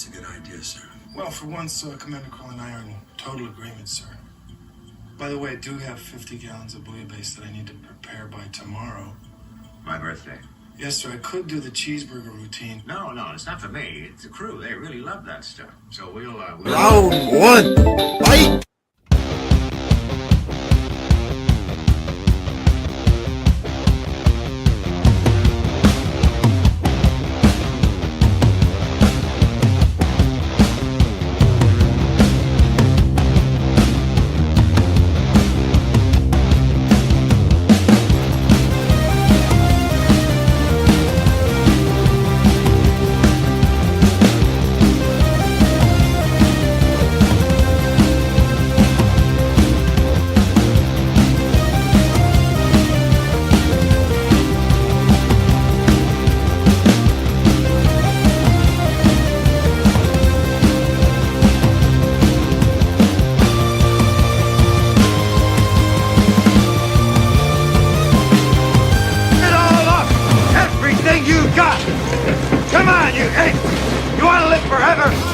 That's a good idea, sir. Well, for once, Commander Krill and I are in total agreement, sir. By the way, I do have 50 gallons of bouillabaisse that I need to prepare by tomorrow. My birthday. Yes, sir, I could do the cheeseburger routine. No, it's not for me. It's the crew. They really love that stuff. So we'll Round one, fight! Come on, you ape! You want to live forever?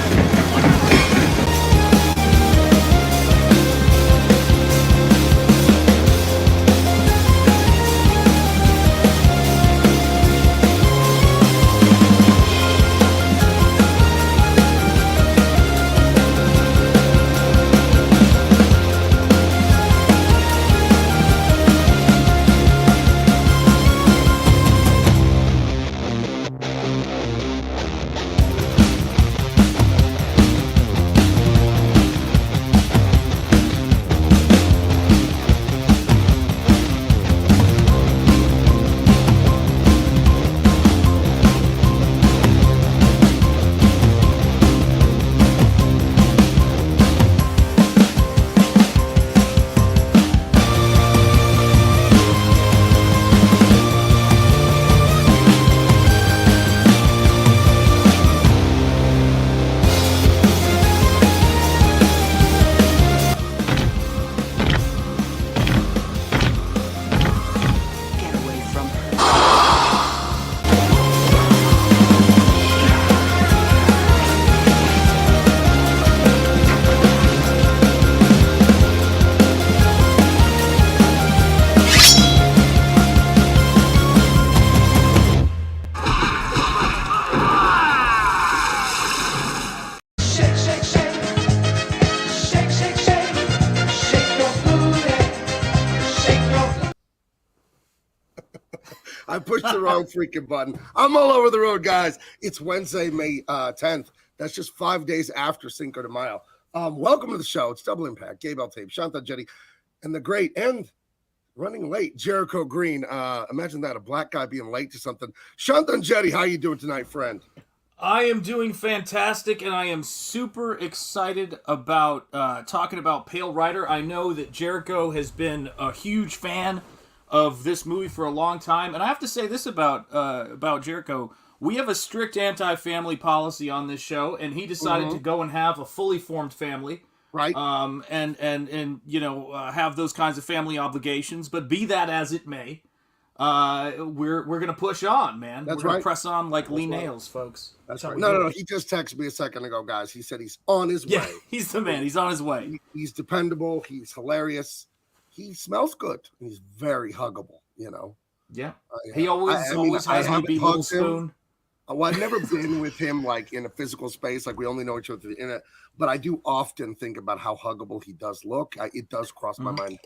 I pushed the wrong freaking button. I'm all over the road, guys. It's Wednesday, May 10th. That's just 5 days after Cinco de Mayo. Welcome to the show. It's Double Impact, Gabe Tape, Shanta Jetty, and the great and running late, Jericho Green. Imagine that, a black guy being late to something. Shanta Jetty, how you doing tonight, friend? I am doing fantastic, and I am super excited about talking about Pale Rider. I know that Jericho has been a huge fan of this movie for a long time, and I have to say this about Jericho. We have a strict anti-family policy on this show, and he decided to go and have a fully formed family, right? And you know, have those kinds of family obligations. But be that as it may, we're gonna push on, man. That's we're gonna right. press on like Lee right. Nails, folks. That's right. No. He just texted me a second ago, guys. He said he's on his way. He's the man. He's on his way. He's dependable. He's hilarious. He smells good. He's very huggable, you know. Yeah. He always has my big little spoon. Well, I've never been with him like in a physical space, like we only know each other in it. But I do often think about how huggable he does look. It does cross my mind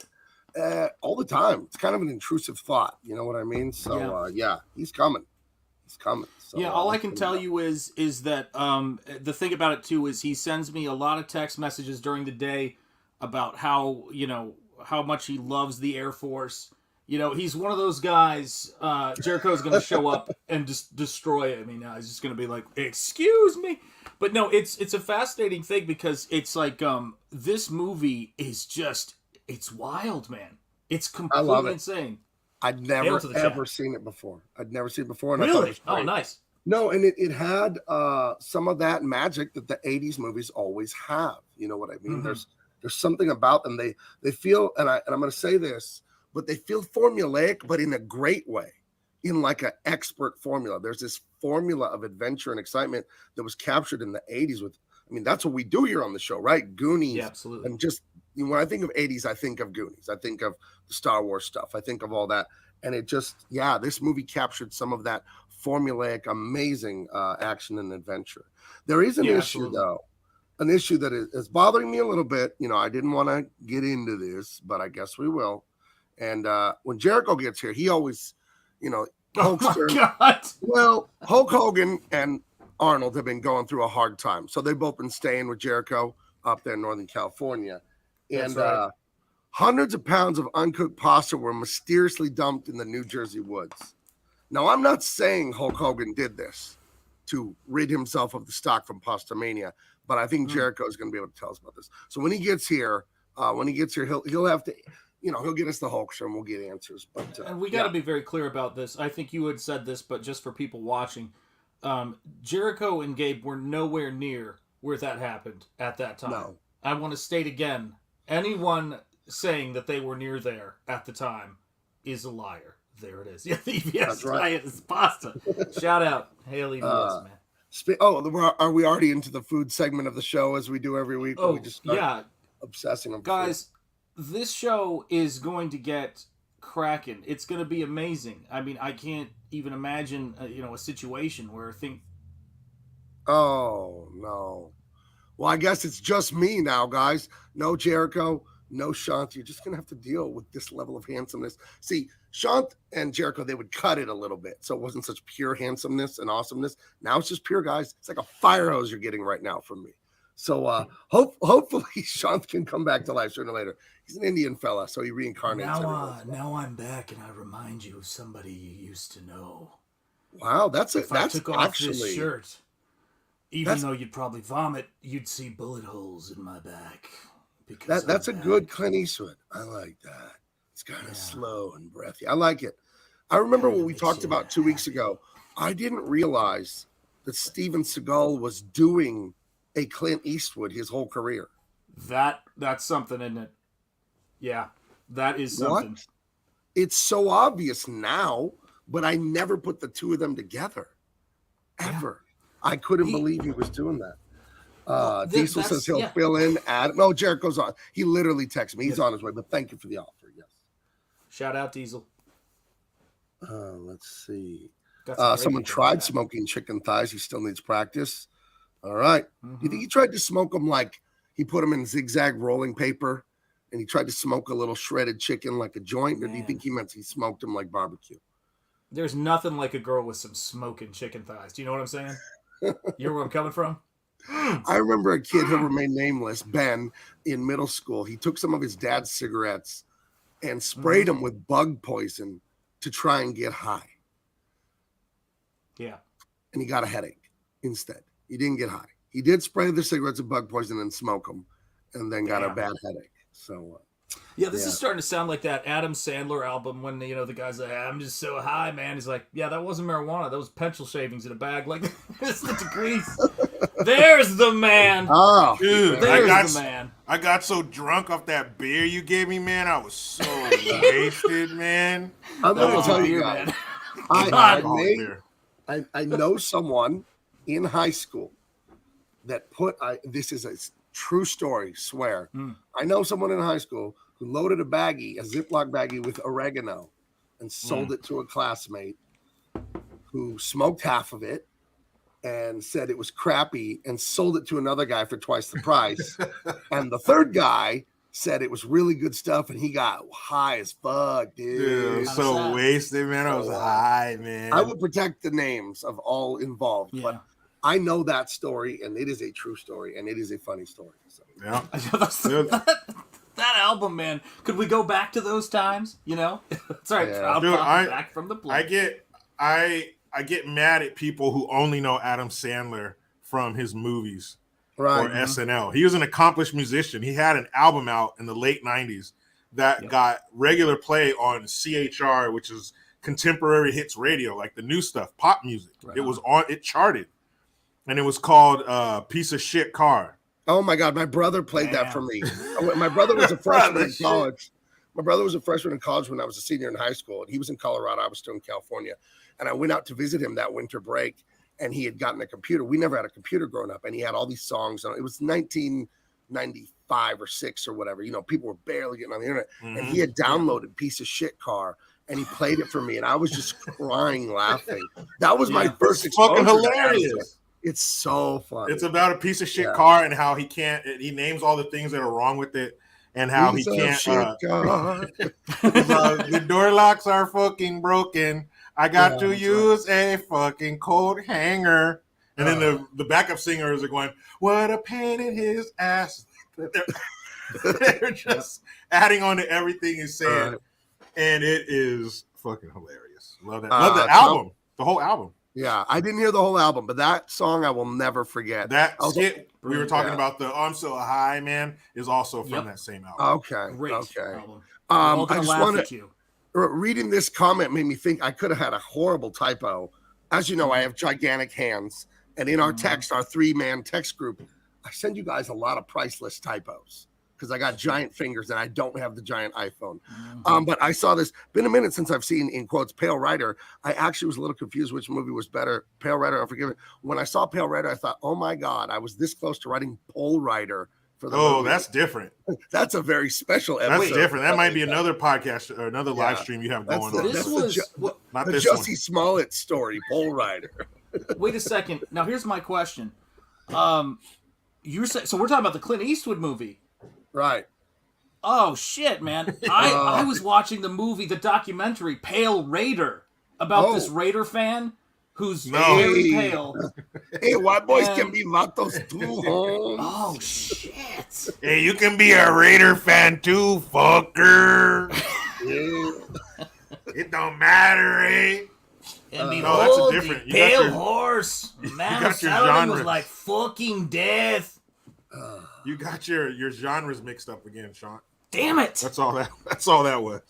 all the time. It's kind of an intrusive thought, you know what I mean? So yeah, he's coming. He's coming. So, yeah, all I can tell you is that the thing about it too is he sends me a lot of text messages during the day about how, you know, how much he loves the Air Force. You know, he's one of those guys, Jericho's going to show up and just destroy him. He's just going to be like, excuse me. But no, it's a fascinating thing because it's like this movie is just, it's wild, man. It's completely insane. I'd never, ever seen it before. And really? I thought it was great. Oh, nice. No, and it had some of that magic that the 80s movies always have. You know what I mean? There's something about them. They feel, and I'm going to say this, but they feel formulaic, but in a great way. in like an expert formula. There's this formula of adventure and excitement that was captured in the 80s with, I mean, that's what we do here on the show, right? Goonies. Yeah, absolutely. And just, you know, when I think of 80s, I think of Goonies. I think of the Star Wars stuff. I think of all that. And it just, yeah, this movie captured some of that formulaic, amazing action and adventure. There is an issue, absolutely. though. An issue that is bothering me a little bit. You know, I didn't want to get into this, but I guess we will. And when Jericho gets here, he always, you know, Hulkster. Oh my God. Well, Hulk Hogan and Arnold have been going through a hard time. So they've both been staying with Jericho up there in Northern California. And That's right. hundreds of pounds of uncooked pasta were mysteriously dumped in the New Jersey woods. Now, I'm not saying Hulk Hogan did this to rid himself of the stock from Pastamania, but I think Jericho is going to be able to tell us about this. So when he gets here, he'll have to, you know, he'll get us the Hulkster and we'll get answers. But and we got to be very clear about this. I think you had said this, but just for people watching, Jericho and Gabe were nowhere near where that happened at that time. No. I want to state again, anyone saying that they were near there at the time is a liar. There it is. Yeah, the EBS That's right. diet is pasta. Shout out, Haley EBS, man. Are we already into the food segment of the show as we do every week? Oh, We just start yeah. obsessing on Guys, this show is going to get cracking. It's going to be amazing. I mean, I can't even imagine, a situation where Oh, no. Well, I guess it's just me now, guys. No Jericho, no Shant. You're just going to have to deal with this level of handsomeness. See, Shant and Jericho, they would cut it a little bit. So it wasn't such pure handsomeness and awesomeness. Now it's just pure, guys. It's like a fire hose you're getting right now from me. So hopefully Shant can come back to life sooner or later. He's an Indian fella, so he reincarnates. Now I'm back and I remind you of somebody you used to know. Wow, that's If I took off actually this shirt, even though you'd probably vomit, you'd see bullet holes in my back. Because that's a I'm good back. Clint Eastwood. I like that. It's kind of slow and breathy. I like it. I remember what we talked about 2 weeks ago. I didn't realize that Steven Seagal was doing a Clint Eastwood his whole career. That's something, isn't it? Yeah, that is something. What? It's so obvious now, but I never put the two of them together. Ever. I couldn't believe he was doing that. Diesel says he'll fill in. No, Jericho's on. He literally texted me. He's on his way, but thank you for the offer. Yes. Shout out Diesel. Let's see. Got some Someone gravy tried on that. smoking chicken thighs. He still needs practice. All right. Mm-hmm. Do you think he tried to smoke them like he put them in zigzag rolling paper and he tried to smoke a little shredded chicken like a joint? Or do you think he meant he smoked them like barbecue? There's nothing like a girl with some smoking chicken thighs. Do you know what I'm saying? You know where I'm coming from? I remember a kid who remained nameless, Ben, in middle school. He took some of his dad's cigarettes and sprayed them with bug poison to try and get high. Yeah. And he got a headache instead. He didn't get high. He did spray the cigarettes with bug poison and smoke them and then got a bad headache. So, this is starting to sound like that Adam Sandler album when, the guy's like, I'm just so high, man. He's like, yeah, that wasn't marijuana. That was pencil shavings in a bag. Like, there's the degrees. There's the man. Oh, dude, There's the man. I got so drunk off that beer you gave me, man. I was so wasted, man. I'm going to tell you guys. I know someone in high school that this is a true story, swear. I know someone in high school who loaded a Ziploc baggie with oregano and sold it to a classmate who smoked half of it and said it was crappy and sold it to another guy for twice the price. And the third guy said it was really good stuff and he got high as fuck, dude. I was so wasted, man. I was high, man. I would protect the names of all involved, but I know that story, and it is a true story, and it is a funny story. So. Yeah. That album, man. Could we go back to those times? It's all right. Yeah. Dude, back from the plane. I get mad at people who only know Adam Sandler from his movies or SNL. He was an accomplished musician. He had an album out in the late 90s that got regular play on CHR, which is contemporary hits radio, like the new stuff, pop music. It charted. And it was called Piece of Shit Car. Oh, my God. My brother played that for me. My brother was a freshman in college. My brother was a freshman in college when I was a senior in high school, and he was in Colorado. I was still in California, and I went out to visit him that winter break, and he had gotten a computer. We never had a computer growing up, and he had all these songs on it. It was 1995 or 6 or whatever. You know, people were barely getting on the internet, and he had downloaded Piece of Shit Car, and he played it for me, and I was just crying, laughing. That was my first exposure. Fucking hilarious. It's so funny. It's about a piece of shit car and how he can't. He names all the things that are wrong with it, and how he can't. The door locks are fucking broken. I got to use a fucking coat hanger. And then the backup singers are going, "What a pain in his ass." They're just adding on to everything he's saying, and it is fucking hilarious. Love that. Love the album. The whole album. Yeah, I didn't hear the whole album, but that song I will never forget. That skit we were talking about, the "I'm So High" man, is also from that same album. Okay, Great album. I just wanted to. Reading this comment made me think I could have had a horrible typo. As you know, I have gigantic hands, and in our text, our 3-man text group, I send you guys a lot of priceless typos because I got giant fingers and I don't have the giant iPhone. But I saw this. Been a minute since I've seen, in quotes, Pale Rider. I actually was a little confused which movie was better, Pale Rider or Unforgiven. When I saw Pale Rider, I thought, oh my God, I was this close to writing Pole Rider. Oh, that's different. That's a very special episode. That's different. That might be another podcast or another live stream you have going on. This was not the this Jussie Smollett story, Pole Rider. Wait a second. Now here's my question. You're so we're talking about the Clint Eastwood movie, right? Oh shit, man! I was watching the movie, the documentary Pale Raider, about this Raider fan who's very pale. Hey, white boys can be vatos too, Holmes. Oh shit! Hey, you can be a Raider fan too, fucker. It don't matter, eh? And that's a different. You pale horse. Man, was like fucking death. You got your genres mixed up again, Sean. Damn it! That's all that was.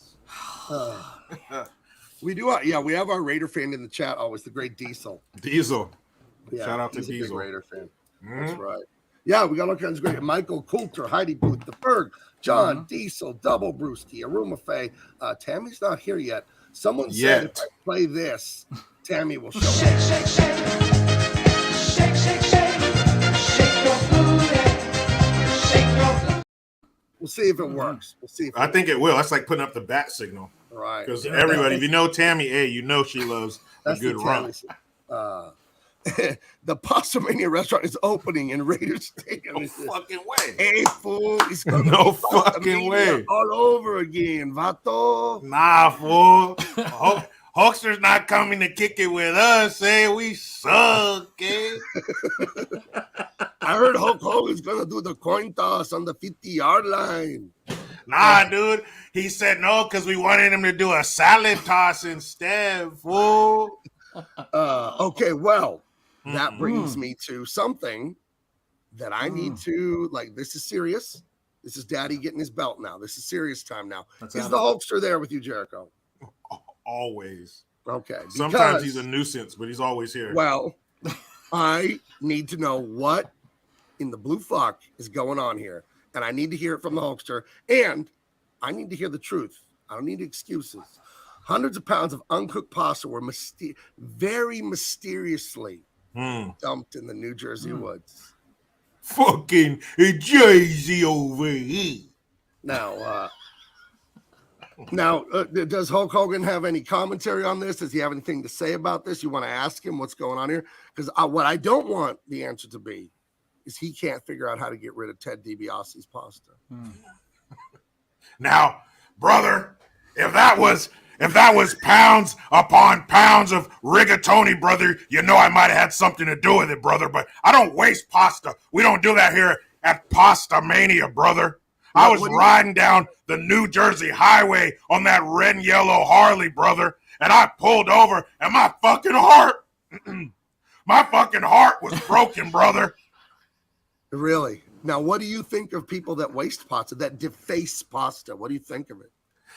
We do. We have our Raider fan in the chat always, the great Diesel. Yeah, shout out to Diesel. Diesel. A big Raider fan. That's right. Yeah, we got all kinds of great. Michael Coulter, Heidi Booth, The Berg, John Diesel, Double Brewski, Aruma Faye. Tammy's not here yet. Someone said if I play this, Tammy will show up. Shake, shake, shake. Shake, shake, shake. Shake your booty. Shake your booty. We'll see if it works. We'll see. I think it will. That's like putting up the bat signal. Right. Because everybody, if you know Tammy, you know she loves a good run. The Pasta Mania restaurant is opening in Raiders Stadium. No fucking way. Hey, fool. No fucking way. All over again, vato. Nah, fool. Hulkster's not coming to kick it with us. We suck, eh? I heard Hulk Hogan's going to do the coin toss on the 50-yard line. Nah, dude. He said no because we wanted him to do a salad toss instead, fool. Okay, well, that brings me to something that I need to, like, this is serious. This is Daddy getting his belt now. This is serious time now. Is the Hulkster there with you, Jericho? Always. Okay. Sometimes he's a nuisance, but he's always here. Well, I need to know what in the blue fuck is going on here. And I need to hear it from the Hulkster. And I need to hear the truth. I don't need excuses. Hundreds of pounds of uncooked pasta were very mysteriously dumped in the New Jersey woods. Fucking Jay-Z over here. Now, does Hulk Hogan have any commentary on this? Does he have anything to say about this? You want to ask him what's going on here? Because what I don't want the answer to be is he can't figure out how to get rid of Ted DiBiase's pasta. Now, brother, if that was pounds upon pounds of rigatoni, brother, you know I might have had something to do with it, brother. But I don't waste pasta. We don't do that here at Pasta Mania, brother. I was riding down the New Jersey highway on that red and yellow Harley, brother, and I pulled over, and my fucking heart was broken, brother. Really? Now, what do you think of people that waste pasta, that deface pasta? What do you think of it?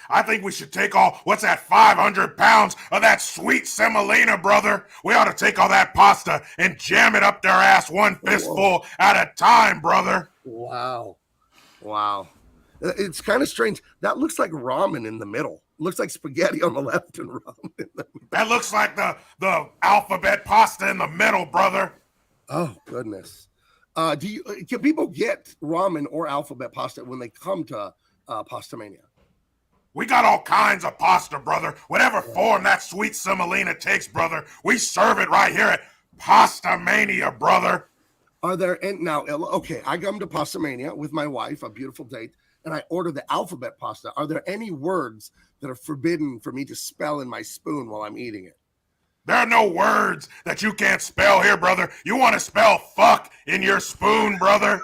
I think we should take all, 500 pounds of that sweet semolina, brother. We ought to take all that pasta and jam it up their ass one fistful at a time, brother. Wow. It's kind of strange. That looks like ramen in the middle. Looks like spaghetti on the left and ramen in the middle. That looks like the alphabet pasta in the middle, brother. Oh, goodness. Can people get ramen or alphabet pasta when they come to Pastamania? We got all kinds of pasta, brother. Whatever form that sweet semolina takes, brother, we serve it right here at Pastamania, brother. Are there, and now, okay, I come to Pastamania with my wife, a beautiful date, and I order the alphabet pasta. Are there any words that are forbidden for me to spell in my spoon while I'm eating it? There are no words that you can't spell here, brother. You want to spell fuck in your spoon, brother?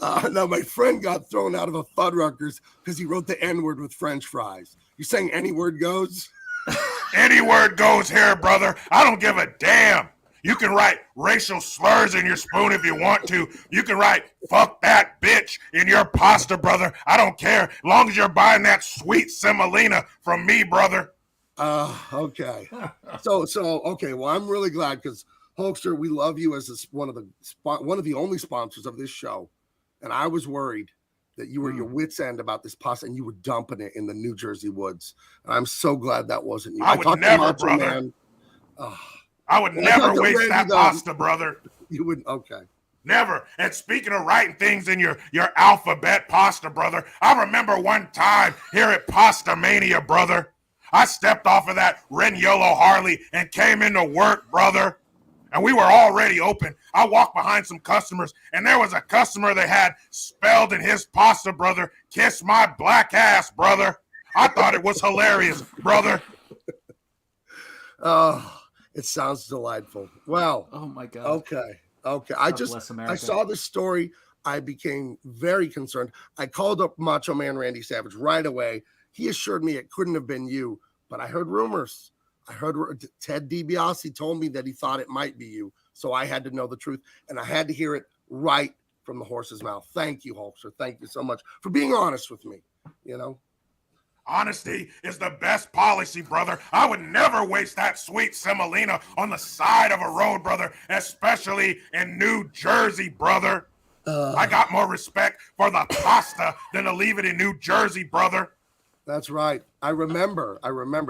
Now, my friend got thrown out of a Fuddruckers because he wrote the N-word with French fries. You saying any word goes? Any word goes here, brother. I don't give a damn. You can write racial slurs in your spoon if you want to. You can write fuck that bitch in your pasta, brother. I don't care. As long as you're buying that sweet semolina from me, brother. Okay. So okay. Well, I'm really glad because Hulkster, we love you as one of the only sponsors of this show, and I was worried that you were at your wits' end about this pasta and you were dumping it in the New Jersey woods. And I'm so glad that wasn't you. I would never, brother. I would never waste that pasta, brother. You would, okay. Never. And speaking of writing things in your alphabet pasta, brother, I remember one time here at Pastamania, brother, I stepped off of that red and yellow Harley and came into work, brother. And we were already open. I walked behind some customers, and there was a customer that had spelled in his pasta, brother, kiss my black ass, brother. I thought it was hilarious, brother. Oh, it sounds delightful. Well, oh my God. Okay. I saw this story. I became very concerned. I called up Macho Man Randy Savage right away. He assured me it couldn't have been you, but I heard rumors. I heard Ted DiBiase told me that he thought it might be you. So I had to know the truth, and I had to hear it right from the horse's mouth. Thank you, Hulkster. Thank you so much for being honest with me. You know, honesty is the best policy, brother. I would never waste that sweet semolina on the side of a road, brother, especially in New Jersey, brother. I got more respect for the pasta than to leave it in New Jersey, brother. That's right. I remember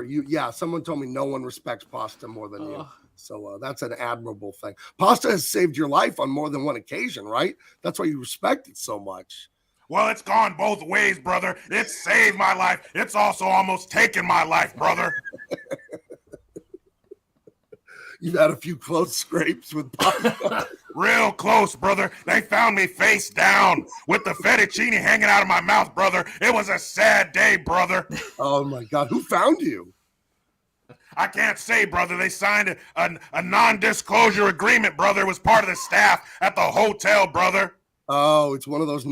you. Yeah, someone told me no one respects pasta more than you. So that's an admirable thing. Pasta has saved your life on more than one occasion, right? That's why you respect it so much. Well, it's gone both ways, brother. It saved my life. It's also almost taken my life, brother. You've had a few close scrapes with pasta. Real close, brother. They found me face down with the fettuccine hanging out of my mouth, brother. It was a sad day, brother. Oh, my God. Who found you? I can't say, brother. They signed a non-disclosure agreement, brother. It was part of the staff at the hotel, brother. Oh, it's one of those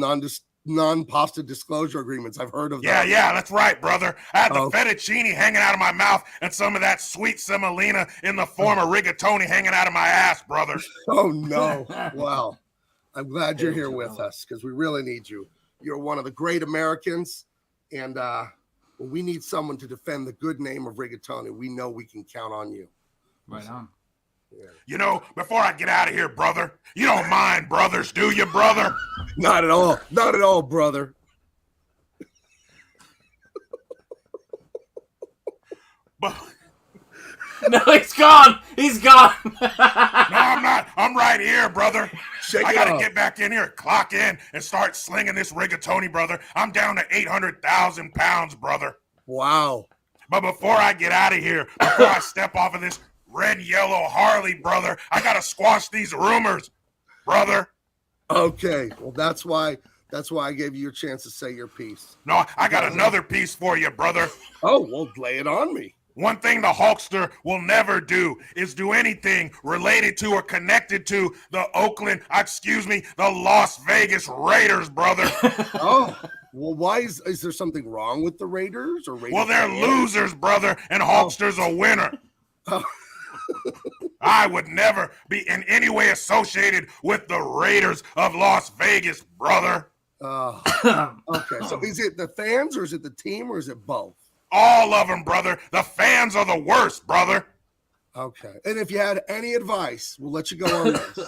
non-pasta disclosure agreements. I've heard of that. Yeah, that's right, brother. I had the fettuccine hanging out of my mouth and some of that sweet semolina in the form of rigatoni hanging out of my ass, brother. Oh, no. Wow. I'm glad you're here with us because we really need you. You're one of the great Americans, and when we need someone to defend the good name of rigatoni, we know we can count on you. Right on. Yeah. You know, before I get out of here, brother, you don't mind brothers, do you, brother? Not at all. Not at all, brother. But no, he's gone. He's gone. No, I'm not. I'm right here, brother. I got to get back in here, clock in, and start slinging this rigatoni, brother. I'm down to 800,000 pounds, brother. Wow. But before I get out of here, before I step off of this red and yellow Harley, brother, I got to squash these rumors, brother. Okay. Well, that's why I gave you your chance to say your piece. No, I got another piece for you, brother. Oh, well, lay it on me. One thing the Hulkster will never do is do anything related to or connected to the Las Vegas Raiders, brother. Oh, well, why is there something wrong with the Raiders? Well, they're losers, brother, and Hulkster's a winner. Oh. I would never be in any way associated with the Raiders of Las Vegas, brother. Okay, so is it the fans or is it the team or is it both? All of them, brother. The fans are the worst, brother. Okay, and if you had any advice, we'll let you go on this.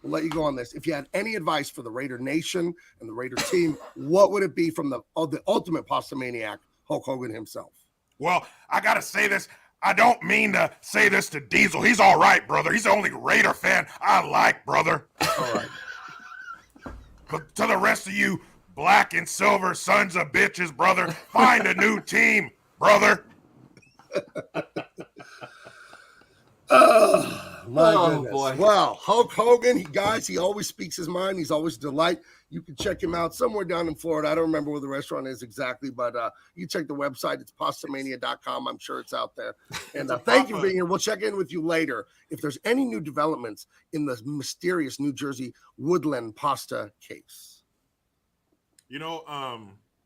we'll let you go on this. If you had any advice for the Raider Nation and the Raider team, what would it be from the ultimate pasta maniac, Hulk Hogan himself? Well, I gotta say this. I don't mean to say this to Diesel. He's all right, brother. He's the only Raider fan I like, brother. All right. But to the rest of you black and silver sons of bitches, brother, find a new team, brother. Oh, my goodness. Boy. Well, Hulk Hogan, he always speaks his mind. He's always a delight. You can check him out somewhere down in Florida. I don't remember where the restaurant is exactly, but you check the website. It's pastamania.com. I'm sure it's out there. And thank you for being here. We'll check in with you later if there's any new developments in the mysterious New Jersey Woodland pasta case. You know,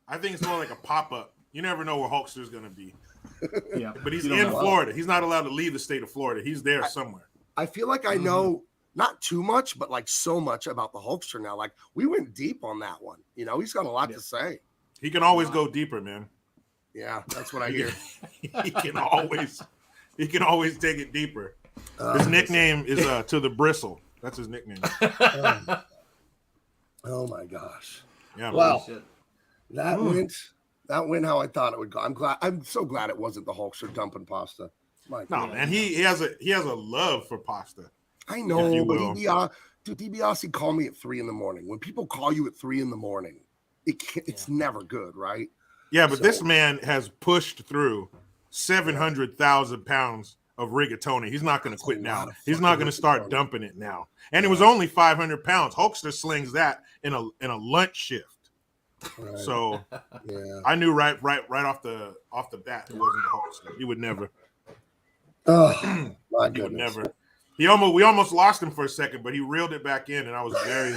I think it's more like a pop-up. You never know where Hulkster's going to be. Yeah, but he's in Florida. He's not allowed to leave the state of Florida. He's there somewhere. I feel like I know not too much, but like so much about the Hulkster now. Like we went deep on that one. You know, he's got a lot to say. He can always go deeper, man. Yeah, that's what I hear. he can always take it deeper. His nickname is to the bristle. That's his nickname. Oh my gosh. Yeah. Well, that went how I thought it would go. I'm so glad it wasn't the Hulkster dumping pasta. No, man, he has a love for pasta. I know, but DiBiase called me at 3 a.m. When people call you at 3 a.m, it's never good, right? Yeah, but this man has pushed through 700,000 pounds of rigatoni. He's not going to quit now. He's not going to start dumping it now. And it was only 500 pounds. Hulkster slings that in a lunch shift. Right. So I knew right off the bat it wasn't the Hulkster. He would never. Oh my goodness. He would never. We almost lost him for a second, but he reeled it back in, and I was very.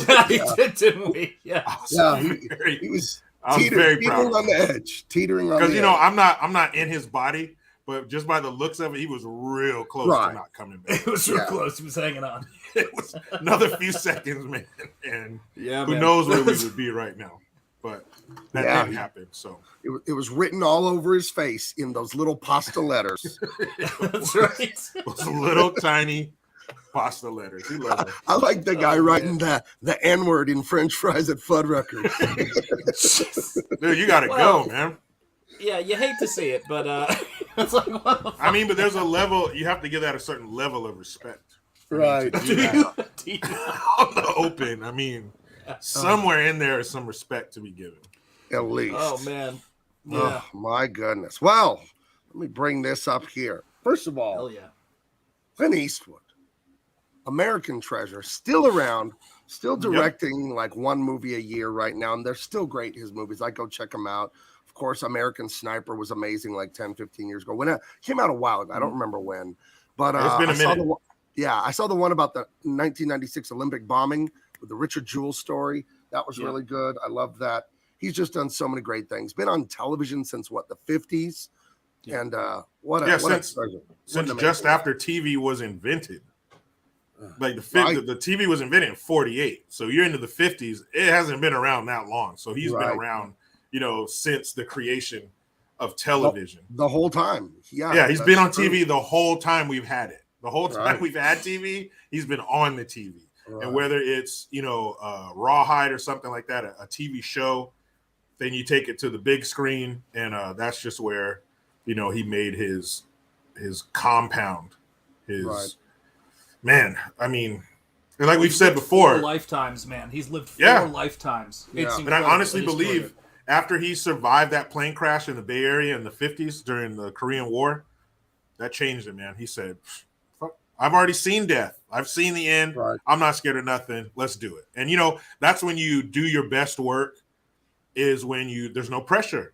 Yeah, he did, didn't we? Yeah. He was teetering on the edge, because I'm not in his body, but just by the looks of it, he was real close to not coming back. It was real close. He was hanging on. It was another few seconds, man, and who knows where we would be right now. But that didn't happen. So it was written all over his face in those little pasta letters. That's right. Those little tiny pasta letters. He loved it. I like the guy writing the N-word in French fries at Fuddruckers. Dude, you gotta go, man. Yeah, you hate to see it, but it's like, what the fuck? I mean, but there's a level. You have to give that a certain level of respect, right? On the open, I mean. Somewhere in there is some respect to be given. At least. Oh, man. Yeah. Oh, my goodness. Well, let me bring this up here. First of all, hell yeah. Clint Eastwood, American treasure, still around, still directing like one movie a year right now. And they're still great, his movies. I go check them out. Of course, American Sniper was amazing like 10, 15 years ago. When it came out a while ago. I don't remember when. But it's been a minute. I saw the one about the 1996 Olympic bombing with the Richard Jewell story. That was really good. I love that. He's just done so many great things. Been on television since the 50s. Yeah. And since just after TV was invented. Like the TV was invented in 48. So you're into the 50s. It hasn't been around that long. So he's been around, since the creation of television. The whole time. Yeah, he's been on TV the whole time we've had it. The whole time we've had TV, he's been on the TV. Right. And whether it's, Rawhide or something like that, a TV show, then you take it to the big screen. And that's just where, he made his compound. Man, I mean, like we've said before. 4 lifetimes, man. He's lived 4 lifetimes. Yeah. And I honestly believe after he survived that plane crash in the Bay Area in the 50s during the Korean War, that changed him, man. He said, I've already seen death. I've seen the end. Right. I'm not scared of nothing. Let's do it. And, that's when you do your best work is when there's no pressure.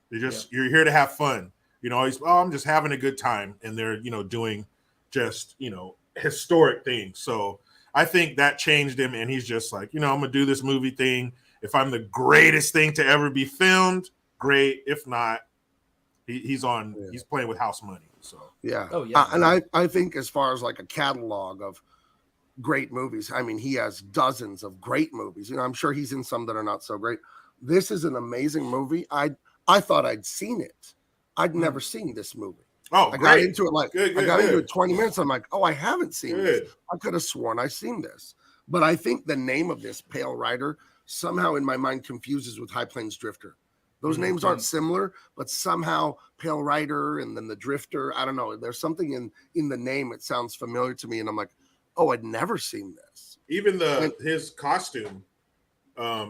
You're here to have fun. I'm just having a good time. And they're, doing just, historic things. So I think that changed him. And he's just like, I'm going to do this movie thing. If I'm the greatest thing to ever be filmed, great. If not, he's playing with house money. So and I think as far as like a catalog of great movies, I mean, he has dozens of great movies. I'm sure he's in some that are not so great. This is an amazing movie. I thought I'd seen it. I'd never seen this movie. Oh, I great. got into it like Good, I got into good. it 20 minutes. I'm like, oh, I haven't seen this. Good. I could have sworn I've seen this. But I think the name of this, Pale Rider, somehow in my mind confuses with High Plains Drifter. Those names aren't similar, but somehow Pale Rider and then the Drifter, I don't know. There's something in the name. It sounds familiar to me. And I'm like, oh, I'd never seen this. Even his costume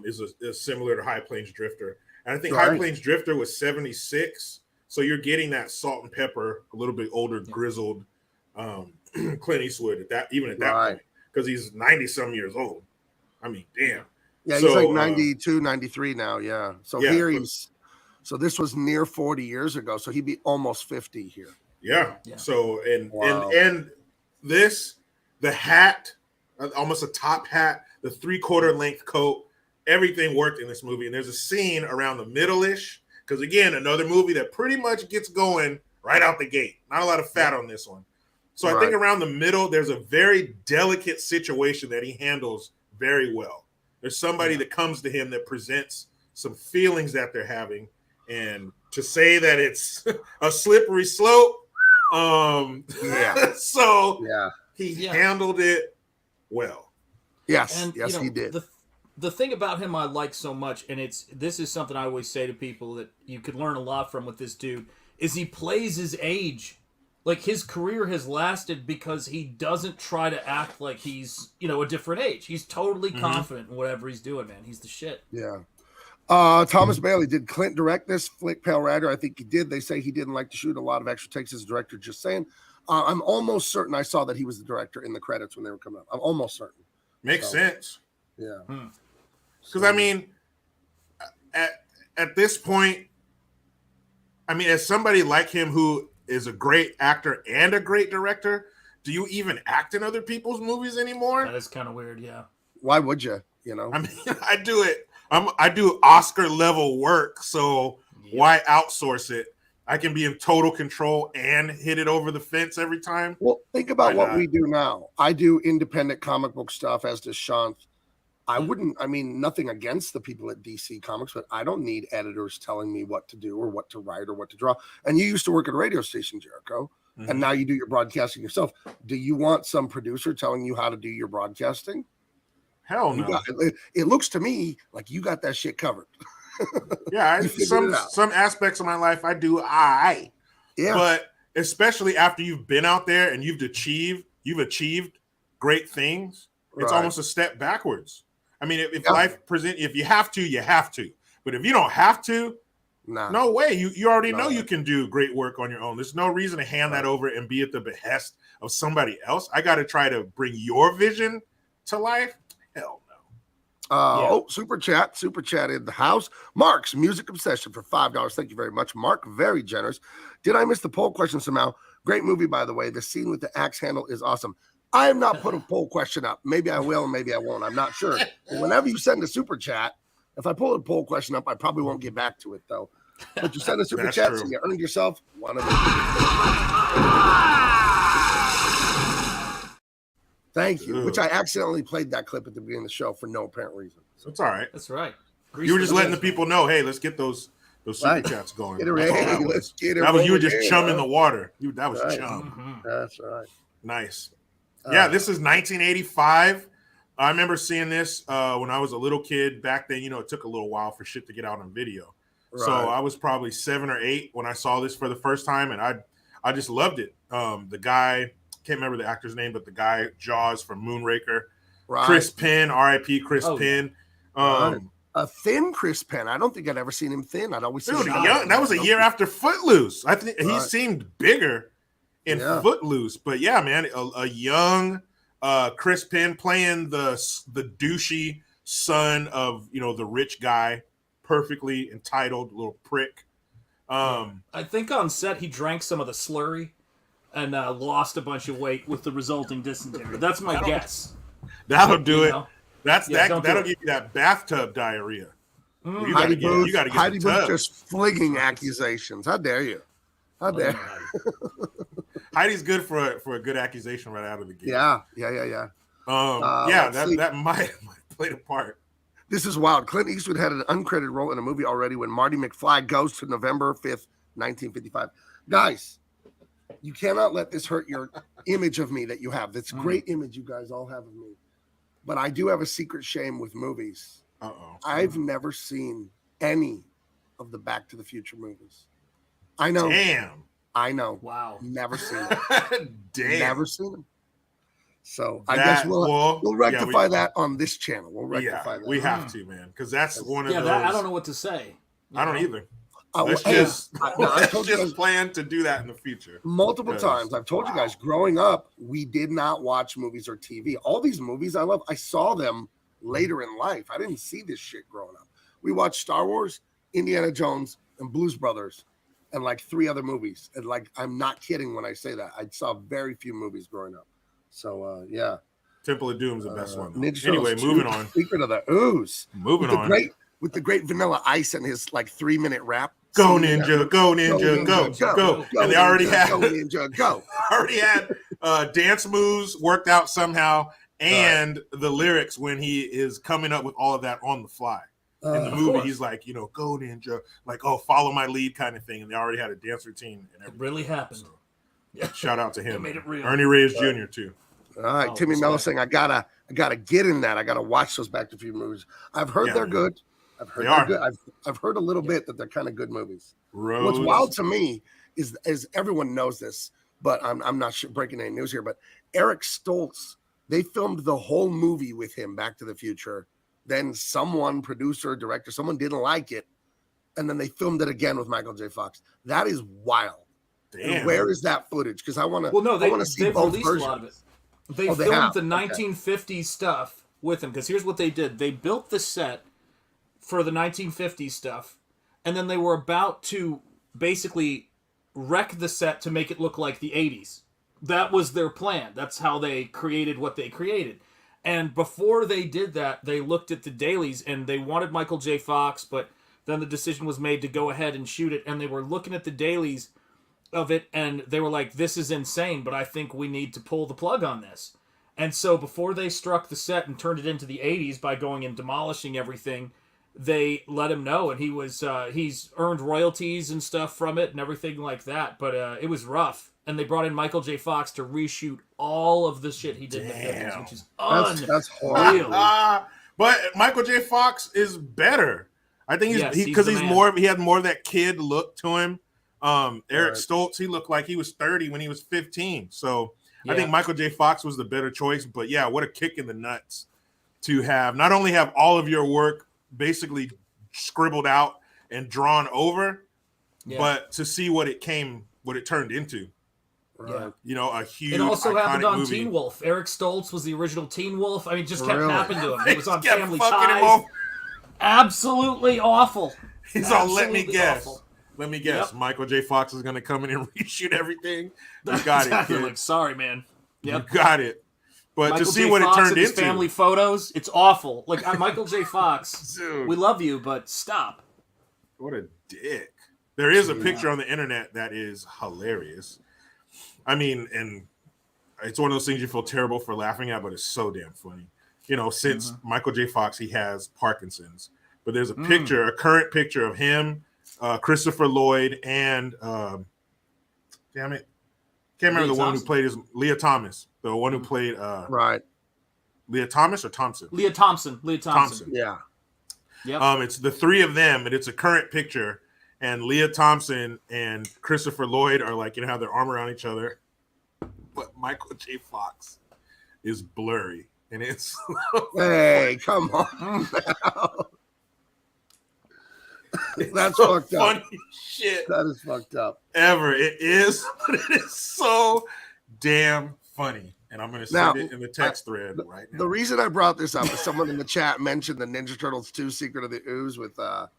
is similar to High Plains Drifter. And I think High Plains Drifter was 76. So you're getting that salt and pepper, a little bit older, grizzled Clint Eastwood at that point, because he's 90 some years old. I mean, damn. Yeah, he's like 92, 93 now. Yeah. So so this was near 40 years ago. So he'd be almost 50 here. Yeah. So, and this, the hat, almost a top hat, the 3/4 length coat, everything worked in this movie. And there's a scene around the middle-ish, because again, another movie that pretty much gets going right out the gate. Not a lot of fat on this one. So I think around the middle, there's a very delicate situation that he handles very well. There's somebody that comes to him that presents some feelings that they're having. And to say that it's a slippery slope, he handled it well. Yes, and, he did. The thing about him I like so much, and this is something I always say to people that you could learn a lot from with this dude, is he plays his age. Like, his career has lasted because he doesn't try to act like he's, a different age. He's totally confident in whatever he's doing, man. He's the shit. Yeah. Thomas Bailey, did Clint direct this flick, Pale Rider? I think he did. They say he didn't like to shoot a lot of extra takes as a director. Just saying. I'm almost certain I saw that he was the director in the credits when they were coming up. I'm almost certain. Makes sense. Yeah. Because, I mean, at this point, I mean, as somebody like him who is a great actor and a great director, do you even act in other people's movies anymore? That is kind of weird, yeah. Why would you? I mean, I do it. I do Oscar level work, so why outsource it? I can be in total control and hit it over the fence every time. Well, think about what we do now. I do independent comic book stuff, as does Sean. Nothing against the people at DC Comics, but I don't need editors telling me what to do or what to write or what to draw. And you used to work at a radio station, Jericho, and now you do your broadcasting yourself. Do you want some producer telling you how to do your broadcasting? Hell no. It looks to me like you got that shit covered. Yeah, some aspects of my life I do. But especially after you've been out there and you've achieved great things, it's almost a step backwards. I mean, if life presents, if you have to, you have to. But if you don't have to, no way. You already know you can do great work on your own. There's no reason to hand that over and be at the behest of somebody else. I got to try to bring your vision to life. Hell no. Super chat in the house. Mark's Music Obsession for $5. Thank you very much, Mark. Very generous. Did I miss the poll question somehow? Great movie, by the way. The scene with the axe handle is awesome. I have not put a poll question up. Maybe I will, maybe I won't. I'm not sure. But whenever you send a super chat, if I pull a poll question up, I probably won't get back to it, though. But you send a super chat, so you earned yourself one of them. Thank you. Which I accidentally played that clip at the beginning of the show for no apparent reason. So it's all right. That's right. You were just letting the people know, hey, let's get those super chats going. Let's get it. You were just chumming the water. That was chum. That's right. Nice. Yeah, this is 1985. I remember seeing this when I was a little kid back then. It took a little while for shit to get out on video. Right. So I was probably 7 or 8 when I saw this for the first time, and I just loved it. The guy, can't remember the actor's name, but the guy Jaws from Moonraker, Chris Penn, R.I.P. Chris Penn. A thin Chris Penn. I don't think I'd ever seen him thin. I'd always seen him young. That was a year after Footloose. I think he seemed bigger in Footloose, but yeah, man, a young Chris Penn playing the douchey son of the rich guy, perfectly entitled little prick. I think on set he drank some of the slurry and lost a bunch of weight with the resulting dysentery. That's my guess. That'll do it. That'll give you that bathtub diarrhea. You got to get Heidi Booth just flinging accusations. How dare you? How dare Heidi's good for a good accusation right out of the gate. Yeah. That might played a part. This is wild. Clint Eastwood had an uncredited role in a movie already when Marty McFly goes to November 5th, 1955. Guys, You cannot let this hurt your image of me that you have. This great image you guys all have of me. But I do have a secret shame with movies. I've never seen any of the Back to the Future movies. I know. Damn. I know. Wow. Never seen them. Damn. Never seen them. So I guess we'll rectify that on this channel. We'll rectify that. We have to, man, because that's one of those. I don't know what to say. I don't either. Let's just plan to do that in the future. Multiple times. I've told you guys, growing up, we did not watch movies or TV. All these movies I love, I saw them later in life. I didn't see this shit growing up. We watched Star Wars, Indiana Jones, and Blues Brothers, and like 3 other movies. And like, I'm not kidding when I say that. I saw very few movies growing up. So, yeah. Temple of Doom's the best one. Anyway, moving on. Secret of the Ooze. Moving on. With the great Vanilla Ice and his like 3-minute rap. Go Ninja, go Ninja, go. And they already had Go Ninja, go. already had dance moves worked out somehow, and the lyrics when he is coming up with all of that on the fly. In the movie, he's like, go Ninja, like, oh, follow my lead kind of thing. And they already had a dance routine and everything. It really happened. So, shout out to him. Made it real. Ernie Reyes Jr. too. All right, Timmy Mello saying I gotta get in that. I gotta watch those Back to the Future movies. I've heard they're good. I've heard they're good. I've heard a little bit that they're kind of good movies. What's wild to me is everyone knows this, but I'm not breaking any news here. But Eric Stoltz, they filmed the whole movie with him, Back to the Future. Then someone, producer, director, someone didn't like it, and then they filmed it again with Michael J. Fox. That is wild. Damn. Where is that footage? Because I want to. Well, no, they've see both released versions. a lot of it. They filmed the 1950s stuff with him because here's what they did: they built the set for the 1950s stuff, and then they were about to basically wreck the set to make it look like the 80s. That was their plan. That's how they created what they created. And before they did that, they looked at the dailies, and they wanted Michael J. Fox, but then the decision was made to go ahead and shoot it, and they were looking at the dailies of it, and they were like, this is insane, but I think we need to pull the plug on this. And so before they struck the set and turned it into the 80s by going and demolishing everything, they let him know, and he's earned royalties and stuff from it and everything like that, but it was rough. And they brought in Michael J. Fox to reshoot all of the shit he did in the 50s, which is that's horrible. But Michael J. Fox is better. I think he had more of that kid look to him. Eric Stoltz, he looked like he was 30 when he was 15. So I think Michael J. Fox was the better choice. But yeah, what a kick in the nuts to not only have all of your work basically scribbled out and drawn over, but to see what it turned into. Right. A huge. It also happened on movie. Teen Wolf. Eric Stoltz was the original Teen Wolf. I mean, it just kept happening to him. It was on kept Family fucking Ties. Absolutely awful. He's all, let me guess. Let me guess. Yep. Michael J. Fox is going to come in and reshoot everything. You got it, kid. Like, sorry, man. Yep. You got it. But Michael to see J. what Fox it turned into. Family photos, it's awful. Like, Michael J. Fox, Dude. we love you, but stop. What a dick. There is a picture on the internet that is hilarious. I mean, and it's one of those things you feel terrible for laughing at, but it's so damn funny. Since Michael J. Fox, he has Parkinson's. But there's a picture, a current picture of him, Christopher Lloyd, and damn it, can't remember the one who played Leah Thomas, the one who played Leah Thomas or Thompson? Leah Thompson. Yeah. Yep. It's the 3 of them, and it's a current picture. And Leah Thompson and Christopher Lloyd are like, have their arm around each other. But Michael J. Fox is blurry. And it's hey, come on. That's so fucked funny up. Shit. That is fucked up. Ever. It is, but it is so damn funny. And I'm going to send it in the text thread right now. The reason I brought this up is someone in the chat mentioned the Ninja Turtles 2 Secret of the Ooze with the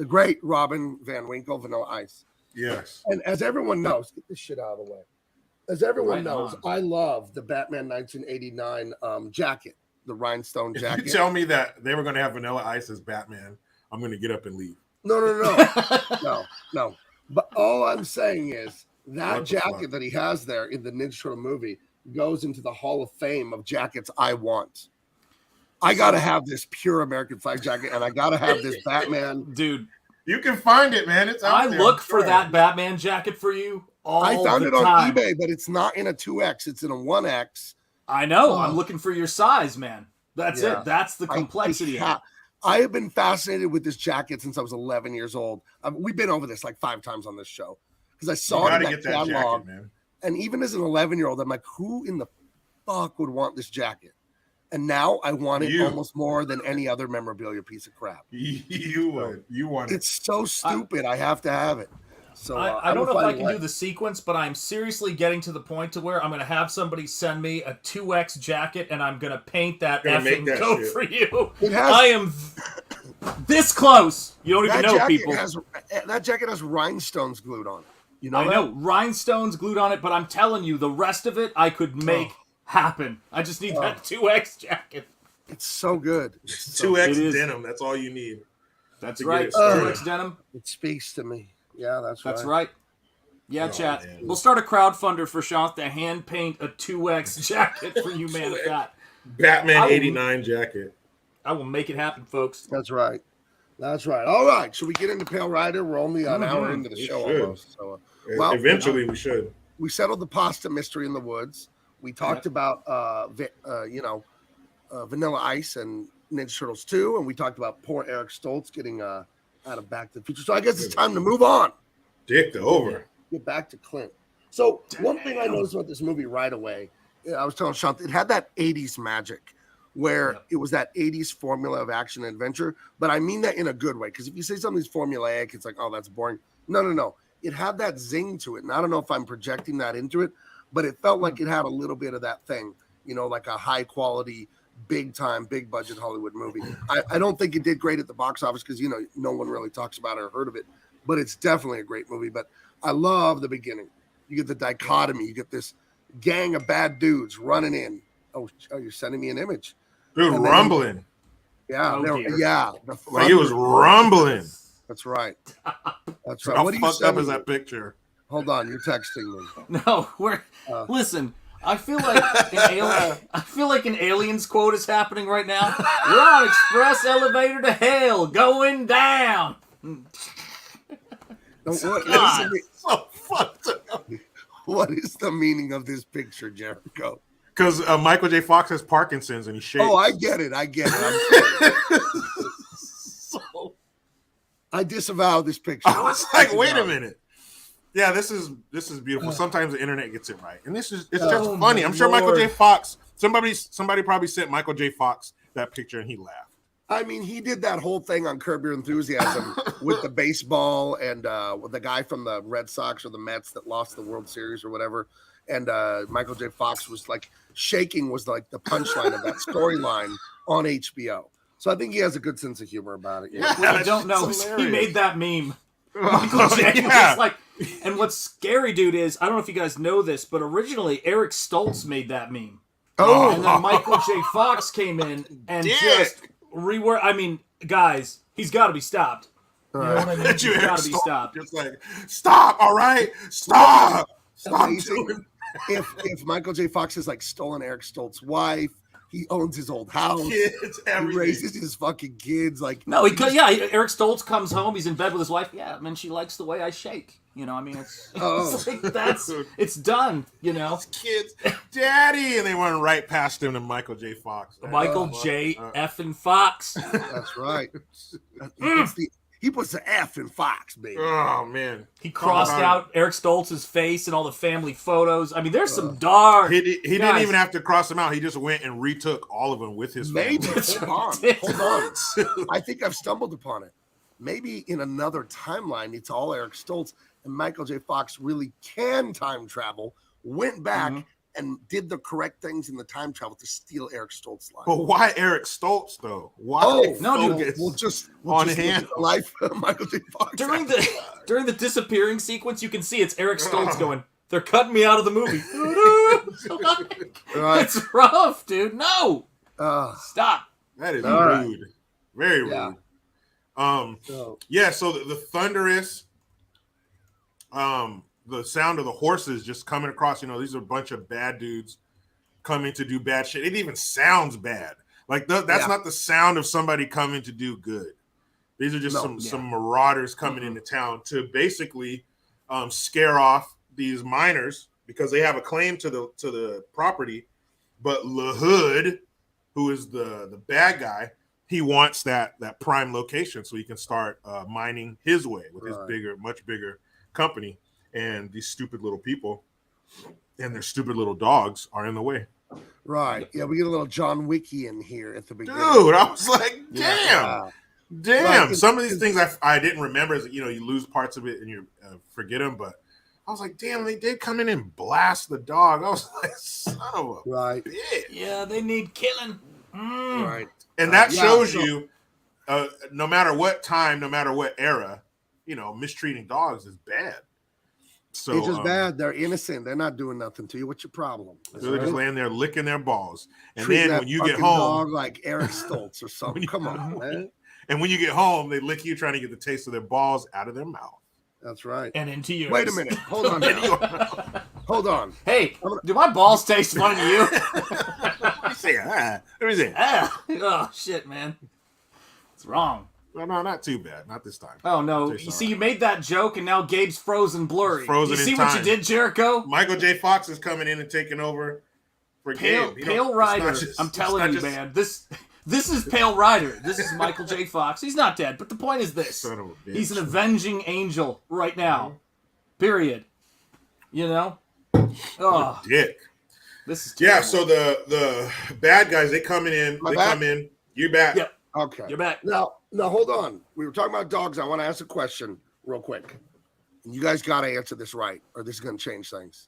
great Robin Van Winkle, Vanilla Ice. Yes. And as everyone knows, get this shit out of the way. As everyone knows, I love the Batman 1989 jacket, the rhinestone jacket. If you tell me that they were going to have Vanilla Ice as Batman, I'm going to get up and leave. No. No. But all I'm saying is that jacket that he has there in the Ninja Turtle movie goes into the Hall of Fame of jackets I want. I got to have this pure American flag jacket, and I got to have this Batman. Dude. You can find it, man. It's out there. I looked for that Batman jacket for you I found the it on time. eBay, but it's not in a 2X. It's in a 1X. I know. Oh. I'm looking for your size, man. That's Yeah. it. That's the complexity of it. I have been fascinated with this jacket since I was 11 years old. We've been over this like 5 times on this show because I saw it in that catalog. man. And even as an 11-year-old, I'm like, who in the fuck would want this jacket? And now I want it almost more than any other memorabilia piece of crap. You would. You want it. It's so stupid. I have to have it. So I don't know if I can do the sequence, but I'm seriously getting to the point to where I'm going to have somebody send me a 2X jacket, and I'm going to paint that effing coat for you. I am this close. You don't even know, people. That jacket has rhinestones glued on it. You know I know. Rhinestones glued on it, but I'm telling you, the rest of it I could make happen. I just need that 2X jacket. It's so good. It's 2X denim. That's all you need. That's right. 2X denim. It speaks to me. Yeah, that's right. Yeah, chat. Man. We'll start a crowdfunder for Sean to hand paint a 2X jacket for you, man. Of that Batman '89 jacket. I will make it happen, folks. That's right. That's right. All right. Should we get into Pale Rider? We're only an hour into the show almost. So, eventually we should. We settled the pasta mystery in the woods. We talked about Vanilla Ice and Ninja Turtles 2, and we talked about poor Eric Stoltz getting out of Back to the Future. So I guess it's time to move on. Dick over. Get back to Clint. So one thing I noticed about this movie right away, I was telling Sean, it had that 80s magic where it was that 80s formula of action and adventure. But I mean that in a good way, because if you say something's formulaic, it's like, oh, that's boring. No. It had that zing to it. And I don't know if I'm projecting that into it, but it felt like it had a little bit of that thing, like a high quality, big time, big budget Hollywood movie. I don't think it did great at the box office because, no one really talks about it or heard of it, but it's definitely a great movie. But I love the beginning. You get the dichotomy. You get this gang of bad dudes running in. Oh, you're sending me an image. Dude, rumbling. Yeah. Like it was rumbling. That's right. That's right. How what fucked up is that picture? Hold on. You're texting me. No, listen. I feel like an Aliens quote is happening right now. We're on express elevator to hell, going down. So fucked up. What is the meaning of this picture, Jericho? Because Michael J. Fox has Parkinson's and he shakes. Oh, I get it. I disavow this picture. I was like, wait a minute. Yeah, this is beautiful. Sometimes the internet gets it right, and it's just funny. I'm sure Michael J. Fox. Somebody probably sent Michael J. Fox that picture, and he laughed. I mean, he did that whole thing on Curb Your Enthusiasm with the baseball and the guy from the Red Sox or the Mets that lost the World Series or whatever. And Michael J. Fox was like shaking was like the punchline of that storyline on HBO. So I think he has a good sense of humor about it. What I don't know is he made that meme. Michael J. was like, and what's scary, dude, is I don't know if you guys know this, but originally Eric Stoltz made that meme. Oh, and then Michael J. Fox came in and just reworked. I mean, guys, he's got to be stopped. You know what I mean? He's got to be stopped. Just like, stop! All right, stop! Stop! If Michael J. Fox has like stolen Eric Stoltz's wife, he owns his old house. Kids, he raises his fucking kids. Like no, Eric Stoltz comes home. He's in bed with his wife. Yeah, man, she likes the way I shake. I mean, it's like it's done. Kids, Daddy, and they went right past him to Michael J. Fox. Michael J. Effing Fox. That's right. He puts the F in Fox, baby. Oh man, he crossed out Eric Stoltz's face and all the family photos. I mean, there's some dark. He didn't even have to cross them out. He just went and retook all of them with his family. Maybe hold on. I think I've stumbled upon it. Maybe in another timeline, it's all Eric Stoltz, and Michael J. Fox really can time travel. Went back and did the correct things in the time travel to steal Eric Stoltz's life. But why Eric Stoltz though? Why? Oh no, dude. We'll just hand life of Michael J. Fox. During the disappearing sequence, you can see it's Eric Stoltz going, "They're cutting me out of the movie." It's rough, dude. No, stop. That is rude. Very rude. So the thunderous, the sound of the horses just coming across, these are a bunch of bad dudes coming to do bad shit. It even sounds bad. Like that's not the sound of somebody coming to do good. These are just some marauders coming into town to basically scare off these minors because they have a claim to the property, but LaHood, who is the bad guy, he wants that prime location so he can start mining his way with his much bigger company. And these stupid little people and their stupid little dogs are in the way. Right. Yeah, we get a little John Wickian here at the beginning. Dude, I was like, damn. Like, Some of these things I didn't remember. You lose parts of it and you forget them. But I was like, damn, they did come in and blast the dog. I was like, son of a bitch. Yeah, they need killing. Right. And that shows you, no matter what time, no matter what era, mistreating dogs is bad. So it's just bad. They're innocent. They're not doing nothing to you. What's your problem? They're just laying there licking their balls. And Treating then when you get home, dog like Eric Stoltz or something. Come on, man. And when you get home, they lick you trying to get the taste of their balls out of their mouth. That's right. And into yours. Wait a minute. Hold on. Hold on. Hey, do my balls taste funny to you? Let me see. Let me see. Oh, shit, man. It's wrong. No, not too bad. Not this time. Oh, no. You see, you made that joke, and now Gabe's frozen blurry. Frozen you see in what time. you did, Jericho? Michael J. Fox is coming in and taking over for Gabe. Pale Rider. I'm telling you, man. This is Pale Rider. This is Michael J. Fox. He's not dead, but the point is this. Son of a bitch. He's an avenging angel right now. Period. Oh, dick. This is terrible. So the bad guys, they come in. Come in. You're back. Yep. Okay. You're back. Now, hold on. We were talking about dogs. I want to ask a question real quick. And you guys got to answer this right, or this is going to change things.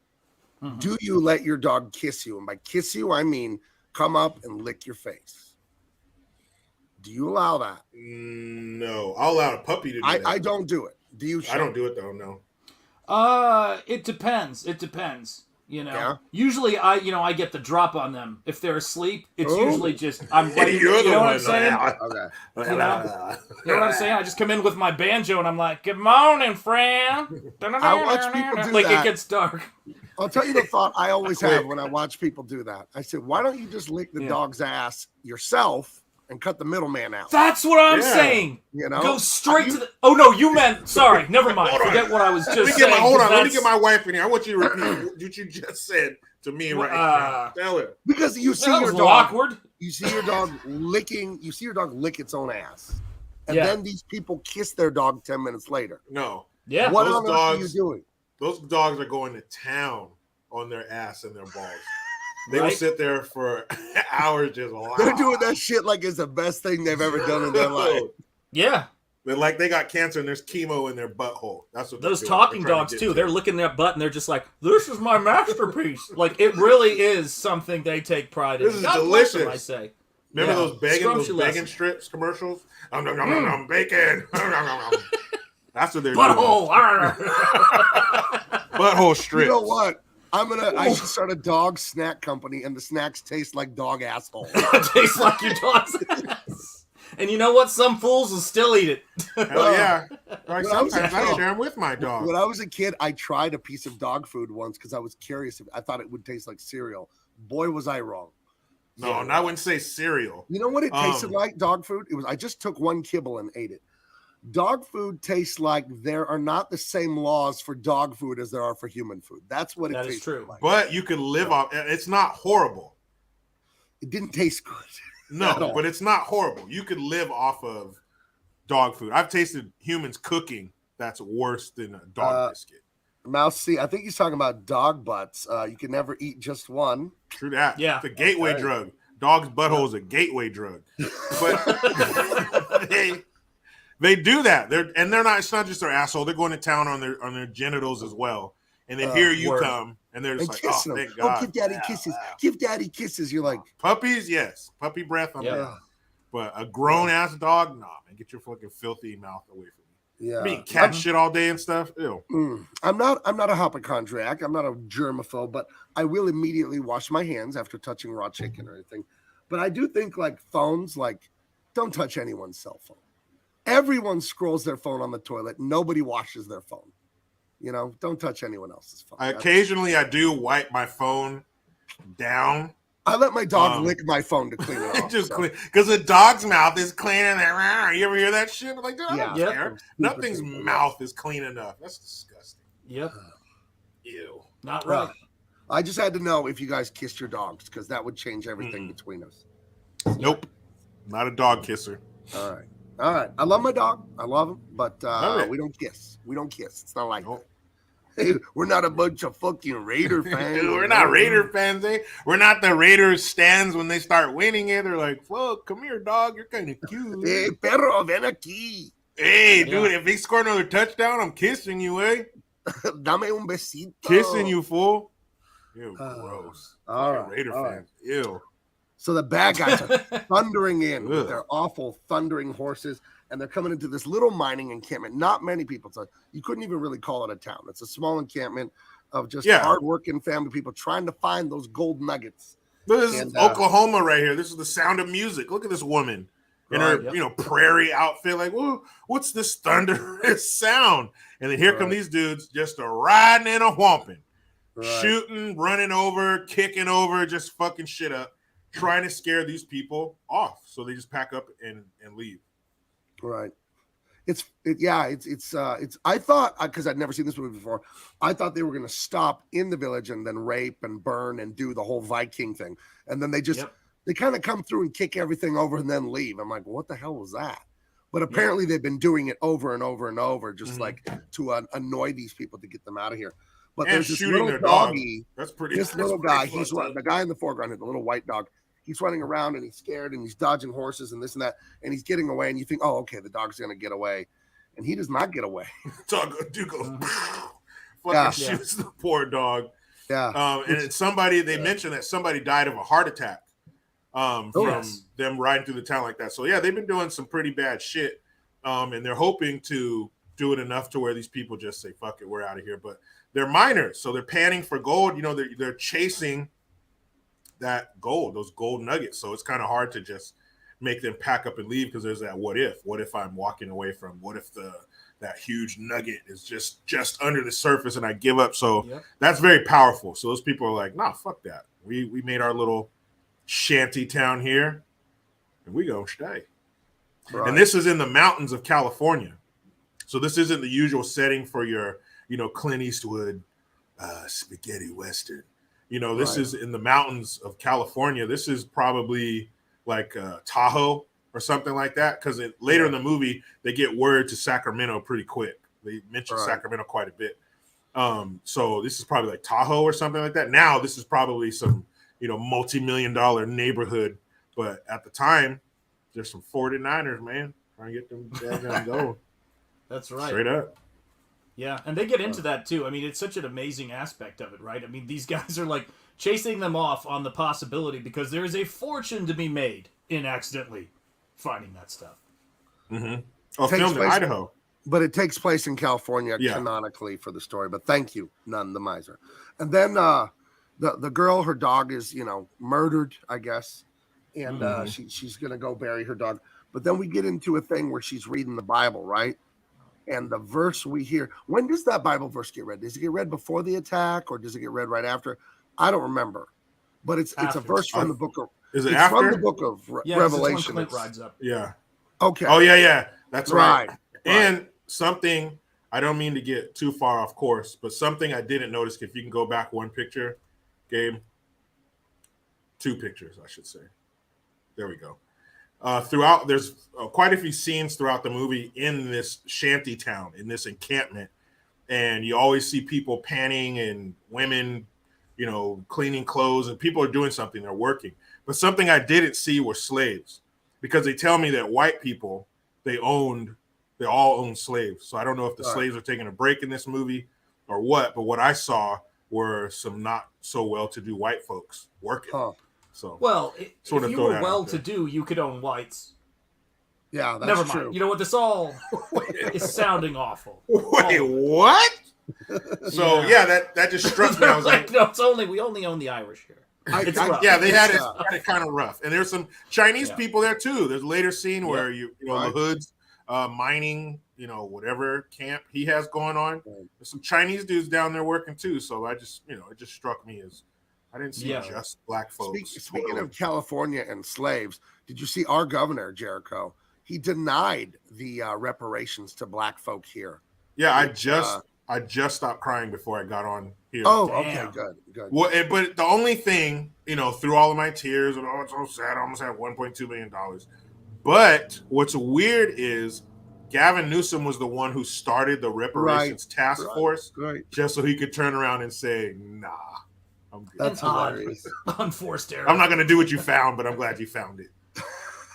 Mm-hmm. Do you let your dog kiss you? And by kiss you, I mean come up and lick your face. Do you allow that? No. I'll allow a puppy to do that. I don't do it. Do you? I don't do it, though, no. It depends. It depends. Yeah. Usually I get the drop on them. If they're asleep, it's usually just I'm ready. You're the what one. I'm saying? Okay. You know what I'm saying? I just come in with my banjo and I'm like, "Good morning, friend." I watch people do like that. it gets dark. I'll tell you the thought I always have when I watch people do that. I said, why don't you just lick the dog's ass yourself and cut the middleman out? That's what I'm saying. Go straight to the. Oh no, you meant. Sorry, never mind. Forget what I was just saying. Hold on. Let me get my wife in here. I want you to repeat what you just said to me right now. Tell her. Because you see your dog. Awkward. You see your dog licking. You see your dog lick its own ass, and then these people kiss their dog 10 minutes later. No. Yeah. What on earth are you doing? Those dogs are going to town on their ass and their balls. They will sit there for hours just laughing. They're doing that shit like it's the best thing they've ever done in their life. Yeah. They're like they got cancer and there's chemo in their butthole. That's what those talking dogs too. They're licking their butt and they're just like, "This is my masterpiece." Like it really is something they take pride in. This is delicious. Them, I say. Remember those begging strips commercials? Bacon. That's what they're butthole. doing. Butthole strips. You know what? I should start a dog snack company, and the snacks taste like dog asshole. Tastes like your dog's ass. And you know what? Some fools will still eat it. Hell yeah. Like sometimes I share them with my dog. When I was a kid, I tried a piece of dog food once because I was curious. I thought it would taste like cereal. Boy, was I wrong. No, I wouldn't say cereal. You know what it tasted like, dog food? I just took one kibble and ate it. Dog food tastes like there are not the same laws for dog food as there are for human food. That's what it tastes is true. like. But you can live off. It's not horrible. It didn't taste good. No, but it's not horrible. You could live off of dog food. I've tasted humans cooking that's worse than a dog biscuit. Mouse, see, I think he's talking about dog butts. You can never eat just one. True that. Yeah. It's a gateway drug. Dog's butthole is a gateway drug. But they do that. They're not. It's not just their asshole. They're going to town on their genitals as well. And then here you come, and they're just like, "Oh, them. thank God! Give daddy kisses. Give daddy kisses." You're like puppies, yes, puppy breath. I'm down. But a grown ass dog, nah, man, get your fucking filthy mouth away from me. Yeah, Being cat shit all day and stuff. Ew. I'm not a hypochondriac. I'm not a germaphobe, but I will immediately wash my hands after touching raw chicken or anything. But I do think like phones, like don't touch anyone's cell phone. Everyone scrolls their phone on the toilet. Nobody washes their phone. You know, don't touch anyone else's phone. Occasionally, I do wipe my phone down. I let my dog lick my phone to clean it off. Clean because a dog's mouth is clean in there. You ever hear that shit? I'm like, dude, I don't care. Nothing's mouth is clean enough. That's disgusting. Yep. Ew. Not right. I just had to know if you guys kissed your dogs because that would change everything between us. Nope. Not a dog kisser. All right. I love my dog. I love him, but Love it. we don't kiss. It's not like Nope. that. We're not a bunch of fucking Raider fans. Dude, we're not Raider fans, eh? We're not the Raiders stands when they start winning it. They're like, fuck, come here, dog. You're kind of cute. Hey, perro, ven aquí. Hey, dude, if they score another touchdown, I'm kissing you, eh? Dame un besito. Kissing you, fool. Ew, gross. All right. Raider all fans. Ew. So the bad guys are thundering in with Ugh. their awful thundering horses, and they're coming into this little mining encampment. Not many people. So you couldn't even really call it a town. It's a small encampment of just hardworking family people trying to find those gold nuggets. This is Oklahoma right here. This is the Sound of Music. Look at this woman in her, prairie outfit. Like, whoa, what's this thunderous sound? And then here come these dudes just a riding and a whomping, shooting, running over, kicking over, just fucking shit up, trying to scare these people off. So they just pack up and leave. Right. It's I thought, because I'd never seen this movie before, I thought they were going to stop in the village and then rape and burn and do the whole Viking thing. And then they just, they kind of come through and kick everything over and then leave. I'm like, what the hell was that? But apparently they've been doing it over and over and over, just like to annoy these people to get them out of here. But And there's this shooting little their dog. doggy. That's pretty. This that's little pretty guy, fucked up. the guy in the foreground, the little white dog. He's running around and he's scared and he's dodging horses and this and that, and he's getting away. And you think, oh, okay, the dog's going to get away. And he does not get away. Dog, dude goes, fucking shoots the poor dog. Yeah. And it's somebody, they mentioned that somebody died of a heart attack from them riding through the town like that. So, yeah, they've been doing some pretty bad shit. And they're hoping to do it enough to where these people just say, fuck it, we're out of here. But they're miners, so they're panning for gold. You know, they're chasing that gold, those gold nuggets. So it's kind of hard to just make them pack up and leave because there's that what if I'm walking away from, what if that huge nugget is just under the surface and I give up. So that's very powerful. So those people are like, nah, fuck that. We made our little shanty town here and we gonna stay. Right. And this is in the mountains of California. So this isn't the usual setting for your, Clint Eastwood spaghetti Western. This is in the mountains of California. This is probably like Tahoe or something like that, because later in the movie they get word to Sacramento pretty quick. They mention Sacramento quite a bit. So this is probably like Tahoe or something like that. Now this is probably some multi-million-dollar neighborhood, but at the time there's some 49ers, man, trying to get them going. That's right. Straight up. Yeah, and they get into that too. I mean, it's such an amazing aspect of it, right? I mean, these guys are like chasing them off on the possibility because there is a fortune to be made in accidentally finding that stuff. Mm-hmm. Oh, filmed in Idaho. But it takes place in California canonically for the story. But thank you, None the Miser. And then the girl, her dog is, murdered, I guess. And she's going to go bury her dog. But then we get into a thing where she's reading the Bible, right? And the verse we hear, when does that Bible verse get read? Does it get read before the attack or does it get read right after? I don't remember. But it's a verse from the book of from the book of Revelation. Clint rides up. Yeah. Okay. Oh, yeah. That's right. And right. Something, I don't mean to get too far off course, but something I didn't notice, if you can go back one picture, Gabe. 2 pictures, I should say. There we go. Throughout, there's quite a few scenes throughout the movie in this shanty town, in this encampment, and you always see people panning and women, cleaning clothes, and people are doing something, they're working. But something I didn't see were slaves, because they tell me that white people, they all own slaves. So I don't know if the slaves are taking a break in this movie or what, but what I saw were some not so well-to-do white folks working. Huh. So, if you were well-to-do, you could own whites. Yeah, that's Never true. mind. You know what? This all is sounding awful. Wait, what? So that just struck me. I was like, no, we only own the Irish here. It's rough. Yeah, they had it kind of rough, and there's some Chinese people there too. There's a later scene where the Hood's mining, whatever camp he has going on. There's some Chinese dudes down there working too. So I just, it just struck me as I didn't see just black folks. Speaking of California and slaves, did you see our governor, Jericho? He denied the reparations to black folk here. Yeah, I just I just stopped crying before I got on here. Oh, Damn. okay, good. Well, but the only thing, through all of my tears and it's so sad, I almost had $1.2 million. But what's weird is Gavin Newsom was the one who started the reparations task force just so he could turn around and say, nah, I'm good. That's hilarious. Unforced error. I'm not going to do what you found, but I'm glad you found it.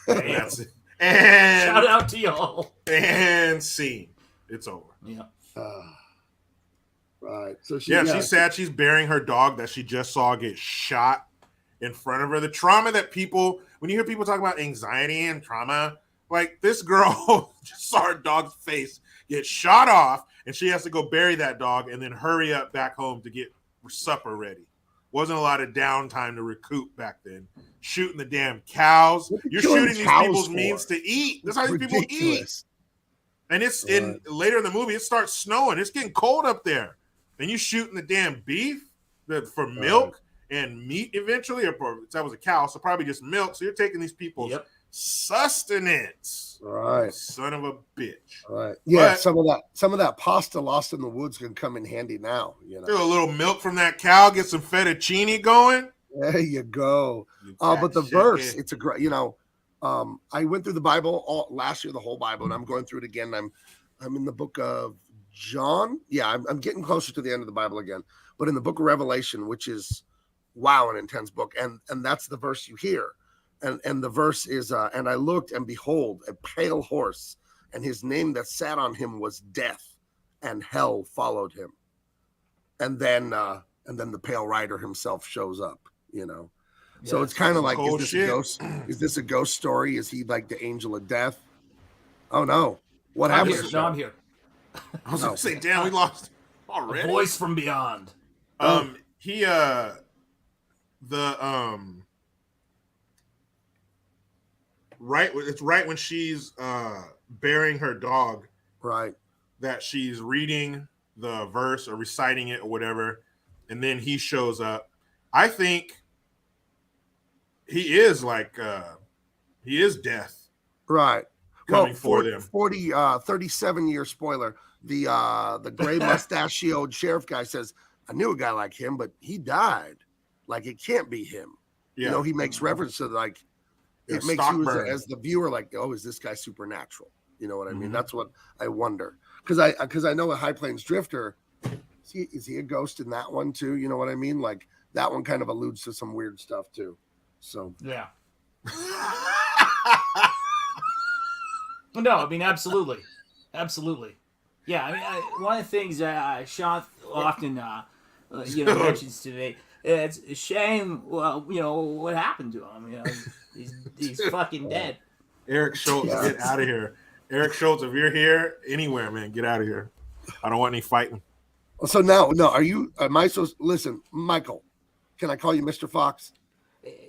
And that's it. And shout out to y'all. And scene. It's over. Yeah. Right. So she's sad. She's burying her dog that she just saw get shot in front of her. The trauma that people, when you hear people talk about anxiety and trauma, like this girl just saw her dog's face get shot off, and she has to go bury that dog and then hurry up back home to get supper ready. Wasn't a lot of downtime to recoup back then. Shooting the damn cows. You're shooting these people's means to eat. That's how these people eat. And it's later in the movie, it starts snowing. It's getting cold up there. And you shooting the damn beef for milk and meat eventually, that was a cow, so probably just milk. So you're taking these people's sustenance. Right. Son of a bitch. Right. Yeah, but some of that pasta lost in the woods can come in handy now. Do a little milk from that cow, get some fettuccine going. There you go. But the verse, it's a great, I went through the Bible last year, the whole Bible, and I'm going through it again. I'm in the book of John. Yeah, I'm getting closer to the end of the Bible again. But in the book of Revelation, which is, wow, an intense book. And that's the verse you hear. And the verse is, and I looked, and behold, a pale horse, and his name that sat on him was Death, and hell followed him. And then the pale rider himself shows up, So it's kind of like, is this a ghost story? Is he like the angel of death? Oh no. What happened? No, I'm here. I was gonna say, damn, we lost already. A voice from beyond. It's right when she's burying her dog, right, that she's reading the verse or reciting it or whatever, and then he shows up. I think he is death, right, coming for them. 37-year spoiler. The gray mustachioed sheriff guy says, I knew a guy like him, but he died. Like, it can't be him. He makes reference to, like, it makes you as the viewer like, oh, is this guy supernatural? You know what I mean? That's what I wonder. Because I know a High Plains Drifter, is he a ghost in that one too? You know what I mean? Like, that one kind of alludes to some weird stuff too. So yeah. No, I mean, absolutely. Yeah, I mean, one of the things Sean often mentions to me, it's a shame. Well, what happened to him. He's fucking dead. Eric Schultz, get out of here. Eric Schultz, if you're here anywhere, man, get out of here. I don't want any fighting. So now, no, am I supposed? Listen, Michael, can I call you Mr. Fox?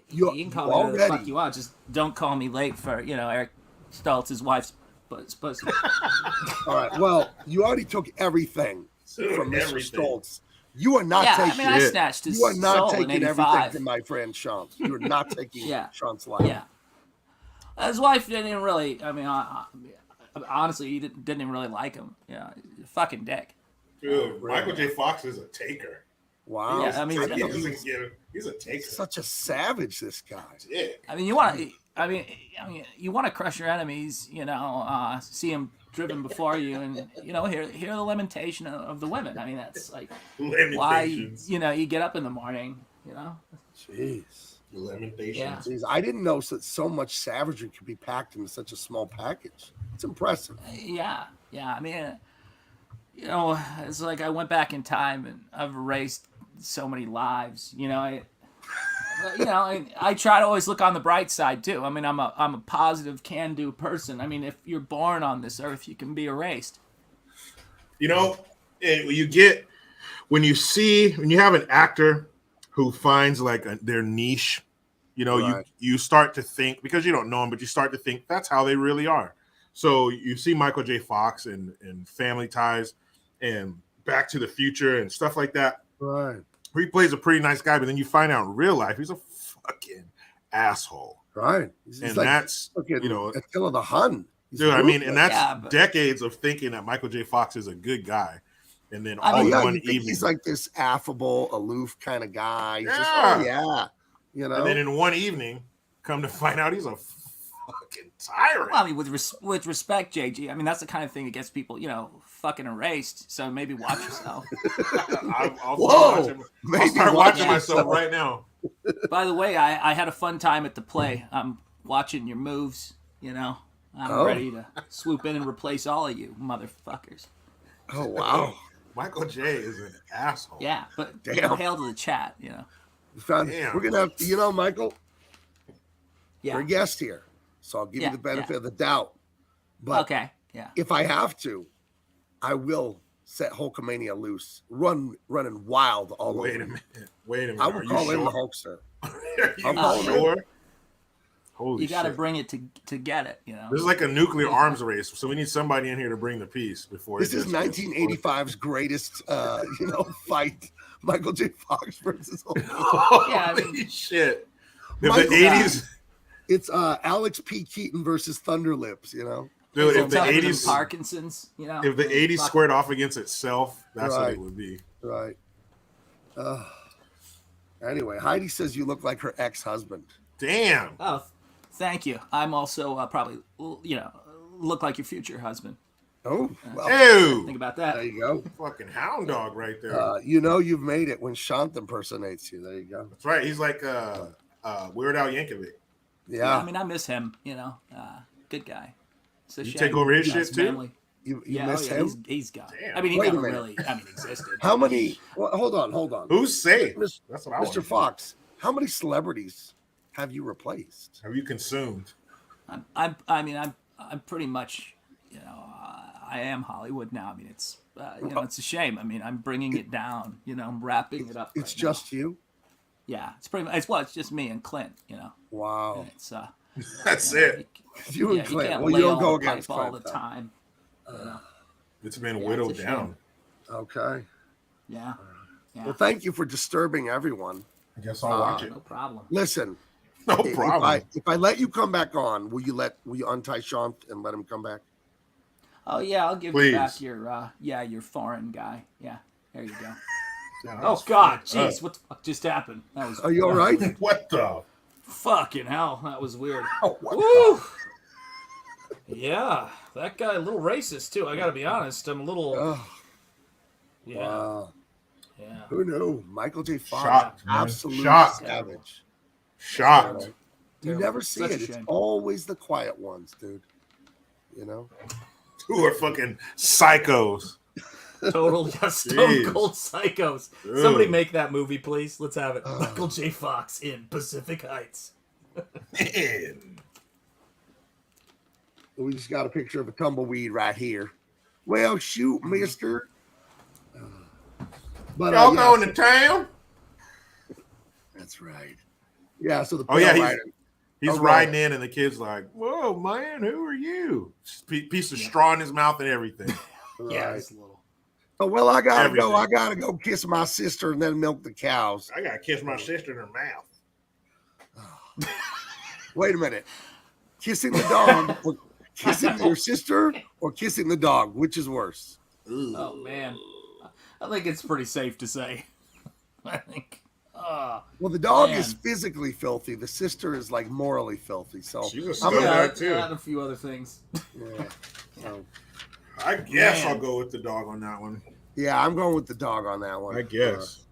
You can call me whatever the fuck you want. Just don't call me late for Eric Stoltz's wife's pussy. All right. Well, you already took everything from Mr. Stoltz. You are not taking. I snatched his soul in 85. You are not taking everything from my friend Sean. You are not taking Sean's life. Yeah. His wife didn't even really. I mean, honestly, he didn't even really like him. Yeah, fucking dick. Dude, Michael J. Fox is a taker. Wow. Yeah, I mean, he's a taker. Such a savage, this guy. Yeah. I mean, you want to crush your enemies. See them driven before you, and hear the lamentation of the women. I mean, that's like why you get up in the morning. Jeez. Lamentations. Yeah. Jeez, I didn't know that so much savagery could be packed into such a small package. It's impressive. Yeah. I mean, it's like I went back in time and I've erased so many lives. I try to always look on the bright side too. I mean, I'm a positive, can-do person. I mean, if you're born on this earth, you can be erased. When you have an actor who finds like their niche, you start to think, because you don't know them, but you start to think that's how they really are. So you see Michael J. Fox and Family Ties and Back to the Future and stuff like that. Right. He plays a pretty nice guy, but then you find out in real life he's a fucking asshole. Right. And that's Attila the Hun. Dude, I mean, and that's decades of thinking that Michael J. Fox is a good guy. and then I all mean, in Yeah, one you think evening. he's like this affable, aloof kind of guy. He's just, Yeah. oh yeah, you know. And then in one evening, come to find out he's a fucking tyrant. Well, I mean, with respect, JG, I mean, that's the kind of thing that gets people, fucking erased. So maybe watch yourself. Whoa, I'll start watching Yeah. myself right now. By the way, I had a fun time at the play. I'm watching your moves, I'm Oh. ready to swoop in and replace all of you motherfuckers. Oh wow. Michael J is an asshole. Yeah, but Damn. hail to the chat, We're gonna have to, Michael, Yeah. you're a guest here, so I'll give you Yeah, the benefit yeah. of the doubt. But Okay. Yeah. if I have to, I will set Hulkamania loose, running wild all over. Wait a you. minute. Wait a minute. I Are will you call in the sure? Hulkster. Are you I'm calling sure? Holy You got to shit. bring it to get it, This is like a nuclear arms race, so we need somebody in here to bring the peace before. This it is gets- 1985's greatest, fight: Michael J. Fox versus Hulk. Yeah, I mean- Holy shit! If Michael- the 80s, It's Alex P. Keaton versus Thunderlips. dude, It's if the tougher than 80s, Parkinson's, if the 80s Fuck. squared off against itself, that's what Right. it would be. Right. Anyway, Heidi says you look like her ex-husband. Damn. Oh, thank you. I'm also probably, look like your future husband. Oh, well, Think Ew! about there that. you go. Fucking hound dog right there. You've made it when Shant impersonates you. There you go. That's right. He's like Weird Al Yankovic. Yeah, I mean, I miss him. Good guy. It's a You shame. take over his His shit, too? family. you Yeah, miss him. He's gone. Damn. I mean, he Wait a never minute. really, existed. How many? Well, hold on. Who's safe? Mis- That's what I want. Mr. Fox, how many celebrities have you replaced? Have you consumed? I'm pretty much, I am Hollywood now. I mean, it's, it's a shame. I mean, I'm bringing it down. I'm wrapping it up. It's right now. just you. Yeah, it's pretty much. It's just me and Clint. Wow. And it's That's it. You and You Clint. can't Well, lay you don't all go the pipe against all Clint, the though. time. It's been Yeah, it's whittled a shame. down. Okay. Yeah. Yeah. Well, thank you for disturbing everyone. I guess I'll watch it. No problem. Listen, No if problem. I let you come back on, will you untie Shant and let him come back? Oh yeah, I'll give Please. you back your foreign guy. Yeah, there you go. Yeah, Oh that's God, fucked up. jeez, what the fuck just happened? That was Are you all right? What the? fucking hell. That was weird. What Woo! Yeah, that guy a little racist too. I gotta be honest. I'm a little. Oh, Yeah, wow. yeah. Who knew? Michael J. Fox, Shocked, man. absolute Shocked. savage. Shocked. You never see Such a it. It's shame. always the quiet ones, dude. Who are fucking psychos? Total stone Jeez. cold psychos. Dude. Somebody make that movie, please. Let's have it. Oh. Michael J. Fox in Pacific Heights. Man. We just got a picture of a tumbleweed right here. Well, shoot, mister. But Y'all yeah, going to town? that's right. Yeah, so the Oh, yeah, pill he's- writing. He's Okay. riding in, and the kid's like, "Whoa, man, who are you?" Piece of straw in his mouth and everything. Yeah, Right. it's a little. Oh, well, I gotta Everything. go. I gotta go kiss my sister and then milk the cows. I gotta kiss my sister in her mouth. Wait a minute. Kissing the dog, or kissing your sister, or kissing the dog? Which is worse? Oh man, I think it's pretty safe to say. I think. Well, the dog Man. is physically filthy. The sister is like morally filthy. So She's a I'm gonna- scumbag too. and a few other things. yeah. So, I guess Man. I'll go with the dog on that one. yeah, I'm going with the dog on that one. I guess.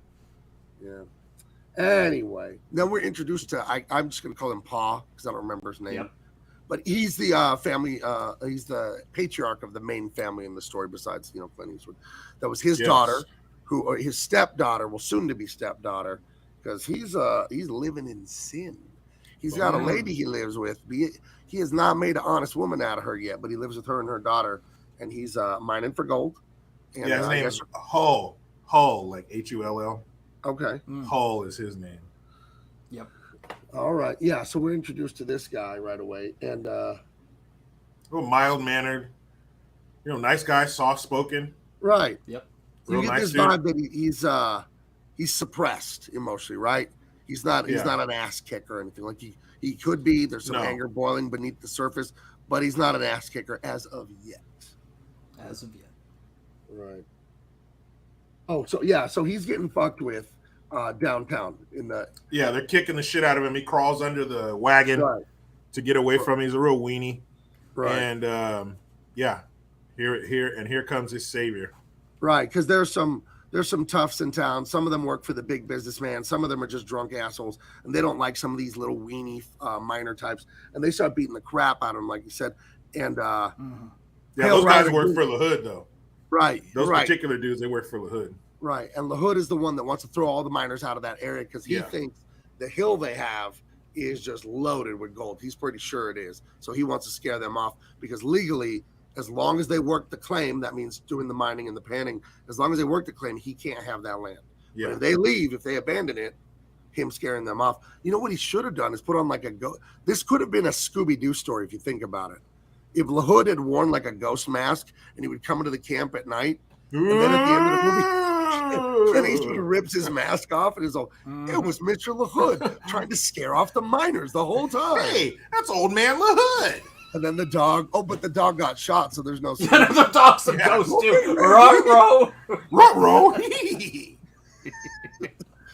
Yeah. Anyway, then we're introduced to I'm just gonna call him Pa because I don't remember his name. Yep. But he's the family. He's the patriarch of the main family in the story. Besides, Clint Eastwood, that was his Yes. daughter, or his stepdaughter, well, soon to be stepdaughter, because he's living in sin. He's got a lady he lives with. He has not made an honest woman out of her yet, but he lives with her and her daughter, and he's mining for gold. And, Yeah, his I name guess- is Hull. Hull, like Hull. okay. Hull is his name. Yep. All right. Yeah. So we're introduced to this guy right away, and Mild mannered, nice guy, soft spoken. right. Yep. You Real get nice this dude. vibe that he's suppressed emotionally, right? He's not Yeah. an ass kicker or anything. Like he could be. There's some No. anger boiling beneath the surface, but he's not an ass kicker as of yet. As of yet. Right. Oh, so yeah, so he's getting fucked with downtown in the. Yeah, they're kicking the shit out of him. He crawls under the wagon to get away from him. He's a real weenie. Right. And yeah, here comes his savior. Right, because there's some toughs in town. Some of them work for the big businessman. Some of them are just drunk assholes, and they don't like some of these little weenie minor types. And they start beating the crap out of them, like you said. And yeah, those guys work for the hood, though. Right. Those particular dudes, they work for the hood. Right, and the hood is the one that wants to throw all the miners out of that area because he thinks the hill they have is just loaded with gold. He's pretty sure it is. So he wants to scare them off because legally, as long as they work the claim, that means doing the mining and the panning, as long as they work the claim, he can't have that land. Yeah. But if they leave, if they abandon it, him scaring them off. You know what he should have done is put on like a ghost. This could have been a Scooby-Doo story if you think about it. If LaHood had worn like a ghost mask and he would come into the camp at night, and then at the end of the movie, Clint Eastwood rips his mask off and is all, it was Mr. LaHood trying to scare off the miners the whole time. Hey, that's old man LaHood. And then the dog, but the dog got shot, so there's no. The dog's a ghost too. Ruh-roh. Ruh-roh.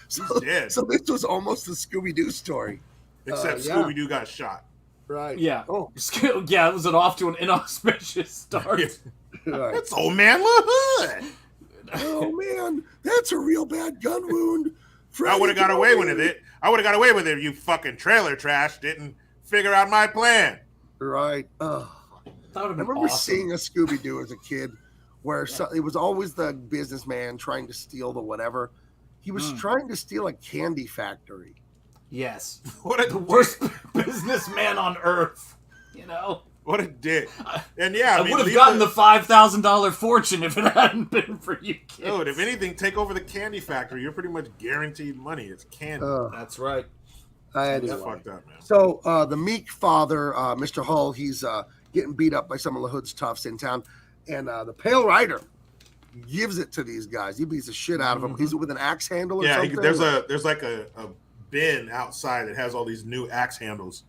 So this was almost a Scooby-Doo story. Except Scooby-Doo got shot. Right. Yeah. Oh. Yeah, it was off to an inauspicious start. Right. That's old man LaHood. Oh man, that's a real bad gun wound. I would have got away with it. I would have got away with it if you fucking trailer trash didn't figure out my plan. Right. I remember seeing a Scooby-Doo as a kid where it was always the businessman trying to steal the whatever. He was trying to steal a candy factory. Yes. The worst businessman on earth, you know? What a dick. And yeah, I would have gotten the $5,000 fortune if it hadn't been for you kids. Dude, if anything, take over the candy factory. You're pretty much guaranteed money. It's candy. That's right. Anyway. Fucked up, man. So the meek father, Mr. Hull, he's getting beat up by some of the hood's toughs in town. And the Pale Rider gives it to these guys. He beats the shit out of them. He's with an axe handle or something. There's like a bin outside that has all these new axe handles.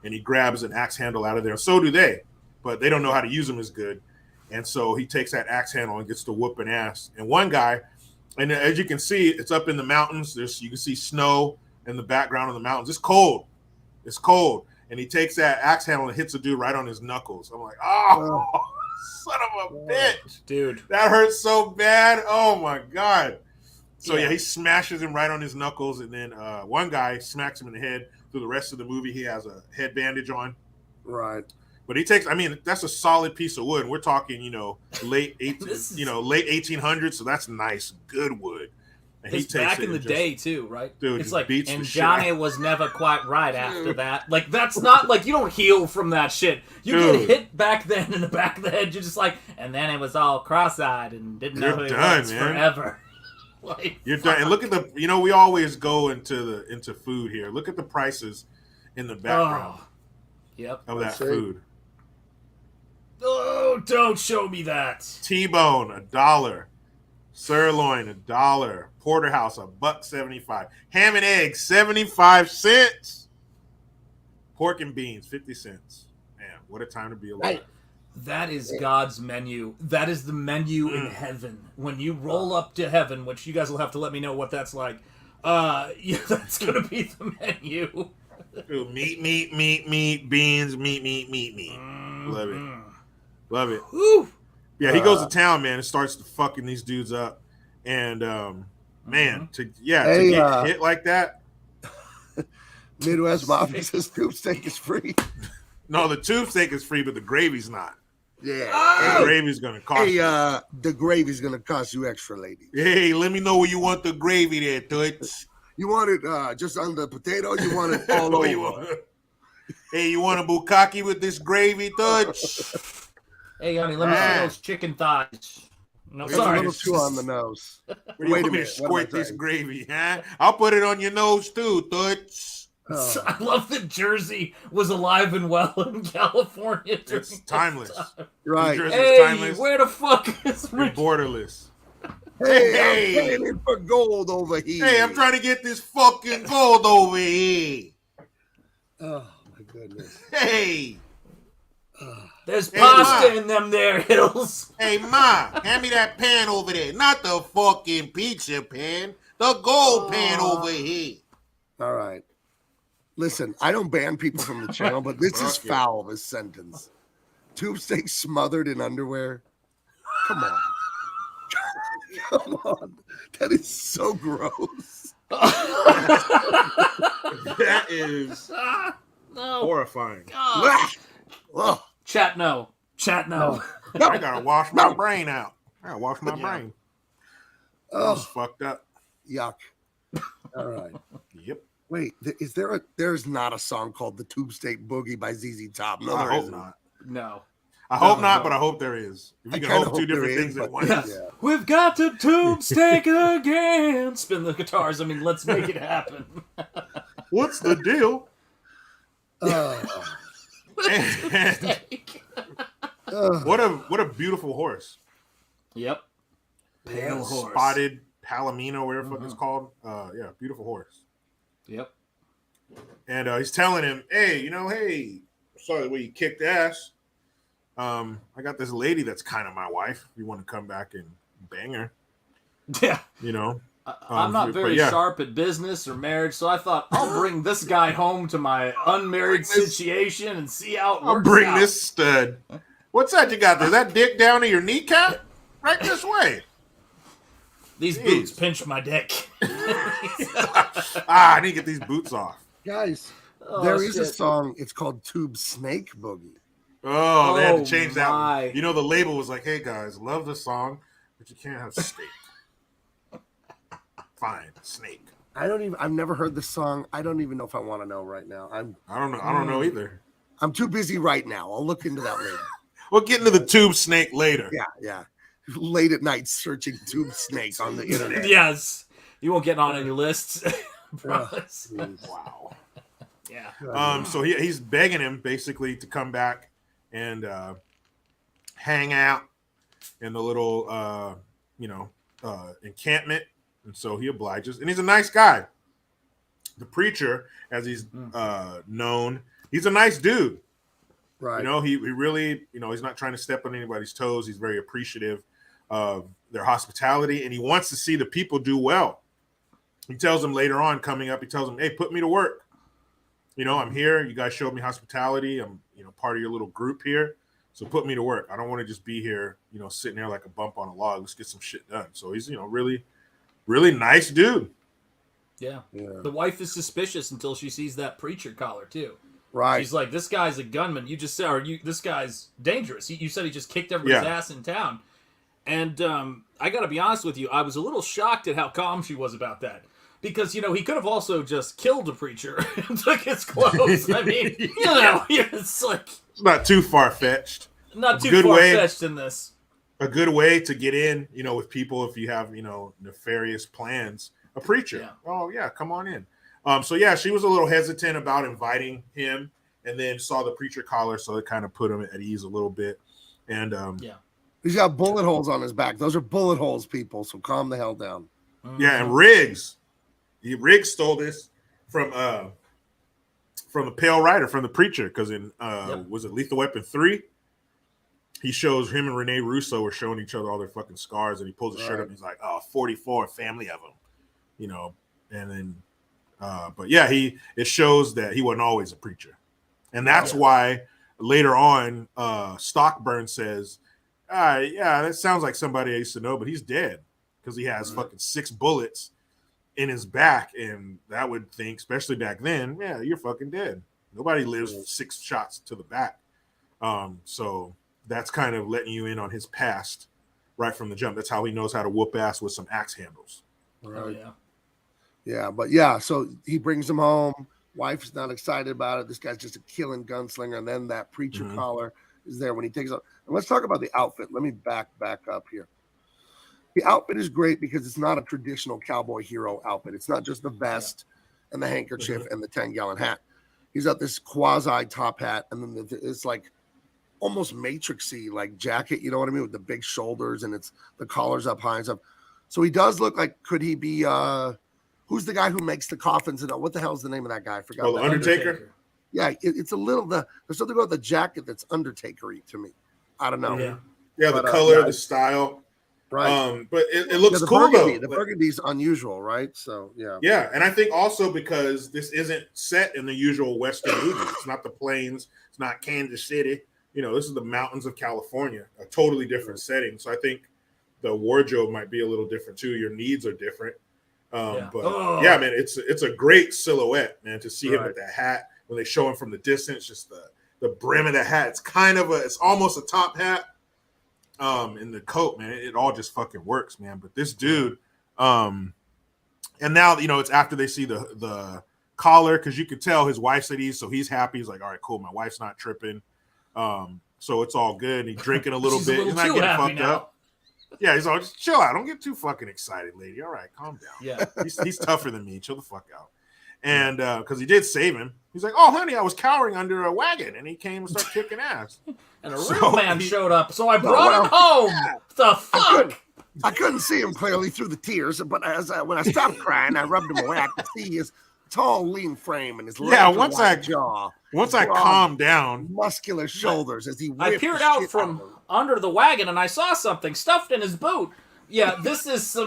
And he grabs an axe handle out of there. So do they. But they don't know how to use them as good. And so he takes that axe handle and gets to whooping ass. And one guy, and as you can see, it's up in the mountains. You can see snow in the background of the mountains. It's cold. It's cold. And he takes that axe handle and hits a dude right on his knuckles. I'm like, oh, son of a bitch. Dude. That hurts so bad. Oh, my God. So, yeah, he smashes him right on his knuckles. And then one guy smacks him in the head. Through the rest of the movie, he has a head bandage on. Right. But he takes, that's a solid piece of wood. And we're talking, late 1800s. So that's nice, good wood. And it's back in the day too, right? Dude, it's like, and Johnny was never quite right after that. Like, that's not like, you don't heal from that shit. You get hit back then in the back of the head. You're just like, and then it was all cross-eyed and didn't know who it was forever. Like, you're done. And look at the, we always go into food here. Look at the prices in the background. Of that food. Oh, don't show me that. T-bone, $1. Sirloin, $1. Porterhouse, $1.75. Ham and eggs, 75 cents. Pork and beans, 50 cents. Man, what a time to be alive. That is God's menu. That is the menu in heaven. When you roll up to heaven, which you guys will have to let me know what that's like. That's gonna be the menu. Dude, meat, beans, meat. Love it. Love it. Woo. Yeah, he goes to town, man, and starts to fucking these dudes up. And to get hit like that. Midwest Mafia says tube steak is free. No, the tube steak is free, but the gravy's not. Yeah. The gravy's gonna cost you. The gravy's gonna cost you extra, lady. Hey, let me know where you want the gravy there, Toots. You want it just on the potato? You want it all over? Hey, you want a bukkake with this gravy, Toots? Hey, honey, let me see those chicken thighs. No, it's sorry. a little too on the nose. Wait a minute. Squirt this gravy, huh? I'll put it on your nose too, Toots. Oh. I love that Jersey was alive and well in California. It's timeless. Right. Hey, timeless. Where the fuck is Rich? Borderless. Hey, I'm paying for gold over here. Hey, I'm trying to get this fucking gold over here. Oh, my goodness. Hey. There's Hey, pasta Ma. in them there hills. Hey, Ma, hand me that pan over there. Not the fucking pizza pan. The gold pan over here. All right. Listen, I don't ban people from the channel, but this is Fuck yeah. foul, this sentence. Tube steak smothered in underwear. Come on. Come on. That is so gross. That is No. horrifying. God. Oh, Chat no. Chat no. I gotta wash my brain out. I gotta wash my brain. That was oh, fucked up. yuck. All right. Yep. Wait, there's not a song called The Tube Steak Boogie by ZZ Top. No, I there hope isn't. not. No. I hope No, not, no. but I hope there is. If I you can kinda hope two hope there different is, things but- at once. Yeah. Yeah. We've got the tube steak again. Spin the guitars. I mean, let's make it happen. What's the deal? Oh, And Steak. what a beautiful horse. Yep. Pale horse. Spotted Palomino, whatever the fuck it's called. Yeah, beautiful horse. Yep. And he's telling him, hey, sorry the way you kicked ass. I got this lady that's kind of my wife. If you want to come back and bang her, Yeah. I'm not but very yeah. sharp at business or marriage, so I thought I'll bring this guy home to my unmarried situation and see how it I'll works bring out. this stud. What's that you got there? Is that dick down to your kneecap? Right this way. These Jeez. boots pinch my dick. I need to get these boots off. guys, Oh, there is a shit. song. It's called Tube Snake Boogie. Oh, they had to Oh, change that my. one. The label was like, hey guys, love the song, but you can't have steak. Fine, snake. I've never heard the song. I don't even know if I want to know right now. I don't know either. I'm too busy right now. I'll look into that later. We'll get into the tube snake later. Yeah. Late at night searching Tube Snake on the internet. Yes. You won't get on any lists. Promise. Jeez. Wow. Yeah. So he's begging him basically to come back and hang out in the little encampment, and so he obliges, and he's a nice guy. The preacher, as he's known, he's a nice dude. Right. He really, he's not trying to step on anybody's toes. He's very appreciative of their hospitality, and he wants to see the people do well. He tells them later on coming up, he tells them, hey, put me to work. I'm here. You guys showed me hospitality. I'm, part of your little group here. So put me to work. I don't want to just be here, sitting there like a bump on a log. Let's get some shit done. So he's, really, really nice dude. Yeah. Yeah. The wife is suspicious until she sees that preacher collar too. Right. She's like, this guy's a gunman. You just said, this guy's dangerous. You said he just kicked everybody's ass in town. And I got to be honest with you, I was a little shocked at how calm she was about that. Because, he could have also just killed the preacher and took his clothes. I mean, it's like... It's not too far-fetched. Not too Good way. far-fetched in this. A good way to get in, with people if you have, nefarious plans. A preacher. Yeah. Oh, yeah, come on in. So, yeah, she was a little hesitant about inviting him, and then saw the preacher collar, so it kind of put him at ease a little bit. And He's got bullet holes on his back. Those are bullet holes, people, so calm the hell down. yeah, and Riggs. Riggs stole this from the Pale Rider, from the preacher, because in was it Lethal Weapon 3? He shows him and Rene Russo were showing each other all their fucking scars, and he pulls his shirt up and he's like, 44, family of them. And then but yeah, it shows that he wasn't always a preacher. And that's why later on Stockburn says, yeah, that sounds like somebody I used to know, but he's dead because he has fucking 6 bullets in his back, and that would think, especially back then, yeah, you're fucking dead. Nobody lives 6 shots to the back. So that's kind of letting you in on his past right from the jump. That's how he knows how to whoop ass with some axe handles. Oh, yeah. Yeah, but yeah, so he brings him home. Wife's not excited about it. This guy's just a killing gunslinger, and then that preacher collar is there when he takes up. And let's talk about the outfit. Let me back up here. The outfit is great because it's not a traditional cowboy hero outfit. It's not just the vest and the handkerchief and the 10-gallon hat. He's got this quasi top hat, and then it's like almost matrixy like jacket. You know what I mean, with the big shoulders, and it's the collar's up high and stuff. So he does look like, could he be? Who's the guy who makes the coffins? And what the hell's the name of that guy? I forgot. Oh, the Undertaker. Yeah, it's a little there's something about the jacket that's Undertaker-y to me. I don't know. Yeah, the color, the style. Right. But it looks the cool burgundy, though. The burgundy's unusual, right? So yeah. Yeah, and I think also because this isn't set in the usual Western movies. It's not the plains. It's not Kansas City. This is the mountains of California, a totally different setting. So I think the wardrobe might be a little different too. Your needs are different. But yeah, man, it's a great silhouette, man, to see him with that hat when they show him from the distance, just the brim of the hat. It's almost a top hat. In the coat, man, it all just fucking works, man. But this dude, and now it's after they see the collar, because you could tell his wife said so he's happy. He's like, all right, cool, my wife's not tripping, so it's all good. And he's drinking a little bit. He's not getting fucked up. Yeah, he's all just chill out. Don't get too fucking excited, lady. All right, calm down. Yeah, he's tougher than me. Chill the fuck out. And because he did save him, he's like, oh, honey, I was cowering under a wagon, and he came and started kicking ass. And a real man showed up, so I brought him home. The fuck? I couldn't see him clearly through the tears, but when I stopped crying, I rubbed him away. I could see his tall, lean frame and his jaw. Once I calmed down, muscular shoulders as he I peered out from under the wagon, and I saw something stuffed in his boot. Yeah, this is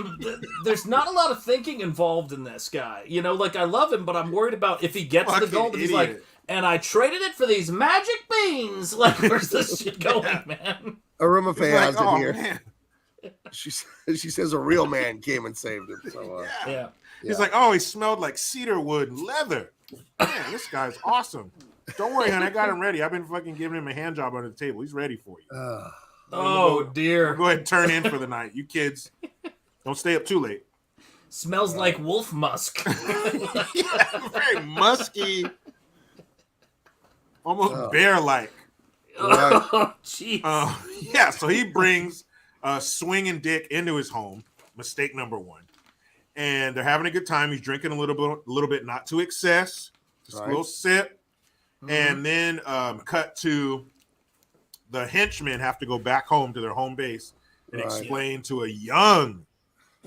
there's not a lot of thinking involved in this guy. I love him, but I'm worried about if he gets the gold. He's like, and I traded it for these magic beans. Like, where's this shit going, man? Aruma Faye has it here. Man. She says a real man came and saved him. So, yeah. He's like, oh, he smelled like cedar wood and leather. Man, this guy's awesome. Don't worry, honey, I got him ready. I've been fucking giving him a hand job under the table. He's ready for you. Oh, dear. Go ahead and turn in for the night. You kids, don't stay up too late. Smells like wolf musk. Yeah, very musky. Almost bear-like. Oh, jeez. Yeah, so he brings swinging dick into his home. Mistake number one. And they're having a good time. He's drinking a little bit, not to excess. Just a little sip. Mm-hmm. And then cut to the henchmen have to go back home to their home base and explain to a young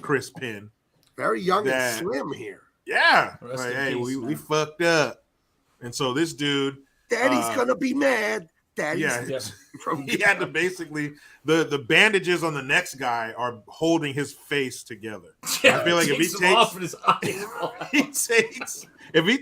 Chris Penn. Very young and slim here. Yeah. Like, hey, we fucked up. And so this dude... Daddy's gonna be mad. Daddy's he had to basically the bandages on the next guy are holding his face together. I feel like if he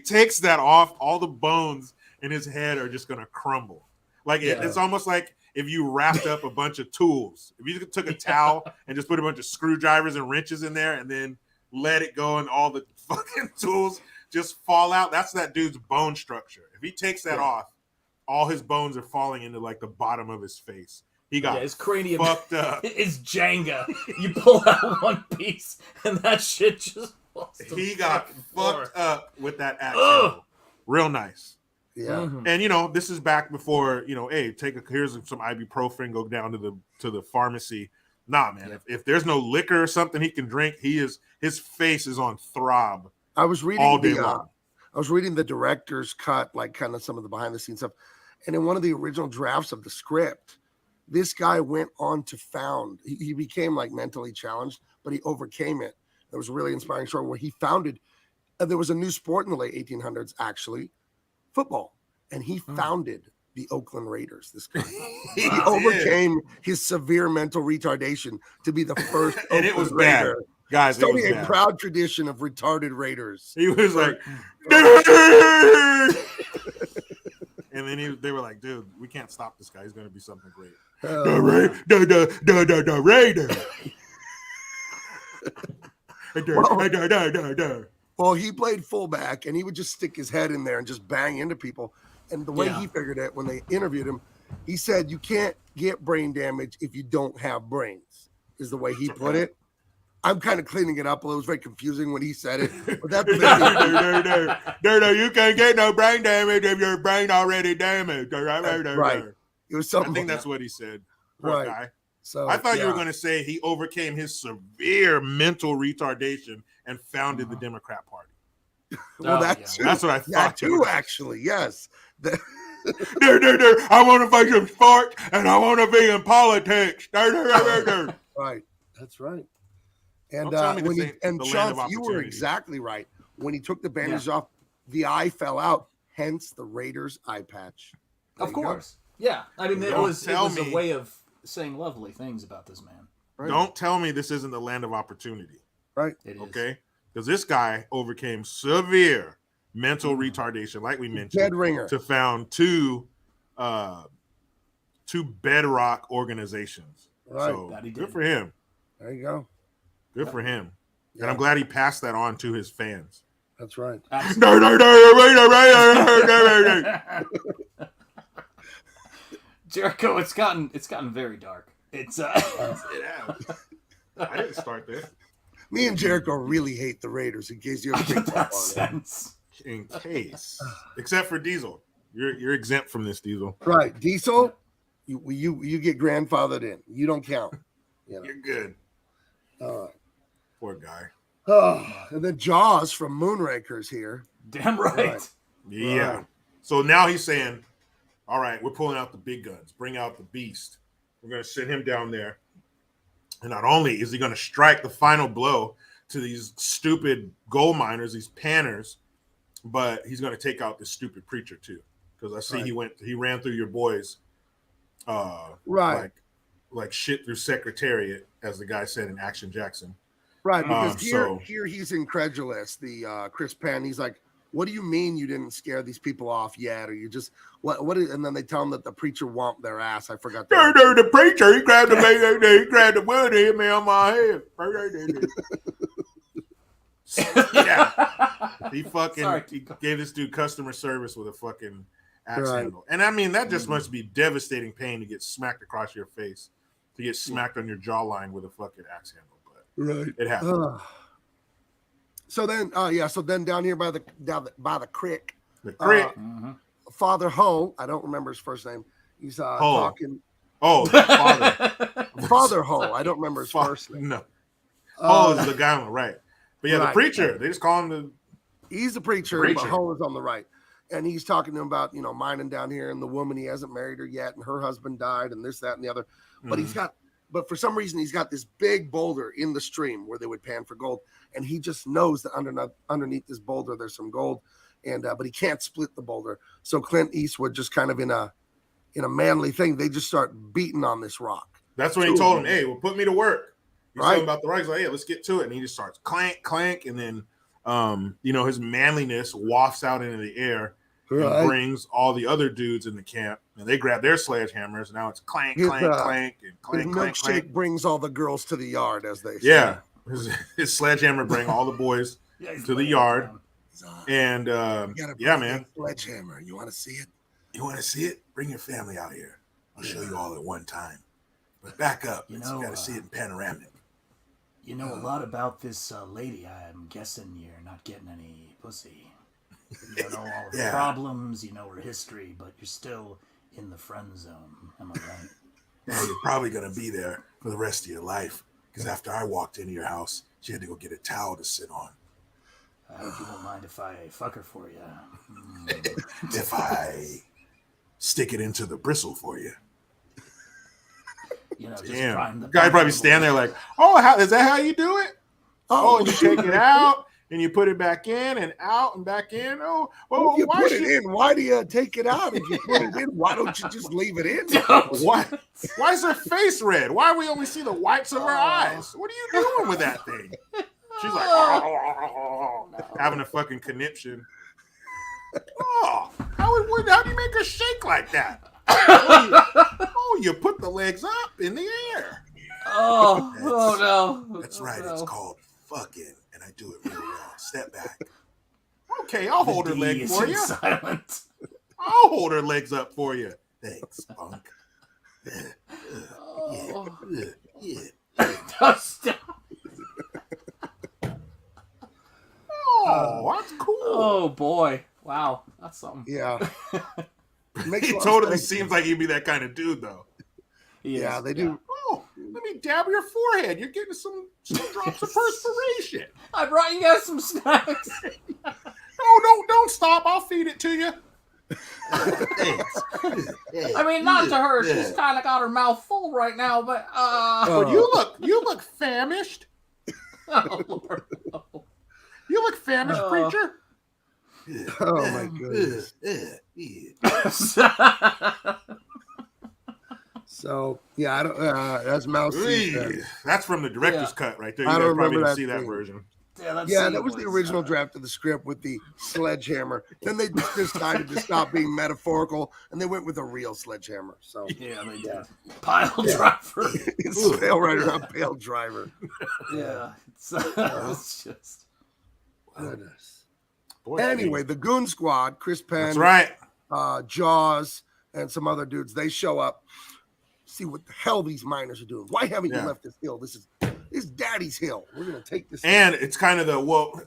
takes that off, all the bones in his head are just gonna crumble. Like it's almost like if you wrapped up a bunch of tools. If you took a towel and just put a bunch of screwdrivers and wrenches in there and then let it go and all the fucking tools just fall out. That's that dude's bone structure. If he takes that off, all his bones are falling into like the bottom of his face. He got his cranium fucked up. It's Jenga. You pull out one piece and that shit just falls. He got fucked up with that action. Real nice. Yeah. Mm-hmm. And this is back before, hey, here's some ibuprofen, go down to the pharmacy. Nah, man. If there's no liquor or something he can drink, his face is on throb. I was reading all day long. I was reading the director's cut, like kind of some of the behind the scenes stuff. And in one of the original drafts of the script, this guy went on to found, he became like mentally challenged, but he overcame it. There was a really inspiring story where he founded, there was a new sport in the late 1800s, actually, football. And he founded the Oakland Raiders, this guy. He overcame his severe mental retardation to be the first and it was Raider. Bad. Guys, starting a proud tradition of retarded Raiders. He was like, and then they were like, dude, we can't stop this guy. He's going to be something great. The Raider. Well, he played fullback, and he would just stick his head in there and just bang into people. And the way he figured it, when they interviewed him, he said, you can't get brain damage if you don't have brains, is the way he put it. I'm kind of cleaning it up a little. It was very confusing when he said it. But that's you can't get no brain damage if your brain already damaged. Right. It was something. I think that's what he said. Right. Guy. So I thought you were going to say he overcame his severe mental retardation and founded the Democrat Party. Well, that's what I thought. That too, actually, yes. I want to fight some sports and I want to be in politics. Right. That's right. And Sean, you were exactly right. When he took the bandage off, the eye fell out. hence the Raiders eye patch. Of course. Yeah. I mean, it was a way of saying lovely things about this man. Right. Don't tell me this isn't the land of opportunity. Right. It is. Okay? Because this guy overcame severe mental retardation, like we mentioned, Dead ringer. to found two bedrock organizations. Right. So That he did. good for him. There you go. Good for him. Yeah. And I'm glad he passed that on to his fans. That's right. Jericho, it's gotten very dark. It's I didn't start this. Me and Jericho really hate the Raiders. In case you ever I get picked that up on it. sense. In case, except for Diesel, you're exempt from this, Diesel. Right, Diesel, you get grandfathered in. You don't count. You know. You're good. All right. Poor guy. Oh, and then Jaws from Moonraker's here. Damn right. Yeah. Right. So now he's saying, all right, we're pulling out the big guns. Bring out the beast. We're going to sit him down there. And not only is he going to strike the final blow to these stupid gold miners, these panners, but he's going to take out this stupid preacher too. Because I see he ran through your boys Right. like shit through Secretariat, as the guy said in Action Jackson. Right, because so- here he's incredulous. The Chris Penn, he's like, "What do you mean you didn't scare these people off yet? Or you just what? And then they tell him that the preacher whomped their ass. I forgot. The preacher, he grabbed the wood and hit me on my head. Yeah, he gave this dude customer service with a fucking axe handle. And I mean, that just must be devastating pain to get smacked across your face, to get smacked on your jawline with a fucking axe handle. But Right. it happens. So then, so then down here by the creek, The crick. Father Ho, I don't remember his first name. He's talking. Oh, the father. Father Ho, I don't remember his first name. No. Is the guy on the right. But yeah, the Right. preacher. They just call him the. He's the preacher, Preacher. but Ho is on the right. And he's talking to him about, mining down here and the woman, he hasn't married her yet, and her husband died, and this, that, and the other. But but for some reason, he's got this big boulder in the stream where they would pan for gold. And he just knows that underneath this boulder, there's some gold. And but he can't split the boulder. So Clint Eastwood, just kind of in a manly thing, they just start beating on this rock. That's when he told him, "Hey, well, put me to work." He's Right. talking about the rock. He's like, "Yeah, let's get to it." And he just starts clank, clank, and then, his manliness wafts out into the air and Right. brings all the other dudes in the camp, and they grab their sledgehammers. Now it's clank, His, clank, clank, and His clank, clank, milkshake clank. brings all the girls to the yard, as they say. Yeah, his sledgehammer bring all the boys to the yard, and You gotta bring yeah, man. that sledgehammer. You want to see it? You want to see it? Bring your family out here. I'll show you all at one time. But back up. You got to see it in panoramic. You know a lot about this lady. I'm guessing you're not getting any pussy. You don't know all her problems. You know her history, but you're still in the friend zone. Am I right? Yeah, you're probably going to be there for the rest of your life. Because after I walked into your house, she had to go get a towel to sit on. I hope you don't mind if I fuck her for you. If I stick it into the bristle for you. Just Damn. prime the Guy probably stand there like, is that how you do it? Oh, and you take it out and you put it back in and out and back in. You put it in. Why do you take it out? If you put it in, why don't you just leave it in? Why is her face red? Why do we only see the whites of her eyes? What are you doing with that thing? She's like, having a fucking conniption. How do you make her shake like that? You put the legs up in the air. No. That's right. It's called fucking, and I do it really well. Step back. Okay, I'll hold her leg for you. Silent. I'll hold her legs up for you. Thanks, punk. Stop. Oh, that's cool. Oh boy! Wow, that's something. Yeah. He totally seems like he'd be that kind of dude, though. Yeah, they do. Oh, let me dab your forehead. You're getting some drops of perspiration. I brought you guys some snacks. No, don't stop. I'll feed it to you. I mean, not to her. She's kind of got her mouth full right now, but But you look famished. oh Lord, no. You look famished, preacher. Oh my goodness. So yeah, I don't. That's Mouse. That's from the director's cut right there. You I guys don't probably remember didn't see that scene. version. Yeah, that was the original draft of the script with the sledgehammer. Then they just decided to stop being metaphorical, and they went with a real sledgehammer. So yeah, they did. Pile driver. It's Pale Rider, not Pale Driver. Yeah, it's just goodness. Boy, Anyway, the Goon Squad, Chris Penn, that's right. Jaws, and some other dudes, they show up. See what the hell these miners are doing. Why haven't you left this hill? This is Daddy's hill. We're gonna take this. And it's kind of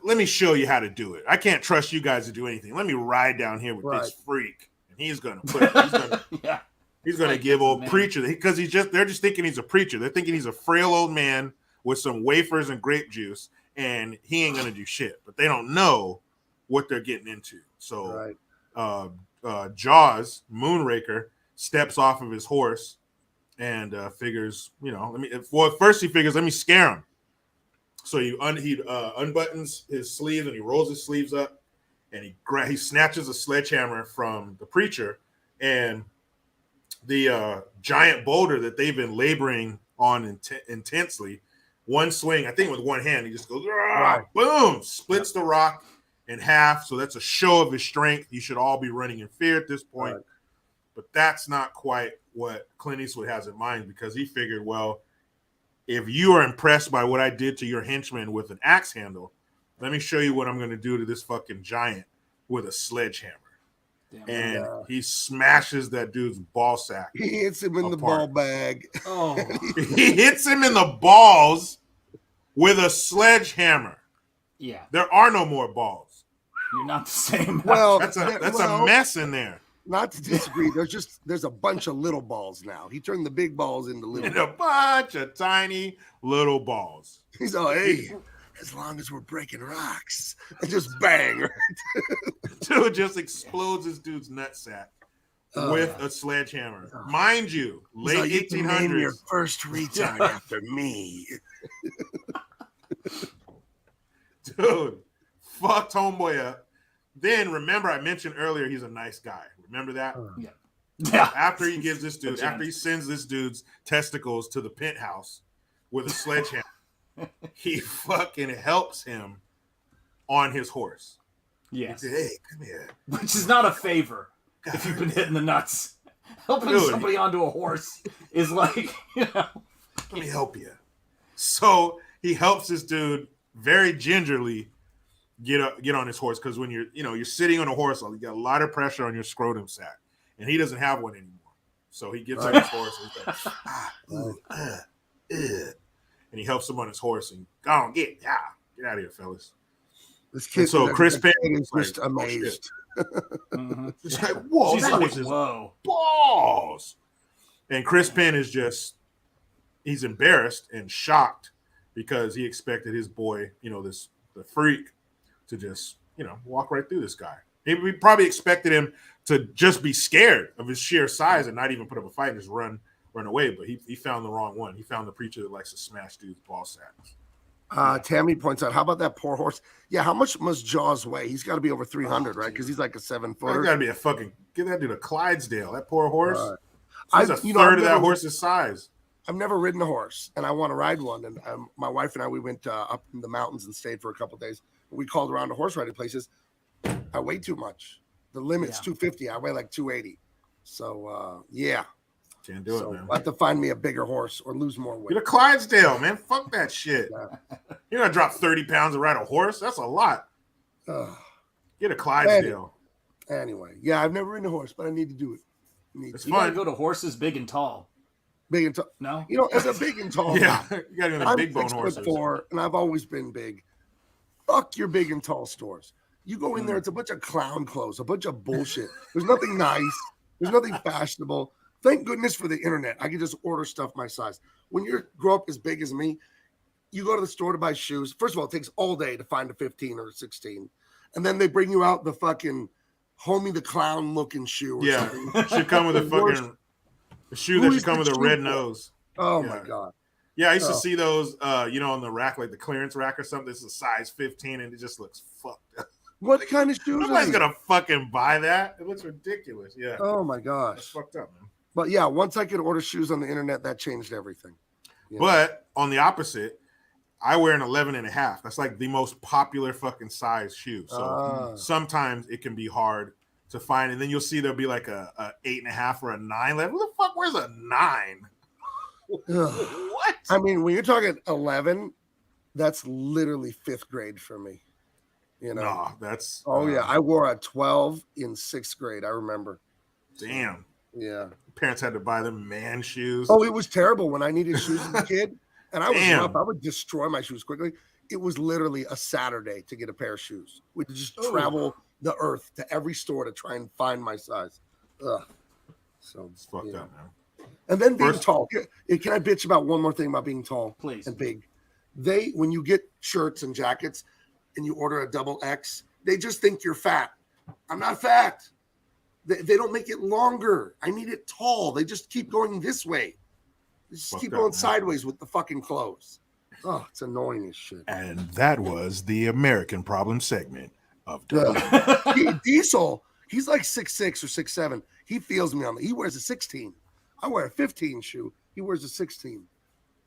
let me show you how to do it. I can't trust you guys to do anything. Let me ride down here with this freak, and he's gonna give old preacher because they're just thinking he's a preacher. They're thinking he's a frail old man with some wafers and grape juice, and he ain't gonna do shit. But they don't know what they're getting into. So Jaws, Moonraker, steps off of his horse and figures, first he figures, let me scare him. So he unbuttons his sleeves and he rolls his sleeves up, and he snatches a sledgehammer from the preacher, and the giant boulder that they've been laboring on intensely, one swing, I think with one hand, he just goes, boom, splits the rock in half. So that's a show of his strength. You should all be running in fear at this point. Right. But that's not quite what Clint Eastwood has in mind, because he figured, well, if you are impressed by what I did to your henchman with an axe handle, let me show you what I'm going to do to this fucking giant with a sledgehammer. And he smashes that dude's ball sack. He hits him in the ball bag. Oh, he hits him in the balls with a sledgehammer. Yeah. There are no more balls. You're not the same. Well, that's a mess in there. Not to disagree. There's a bunch of little balls now. He turned the big balls into little balls. A bunch of tiny little balls. He's all, hey, as long as we're breaking rocks. And just bang. Dude just explodes this dude's nutsack with a sledgehammer. Mind you, late 1800s. Name your first retard after me. Dude, fucked homeboy up. Then remember, I mentioned earlier he's a nice guy. Remember that? Yeah. After he gives this dude, after he sends this dude's testicles to the penthouse with a sledgehammer, he fucking helps him on his horse. Yes. He said, hey, come here. Which is not a favor if you've been hitting the nuts. Helping somebody onto a horse is like, let me help you. So he helps this dude very gingerly get on his horse, because when you're sitting on a horse, you got a lot of pressure on your scrotum sack, and he doesn't have one anymore. So he gets on his horse and he's like, and he helps him on his horse and go on, get out of here, fellas. This kid, so Chris Penn is just amazed. Just like, whoa, that was his balls. And Chris Penn is he's embarrassed and shocked, because he expected his boy, the freak, to just, walk right through this guy. He probably expected him to just be scared of his sheer size and not even put up a fight and just run away. But he found the wrong one. He found the preacher that likes to smash dudes' ball sacks. Tammy points out, how about that poor horse? Yeah, how much must Jaws weigh? He's got to be over 300, right? Because he's like a 7-footer. Got to be give that dude a Clydesdale. That poor horse. He's a third of that horse's size. I've never ridden a horse, and I want to ride one. And my wife and I, we went up in the mountains and stayed for a couple of days. We called around to horse riding places. I weigh too much. The limit's 250. I weigh like 280. So, Can't do it, man. I have to find me a bigger horse or lose more weight. Get a Clydesdale, man. Fuck that shit. You're going to drop 30 pounds to ride a horse? That's a lot. Get a Clydesdale. Anyway, I've never ridden a horse, but I need to do it. You got to go to horses big and tall. Big and tall. No? As a big and tall guy, you got to go to big bone horses. 6'4", and I've always been big. Fuck your big and tall stores. You go in there, it's a bunch of clown clothes, a bunch of bullshit. There's nothing nice. There's nothing fashionable. Thank goodness for the internet. I can just order stuff my size. When you grow up as big as me, you go to the store to buy shoes. First of all, it takes all day to find a 15 or a 16. And then they bring you out the fucking Homie the Clown looking shoe. Or something. Should come with a fucking shoe that should come with a red nose. Oh, my God. Yeah, I used to see those, on the rack, like the clearance rack or something. This is a size 15, and it just looks fucked up. What kind of shoes? Nobody's gonna fucking buy that. It looks ridiculous. Yeah. Oh my That's gosh. fucked up, man. But yeah, once I could order shoes on the internet, that changed everything. You know? But on the opposite, I wear an 11 and a half. That's like the most popular fucking size shoe. So sometimes it can be hard to find. And then you'll see there'll be like a 8.5 or a 9. Like, who the fuck wears a 9? What? I mean, when you're talking 11, that's literally 5th grade for me. You know? No, that's. Oh yeah, I wore a 12 in 6th grade. I remember. Damn. Yeah. Parents had to buy them man shoes. Oh, it was terrible when I needed shoes as a kid, and I was Damn. rough. I would destroy my shoes quickly. It was literally a Saturday to get a pair of shoes. We'd just travel the earth to every store to try and find my size. Ugh. So It's fucked up, man. And then being tall. Can I bitch about one more thing about being tall? Please. And big. When you get shirts and jackets and you order a double X, they just think you're fat. I'm not fat. They don't make it longer. I need it tall. They just keep going this way. They just keep going sideways with the fucking clothes. Oh, it's annoying as shit. And that was the American Problem segment of Diesel, he's like 6'6" or 6'7". He feels me on that. He wears a 16. I wear a 15 shoe. He wears a 16.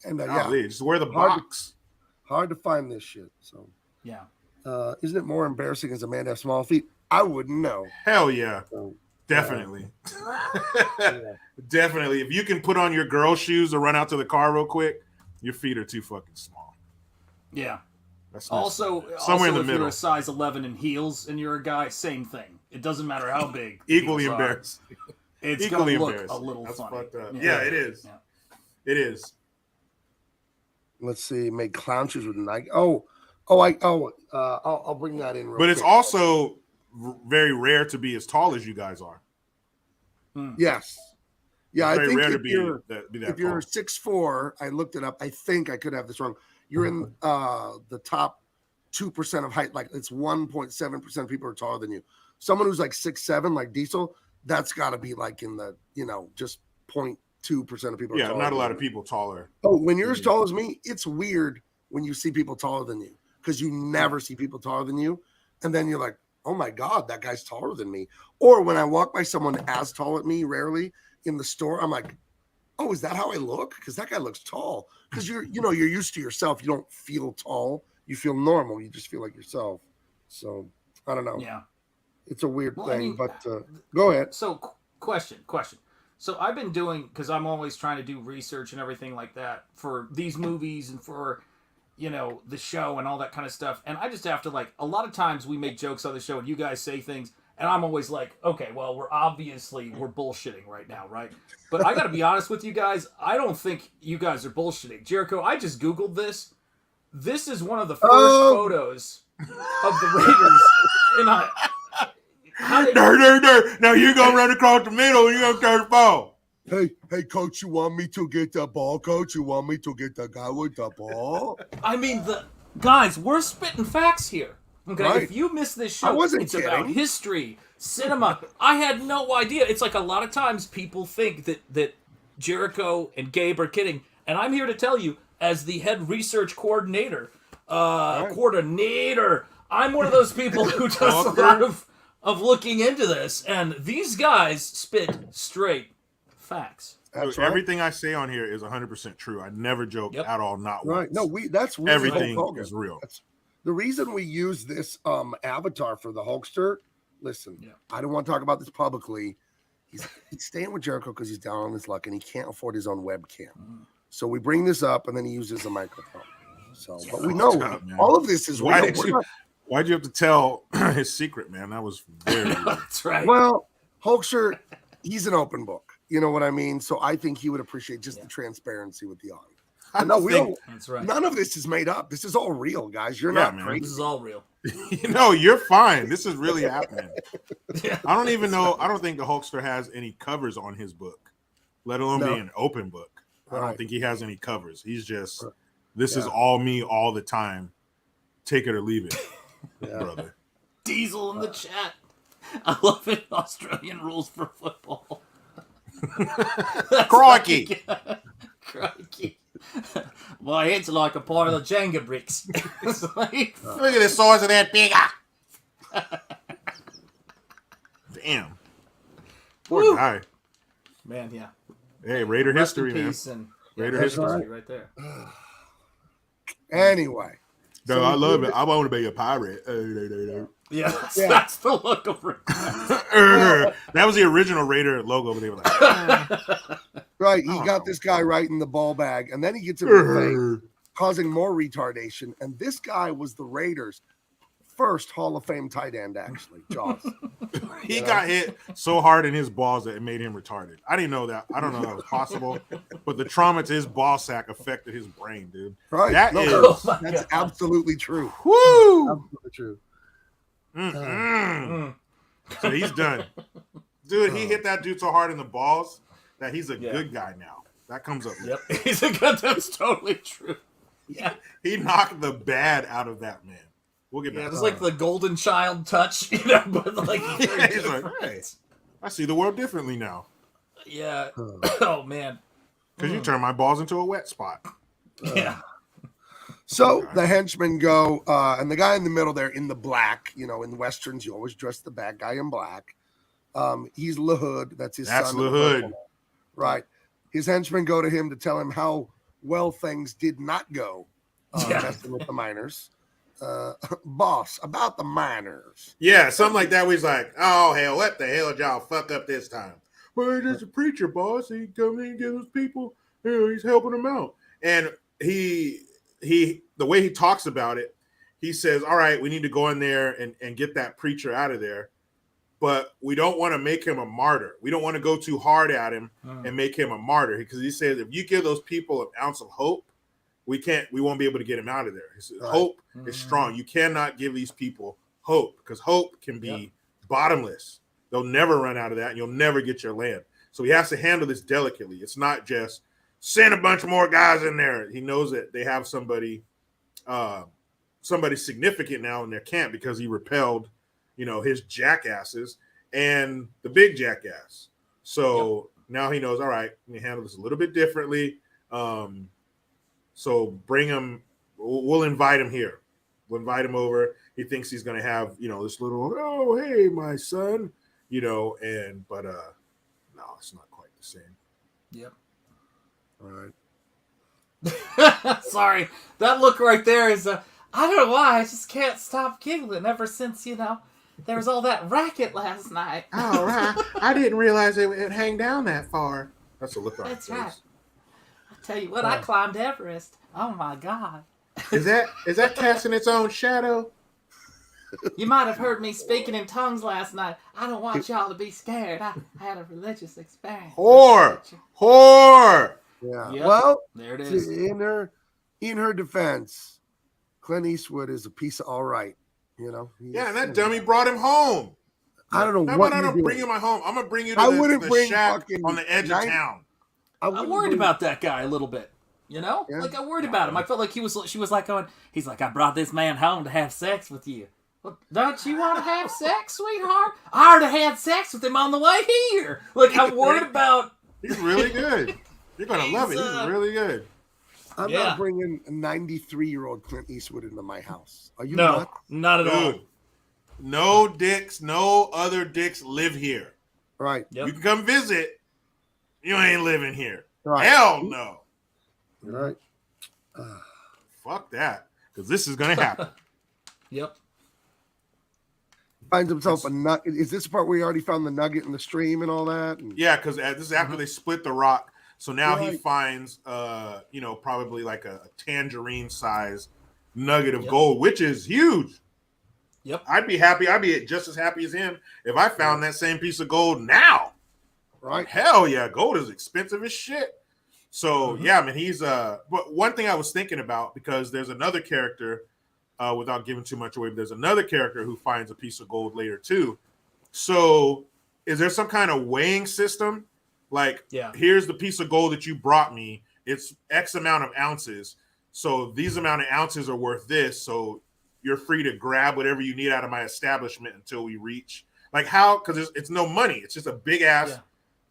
And just wear the box. Hard to find this shit. So yeah. Isn't it more embarrassing as a man to have small feet? I wouldn't know. Hell yeah. So, definitely. Definitely. If you can put on your girl shoes to run out to the car real quick, your feet are too fucking small. Yeah. That's also somewhere in the if middle. you're a size 11 in heels and you're a guy, same thing. It doesn't matter how big. Equally embarrassed. It's going to look a little That's funny. fucked up. Yeah, it is. Yeah. It is. Let's see. Make clown shoes with Nike. I'll bring that in. But it's also very rare to be as tall as you guys are. Yes. Yeah, I think rare to if be you're that if you're tall. 6'4", I looked it up. I think I could have this wrong. You're in the top 2% of height. Like it's 1.7% of people are taller than you. Someone who's like 6'7", like Diesel, that's got to be like in the just 0.2% of people. Yeah, are taller not a than lot you. of people taller. Oh, when you're as tall as me, it's weird when you see people taller than you because you never see people taller than you, and then you're like, oh my god, that guy's taller than me. Or when I walk by someone as tall as me, rarely in the store, I'm like, oh, is that how I look? Because that guy looks tall. Because you're used to yourself. You don't feel tall. You feel normal. You just feel like yourself. So I don't know. Yeah. It's a weird thing, I mean, but go ahead. So question. So I've been doing, because I'm always trying to do research and everything like that for these movies and for, the show and all that kind of stuff. And I just have to a lot of times we make jokes on the show and you guys say things and I'm always like, okay, well, we're bullshitting right now, right? But I got to be honest with you guys. I don't think you guys are bullshitting. Jericho, I just Googled this. This is one of the first photos of the Raiders. And Now you're going to run across the middle and you're going to throw the ball. Hey, coach, you want me to get the ball, coach? You want me to get the guy with the ball? I mean, guys, we're spitting facts here. Okay, Right. if you miss this I show, wasn't it's kidding. about history, cinema. I had no idea. It's like a lot of times people think that Jericho and Gabe are kidding, and I'm here to tell you, as the head research coordinator, I'm one of those people who does a lot of looking into this, and these guys spit straight facts. That's right. Everything I say on here is 100% true. I never joke at all, not Right. once. No, that's really Everything Hulk Hogan. is real. The reason we use this avatar for the Hulkster, listen, I don't want to talk about this publicly. He's staying with Jericho because he's down on his luck and he can't afford his own webcam. So we bring this up and then he uses a microphone. So, but we know all of this is real. Why'd you have to tell his secret, man? That was very weird. That's right. Well, Hulkster, he's an open book. You know what I mean? So I think he would appreciate just the transparency with the audience. No, That's right. None of this is made up. This is all real, guys. You're not crazy. This is all real. You're fine. This is really happening. I don't even know. I don't think the Hulkster has any covers on his book, let alone be an open book. I don't think he has any covers. He's just, this is all me all the time. Take it or leave it, brother. Diesel in the chat. I love it. Australian rules for football. Crikey. Crikey. My head's like a pile of Jenga bricks. It's like, Look at the size of that bigger. Damn. Poor guy. Man, yeah. Hey, Raider Rest in history, man. peace, and Raider Raider history. right there. Anyway. No, I love it. I want to be a pirate. Yeah, that's the look of it. That was the original Raider logo, but they were like, Right, he got this guy right in the ball bag, and then he gets him in the face, causing more retardation. And this guy was the Raiders' first Hall of Fame tight end, actually, Jaws. he got hit so hard in his balls that it made him retarded. I didn't know that. I don't know that was possible, but the trauma to his ball sack affected his brain, dude. Right, that's absolutely true. Woo! Absolutely true. So he's done. Dude, he hit that dude so hard in the balls that he's a good guy now. That comes up. Yep, he's a good. That's totally true. Yeah, he knocked the bad out of that man. We'll get back. Yeah, it's like the golden child touch, you know. But like, he's like, hey, I see the world differently now. Yeah. Oh man. Because you turn my balls into a wet spot. Yeah. So the henchmen go, and the guy in the middle there in the black, you know, in the Westerns, you always dress the bad guy in black. He's LaHood. That's his son. That's LaHood. Right. His henchmen go to him to tell him how well things did not go messing with the miners. Boss, about the miners. Yeah, something like that. Where he's like, oh, hell, what the hell did y'all fuck up this time? Well, he's just a preacher, boss. He comes in and gives people, you know, he's helping them out. And he the way he talks about it, he says, all right, we need to go in there and get that preacher out of there. But we don't want to make him a martyr. We don't want to go too hard at him and make him a martyr. Because he says, if you give those people an ounce of hope, we won't be able to get him out of there. He says, hope is strong. You cannot give these people hope, because hope can be bottomless. They'll never run out of that, and you'll never get your land. So he has to handle this delicately. It's not just send a bunch more guys in there. He knows that they have somebody significant now in their camp because he repelled, you know, his jackasses and the big jackass. So now he knows, all right, we handle this a little bit differently. So bring him, we'll invite him here. We'll invite him over. He thinks he's going to have, you know, this little, oh, hey, my son, you know, but no, it's not quite the same. Yep. All right. Sorry. That look right there is, I don't know why, I just can't stop giggling ever since, you know, there was all that racket last night. Oh, right. I didn't realize it would hang down that far. That's a look on That's his face. right. Tell you what, I climbed Everest. Oh my God. Is that casting its own shadow? You might have heard me speaking in tongues last night. I don't want y'all to be scared. I had a religious experience. Whore! Yeah. Yep. Well, there it is. In her defense, Clint Eastwood is a piece of all right. You know. Yeah, and that dummy brought him home. I don't know How what. about I don't bring you my home? I'm gonna bring you to the bring shack on the edge of town. I'm worried about that guy a little bit. You know? Yeah. Like, I worried about him. I felt like she was like going, he's like, I brought this man home to have sex with you. Well, don't you want to have sex, sweetheart? I already had sex with him on the way here. Like, I'm worried about... He's really good. You're going to love it. He's really good. I'm not bringing a 93-year-old Clint Eastwood into my house. Are you No, nuts? not at all. No dicks, no other dicks live here. Right. Yep. You can come visit. You ain't living here. Right. Hell no. Right. Fuck that. Because this is going to happen. Yep. Finds himself a nut. Is this the part where he already found the nugget in the stream and all that? And... Yeah, because this is after they split the rock. So now he finds, you know, probably like a tangerine size nugget of gold, which is huge. Yep. I'd be happy. I'd be just as happy as him if I found that same piece of gold now. Right. Hell yeah. Gold is expensive as shit. So yeah, I mean, he's but one thing I was thinking about, because there's another character, without giving too much away, but there's another character who finds a piece of gold later too. So is there some kind of weighing system? Like, here's the piece of gold that you brought me. It's X amount of ounces. So these amount of ounces are worth this. So you're free to grab whatever you need out of my establishment until we reach. Like how? Because it's no money. It's just a big ass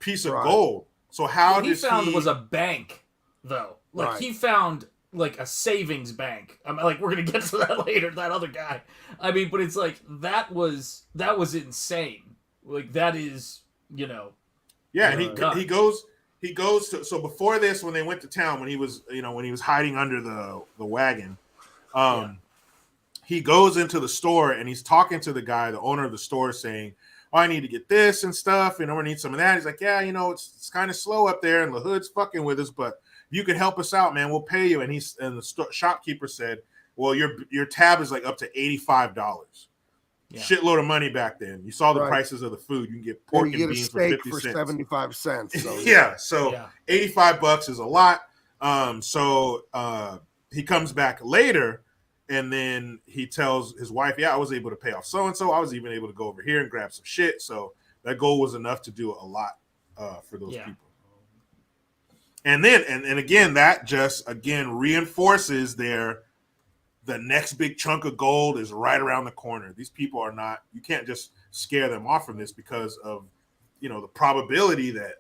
piece of gold. So how what he found was a bank, though. Like he found like a savings bank. I'm like, we're gonna get to that later. That other guy. I mean, but it's like that was insane. Like that is, you know. Yeah, and he goes to, so before this, when they went to town, when he was hiding under the wagon, he goes into the store and he's talking to the guy, the owner of the store, saying, "Oh, I need to get this and stuff, and we need some of that." He's like, "Yeah, it's kind of slow up there, and the hood's fucking with us, but you can help us out, man. We'll pay you." And the shopkeeper said, "Well, your tab is like up to $85. Yeah. Shitload of money back then. You saw the prices of the food. You can get pork and beans for 50 cents. 75 cents. So, so $85 is a lot. So he comes back later, and then he tells his wife, "Yeah, I was able to pay off so-and-so. I was even able to go over here and grab some shit." So that goal was enough to do a lot for those people. And then, and again, that just, reinforces the next big chunk of gold is right around the corner. These people are not, you can't just scare them off from this because of, the probability that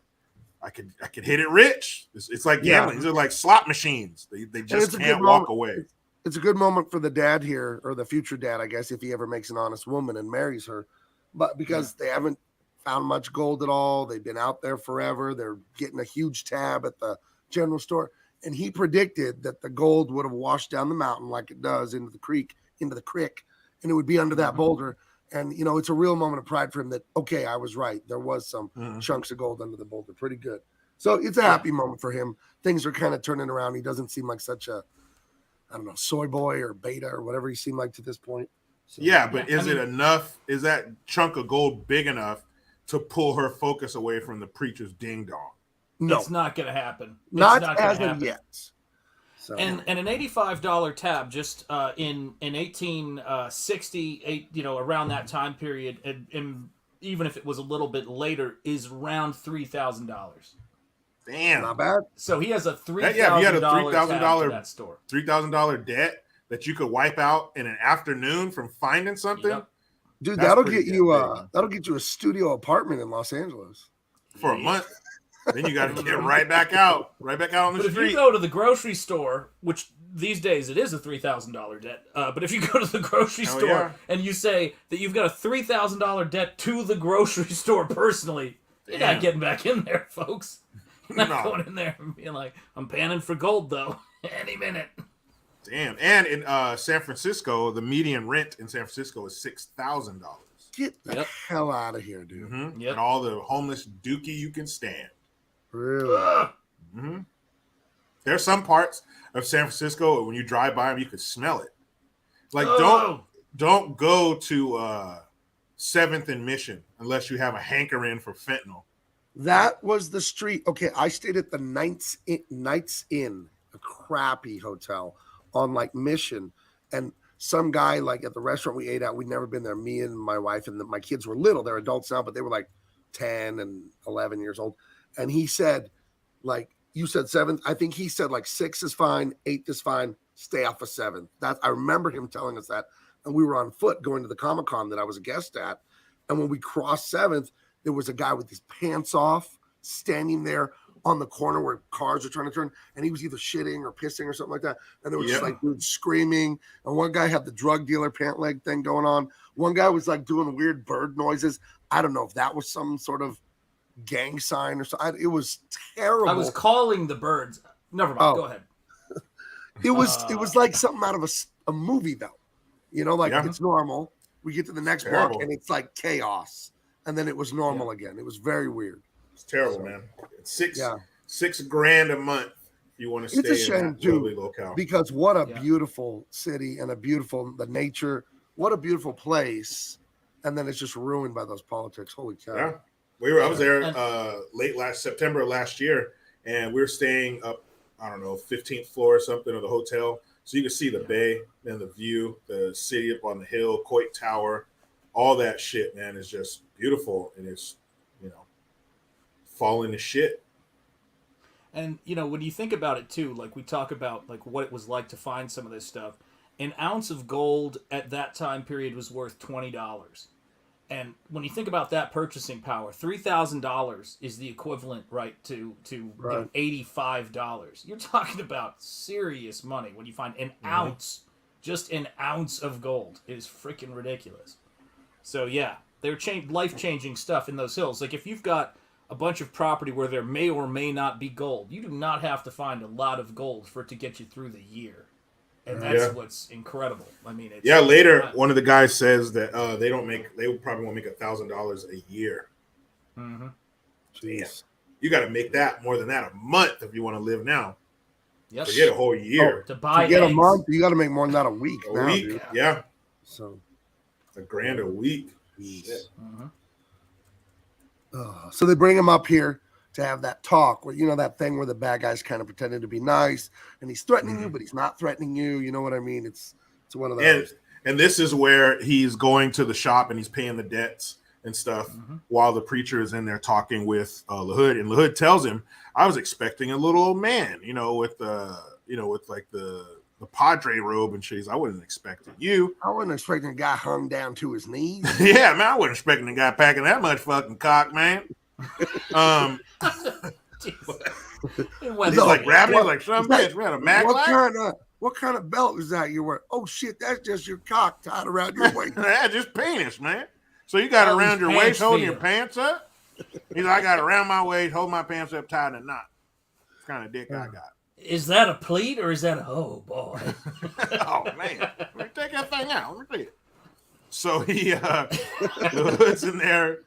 I could hit it rich. It's like gambling. These are like slot machines. They just can't walk away. It's a good moment for the dad here, or the future dad, I guess, if he ever makes an honest woman and marries her. But because they haven't found much gold at all, they've been out there forever. They're getting a huge tab at the general store. And he predicted that the gold would have washed down the mountain like it does into the creek, and it would be under that boulder. And, it's a real moment of pride for him that, okay, I was right. There was some chunks of gold under the boulder. Pretty good. So it's a happy moment for him. Things are kind of turning around. He doesn't seem like such a, I don't know, soy boy or beta or whatever he seemed like to this point. So, but is it enough? Is that chunk of gold big enough to pull her focus away from the preacher's ding dong? No, it's not going to happen. Not as of yet. So. And an $85 tab just in 1860, around that time period, and even if it was a little bit later, is around $3,000. Damn, not bad. So he has a $3,000 $3,000 that store. $3,000 debt that you could wipe out in an afternoon from finding something. Yep. Dude, that'll get you a studio apartment in Los Angeles for a month. Then you got to get right back out on the street. If you go to the grocery store, which these days it is a $3,000 debt, but if you go to the grocery store and you say that you've got a $3,000 debt to the grocery store personally, you're not getting back in there, folks. You're not going in there and being like, "I'm panning for gold, though, any minute." Damn. And in San Francisco, the median rent in San Francisco is $6,000. Get the hell out of here, dude. Mm-hmm. Yep. And all the homeless dookie you can stand. Really? Mm-hmm. There's some parts of San Francisco when you drive by them, you can smell it. Like don't go to 7th and Mission unless you have a hankering for fentanyl. That was the street. Okay, I stayed at the Knights Inn, a crappy hotel on like Mission, and some guy like at the restaurant we ate at. We'd never been there. Me and my wife and my kids were little. They're adults now, but they were like 10 and 11 years old. And he said, like, you said 7th. I think he said like 6 is fine, 8 is fine. Stay off of 7th. I remember him telling us that. And we were on foot going to the Comic-Con that I was a guest at. And when we crossed 7th, there was a guy with his pants off standing there on the corner where cars are trying to turn. And he was either shitting or pissing or something like that. And there was just like dudes screaming. And one guy had the drug dealer pant leg thing going on. One guy was like doing weird bird noises. I don't know if that was some sort of gang sign or something. It was terrible. I was calling the birds. Never mind. Go ahead. It was like something out of a movie though. It's normal. We get to the next block and it's like chaos. And then it was normal again. It was very weird. It's terrible, man. It's $6,000 a month if you want to stay in a shame, too, locale. Because what a beautiful city and the nature. What a beautiful place. And then it's just ruined by those politics. Holy cow. Yeah. I was there late September of last year, and we were staying up, I don't know, 15th floor or something of the hotel. So you can see the bay and the view, the city up on the hill, Coit Tower, all that shit, man, is just beautiful. And it's, falling to shit. And, when you think about it too, like we talk about like what it was like to find some of this stuff, an ounce of gold at that time period was worth $20. And when you think about that purchasing power, $3,000 is the equivalent, right, to Right. $85. You're talking about serious money when you find an ounce, just an ounce of gold. It is freaking ridiculous. So yeah, they're life-changing stuff in those hills. Like if you've got a bunch of property where there may or may not be gold, you do not have to find a lot of gold for it to get you through the year. And that's what's incredible. I mean, it's later one of the guys says that they probably won't make $1,000 a year. Mm-hmm. Damn, you got to make that more than that a month if you want to live now. Yep. Forget a whole year. To buy To get eggs. a month, you got to make more than that a week. A now, week, dude. yeah. So $1,000 a week. Shit. So they bring him up here to have that talk where, you know, that thing where the bad guy's kind of pretending to be nice and he's threatening you, but he's not threatening you. You know what I mean? It's one of those. And this is where he's going to the shop and he's paying the debts and stuff while the preacher is in there talking with LaHood. And LaHood tells him, I was expecting a little old man, with like the Padre robe and shit. I wasn't expecting you. I wasn't expecting a guy hung down to his knees. Yeah, man, I wasn't expecting a guy packing that much fucking cock, man. He's like grabbing it like some bitch. We had a Mac light. What kind of belt is that you're wearing? Oh shit, that's just your cock tied around your waist. That's just penis, man. So you got it around your waist, holding your pants up. He's like, I got it around my waist, hold my pants up tight and knot. What kind of dick I got? Is that a pleat or is that a boy? Oh man, let me take that thing out. Let me see it. So LaHood's in there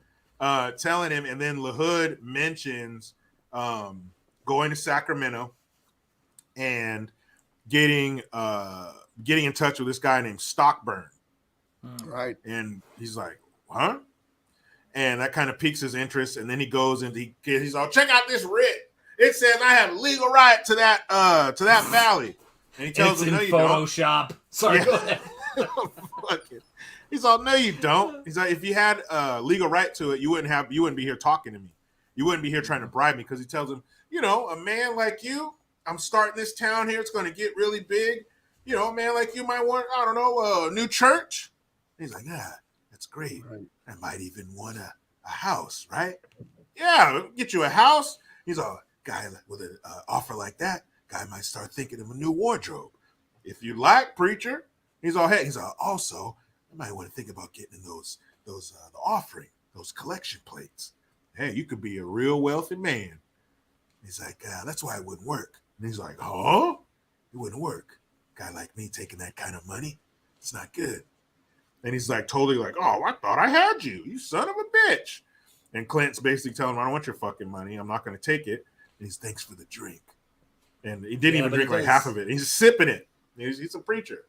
telling him, and then LaHood mentions going to Sacramento and getting in touch with this guy named Stockburn. Right. And he's like, huh? And that kind of piques his interest. And then he goes and he's all, check out this writ. It says I have legal right to that valley. And he tells him, no, you Photoshop. Don't. Sorry, go ahead. He's all, no, you don't. He's like, if you had legal right to it, you wouldn't be here talking to me. You wouldn't be here trying to bribe me. Because he tells him, a man like you, I'm starting this town here. It's going to get really big. A man like you might want, I don't know, a new church. And he's like, that's great. Right. I might even want a house, right? Yeah, get you a house. He's all, guy with an offer like that, guy might start thinking of a new wardrobe. If you like, preacher. He's all, hey, also, you might want to think about getting those the offering, those collection plates. Hey, you could be a real wealthy man. He's like, that's why it wouldn't work. And he's like, huh? It wouldn't work. Guy like me taking that kind of money, it's not good. And he's like, totally like, oh, I thought I had you, you son of a bitch. And Clint's basically telling him, I don't want your fucking money. I'm not going to take it. And he's, thanks for the drink. And he didn't even drink like half of it. He's sipping it. He's a preacher,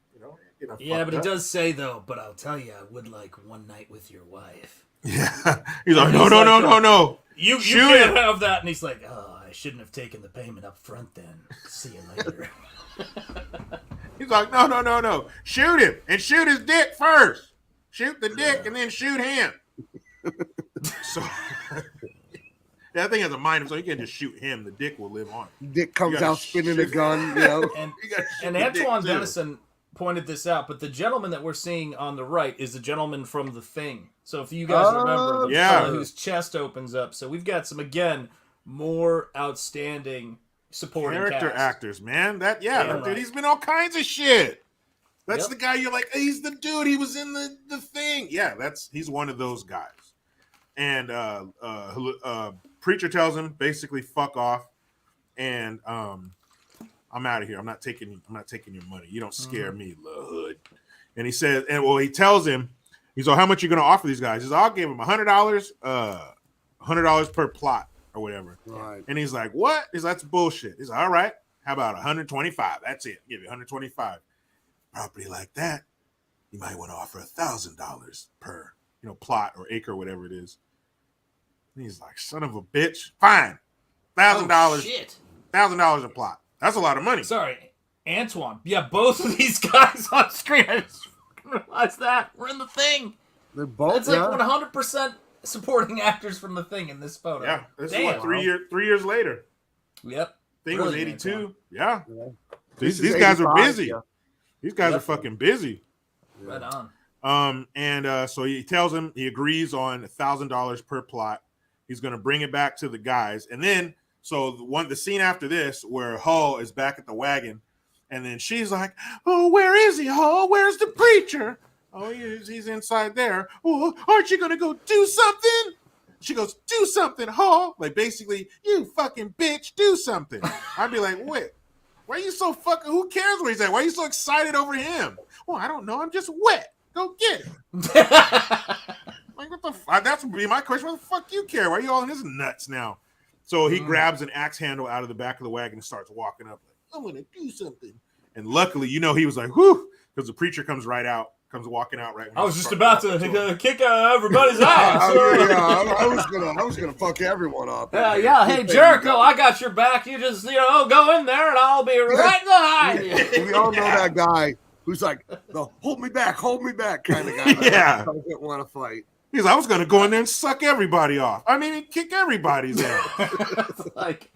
Yeah, but he does say, though, but I'll tell you, I would like one night with your wife. Yeah. He's like, no. You can't have that. And he's like, oh, I shouldn't have taken the payment up front then. See you later. He's like, no. Shoot him and shoot his dick first. Shoot the dick and then shoot him. So that thing has a mind, so you can't just shoot him. The dick will live on. Dick comes out spinning a gun, And Antoine Dennison pointed this out, but the gentleman that we're seeing on the right is the gentleman from The Thing. So if you guys remember, the fellow whose chest opens up. So we've got some, again, more outstanding supporting character cast. actors, man. Dude, he's been all kinds of shit. That's the guy you're like, hey, he's the dude. He was in the Thing. Yeah, he's one of those guys. And preacher tells him basically fuck off, and I'm out of here. I'm not taking your money. You don't scare me, LaHood. And he says, he tells him, he's like, how much you gonna offer these guys? He's like, I'll give him $100, $100 per plot or whatever. Right. And he's like, what? He's like, that's bullshit. He's like, all right, how about 125? That's it. Give you 125. Property like that, you might want to offer $1,000 per plot or acre, whatever it is. And he's like, son of a bitch. Fine. $1,000. Shit. $1,000 a plot. That's a lot of money. Sorry, Antoine. Yeah, both of these guys on screen. I just realized that. We're in The Thing. They're both. That's like 100% supporting actors from The Thing in this photo. Yeah. This is what, 3 years later. Yep. Thing was 82. Antoine. Yeah. Yeah. These guys are busy. Yeah. These guys are fucking busy. Right on. So he tells him he agrees on $1,000 per plot. He's going to bring it back to the guys. And then, so the scene after this where Hull is back at the wagon, and then she's like, oh, where is he, Hull? Where's the preacher? Oh, he's inside there. Oh, aren't you going to go do something? She goes, do something, Hull. Like, basically, you fucking bitch, do something. I'd be like, wait, why are you so fucking, who cares where he's at? Why are you so excited over him? Well, I don't know. I'm just wet. Go get him. Like, what the fuck? That's would be my question. What the fuck you care? Why are you all in his nuts now? So he grabs an axe handle out of the back of the wagon and starts walking up. Like, I'm going to do something. And luckily, he was like, whew, because the preacher comes walking out right when I was just about to kick everybody's ass. I was gonna fuck everyone up. Hey Jericho, I got your back. You just go in there, and I'll be right behind you. We all know that guy who's like the hold me back kind of guy. Yeah, doesn't want to fight. He's like, I was gonna go in there and suck everybody off. I mean, kick everybody's ass. Like.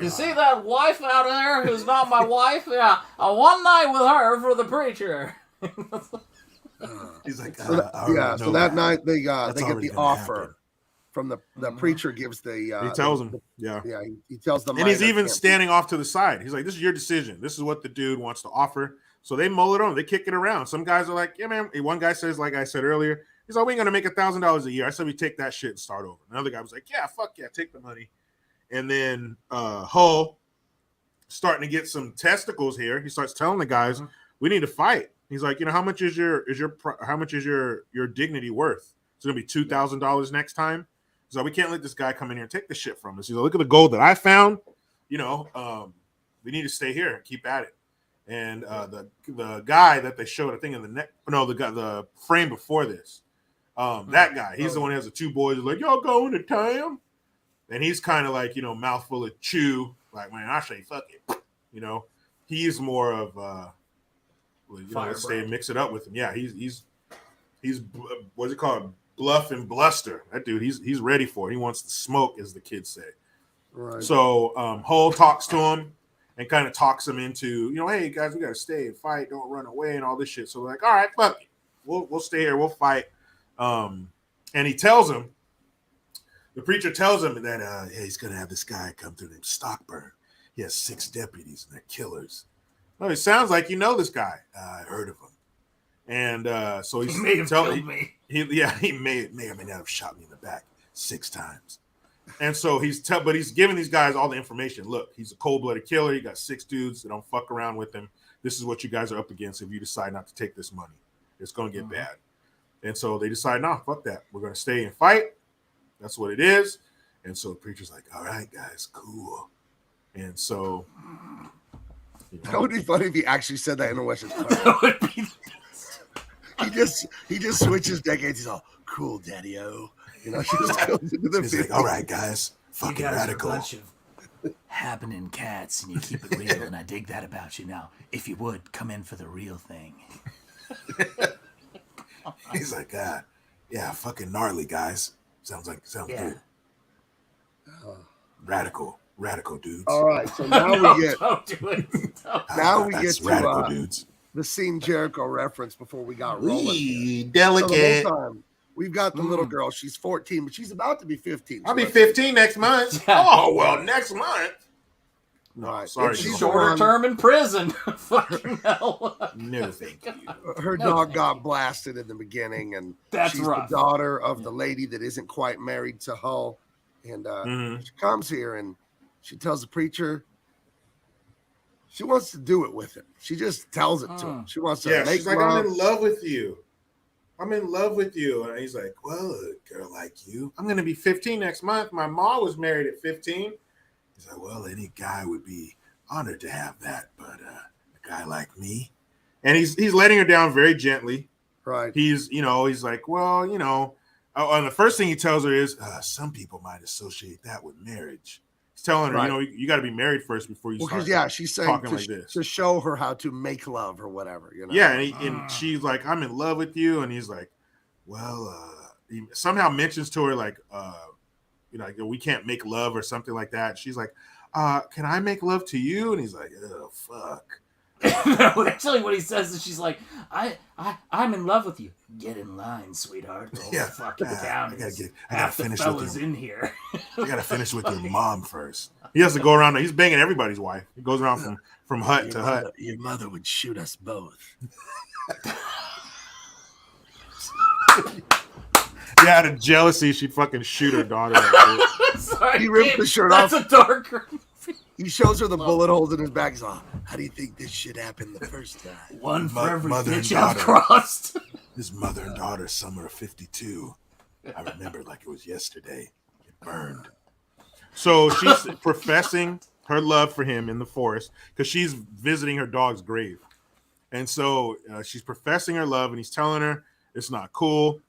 You see that wife out there who's not my wife? Yeah, one night with her for the preacher. He's like, so that night they get the offer from the preacher. Gives the he tells them, he tells them, and he's even standing off to the side. He's like, this is your decision. This is what the dude wants to offer. So they mull it on. They kick it around. Some guys are like, yeah, man. One guy says, like I said earlier, he's like, we ain't gonna make $1,000 a year. I said we take that shit and start over. Another guy was like, yeah, fuck yeah, take the money. And then Hull starting to get some testicles here. He starts telling the guys, we need to fight. He's like, how much is your dignity worth? It's gonna be $2,000 next time. He's like, we can't let this guy come in here and take the shit from us. He's like, look at the gold that I found. We need to stay here and keep at it. And the guy that they showed, I think the frame before this, that guy, he's the one who has the two boys. Like, y'all going to town? And he's kind of like, mouthful of chew. Like, man, I say fuck it. He's more of, let's stay and mix it up with him. Yeah, he's what's it called? Bluff and bluster. That dude, he's ready for it. He wants to smoke, as the kids say. Right. So Hull talks to him and kind of talks him into, hey guys, we got to stay and fight. Don't run away and all this shit. So we're like, all right, fuck it. We'll stay here. We'll fight. And he tells him, the preacher tells him that he's going to have this guy come through named Stockburn. He has 6 deputies and they're killers. Oh, it sounds like you know this guy. I heard of him. And so he's made him kill me. He may or may not have shot me in the back 6 times. And so he's giving these guys all the information. Look, he's a cold-blooded killer. He got 6 dudes that don't fuck around with him. This is what you guys are up against if you decide not to take this money. It's going to get bad. And so they decide, no, fuck that. We're going to stay and fight. That's what it is. And so the preacher's like, all right, guys, cool. And so that would be funny if he actually said that in a Western. That would be. He just switches decades. He's all cool, daddy-o. Just goes into the he's like, all right, guys, fucking you guys radical. Are a bunch of happening cats, and you keep it real, and I dig that about you. Now, if you would come in for the real thing. He's like, yeah, fucking gnarly, guys. Sounds good. Radical dudes. All right, so now we get don't do it. Now we get to radical dudes. The scene Jericho referenced before we got rolling. Delicate. So the whole time, we've got the little girl. She's 14, but she's about to be 15. I'll be 15 next month. Oh well, next month. No, right. Sorry. She's shorter term in prison. Fucking hell. No, thank you. Her dog got blasted in the beginning, and that's she's rough. The daughter of the lady that isn't quite married to Hull. And she comes here and she tells the preacher she wants to do it with him. She just tells it to him. She wants to make she's like, I'm in love with you. I'm in love with you. And he's like, well, a girl like you, I'm going to be 15 next month. My mom was married at 15. He's like, well, any guy would be honored to have that, but a guy like me. And he's letting her down very gently. Right. He's like, well, and the first thing he tells her is, some people might associate that with marriage. He's telling her, you got to be married first before you start. Because she's saying talking like this to show her how to make love or whatever. Yeah, and she's like, I'm in love with you, and he's like, well, he somehow mentions to her like, we can't make love or something like that. She's like, can I make love to you? And he's like, oh fuck. No, actually, what he says is she's like, I'm in love with you. Get in line, sweetheart. The whole fucking town is I gotta half the finish fellas with in here. I gotta finish with your mom first. He has to go around. He's banging everybody's wife. He goes around from hut to hut. Your mother would shoot us both. Yeah, out of jealousy, she'd fucking shoot her daughter. Sorry, He ripped Gabe, the shirt that's off. a darker. He shows her the bullet holes in his back. He's like, how do you think this shit happened the first time? One for every mother and bitch I've daughter. crossed. His mother and daughter, summer of '52. I remember it like it was yesterday. It burned. So she's professing her love for him in the forest because she's visiting her dog's grave. And so she's professing her love, and he's telling her it's not cool.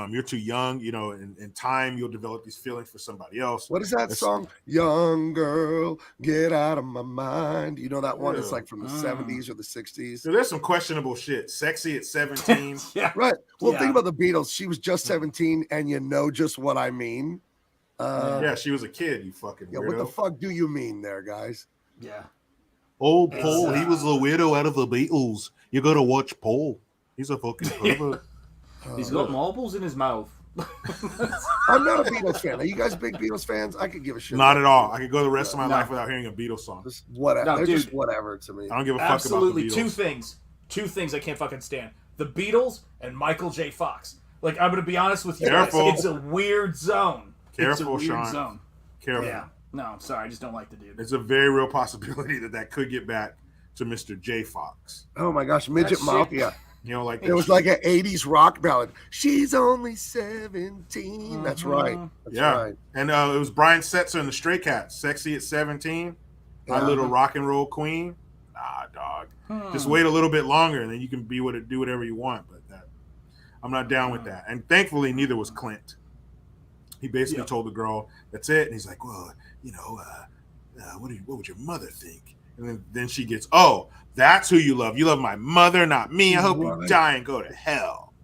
You're too young, you know, in time you'll develop these feelings for somebody else. What is that song? Young girl, get out of my mind. You know that one? It's like from the 70s or the 60s. So there's some questionable shit. Sexy at 17. Yeah. Right. Well, Yeah. think about the Beatles. She was just 17, and you know just what I mean. Yeah, she was a kid, you fucking Yeah, weirdo. what the fuck do you mean there, guys? Yeah. Oh, Paul, he was the weirdo out of the Beatles. You gotta watch Paul. He's a fucking pervert. He's got marbles in his mouth. I'm not a Beatles fan. Are you guys big Beatles fans? I could give a shit. Not at all. I could go the rest of my No. life without hearing a Beatles song. Just whatever. No, They're dude. just whatever to me. I don't give a fuck Absolutely. about the Beatles. Two things I can't fucking stand. The Beatles and Michael J. Fox. Like, I'm going to be honest with you. Careful. It's a weird zone. Careful, it's a weird Sean. zone. Careful. Yeah. No, I'm sorry. I just don't like the dude. There's a very real possibility that could get back to Mr. J. Fox. Oh my gosh, Midget That shit- Mafia. You know, like It was like an 80s rock ballad. She's only 17. That's right. That's yeah. right. And it was Brian Setzer and the Stray Cats. Sexy at 17. My Yeah. little rock and roll queen. Nah, dog. Just wait a little bit longer and then you can do whatever you want. But I'm not down with that. And thankfully, neither was Clint. He basically told the girl, that's it. And he's like, well, you know, what would your mother think? And then she gets, oh, that's who you love. You love my mother, not me. I hope you Right. die and go to hell.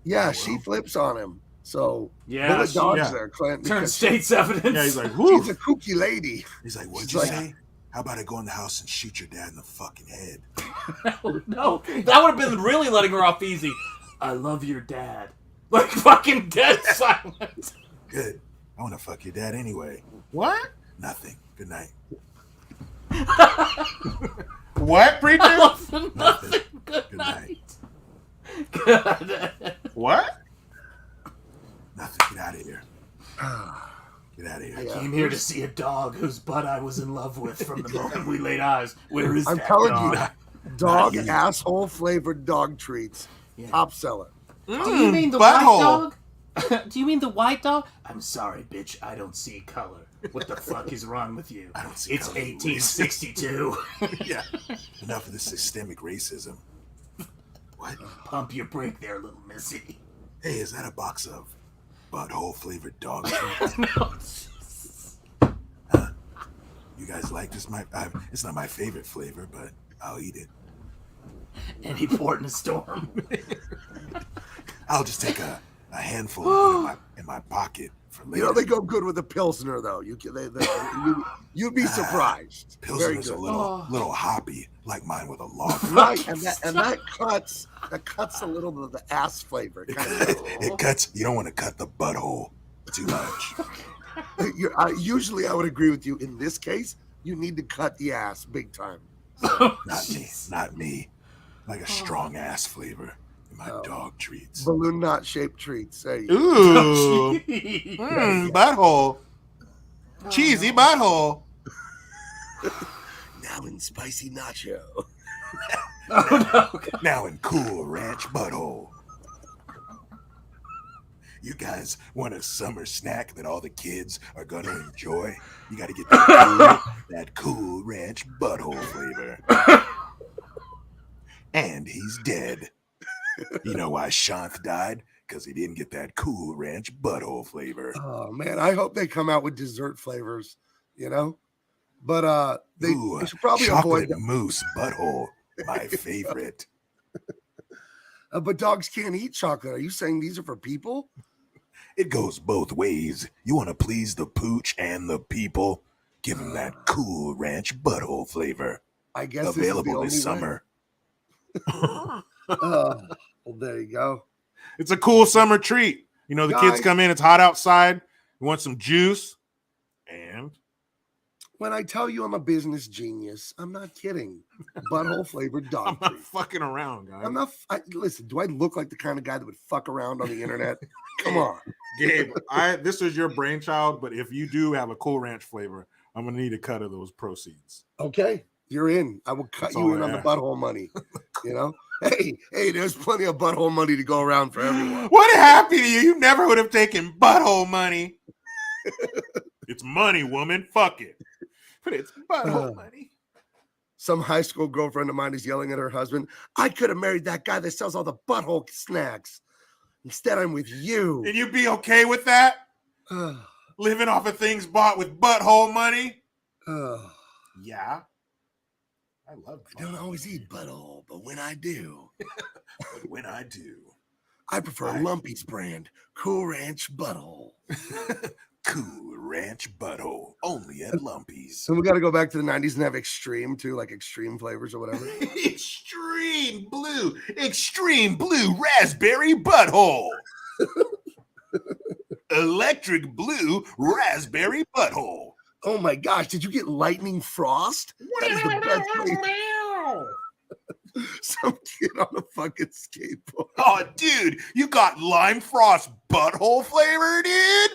Yeah, she flips on him. So, Yeah, bullet she- dodge yeah. there, Clint. Turn because state's evidence. Yeah, he's like, whoo. she's a kooky lady. He's like, what'd She's you like- say? How about I go in the house and shoot your dad in the fucking head? No, that would have been really letting her off easy. I love your dad. Like, fucking dead silence. Good. I want to fuck your dad anyway. What? Nothing. Good night. What, preacher? Nothing. Good Good night. night. Good. What? Nothing. Get out of here. Get out of here. Yeah. Came here to see a dog whose butt I was in love with from the moment we laid eyes. Where is I'm that telling dog? you, dog Not you. asshole flavored dog treats. Yeah. Top seller. Do you mean the butthole. white dog? Do you mean the white dog? I'm sorry, bitch. I don't see color. What the fuck is wrong with you? I don't see It's color. 1862. Yeah. Enough of this systemic racism. What? Pump your brake there, little missy. Hey, is that a box of butthole flavored dog treats? No. You guys like this? It's not my favorite flavor, but I'll eat it. Any port in a storm. I'll just take a handful and put it in my pocket for later. You know, they go good with the Pilsner, though. You'd be surprised. Very Pilsner's a good. little hoppy, like mine with a long. Right, and that cuts a little bit of the ass flavor. It cuts. You don't want to cut the butthole too much. Usually, I would agree with you. In this case, you need to cut the ass big time. Not me. Not me. Like a strong ass flavor in my dog treats. Balloon knot shaped treats. There you go. Ooh, butthole. Cheesy butthole. Now in spicy nacho. Now in Cool Ranch butthole. You guys want a summer snack that all the kids are gonna enjoy? You gotta get that cool Ranch butthole flavor. And he's dead. You know why Shanth died? Because he didn't get that Cool Ranch butthole flavor. Oh man, I hope they come out with dessert flavors. You know, but they should probably chocolate avoid that. mousse butthole, my favorite. But dogs can't eat chocolate. Are you saying these are for people? It goes both ways. You want to please the pooch and the people? Give them that Cool Ranch butthole flavor. I guess Available this this summer. Well, there you go. It's a cool summer treat. You know, the kids Guys. come in, it's hot outside. You want some juice. And When I tell you I'm a business genius, I'm not kidding. Butthole flavored dog I'm not treat. fucking around, guys. I'm not. Listen, do I look like the kind of guy that would fuck around on the internet? Come on. Gabe, this is your brainchild, but if you do have a Cool Ranch flavor, I'm gonna need a cut of those proceeds. Okay, you're in. I will cut That's you all in I on the ask. butthole money. You know? Hey, there's plenty of butthole money to go around for everyone. What happened to you? You never would have taken butthole money. It's money, woman. Fuck it. But it's butthole money. Some high school girlfriend of mine is yelling at her husband, I could have married that guy that sells all the butthole snacks. Instead, I'm with you. And you be okay with that? Living off of things bought with butthole money? Yeah. I love I don't always eat butthole, but when I do, but when I do, I prefer Lumpy's brand, Cool Ranch Butthole. Cool Ranch Butthole. Only at Lumpy's. So we got to go back to the 90s and have extreme too, like extreme flavors or whatever. Extreme blue raspberry butthole. Electric blue raspberry butthole. Oh my gosh, did you get lightning frost? That is the best flavor. Some kid on a fucking skateboard. Oh, dude, you got lime frost butthole flavor, dude?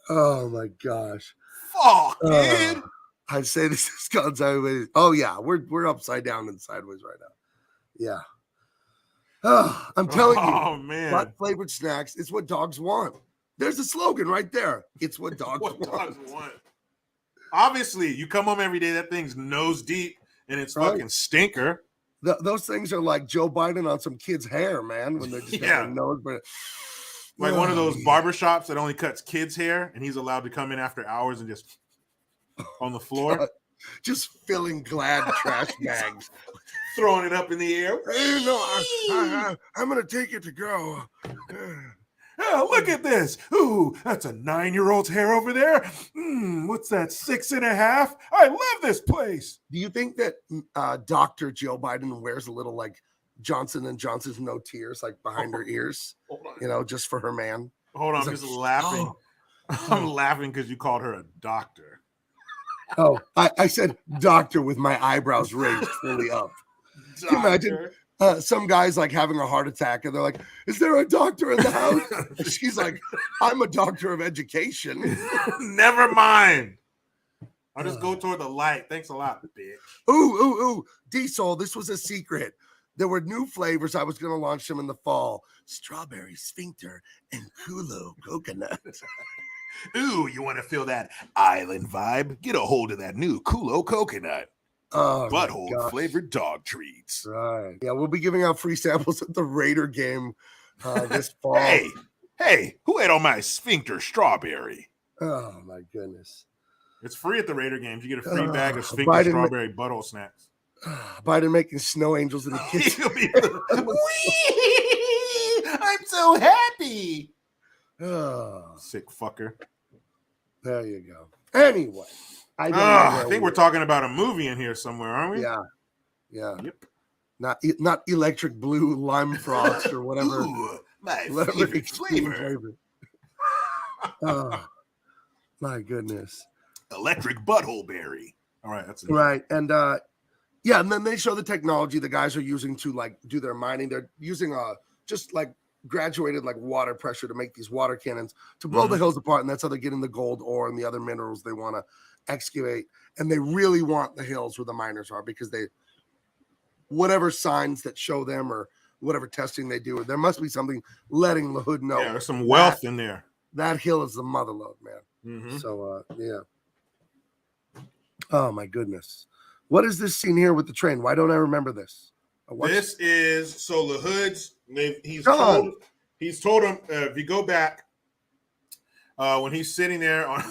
Oh my gosh. Fuck, dude. I'd say this is gone sideways. Oh yeah, we're upside down and sideways right now. Yeah. Oh, I'm telling you, man. butt flavored snacks is what dogs want. There's a slogan right there. It's what dogs want. Obviously, you come home every day, that thing's nose deep and it's fucking stinker. Those things are like Joe Biden on some kid's hair, man, when they're just got their nose. But like one of those barbershops that only cuts kids' hair, and he's allowed to come in after hours and just on the floor. Just filling Glad trash bags. Throwing it up in the air. Hey, no, I'm going to take it to go. Oh, look at this. Ooh, that's a 9-year-old's hair over there. What's that, 6.5? I love this place. Do you think that Dr. Jill Biden wears a little like Johnson & Johnson's no tears like behind her ears? You know, just for her man? Hold on, He's I'm like, just laughing. I'm laughing because you called her a doctor. Oh, I said doctor with my eyebrows raised fully up. Can you imagine some guy's like having a heart attack and they're like, is there a doctor in the house? And she's like, I'm a doctor of education. Never mind. I'll just go toward the light. Thanks a lot, bitch. Ooh. Diesel, this was a secret. There were new flavors. I was going to launch them in the fall. Strawberry sphincter and Kulo coconut. Ooh, you want to feel that island vibe? Get a hold of that new Kulo coconut. Oh, butthole flavored dog treats. Right. Yeah, we'll be giving out free samples at the Raider game this fall. Hey, who ate all my sphincter strawberry? Oh, my goodness. It's free at the Raider games. You get a free bag of sphincter strawberry butthole snacks. Biden making snow angels in the kitchen. I'm so happy. Sick fucker. There you go. Anyway, I think we're talking about a movie in here somewhere, aren't we? Yeah. Yep. Not electric blue lime frost or whatever. Ooh, my whatever favorite flavor. Oh, my goodness. Electric butthole berry. All right, that's it. Right. And and then they show the technology the guys are using to like do their mining. They're using just like graduated like water pressure to make these water cannons to blow the hills apart, and that's how they're getting the gold ore and the other minerals they want to excavate. And they really want the hills where the miners are because they whatever signs that show them or whatever testing they do, there must be something letting the hood know. Yeah, there's some wealth in there. That hill is the mother lode, man. Mm-hmm. So yeah. Oh my goodness. What is this scene here with the train? Why don't I remember this? This is so the hoods. He's told him if you go back when he's sitting there on.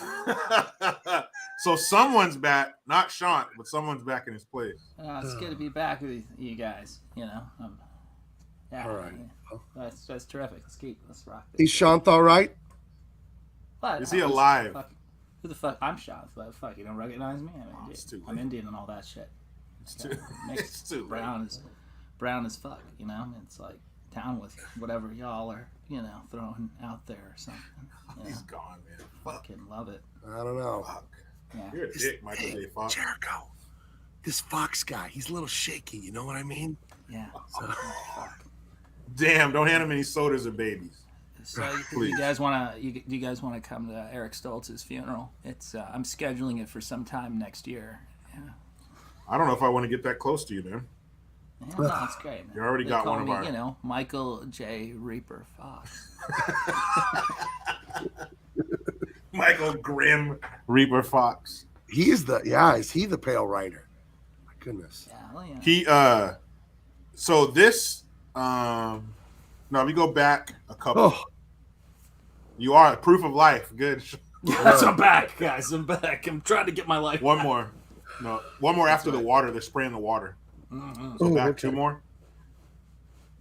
So someone's back, not Sean, but someone's back in his place. It's good to be back with you guys. You know, yeah. All right. That's terrific. Let's rock this. Is Shantha right? What? Is he alive? Who the fuck? I'm Sean, but fuck, you don't recognize me? I mean, I'm Indian and all that shit. Makes brown as fuck, you know. It's like down with whatever y'all are, you know, throwing out there or something. He's gone, man. Fucking love it. I don't know. Fuck. Yeah. You're a dick, Michael J. Fox. Jericho, this Fox guy, he's a little shaky. You know what I mean? Yeah. So, fuck. Damn, don't hand him any sodas or babies. So you guys want to come to Eric Stoltz's funeral? It's I'm scheduling it for some time next year. Yeah. I don't know if I want to get that close to you, man. Yeah, no, that's great. Man. You already They got call one of me, our. You know, Michael J. Reaper Fox. Michael Grimm Reaper Fox. Is he the pale rider? My goodness. Yeah, well, you know. He so this now if you go back a couple, you are proof of life. Good. Yes, I'm back, guys. I'm back. I'm trying to get my life. One more after the water. They're spraying the water. Mm-hmm. So back 2 more.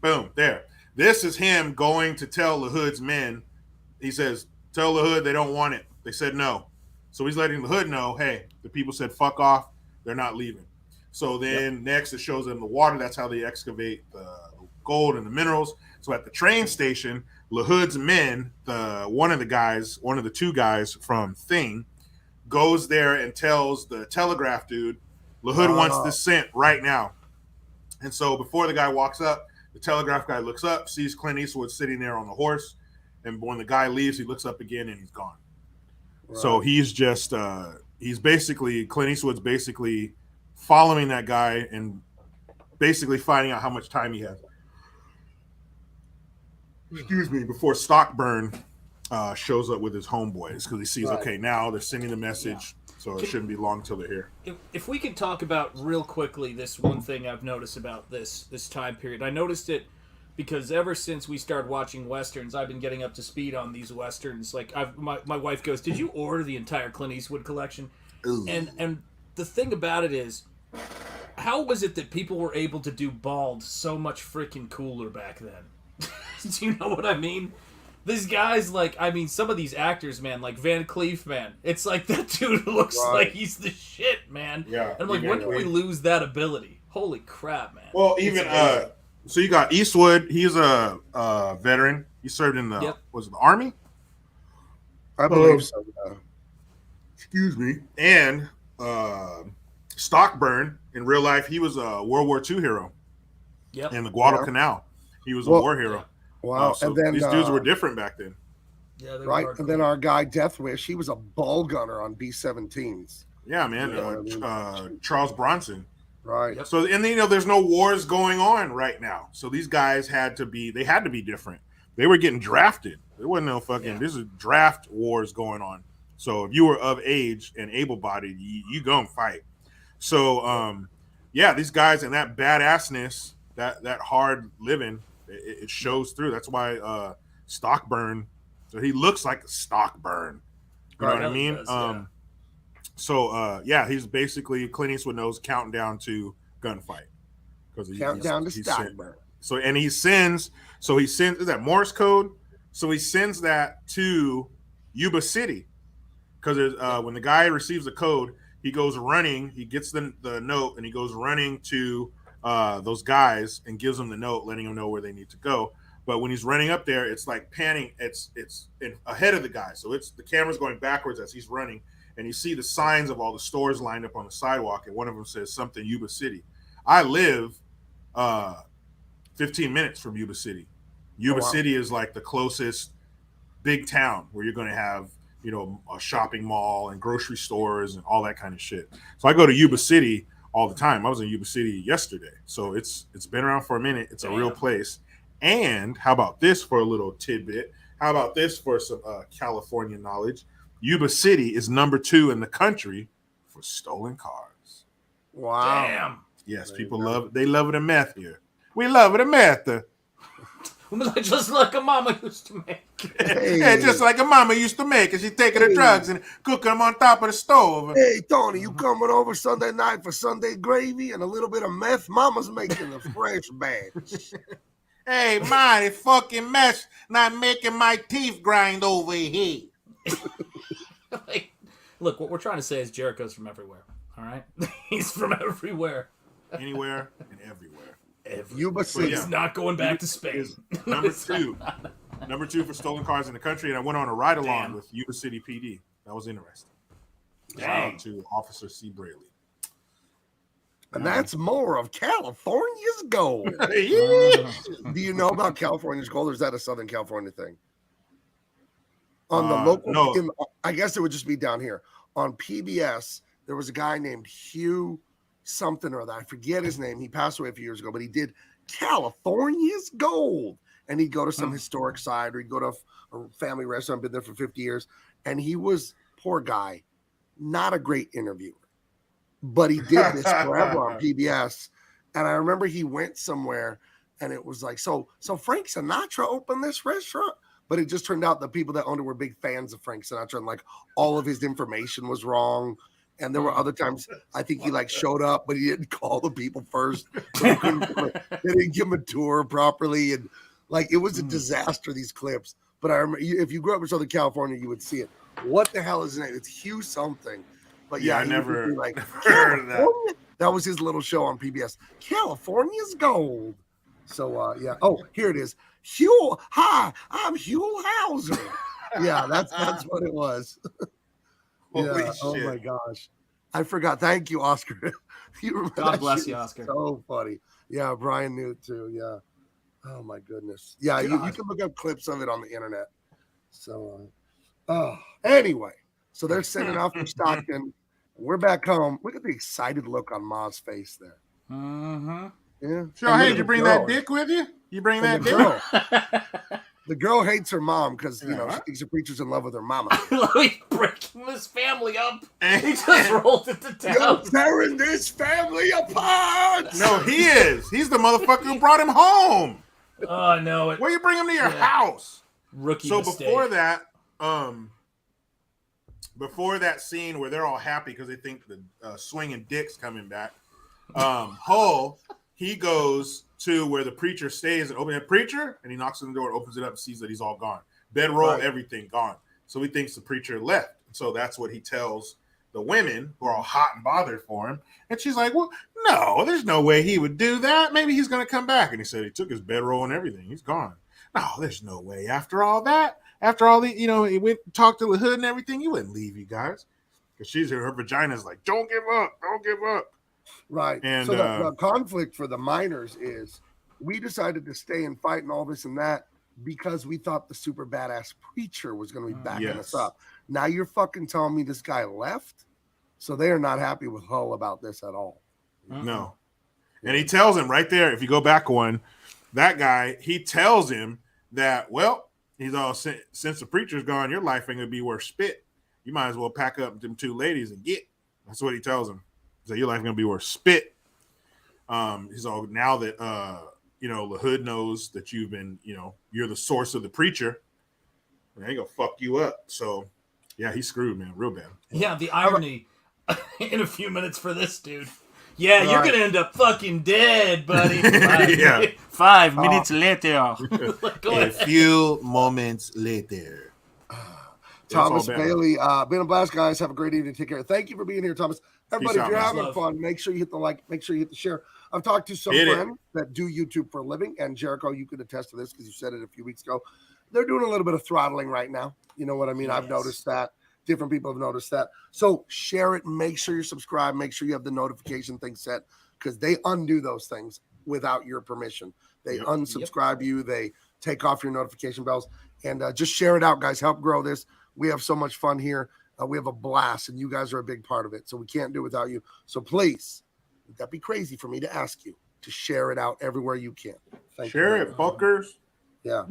Boom, there. This is him going to tell the hood's men. He says, tell the hood they don't want it. They said no. So he's letting the hood know, hey, the people said fuck off. They're not leaving. So then next it shows them the water. That's how they excavate the gold and the minerals. So at the train station, LaHood's men, one of the 2 guys from Thing, goes there and tells the telegraph dude, LaHood wants this sent right now. And so before the guy walks up, the telegraph guy looks up, sees Clint Eastwood sitting there on the horse. And when the guy leaves, he looks up again and he's gone. Right. So he's just, Clint Eastwood's basically following that guy and basically finding out how much time he has. Excuse me, before Stockburn shows up with his homeboys because he sees, okay, now they're sending the message. Yeah. So it shouldn't be long till they're here. If we could talk about real quickly this one thing I've noticed about this time period. I noticed it because ever since we started watching Westerns, I've been getting up to speed on these Westerns. Like my wife goes, did you order the entire Clint Eastwood collection? Ooh. And the thing about it is, how was it that people were able to do bald so much freaking cooler back then? Do you know what I mean? These guys, like, I mean, some of these actors, man, like Van Cleef, man, it's like that dude looks like he's the shit, man. Yeah. And I'm like, when did we lose that ability? Holy crap, man. Well, even, so you got Eastwood. He's a veteran. He served in the, was it the Army? I believe so. Excuse me. And Stockburn, in real life, he was a World War II hero. Yep. In the Guadalcanal. He was a war hero. Wow. So and then these dudes were different back then. Yeah, they right. were And then our guy Death Wish, he was a ball gunner on B-17s. Yeah, man. Charles Bronson. Right. Yep. So, and you know, there's no wars going on right now. So these guys had to be different. They were getting drafted. There wasn't no fucking, this is draft wars going on. So if you were of age and able-bodied, you gonna fight. So, these guys and that badassness, that hard living, it shows through. That's why Stockburn, so he looks like a Stockburn. You know what I mean? Does, he's basically Clint Eastwood knows counting down to gunfight. Countdown to Stockburn. So and he sends is that Morse code? So he sends that to Yuba City. Because when the guy receives the code, he goes running, he gets the note, and he goes running to those guys and gives them the note, letting them know where they need to go. But when he's running up there, it's like panning. It's ahead of the guy, so it's the camera's going backwards as he's running, and you see the signs of all the stores lined up on the sidewalk, and one of them says something Yuba City. I live 15 minutes from Yuba City. Yuba City is like the closest big town where you're going to have, you know, a shopping mall and grocery stores and all that kind of shit. So I go to Yuba City all the time. I was in Yuba City yesterday. So it's been around for a minute. It's a real place. And how about this for a little tidbit? How about this for some California knowledge? Yuba City is number 2 in the country for stolen cars. Wow. Damn. Yes, people love it. They love it a meth here. We love it a meth. Just like a mama used to make. Yeah, just like a mama used to make. And she's taking the drugs and cooking them on top of the stove. Hey, Tony, you coming over Sunday night for Sunday gravy and a little bit of meth? Mama's making a fresh batch. Hey, mighty fucking mess, not making my teeth grind over here. Look, what we're trying to say is Jericho's from everywhere, all right? He's from everywhere. anywhere and everywhere. Yuba City. He's not going back to Spain. Is number two for stolen cars in the country, and I went on a ride along with Yuba City PD. That was interesting. Shout out to Officer C. Braley. And that's more of California's gold. Do you know about California's gold, or is that a Southern California thing? On the local, no. I guess it would just be down here. On PBS, there was a guy named Hugh something or other. I forget his name. He passed away a few years ago, but he did California's gold. And he'd go to some historic site, or he'd go to a family restaurant, been there for 50 years. And he was, poor guy, not a great interviewer. But he did this forever on PBS. And I remember he went somewhere and it was like, so Frank Sinatra opened this restaurant? But it just turned out the people that owned it were big fans of Frank Sinatra, and like all of his information was wrong. And there were other times I think he like showed up, but he didn't call the people first. So they didn't give him a tour properly. And like it was a disaster, these clips. But I remember if you grew up in Southern California, you would see it. What the hell is his name? It's Hugh something. But yeah, I never like heard of that. That was his little show on PBS. California's gold. So yeah. Oh, here it is. Hugh, hi, I'm Hugh Hauser. Yeah, that's what it was. Holy yeah. shit. Oh my gosh. I forgot. Thank you, Oscar. You remember God that bless shit? you, Oscar. So funny. Yeah, Brian knew it too. Yeah. Oh my goodness. Yeah, you can look up clips of it on the internet. So anyway, so they're sending off for Stockton. We're back home. Look at the excited look on Ma's face there. Mm-hmm. Yeah. So, hey, did you bring that dick with you? You bring that dick? The girl hates her mom because she thinks the preacher's in love with her mama. He's breaking this family up. He just rolled into town. You're tearing this family apart. No, he is. He's the motherfucker who brought him home. Oh, I know it. Where you bring him to your house? Rookie So mistake. before that scene where they're all happy because they think the swinging dick's coming back, Hull, he goes to where the preacher stays and opens the preacher, and he knocks on the door and opens it up and sees that he's all gone. Bedroll, everything gone. So he thinks the preacher left. So that's what he tells the women who are all hot and bothered for him. And she's like, well, no, there's no way he would do that. Maybe he's going to come back. And he said he took his bedroll and everything. He's gone. No, there's no way. After all that, after all the, he went and talked to the hood and everything, he wouldn't leave you guys. Because her vagina's like, don't give up. Don't give up. Right. And so the conflict for the miners is we decided to stay and fight and all this and that because we thought the super badass preacher was going to be backing us up. Now you're fucking telling me this guy left? So they are not happy with Hull about this at all. No. And he tells him right there, if you go back one, that guy, he tells him that, well, he's all, since the preacher's gone, your life ain't going to be worth spit. You might as well pack up them two ladies and get. That's what he tells him. So your life going to be worth spit. He's all, now that, the hood knows that you've been, you're the source of the preacher, and they going to fuck you up. So, yeah, he's screwed, man, real bad. Yeah, the irony in a few minutes for this dude. Yeah, you're going to end up fucking dead, buddy. 5 minutes later. A few moments later. Thomas Bailey, been a blast, guys. Have a great evening. Take care. Thank you for being here, Thomas. Everybody, if you're having fun, make sure you hit the like, make sure you hit the share. I've talked to some friends that do YouTube for a living, and Jericho, you could attest to this because you said it a few weeks ago. They're doing a little bit of throttling right now. You know what I mean? Yes. I've noticed that. Different people have noticed that. So share it. Make sure you're subscribed. Make sure you have the notification thing set because they undo those things without your permission. They unsubscribe you. They take off your notification bells. And just share it out, guys. Help grow this. We have so much fun here. We have a blast, and you guys are a big part of it. So we can't do it without you. So please, that'd be crazy for me to ask you to share it out everywhere you can. Share it, fuckers. Yeah.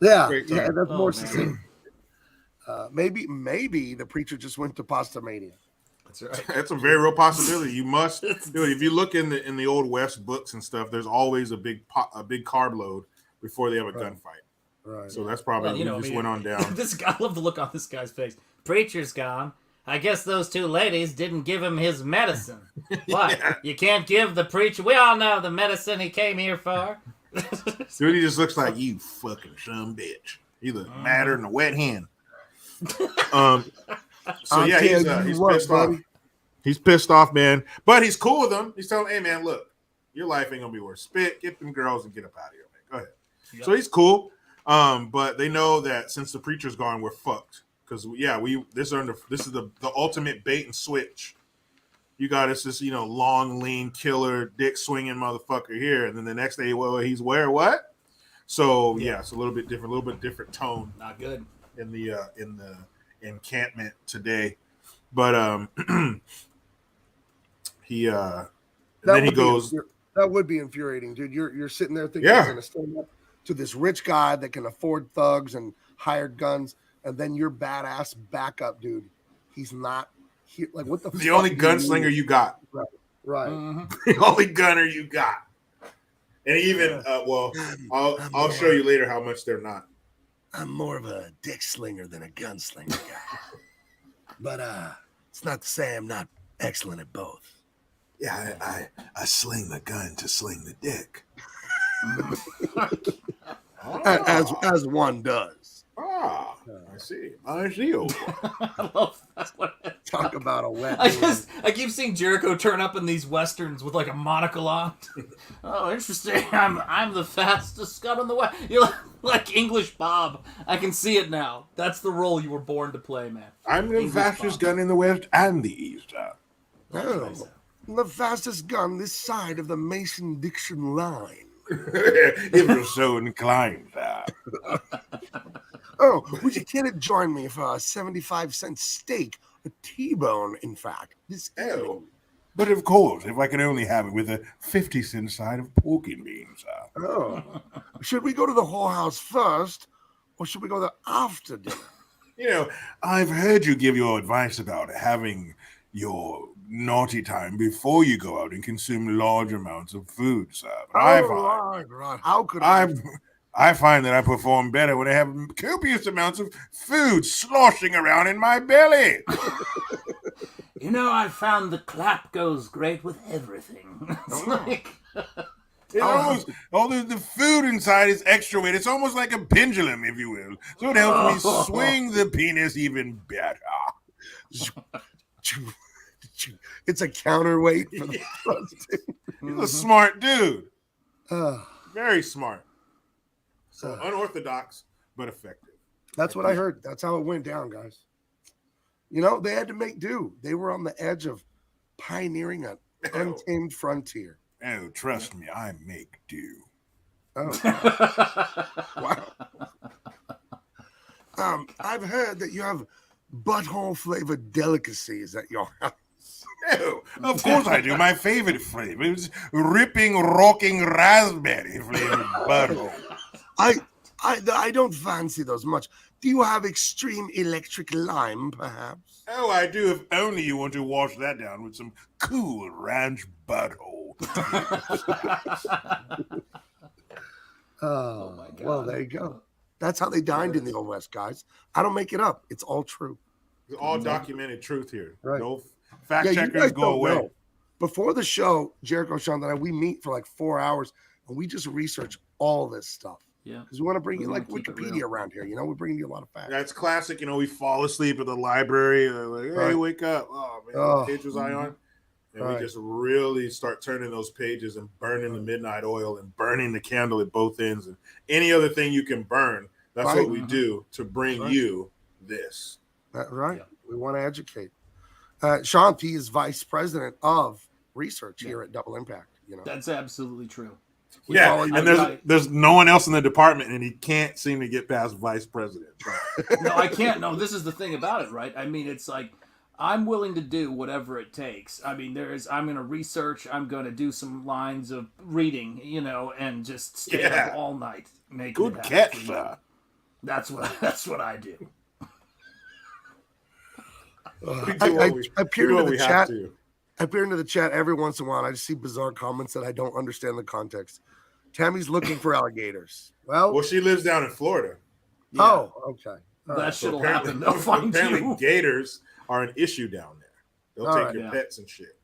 Yeah, that's more succinct. Maybe the preacher just went to Pasta Mania. That's right. That's a very real possibility. You must do it. If you look in the old West books and stuff, there's always a big carb load before they have a gunfight. Right. So that's probably just went on down. I love the look on this guy's face. Preacher's gone. I guess those two ladies didn't give him his medicine. What? You can't give the preacher. We all know the medicine he came here for. Dude, he just looks like you fucking son bitch. He's madder than a wet hen. So yeah, he's pissed off. He's pissed off, man. But he's cool with them. He's telling, hey, man, look, your life ain't gonna be worth spit. Get them girls and get up out of here, man. Go ahead. Yep. So he's cool. But they know that since the preacher's gone, we're fucked. Because this is the ultimate bait and switch. You got us this, long, lean, killer, dick swinging motherfucker here, and then the next day, well, he's where what? So it's a little bit different tone. Not good in the encampment today, but he goes. That would be infuriating, dude. You're sitting there thinking you're gonna stand up to this rich guy that can afford thugs and hired guns, and then your badass backup dude, he's not. Like what the only gunslinger you got, right? The only gunner you got, and even I'll show you later how much they're not. I'm more of a dick slinger than a gunslinger guy, but it's not to say I'm not excellent at both. Yeah, I sling the gun to sling the dick, as one does. I see. I love that. Talk about a wet. I keep seeing Jericho turn up in these westerns with like a monocle on. Oh, interesting. I'm the fastest gun in the West. You're like English Bob. I can see it now. That's the role you were born to play, man. I'm the fastest gun in the West and the East. Oh, the fastest gun this side of the Mason-Dixon line. If you're so inclined. Oh, would you care to join me for a 75-cent steak? A T-bone, in fact. But of course, if I can only have it with a 50-cent side of pork and beans. Oh, should we go to the whorehouse first, or should we go there after dinner? I've heard you give your advice about having your naughty time before you go out and consume large amounts of food, sir. Right. How could I find that I perform better when I have copious amounts of food sloshing around in my belly. I found the clap goes great with everything. It's like... All the food inside is extra weight. It's almost like a pendulum, if you will. So it helps me swing the penis even better. It's a counterweight for the thrusting. He's a smart dude. Very smart. So unorthodox, but effective. That's what I heard. That's how it went down, guys. They had to make do. They were on the edge of pioneering an untamed frontier. Oh, trust me, I make do. Oh. Wow. I've heard that you have butthole-flavored delicacies at your house. Oh, of course I do. My favorite flavor is ripping, rocking raspberry flavored butthole. I don't fancy those much. Do you have extreme electric lime, perhaps? Oh, I do. If only you want to wash that down with some cool ranch butthole. Oh my God. Well, there you go. That's how they dined in the Old West, guys. I don't make it up. It's all true. It's all documented truth here. Right. No fact checkers go away. Know. Before the show, Jericho, Sean, and I, we meet for like 4 hours, and we just research all this stuff. Yeah. Because we want to bring you like Wikipedia around here. We're bringing you a lot of facts. That's classic. We fall asleep at the library. Like, hey, wake up. Oh, man, what page was I on? And we just really start turning those pages and burning the midnight oil and burning the candle at both ends. And any other thing you can burn, that's what we do to bring you this. Right. Yeah. We want to educate. Sean P is vice president of research here at Double Impact. That's absolutely true. And there's no one else in the department, and he can't seem to get past vice president. No, I can't. No, this is the thing about it, right? I mean, it's like I'm willing to do whatever it takes. I mean, I'm going to research. I'm going to do some lines of reading, and just stay up all night. Good catch, sir. That's what I do. I peer into the chat. I peer into the chat every once in a while. And I just see bizarre comments that I don't understand the context. Tammy's looking for alligators. Well, she lives down in Florida. Yeah. Oh, okay. That shit'll happen. They'll find you. Gators are an issue down there. They'll take your pets and shit.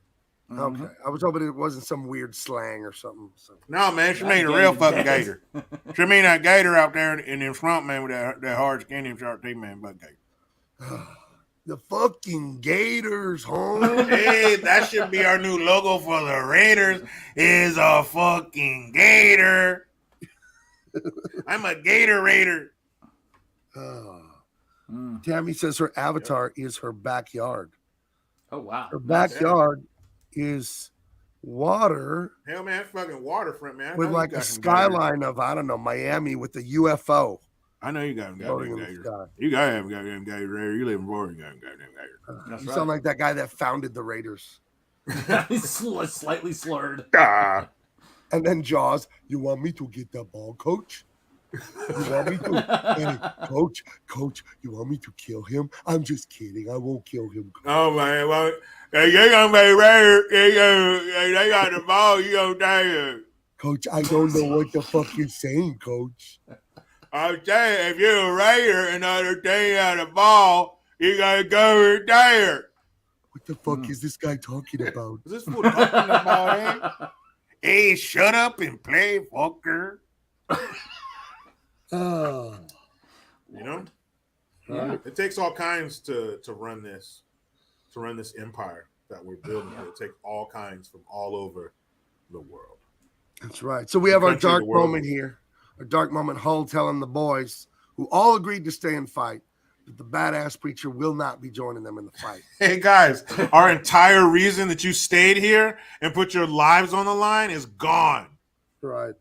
Okay. I was hoping it wasn't some weird slang or something. No, man, she mean a real fucking gator. She mean that gator out there in them swamp, man, with that hard skin, them sharp teeth, man, butt gator. The fucking Gators, home. Hey, that should be our new logo for the Raiders. Is a fucking gator. I'm a Gator Raider. Tammy says her avatar is her backyard. Oh wow. Her backyard is water Hell, man, fucking waterfront, man. with like a skyline of, I don't know, Miami with a UFO. I know you got him. Floating in the sky. You got him. Goddamn Gator Raider. You live in Florida. You got him. Goddamn Gator. That's You right. sound like that guy that founded the Raiders. He's slightly slurred. Ah. And then Jaws, you want me to get the ball, coach? You want me to? Hey, coach, you want me to kill him? I'm just kidding. I won't kill him. Coach. Oh, man. Well, they gonna be Raider. They got the ball. You gonna die. Coach, I don't know what the fuck you're saying, coach. I'm saying, if you're a Raider and other thing on the ball, you gotta go right there. What the fuck is this guy talking about? Is this fool talking about? Hey, shut up and play, fucker. Oh, You know, Yeah. it takes all kinds to run this empire that we're building. It takes all kinds from all over the world. that's right. So we have our Country, dark the world. moment here. Our dark moment, Hull telling the boys who all agreed to stay and fight that the badass preacher will not be joining them in the fight. Hey guys, our entire reason that you stayed here and put your lives on the line is gone Right.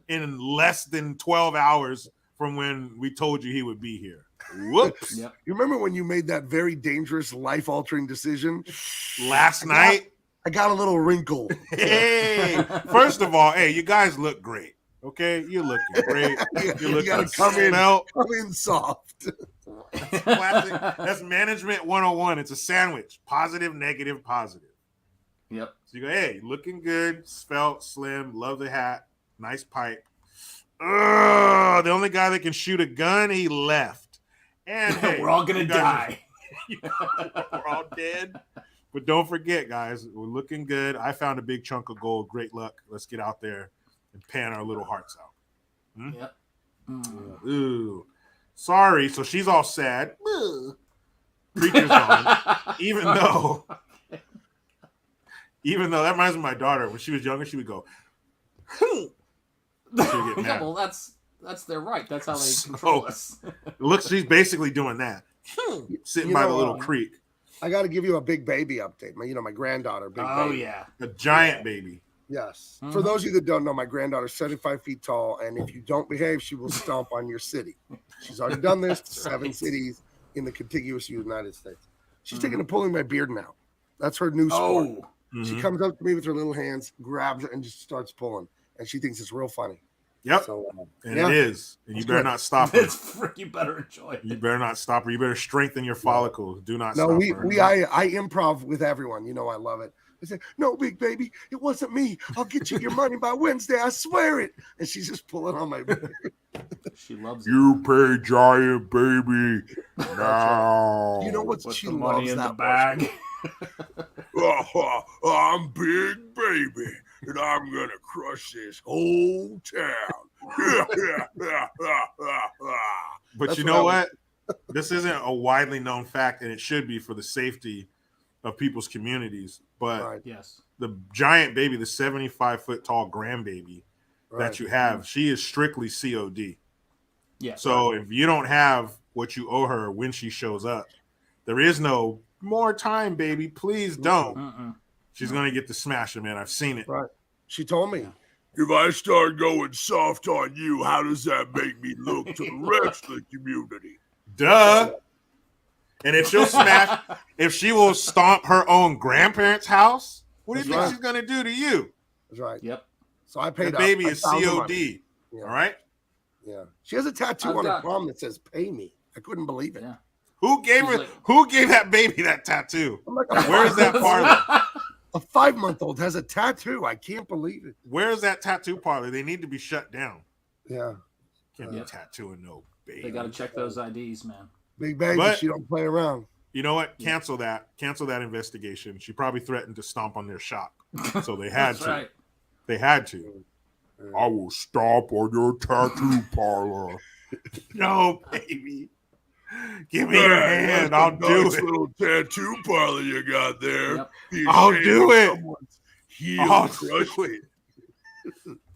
in less than 12 hours from when we told you he would be here. Whoops. Yep. You remember when you made that very dangerous, life-altering decision? Last night. I got a little wrinkle. Hey, first of all, hey, you guys look great. Okay, you're looking great. You're looking gotta come in soft. classic. That's management 101. It's a sandwich. Positive, negative, positive. Yep. So you go, hey, looking good, svelte, slim, love the hat, nice pipe. Ugh, the only guy that can shoot a gun, he left. And hey, We're all gonna you guys die. we're all dead. But don't forget, guys, we're looking good. I found a big chunk of gold. Great luck. Let's get out there and pan our little hearts out. Yep. Ooh. Sorry. So she's all sad. Preacher's gone. Even though that reminds me of my daughter. When she was younger, she would go. She would get Yeah, mad. well, that's their right. That's how they So- control us. Looks, she's basically doing that. Sitting You by know, the little creek. I got to give you a big baby update. My granddaughter, big Oh baby. yeah. A giant baby. Yes. For those of you that don't know, my granddaughter's 75 feet tall, and if you don't behave, she will stomp on your city. She's already done this to 7 cities in the contiguous United States. She's taking to pulling my beard now. That's her new sport. Oh. She comes up to me with her little hands, grabs it, and just starts pulling. And she thinks it's real funny. Yep. So, And yeah. it is. And you It's better good. not stop her. You better enjoy You it. better not stop her. You better strengthen your follicles. Do not No, stop we her. I improv with everyone. You know I love it. I say, no, big baby, it wasn't me. I'll get you your money by Wednesday. I swear it. And she's just pulling on my beard. She loves it. You pay giant baby now. You know what? Put She the loves money in that the bag. I'm big baby, and I'm gonna crush this whole town. But That's you what know I what? This isn't a widely known fact, and it should be for the safety of people's communities. But Right, Yes. the giant baby, the 75-foot tall grandbaby right. that you have, she is strictly COD. Yeah. So if you don't have what you owe her when she shows up, there is no more time, baby. Please don't. Mm-mm. She's gonna get the smasher, man. I've seen it. Right. She told me. If I start going soft on you, how does that make me look to the rest of the community? Duh. And if she'll smash, if she will stomp her own grandparents' house, what do you That's think right. she's gonna do to you? That's right. Yep. So I The paid up. baby I is found the COD. money. Yeah. All right. Yeah. She has a tattoo I've on her got- palm that says "Pay me." I couldn't believe it. Yeah. Who gave She's her? like- Who gave that baby that tattoo? I'm like, Where is that parlor? A 5-month-old has a tattoo. I can't believe it. Where is that tattoo parlor? They need to be shut down. Yeah. Can't be Yeah. tattooing no baby. They got to check those IDs, man. Big baby. But- She don't play around. You know what? Cancel that. Cancel that investigation. She probably threatened to stomp on their shop, so they had That's to. right. They had to. I will stomp on your tattoo parlor. No, baby. Give me your hand. I'll do nice it. little tattoo parlor you got there. Yep. I'll do it. I'll Crush do it.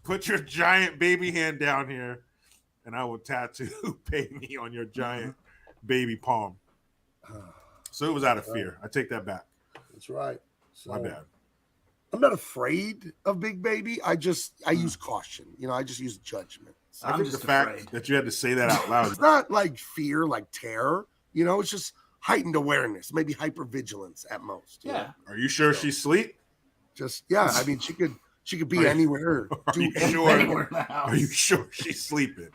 Put your giant baby hand down here, and I will tattoo pay me on your giant baby palm. So it was out of fear. I take that back. That's right. So, My bad. I'm not afraid of Big Baby. I use caution. I just use judgment. I I'm think the just fact afraid. that you had to say that out loud. It's not like fear, like terror. It's just heightened awareness, maybe hypervigilance at most. Yeah. Are you sure she's asleep? Just I mean, she could be anywhere. Are you sure? Anywhere in the house. Are you sure she's sleeping?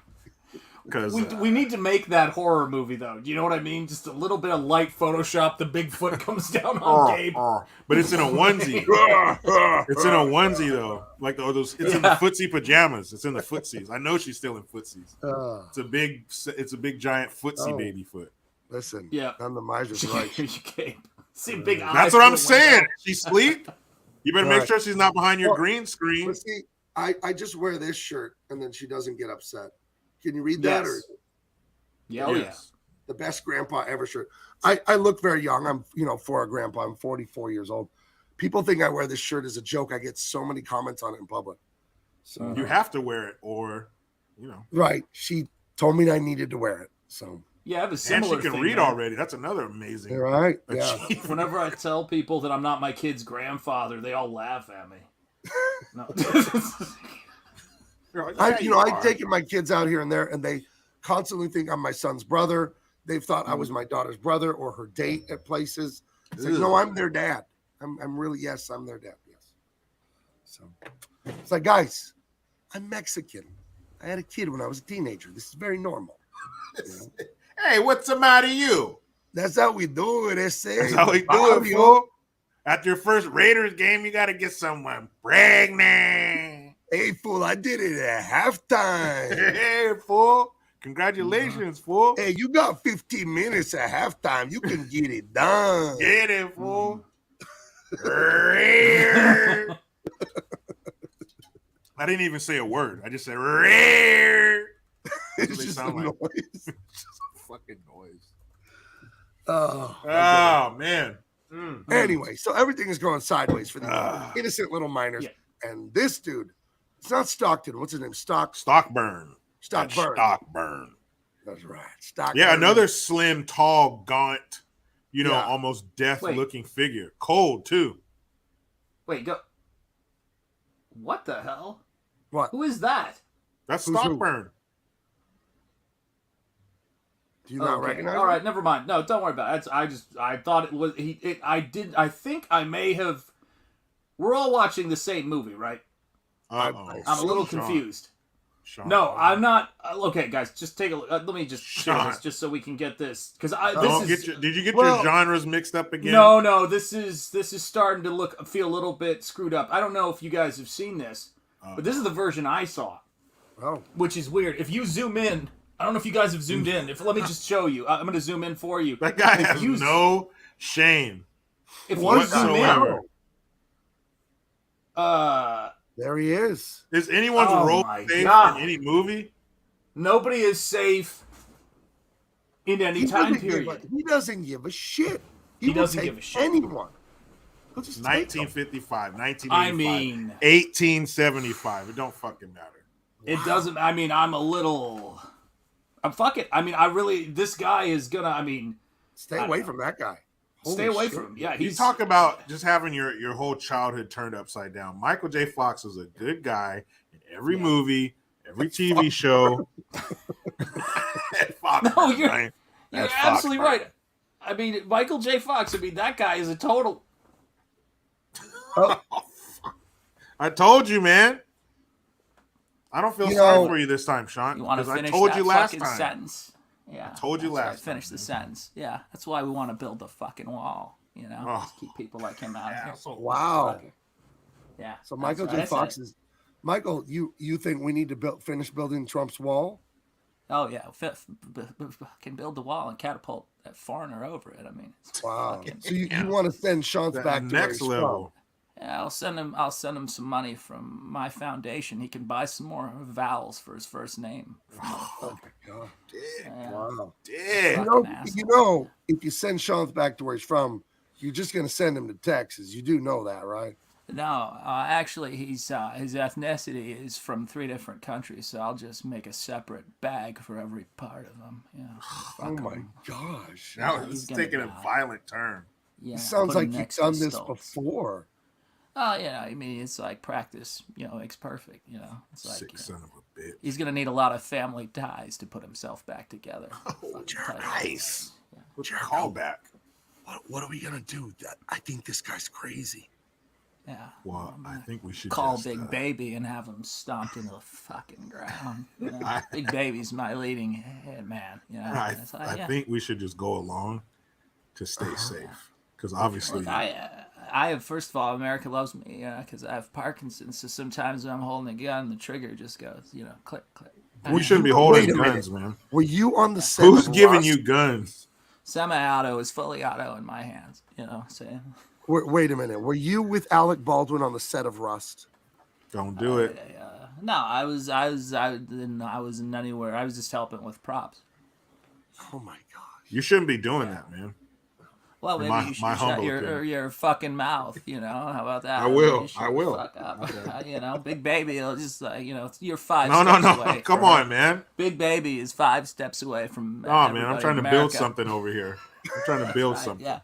Because We need to make that horror movie though. Do you know what I mean? Just a little bit of light Photoshop. The Bigfoot comes down on Gabe. But it's in a onesie. It's in a onesie though. Like those. It's in the footsie pajamas. It's in the footsies. I know she's still in footsies. It's a big giant footsie baby foot. Listen, Yeah. I'm the miser's right. Gabe. See big eyes. That's what I'm for one saying. guy. She's asleep. You better make sure she's not behind your green screen. But see, I just wear this shirt and then she doesn't get upset. Can you read that? Yes. Or Yeah, oh yeah. the best grandpa ever shirt. I look very young. I'm, for a grandpa, I'm 44 years old. People think I wear this shirt as a joke. I get so many comments on it in public. So You have to wear it, or right. She told me I needed to wear it. So Yeah, I have a and similar she can thing, read man. already. That's another amazing. you're right. Yeah. achievement. Whenever I tell people that I'm not my kid's grandfather, they all laugh at me. No. You're like, yeah, I've taken my kids out here and there, and they constantly think I'm my son's brother. They've thought I was my daughter's brother or her date at places. It's like, no, I'm their dad. I'm really, yes, I'm their dad. Yes. So it's like, guys, I'm Mexican. I had a kid when I was a teenager. This is very normal. Hey, what's the matter, you? That's how we do it. That's how we do it, fool. After your first Raiders game, you got to get someone pregnant. Hey, fool, I did it at halftime. Hey, fool. Congratulations, fool. Hey, you got 15 minutes at halftime. You can get it done. Get it, fool. I didn't even say a word. I just said, It's just a noise. It's just a fucking noise. Oh, man. Anyway, so everything is going sideways for the innocent little miners. Yeah. And this dude, it's not Stockton. What's his name? Stockburn. Stockburn. Stockburn. That's right. Stockburn. Yeah, another slim, tall, gaunt, Yeah. almost death-looking figure. Cold, too. Wait, go. What the hell? What? Who is that? That's Who's who? Stockburn. Do you not Okay. recognize All him? right, never mind. No, don't worry about it. I thought it was I think I may have. We're all watching the same movie, right? Uh-oh. I'm a little Sean. confused. Sean. No, I'm not. Okay, guys, just take a look. Let me just share Sean. this just so we can get this because Did you get your genres mixed up again? No. This is starting to feel a little bit screwed up. I don't know if you guys have seen this, but this is the version I saw, Oh. which is weird. If you zoom in, I don't know if you guys have zoomed in. Let me just show you. I'm going to zoom in for you. That guy If has you- no shame. If you What zoom whatsoever. in, There he is. Is anyone's Oh role my safe God. in any movie? nobody is safe in any time period. He doesn't give a shit. He will doesn't take give a shit. anyone. He'll just take them. 1955, 1985, I mean, 1875. It don't fucking matter. it doesn't. I mean, I'm a little. Fuck it. I mean, I really. This guy is gonna. I mean, Stay away from that guy. stay Holy away shit. from him. Yeah, You he's talk about just having your whole childhood turned upside down. Michael J. Fox was a good guy in every movie, every TV show. No, you're absolutely right. I mean, Michael J. Fox. I mean, that guy is a total. I told you, man. I don't feel sorry for you this time, Sean. You want to Because I finish told that you last fucking time. sentence? Yeah. told you that's right. last time, Finish the man. sentence. Yeah, that's why we want to build the fucking wall. You know, Oh. just keep people like him out of here. Wow. Yeah. So Michael that's J. right. Fox is. Michael, you think we need to finish building Trump's wall? Oh yeah, can build the wall and catapult that foreigner over it. I mean, it's Wow. fucking- So you want to send Sean The back to where next he's level. Yeah, I'll send him some money from my foundation. He can buy some more vowels for his first name. Oh my god! Yeah, Wow. Yeah. fucking asshole. You know, if you send Sean back to where he's from, you're just gonna send him to Texas. You do know that, right? No, actually, his ethnicity is from 3 different countries, so I'll just make a separate bag for every part of him. Yeah. Oh my gosh! Now he's it's gonna taking a die. violent turn. Yeah. It sounds put him like you've next to done this Stoltz. before. Oh, yeah. I mean, it's like practice. Makes perfect. It's like Sick son of a bitch. he's gonna need a lot of family ties to put himself back together. Oh, Fucking nice. What's your Jericho. callback? What are we gonna do? I think this guy's crazy. Yeah. Well, I think we should Call just, Big Baby and have him stomped into the fucking ground. Big Baby's my leading head man. I think we should just go along to stay safe, because obviously, Look, I have, first of all, America loves me, because I have Parkinson's, so sometimes when I'm holding a gun, the trigger just goes, click, click. we shouldn't be Wait holding a minute. guns, man. Were you on the set? Who's of giving Rust? you guns? Semi-auto is fully auto in my hands, saying. Wait a minute. Were you with Alec Baldwin on the set of Rust? Don't do it. No, I wasn't anywhere. I was just helping with props. Oh my gosh! You shouldn't be doing that, man. Well, maybe My- you should my shut humble your opinion. fucking mouth. How about that? I will. You shut I the will. Fuck up. Big Baby, it'll just you're 5 No, steps no. away. Come from- on, man. Big Baby is 5 steps away from. Oh, man. I'm everybody trying to in build America. something over here. I'm trying to build Right, something. yeah.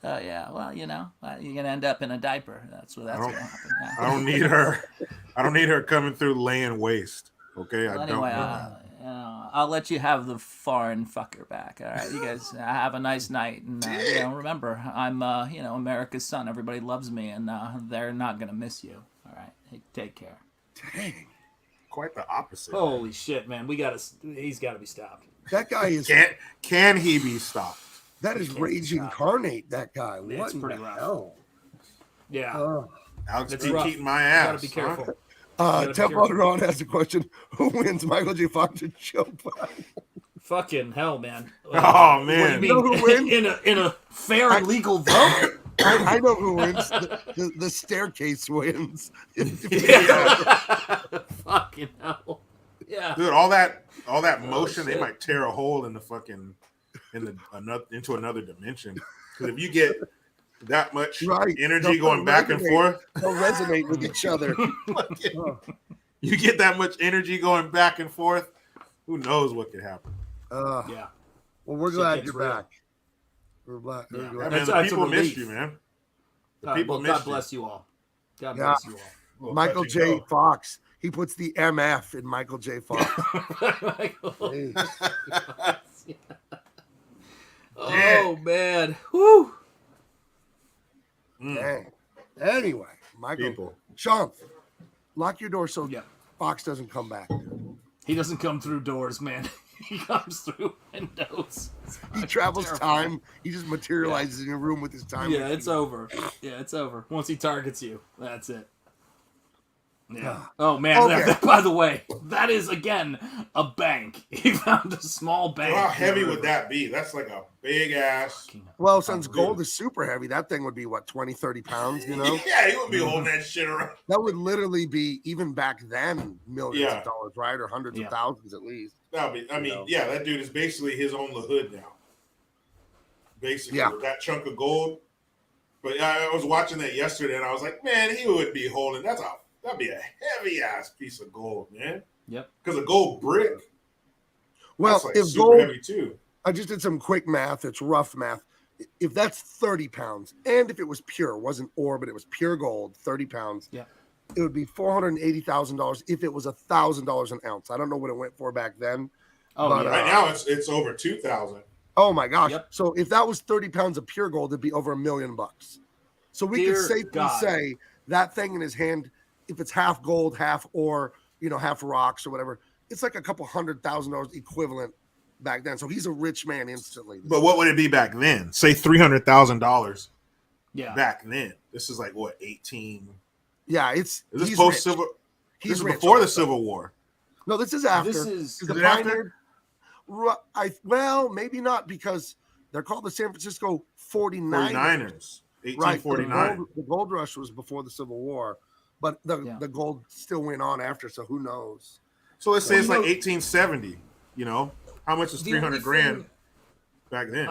Yeah. Well, you're gonna end up in a diaper. That's what that's don't- gonna happen. Yeah. I don't need her. I don't need her coming through laying waste. Okay, Well, I anyway, don't. Need that. I'll let you have the foreign fucker back. All right, you guys have a nice night, and remember, I'm America's son. Everybody loves me, and they're not gonna miss you. All right, hey, take care. Dang, Quite the opposite. Holy shit, man! He's got to be stopped. that guy is. Can he be stopped? That is Rage Incarnate. That guy. Yeah, What it's in pretty the rough. hell? Yeah, Oh. Alex It's be rough. eating my you ass. got to be careful. Huh? gotta be Teflon careful. Ron has a question: who wins, Michael J. Fox or Joe Biden? Fucking hell, man! Oh, man. What do You know you who mean wins? in a fair and legal vote? I know who wins. The staircase wins. Fucking hell! Yeah. Dude, all that motion, they might tear a hole in the fucking into another dimension. Because if you get that much Right. energy They'll going back and resonate. forth, They'll resonate with each other. Oh. you get that much energy going back and forth, who knows what could happen? Yeah. Well, we're Shit glad gets you're real. back. We're glad. Yeah. Yeah, man, That's- the that's a people missed relief. you, man. The God, people well, missed God bless you all. God Yeah. bless you all. Little Michael touch and J. go. Fox. He puts the MF in Michael J. Fox. Hey. Oh man. Whew. Dang. Anyway, Michael. People. Sean, lock your door so Yeah. Fox doesn't come back. He doesn't come through doors, man. He comes through windows. He travels terrifying. time. He just materializes in your room with his time. Yeah, it's over. Yeah, it's over. Once he targets you, that's it. Yeah. Oh man. Okay. By the way, that is again a bank. He found a small bank. How heavy would that be? That's like a big ass. Well, since gold is super heavy, that thing would be, what, 20, 30 pounds, you know? Yeah, he would be holding that shit around. That would literally be, even back then, millions Yeah. of dollars, right? Or hundreds Yeah. of thousands at least. That'd be, I mean, know. yeah, that dude is basically his own hood now. Basically, Yeah. with that chunk of gold. But I was watching that yesterday, and I was like, man, he would be holding that'd be a heavy ass piece of gold, man. Yep. Because a gold brick, Well, that's like if super gold, heavy too. I just did some quick math. It's rough math. If that's 30 pounds, and if it was pure, wasn't ore, but it was pure gold, 30 pounds, Yeah. it would be $480,000 if it was $1,000 an ounce. I don't know what it went for back then. Oh But, yeah. Right now, it's over 2,000. Oh my gosh. Yep. So if that was 30 pounds of pure gold, it'd be over $1 million. So we Dear could safely God. say that thing in his hand, if it's half gold, half ore, half rocks or whatever, it's like a couple $100,000 equivalent back then. So he's a rich man instantly. But what would it be back then? Say $300,000 Yeah. back then. This is like what, 18? Yeah, Is this he's post rich. Civil? He's This is rich before the also. Civil War. No, this is after. This is. The Is it after? pioneer- well, maybe not, because they're called the San Francisco 49ers. 49ers. Right. 1849. The gold rush was before the Civil War, but the gold still went on after. So who knows? So let's say it's like 1870. You know, how much is The 300 only grand thing back then?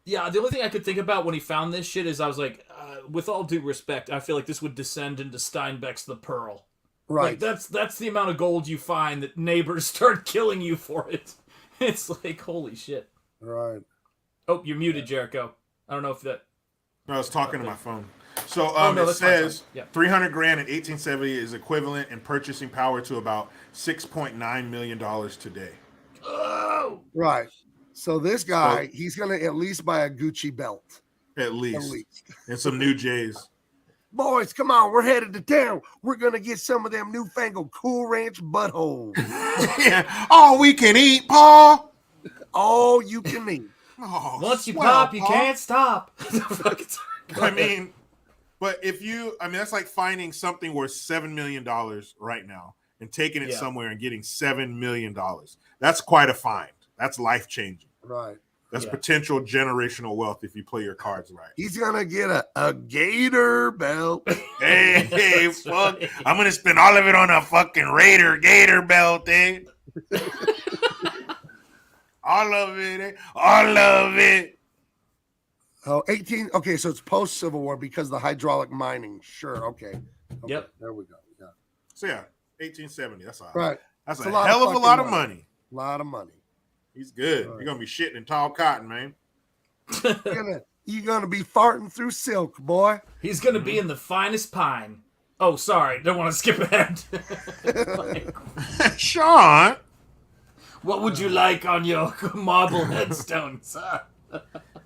the only thing I could think about when he found this shit is I was like, with all due respect, I feel like this would descend into Steinbeck's The Pearl. Right. Like that's the amount of gold you find that neighbors start killing you for it. It's like, holy shit. Right. Oh, you're muted, Jericho. I don't know if that. I was talking to my phone. So it that's says fine. Yeah. 300 grand in 1870 is equivalent in purchasing power to about $6.9 million today. Oh! Right. So this guy, he's going to at least buy a Gucci belt. At least. And some new J's. Boys, come on. We're headed to town. We're going to get some of them newfangled Cool Ranch buttholes. Yeah. All we can eat, Paul. All you can eat. Oh, Once you swell, pop, you Paul. can't stop. I mean, but that's like finding something worth $7 million right now and taking it somewhere and getting $7 million. That's quite a find. That's life changing. Right. That's potential generational wealth if you play your cards right. He's going to get a gator belt. Hey, fuck. I'm going to spend all of it on a fucking gator belt, eh? All of it, eh? All of it. Oh, 18. Okay, so it's post Civil War because of the hydraulic mining. Sure. Okay. Yep. There we go. Yeah. So, 1870. That's all. Right. That's It's a a lot hell of of a fucking lot of money. money. A lot of money. He's good. Right. You're going to be shitting in tall cotton, man. You're gonna be farting through silk, boy. He's gonna be in the finest pine. Oh, sorry, don't want to skip ahead. Sean. What would you like on your marble headstone, sir?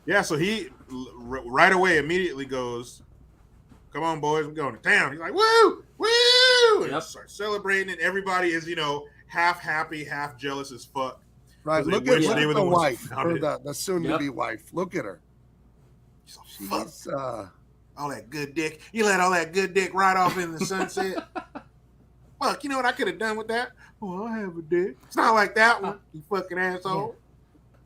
Yeah, so he right away immediately goes, "Come on, boys, we're going to town." He's like, "Woo, woo!" And starts celebrating, and everybody is, half happy, half jealous as fuck. Right. Look at the wife, or the soon-to-be wife. Look at her. She's all that good dick. You let all that good dick right off in the sunset. Fuck, you know what I could have done with that? Oh, I have a dick. It's not like that one, you fucking asshole.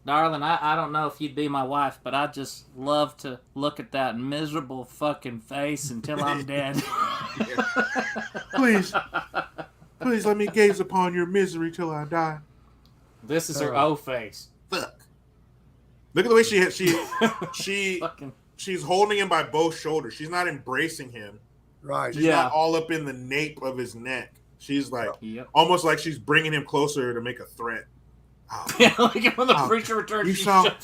Darling, I don't know if you'd be my wife, but I'd just love to look at that miserable fucking face until I'm dead. Please let me gaze upon your misery till I die. This is her O face. Fuck. Look at the way she's holding him by both shoulders. She's not embracing him. right. She's not all up in the nape of his neck. She's like almost like she's bringing him closer to make a threat. Oh. Yeah, like when the preacher returns.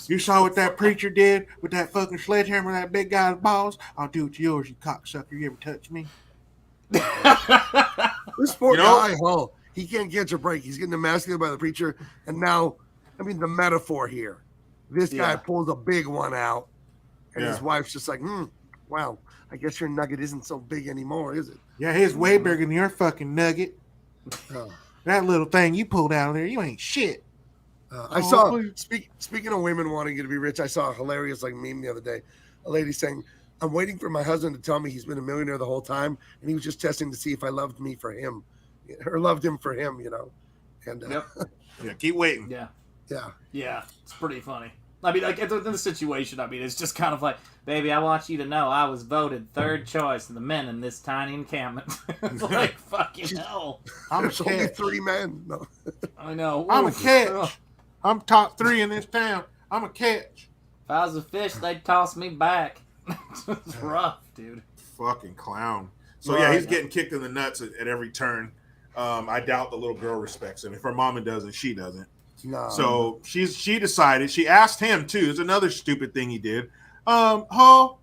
You saw what that preacher did with that fucking sledgehammer, that big guy's balls? I'll do it to yours, you cocksucker. You ever touch me? This poor guy, he can't catch a break. He's getting emasculated by the preacher, and now, I mean, the metaphor here. This guy pulls a big one out, and his wife's just like, wow, I guess your nugget isn't so big anymore, is it? Yeah, his way bigger than your fucking nugget. That little thing you pulled out of there, you ain't shit. I saw, speaking of women wanting to be rich, I saw a hilarious meme the other day. A lady saying, I'm waiting for my husband to tell me he's been a millionaire the whole time, and he was just testing to see if I loved me for him, or loved him for him, And yeah, keep waiting. Yeah, it's pretty funny. I mean, like, in the situation, it's just kind of like, Baby, I want you to know I was voted third choice of the men in this tiny encampment. like, fucking hell. There's only 3 men. No. I know. I'm a catch. I'm top 3 in this town. I'm a catch. If I was a fish, they'd toss me back. It's rough, dude. Fucking clown. So, he's getting kicked in the nuts at every turn. I doubt the little girl respects him. If her mama doesn't, she doesn't. No. So she decided. She asked him too. It's another stupid thing he did. Ho,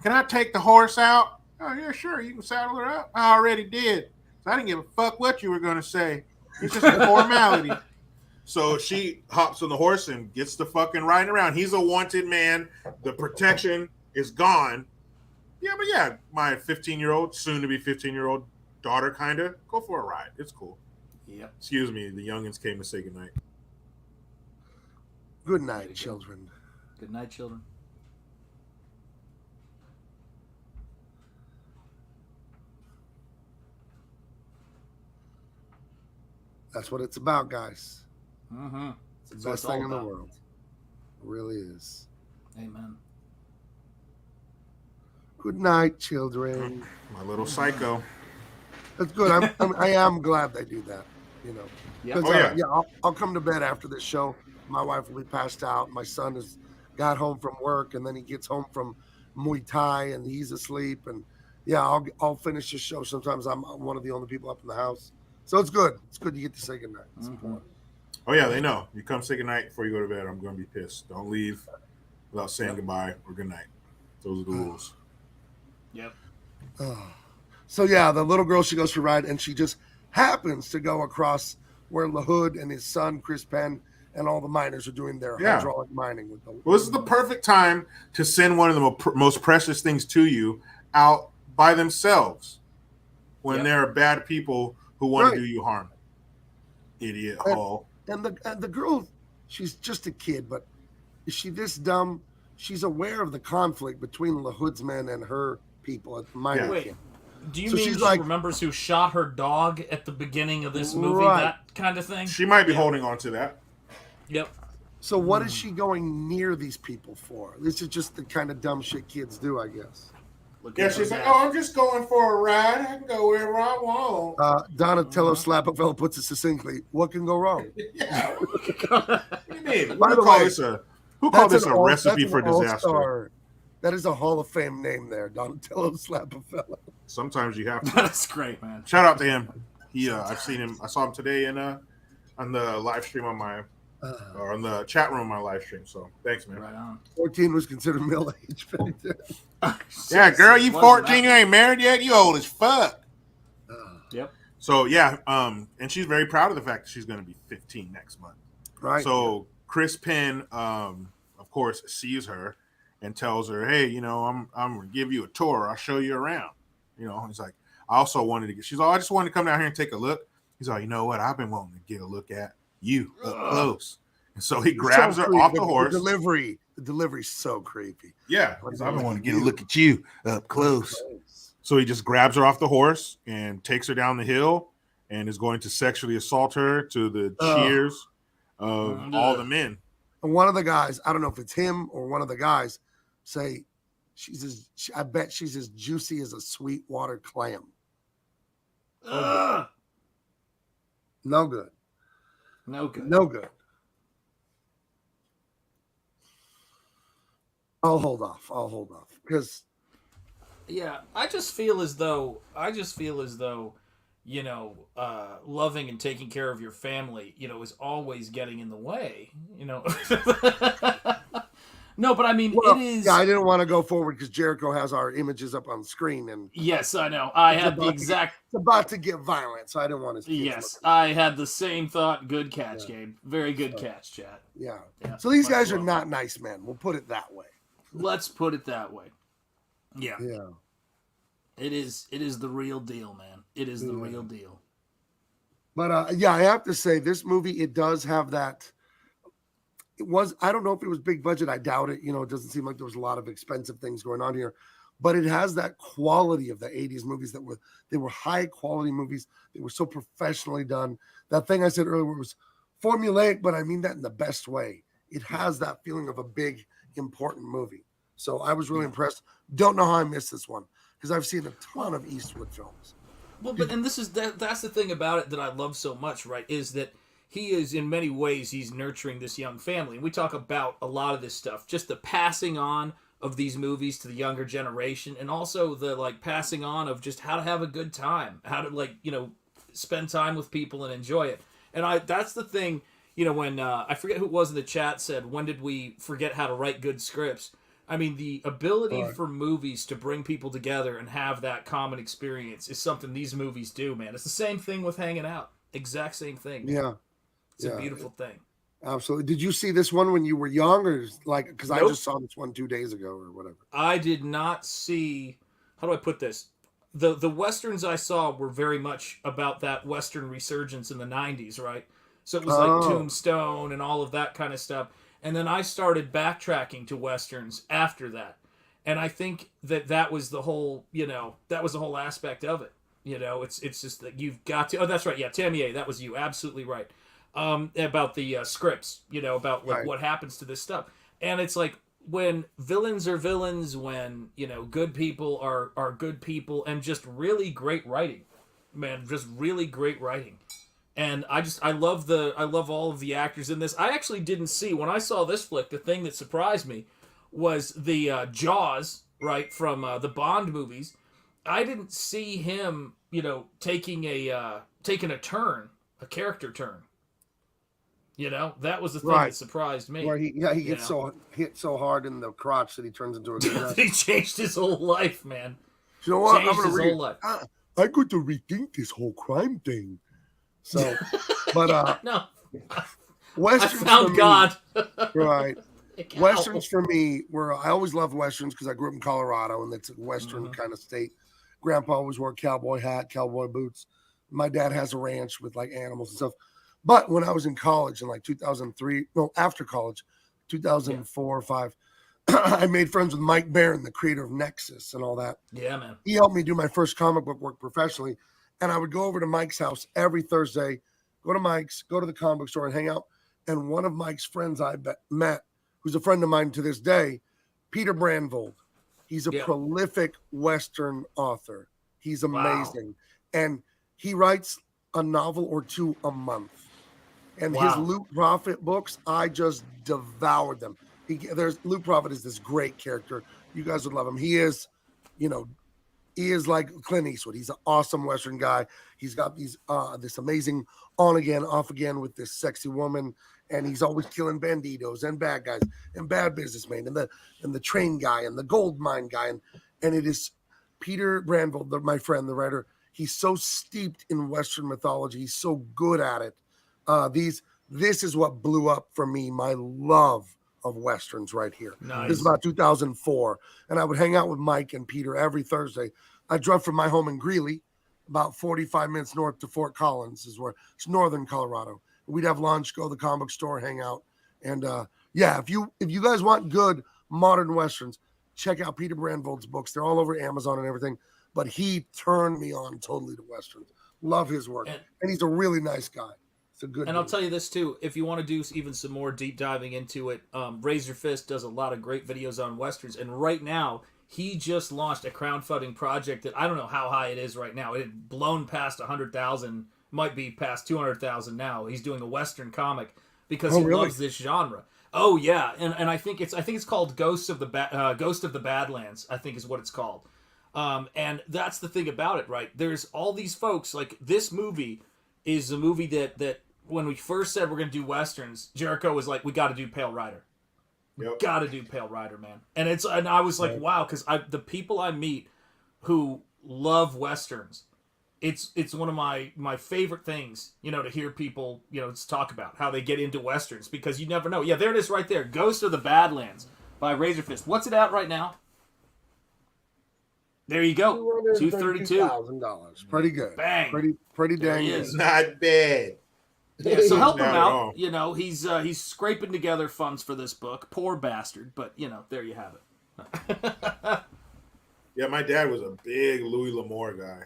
can I take the horse out? Oh yeah, sure. You can saddle her up. I already did. So I didn't give a fuck what you were gonna say. It's just a formality. So she hops on the horse and gets the fucking riding around. He's a wanted man. The protection is gone. Yeah, but my 15-year-old, soon to be 15-year-old daughter, kinda go for a ride. It's cool. Yep. Excuse me, the youngins came to say goodnight. Good night, children. Good night, children. That's what it's about, guys. Mm-hmm. It's the best thing in the world. It really is. Amen. Good night, children. My little psycho. That's good. I am glad they do that. You know. Yeah. 'Cause, Oh, yeah. I'll come to bed after this show. My wife will be passed out. My son has got home from work, and then he gets home from Muay Thai, and he's asleep. And yeah, I'll finish the show. Sometimes I'm one of the only people up in the house, so it's good. It's good you get to say goodnight. It's important. Oh yeah, they know. You come say goodnight before you go to bed. I'm gonna be pissed. Don't leave without saying goodbye or goodnight. Those are the rules. Yep. So yeah, the little girl, she goes for a ride, and she just happens to go across where LaHood and his son Chris Penn and all the miners are doing their Yeah. hydraulic mining with them. Well, this is the perfect time to send one of the most precious things to you out by themselves when Yep. there are bad people who want Right. to do you harm. Idiot And- hole. And the girl, she's just a kid, but is she this dumb? She's aware of the conflict between LaHood's men and her people at the mining Yeah. Wait, camp. do you So mean she's she like- remembers who shot her dog at the beginning of this movie? Right. That kind of thing? She might be holding on to that. Yep. So what is she going near these people for? This is just the kind of dumb shit kids do, I guess. Look Yeah, at she's her like, dad. oh, I'm just going for a ride. I can go wherever I want. Donatello Slapafella puts it succinctly. What can go wrong? Yeah. What do you mean? By Who the call way, this a recipe that's for an disaster? all-star. That is a Hall of Fame name there, Donatello Slapafella. Sometimes you have to. That's great, man. Shout out to him. I've seen him. I saw him today on the live stream on my or on the chat room on my live stream. So thanks, man. Right on. 14 was considered middle age back then. Yeah, girl, you Wasn't 14, you that- ain't married yet. You old as fuck. Yep. So yeah, and she's very proud of the fact that she's going to be 15 next month. Right. So Chris Penn, of course, sees her and tells her, "Hey, I'm gonna give you a tour. I'll show you around." He's like, "I also wanted to get." She's like, "I just wanted to come down here and take a look." He's like, "You know what? I've been wanting to get a look at you up close." And so he grabs So her creepy. off the horse. The delivery's so creepy. Yeah, he's like, I've been wanting to get a look at you up close. So he just grabs her off the horse and takes her down the hill and is going to sexually assault her to the cheers of all the men. And one of the guys, I don't know if it's him or one of the guys, say I bet she's as juicy as a sweetwater clam. Ugh. No good. No good. No good. I'll hold off because Yeah, I just feel as though loving and taking care of your family, is always getting in the way. No, but I mean, it is. Yeah, I didn't want to go forward because Jericho has our images up on screen and Yes, I know. I It's had the about to exact. it's about to get violent, so I didn't want his kids Yes, looking. I had the same thought. Good catch, Yeah. Gabe. Very good catch, chat. Yeah. Yeah, So these much guys are love. not nice men. We'll put it that way. Let's put it that way. Yeah, Yeah. it is. It is the real deal, man. It is the Yeah. real deal. But yeah, I have to say this movie, it does have that. I don't know if it was big budget. I doubt it. It doesn't seem like there was a lot of expensive things going on here, but it has that quality of the 80s movies they were high quality movies. They were so professionally done. That thing I said earlier was formulaic, but I mean that in the best way. It has that feeling of a big, important movie. So I was really impressed. Don't know how I missed this one because I've seen a ton of Eastwood films. Well, but and that's the thing about it that I love so much, right? Is that he is in many ways he's nurturing this young family. And we talk about a lot of this stuff, just the passing on of these movies to the younger generation, and also the passing on of just how to have a good time, how to spend time with people and enjoy it. And that's the thing, when I forget who it was in the chat said, when did we forget how to write good scripts? I mean, the ability for movies to bring people together and have that common experience is something these movies do, man. It's the same thing with hanging out. Exact same thing. Yeah. It's a beautiful thing. Absolutely. Did you see this one when you were young, or because I Nope. just saw this one 2 days ago or whatever? I did not see. How do I put this? The westerns I saw were very much about that western resurgence in the '90s, right? So it was like Tombstone and all of that kind of stuff. And then I started backtracking to westerns after that, and I think that was the whole aspect of it. It's just that you've got to. Oh, that's right. Yeah, Tamier, that was you. Absolutely right. About the scripts, about Right. what happens to this stuff. And it's like when villains are villains, when good people are good people, and just really great writing, man, just really great writing. And I love all of the actors in this. I actually didn't see, when I saw this flick, the thing that surprised me was the Jaws, right, from the Bond movies. I didn't see him, taking a turn, a character turn. That was the thing that surprised me. Where he gets hit so hard in the crotch that he turns into a good He changed his whole life, man. You know what? Changed I'm gonna his whole life. I got to rethink this whole crime thing. So, but no, westerns I found for me, God. Right. Westerns for me were, I always loved westerns because I grew up in Colorado and it's a western kind of state. Grandpa always wore a cowboy hat, cowboy boots. My dad has a ranch with like animals and stuff. But when I was in college in like 2003, no, after college, 2004 or 5, I made friends with Mike Barron, the creator of Nexus and all that. Yeah, man. He helped me do my first comic book work professionally. And I would go over to Mike's house every Thursday, go to Mike's, go to the comic book store and hang out. And one of Mike's friends I met, who's a friend of mine to this day, Peter Brandvold. He's a prolific Western author. He's amazing. Wow. And he writes a novel or two a month. And his Luke Prophet books, I just devoured them. Luke Prophet is this great character. You guys would love him. He is, he is like Clint Eastwood. He's an awesome Western guy. He's got these this amazing on again, off again with this sexy woman, and he's always killing banditos and bad guys and bad businessmen and the train guy and the gold mine guy and it is Peter Brandvold, my friend, the writer. He's so steeped in Western mythology. He's so good at it. This is what blew up for me, my love of Westerns right here. Nice. This is about 2004. And I would hang out with Mike and Peter every Thursday. I drove from my home in Greeley, about 45 minutes north to Fort Collins, it's northern Colorado. We'd have lunch, go to the comic store, hang out. And if you guys want good modern Westerns, check out Peter Brandvold's books. They're all over Amazon and everything. But he turned me on totally to Westerns. Love his work. And he's a really nice guy. It's a good And dude. I'll tell you this too, if you want to do even some more deep diving into it, Razor Fist does a lot of great videos on Westerns. And right now, he just launched a crowdfunding project that I don't know how high it is right now. It had blown past 100,000, might be past 200,000 now. He's doing a Western comic because he loves this genre. Oh yeah, and I think it's called Ghost of the Badlands. I think is what it's called. And that's the thing about it, right? There's all these folks, like this movie is a movie that when we first said we're going to do Westerns, Jericho was like, we got to do Pale Rider. Yep. Got to do Pale Rider, man. And I was like, wow, because the people I meet who love Westerns, it's one of my favorite things, to hear people, talk about how they get into Westerns, because you never know. Yeah, there it is right there. Ghost of the Badlands by Razor Fist. What's it at right now? There you go. $232,000. Pretty good. Bang. Pretty dang good. It's not bad. Yeah, so help him out. He's scraping together funds for this book. Poor bastard, but there you have it. Yeah, my dad was a big Louis L'Amour guy.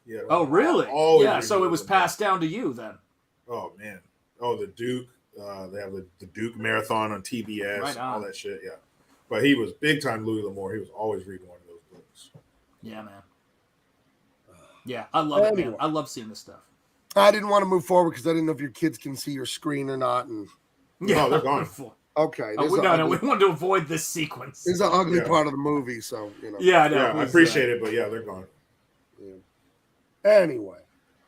Yeah. Oh, really? Yeah, so it was passed down to you then. Oh man. Oh, the Duke. They have the Duke Marathon on TBS. Right on. All that shit. Yeah. But he was big time Louis L'Amour. He was always reading one of those books. Yeah, man. Yeah, I love it, man. I love seeing this stuff. I didn't want to move forward because I didn't know if your kids can see your screen or not. And no, they're gone. Okay. We wanted to avoid this sequence. This is an ugly part of the movie, so Yeah, I know. Yeah, I appreciate it, but yeah, they're gone. Yeah.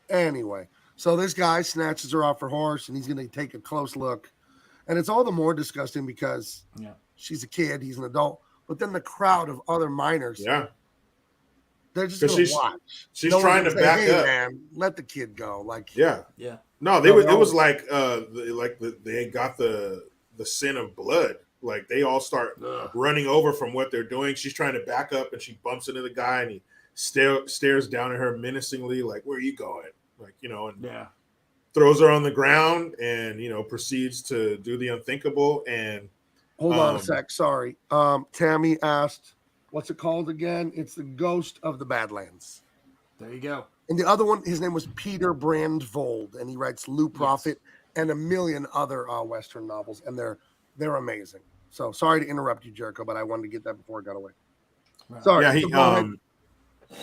Anyway. So this guy snatches her off her horse, and he's going to take a close look. And it's all the more disgusting because she's a kid, he's an adult. But then the crowd of other minors, they're just going to watch. She's trying to back up. Man, let the kid go. Yeah. No, it was like they got the sin of blood. Like they all start running over from what they're doing. She's trying to back up, and she bumps into the guy, and he stares down at her menacingly, like, "Where are you going?" Like, and throws her on the ground, and proceeds to do the unthinkable. And hold on a sec, sorry. Tammy asked, what's it called again? It's the Ghost of the Badlands. There you go. And the other one, his name was Peter Brandvold, and he writes Lou Prophet and a million other Western novels, and they're amazing. So sorry to interrupt you, Jericho, but I wanted to get that before it got away. Right. Sorry. Yeah,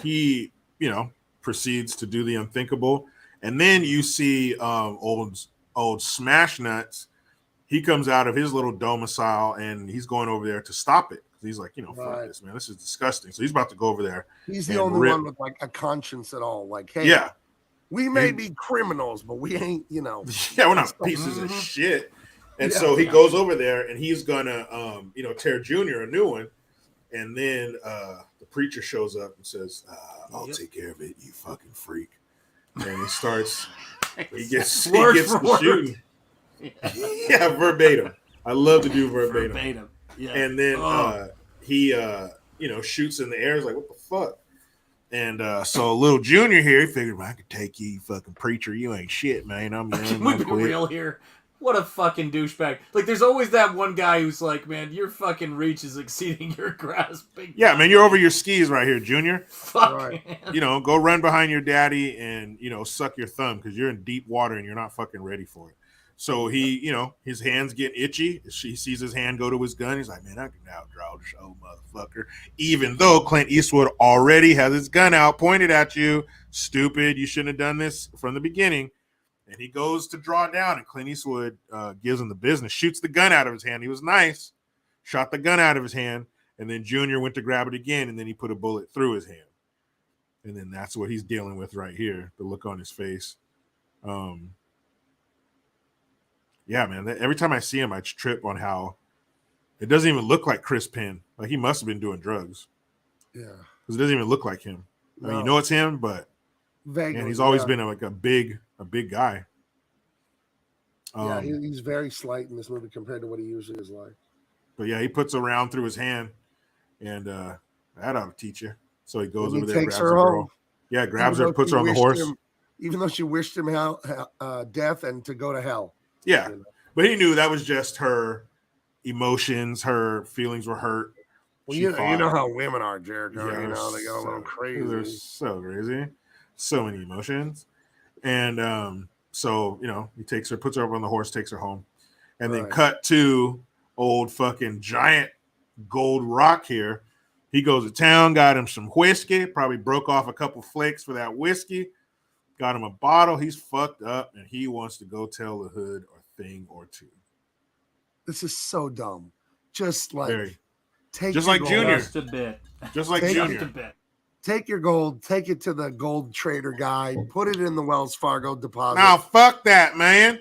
he proceeds to do the unthinkable, and then you see old Smash Nuts. He comes out of his little domicile and he's going over there to stop it. He's like, fuck this, man. This is disgusting. So he's about to go over there. He's the only one with like a conscience at all. Like, hey, yeah, we may be criminals, but we ain't, Yeah, we're not pieces of shit. And so he goes over there and he's gonna, tear Junior a new one. And then the preacher shows up and says, I'll take care of it, you fucking freak. And he starts, he gets the shooting. Yeah, verbatim. I love to do verbatim. Yeah. And then he shoots in the air. He's like, what the fuck? And so little Junior here, he figured, I could take you fucking preacher. You ain't shit, man. I'm young. Can we be real here? What a fucking douchebag. Like, there's always that one guy who's like, man, your fucking reach is exceeding your grasping. Yeah, man, you're over your skis right here, Junior. Fuck, man. Go run behind your daddy and, suck your thumb because you're in deep water and you're not fucking ready for it. So he, his hands get itchy. She sees his hand go to his gun. He's like, man, I can outdraw this old motherfucker. Even though Clint Eastwood already has his gun out, pointed at you. Stupid. You shouldn't have done this from the beginning. And he goes to draw down, and Clint Eastwood gives him the business, shoots the gun out of his hand. He was nice, shot the gun out of his hand, and then Junior went to grab it again, and then he put a bullet through his hand. And then that's what he's dealing with right here, the look on his face. Yeah, man, every time I see him, I trip on how it doesn't even look like Chris Penn. Like, he must have been doing drugs. Yeah. Because it doesn't even look like him. I mean, it's him, but vaguely, and he's always been a big guy. He's very slight in this movie compared to what he usually is like. But yeah, he puts a round through his hand, and that ought to teach you. So he goes over there, takes grabs her the girl. home. Yeah, grabs her, puts her on the horse. Even though she wished him death and to go to hell. Yeah, but he knew that was just her emotions. Her feelings were hurt. Well, you know how women are, Jericho. Yeah, they go a little crazy. They're so crazy. So many emotions. And so, he takes her, puts her up on the horse, takes her home. And then cut to old fucking giant gold rock here. He goes to town, got him some whiskey, probably broke off a couple flakes for that whiskey, got him a bottle. He's fucked up, and he wants to go tell the hood a thing or two. This is so dumb. Just like just like Junior. Just a bit. Just like Junior. Just a bit. Take your gold, take it to the gold trader guy, put it in the Wells Fargo deposit. Now, fuck that, man.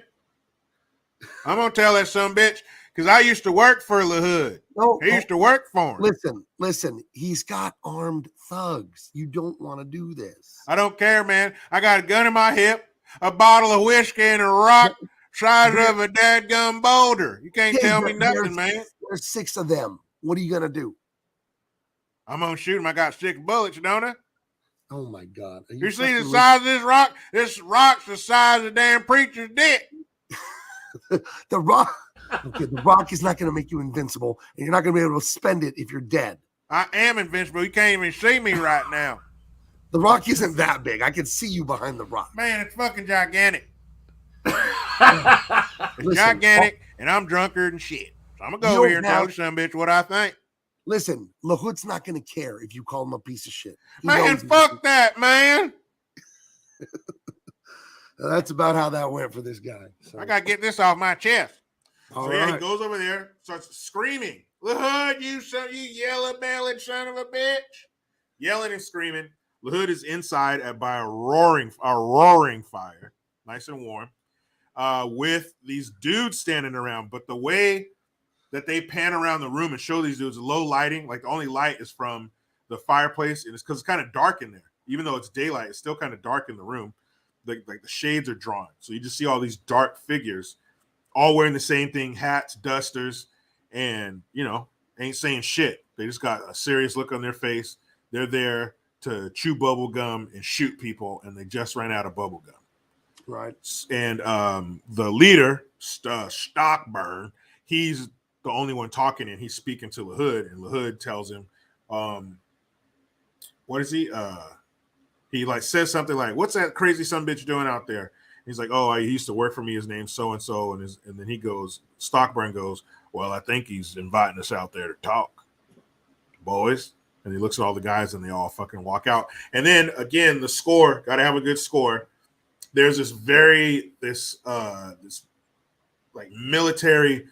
I'm going to tell that son bitch because I used to work for the hood. He used to work for him. Listen. He's got armed thugs. You don't want to do this. I don't care, man. I got a gun in my hip, a bottle of whiskey, and a rock size of a dadgum boulder. You can't tell me nothing, man. There's 6 of them. What are you going to do? I'm going to shoot him. I got 6 bullets, don't I? Oh, my God. You see the size of this rock? This rock's the size of the damn preacher's dick. The rock is not going to make you invincible, and you're not going to be able to spend it if you're dead. I am invincible. You can't even see me right now. The rock isn't that big. I can see you behind the rock. Man, it's fucking gigantic. It's gigantic, and I'm drunker than shit. So I'm going to go over here and tell the son bitch what I think. Listen, LaHood's not going to care if you call him a piece of shit. Man, fuck that, man. That's about how that went for this guy. So. I got to get this off my chest. He goes over there, starts screaming. LaHood, you yellow-bellied son of a bitch. Yelling and screaming. LaHood is inside by a roaring fire. Nice and warm. With these dudes standing around. But the way that they pan around the room and show these dudes low lighting, like the only light is from the fireplace, and it's because it's kind of dark in there. Even though it's daylight, it's still kind of dark in the room. Like the shades are drawn. So you just see all these dark figures all wearing the same thing, hats, dusters, and, ain't saying shit. They just got a serious look on their face. They're there to chew bubble gum and shoot people, and they just ran out of bubble gum. Right. And the leader, Stockburn, he's the only one talking, and he's speaking to LaHood, and LaHood tells him, what is he? He says something like, what's that crazy son bitch doing out there? He's like, oh, he used to work for me. His name's so and so, and then he goes, Stockburn goes, well, I think he's inviting us out there to talk, boys. And he looks at all the guys, and they all fucking walk out. And then again, the score, got to have a good score. There's this like military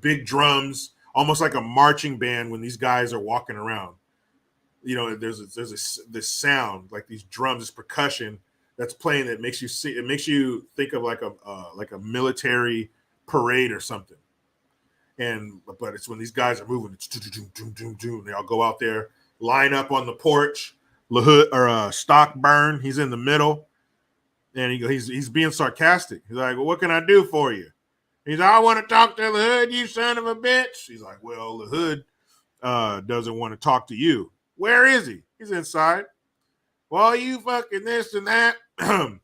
big drums, almost like a marching band when these guys are walking around. You know, there's this sound, like these drums, this percussion that's playing that makes you see. It makes you think of like a military parade or something. But it's when these guys are moving, it's they all go out there, line up on the porch. LaHood or Stockburn, he's in the middle, and he's being sarcastic. He's like, well, what can I do for you? He's like, I want to talk to LaHood, you son of a bitch. He's like, well, LaHood doesn't want to talk to you. Where is he? He's inside. Well, you fucking this and that. And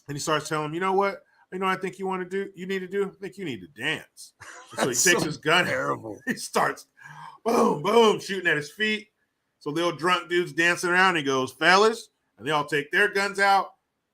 he starts telling him, you know what? You know what I think you want to do? You need to do? I think you need to dance. So he takes his gun. Terrible. He starts boom, boom, shooting at his feet. So little drunk dudes dancing around. He goes, fellas, and they all take their guns out.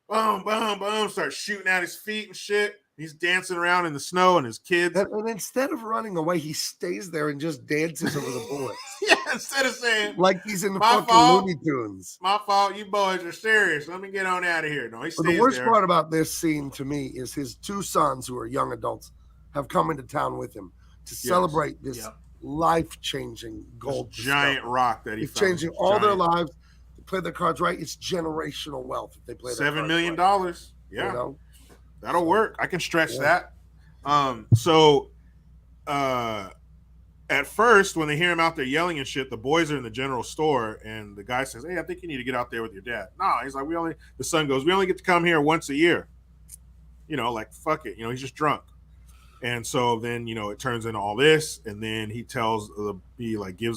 Boom, boom, boom. Start shooting at his feet and shit. He's dancing around in the snow, and his kids. And instead of running away, he stays there and just dances over the bullets. Yeah, instead of saying, like he's in the my fucking fault. Looney Tunes. My fault. You boys are serious. Let me get on out of here. No, he stays The worst there. part about this scene to me is his two sons, who are young adults, have come into town with him to celebrate this life-changing gold giant rock that he's found. changing all their lives. They play their cards right. It's generational wealth if they play their $7 cards million. right. Yeah, You know? that'll work. I can stretch that. At first, when they hear him out there yelling and shit, the boys are in the general store, and the guy says, hey, I think you need to get out there with your dad. No, he's like, the son goes, we only get to come here once a year. You know, like, fuck it. You know, he's just drunk. And so then, you know, it turns into all this, and then he gives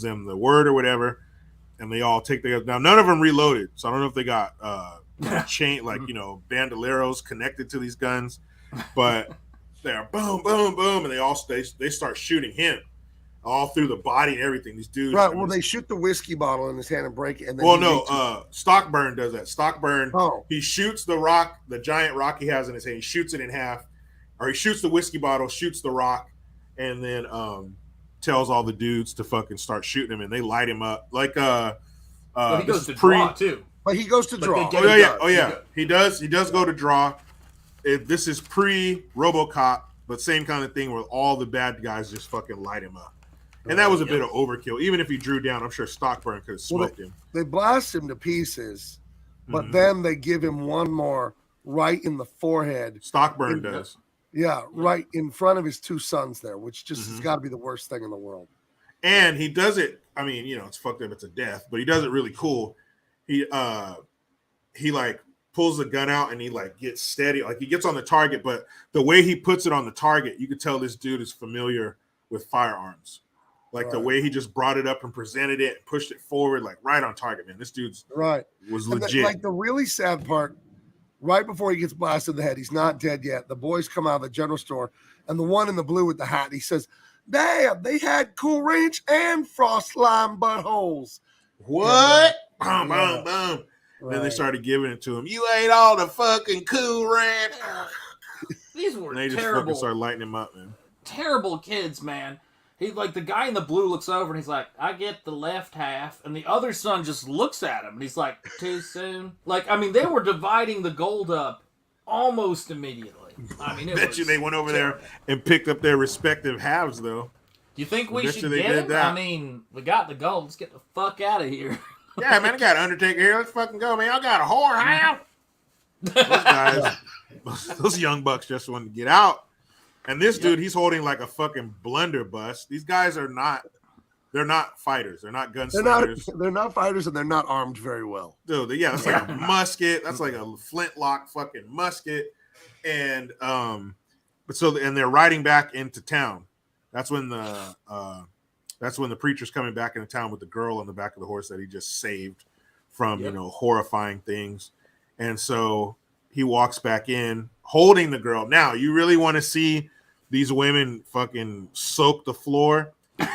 them the word or whatever, and they all take now none of them reloaded, so I don't know if they got bandoleros connected to these guns, but they're boom, boom, boom, and they start shooting him all through the body and everything. These dudes, right? Well, they shoot the whiskey bottle in his hand and break it. And then Stockburn does that. Stockburn, he shoots the rock, the giant rock he has in his hand. He shoots it in half, or he shoots the whiskey bottle, shoots the rock, and then tells all the dudes to fucking start shooting him, and they light him up. Like he goes to draw too. But he goes to draw. He does go to draw. This is pre-RoboCop, but same kind of thing where all the bad guys just fucking light him up. And that was a bit of overkill. Even if he drew down, I'm sure Stockburn could have smoked him. They blast him to pieces, but then they give him one more right in the forehead. Stockburn does. Yeah, right in front of his two sons there, which just has got to be the worst thing in the world. And he does it. I mean, you know, it's fucked up. It's a death, but he does it really cool. He like pulls the gun out and he like gets steady. Like he gets on the target, but the way he puts it on the target, you could tell this dude is familiar with firearms. Like the way he just brought it up and presented it and pushed it forward, like right on target, man. This dude's was legit. Like the really sad part, right before he gets blasted in the head, he's not dead yet. The boys come out of the general store, and the one in the blue with the hat, he says, damn, they had Cool Ranch and Frost Lime buttholes. What? Boom, boom, boom. Then they started giving it to him. You ate all the fucking Cool Ranch. These were they just terrible. Fucking started lighting him up, man. Terrible kids, man. He like the guy in the blue looks over and he's like, I get the left half, and the other son just looks at him and he's like, too soon. Like, I mean, they were dividing the gold up almost immediately. I mean, Bet you they went over there and picked up their respective halves, though. Do you think we should get him? I mean, we got the gold. Let's get the fuck out of here. Yeah, man, I got Undertaker here. Let's fucking go, man. I got a whorehouse. Those guys, those young bucks just wanted to get out. And this dude, he's holding like a fucking blunderbuss. These guys are not, they're not fighters. They're not gunslingers. They're not fighters, and they're not armed very well. Dude, yeah, that's like a musket. That's like a flintlock fucking musket. And and they're riding back into town. That's when the preacher's coming back into town with the girl on the back of the horse that he just saved from, you know, horrifying things. And so he walks back in holding the girl. Now, you really want to see these women fucking soak the floor?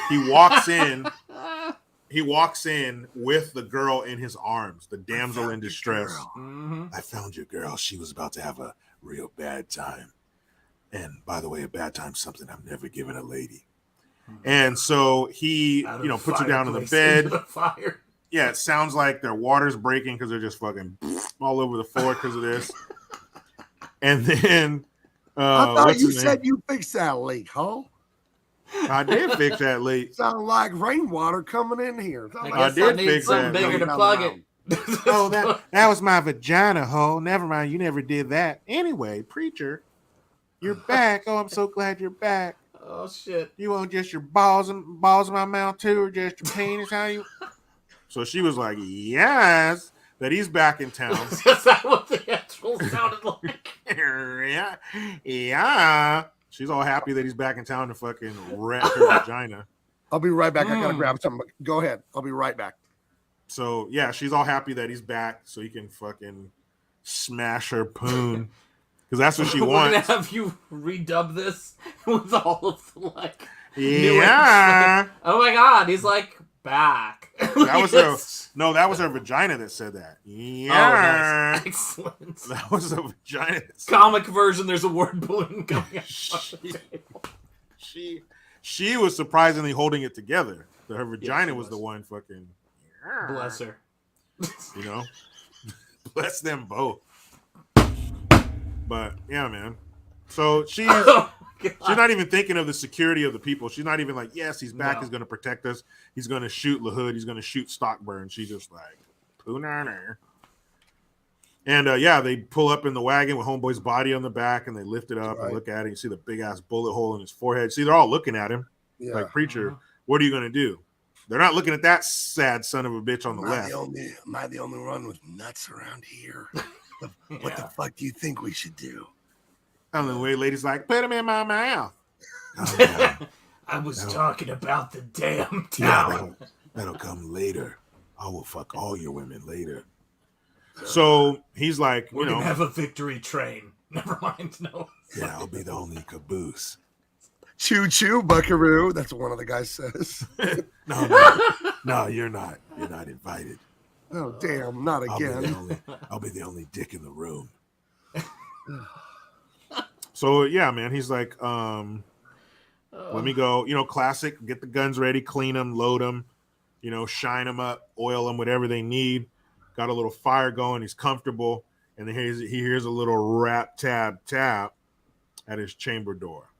He walks in. he walks in with the girl in his arms, the damsel in distress. Mm-hmm. I found your girl. She was about to have a real bad time. And by the way, a bad time's something I've never given a lady. And so he, puts her down on the bed. The fire. Yeah, it sounds like their water's breaking because they're just fucking all over the floor because of this. And then I thought you said you fixed that leak, huh? I did fix that leak. Sound like rainwater coming in here. I did fix something that bigger leak. to plug it. Oh, that was my vagina hole. Never mind, you never did that. Anyway, preacher, you're back. Oh, I'm so glad you're back. Oh shit! You want just your balls in my mouth too, or just your penis? How you? So she was like, yes, that he's back in town. Is that what the actual sounded like? yeah. She's all happy that he's back in town to fucking wreck her vagina. I'll be right back. I gotta grab something. Go ahead. I'll be right back. So yeah, she's all happy that he's back so he can fucking smash her poon. Because that's what she We're wants. gonna have you redub this with all of the like. Yeah. Oh my god, he's like back. That was her vagina that said that. Yeah. Oh, nice. Excellent. That was a vagina. Comic version. There's a word balloon coming out. She was surprisingly holding it together. Her vagina was the one fucking. Bless her. Bless them both. But yeah, man. So she's not even thinking of the security of the people. She's not even like, yes, he's back. No. He's going to protect us. He's going to shoot LaHood. He's going to shoot Stockburn. She's just like, poo-ner-ner. And they pull up in the wagon with Homeboy's body on the back, and they lift it up and look at it. You see the big ass bullet hole in his forehead. See, they're all looking at him like, preacher, what are you going to do? They're not looking at that sad son of a bitch on the left. Am I the only one with nuts around here? What the fuck do you think we should do? And the way lady's like, put him in my mouth. I was talking about the damn town. Yeah, that'll come later. I will fuck all your women later. So he's like, we're gonna have a victory train. Never mind, no. Yeah, I'll be the only caboose. Choo choo, buckaroo. That's what one of the guys says. No, you're not. You're not invited. Oh, damn, not again. I'll be the only dick in the room. So, yeah, man, he's like, let me go. Classic, get the guns ready, clean them, load them, shine them up, oil them, whatever they need. Got a little fire going. He's comfortable. And then he hears a little rap, tap at his chamber door.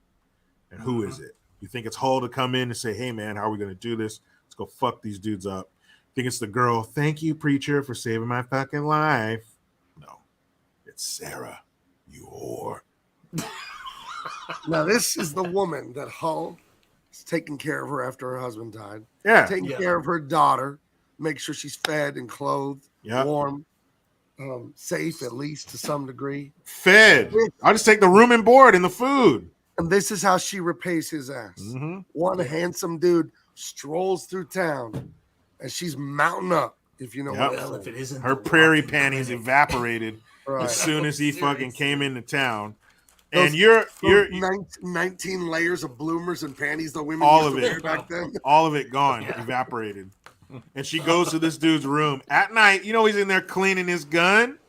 And who is it? You think it's Hull to come in and say, hey, man, how are we going to do this? Let's go fuck these dudes up. Think it's the girl. Thank you, preacher, for saving my fucking life. No, it's Sarah, you whore. Now, this is the woman that Hull is taking care of her after her husband died. Yeah. Taking care of her daughter. Make sure she's fed and clothed, warm, safe, at least to some degree. Fed. I'll just take the room and board and the food. And this is how she repays his ass. Mm-hmm. One handsome dude strolls through town. And she's mounting up, if you know what I'm saying. If it isn't her prairie panties evaporated as soon as he fucking came into town. And you're 19 layers of bloomers and panties the women all used of to it wear back then. All of it gone, evaporated. And she goes to this dude's room at night. He's in there cleaning his gun.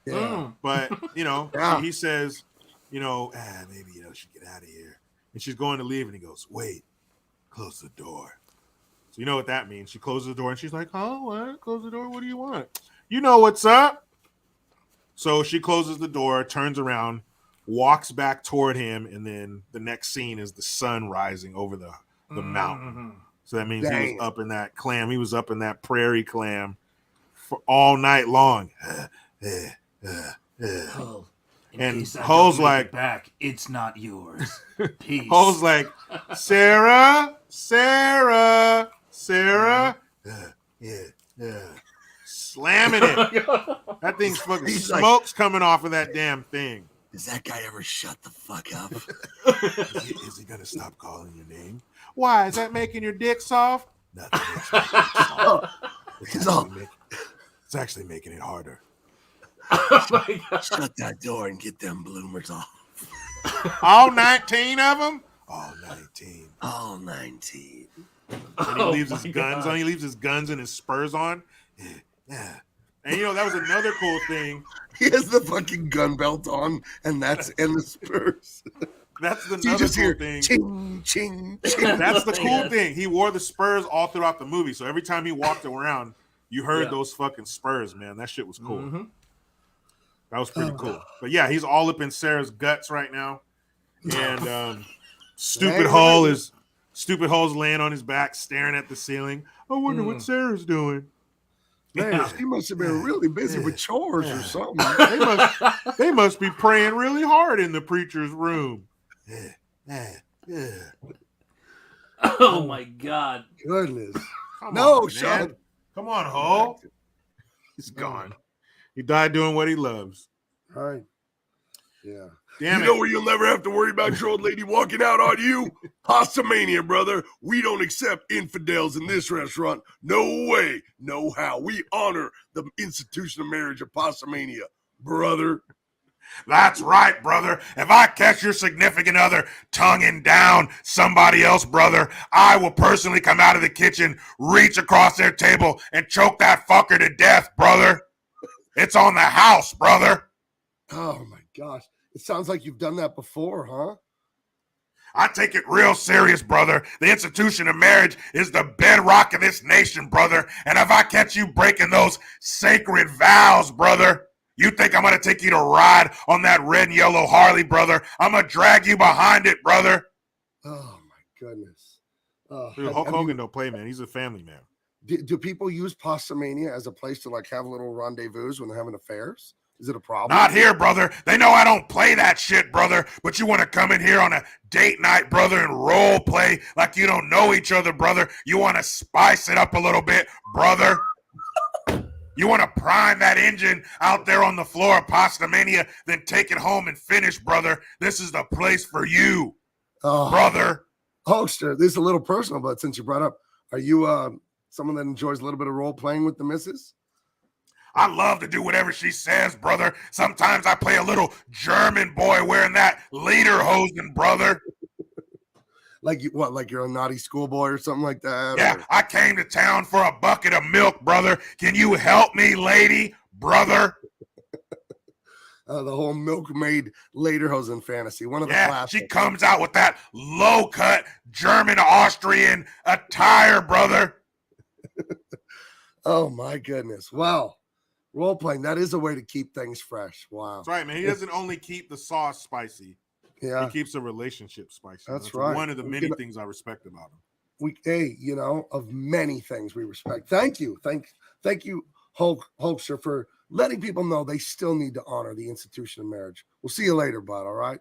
Yeah. But he says, maybe you should get out of here. And she's going to leave, and he goes, wait, close the door. You know what that means. She closes the door and she's like, oh, what? Close the door. What do you want? You know what's up. So she closes the door, turns around, walks back toward him. And then the next scene is the sun rising over the mountain. So that means he was up in that clam. He was up in that prairie clam for all night long. And Hull's like, back, it's not yours. Peace. Hull's like, Sarah. Slamming it. That thing's fucking smoke's coming off of that damn thing. Does that guy ever shut the fuck up? Is he gonna stop calling your name? Why? Is that making your dick soft? Nothing makes my dick soft. It's actually making it harder. Oh my God. Shut that door and get them bloomers off. All 19 of them? All 19. All 19. And he leaves his guns on. He leaves his guns and his spurs on. Yeah. And that was another cool thing. He has the fucking gun belt on, and the spurs. That's the So you just cool hear thing. Ching, ching, ching. That's the cool thing. He wore the spurs all throughout the movie. So every time he walked around, you heard those fucking spurs, man. That shit was cool. Mm-hmm. That was pretty cool. But yeah, he's all up in Sarah's guts right now. And Stupid Hull's laying on his back, staring at the ceiling. I wonder what Sarah's doing. Man, she must have been really busy with chores or something. They must be praying really hard in the preacher's room. Oh my God. Goodness. Come on, Sean. Come on, Hull. He's gone. He died doing what he loves. Right. Yeah. Damn you know where you'll never have to worry about your old lady walking out on you? Pastamania, brother. We don't accept infidels in this restaurant. No way. No how. We honor the institution of marriage of Pastamania, brother. That's right, brother. If I catch your significant other tonguing down somebody else, brother, I will personally come out of the kitchen, reach across their table, and choke that fucker to death, brother. It's on the house, brother. Oh, my gosh. It sounds like you've done that before, huh? I take it real serious, brother. The institution of marriage is the bedrock of this nation, brother. And if I catch you breaking those sacred vows, brother, you think I'm going to take you to ride on that red and yellow Harley, brother? I'm going to drag you behind it, brother. Oh, my goodness. Dude, Hulk Hogan don't play, man. He's a family man. Do people use Pastamania as a place to like have little rendezvous when they're having affairs? Is it a problem? Not here, brother. They know I don't play that shit, brother. But you want to come in here on a date night, brother, and role play like you don't know each other, brother. You want to spice it up a little bit, brother. You want to prime that engine out there on the floor of Pastamania, then take it home and finish, brother. This is the place for you, brother. Hulkster, this is a little personal, but since you brought up, are you someone that enjoys a little bit of role playing with the missus? I love to do whatever she says, brother. Sometimes I play a little German boy wearing that lederhosen, brother. Like you, what? Like you're a naughty schoolboy or something like that? Yeah, or? I came to town for a bucket of milk, brother. Can you help me, lady, brother? The whole milkmaid lederhosen fantasy. One of the classics. She comes out with that low-cut German-Austrian attire, brother. Oh, my goodness. Wow. Role playing, that is a way to keep things fresh. Wow. That's right, man. He doesn't only keep the sauce spicy. Yeah. He keeps the relationship spicy. That's right. One of the many things I respect about him. Of many things we respect. Thank you. Thank you, Hulkster, for letting people know they still need to honor the institution of marriage. We'll see you later, bud. All right.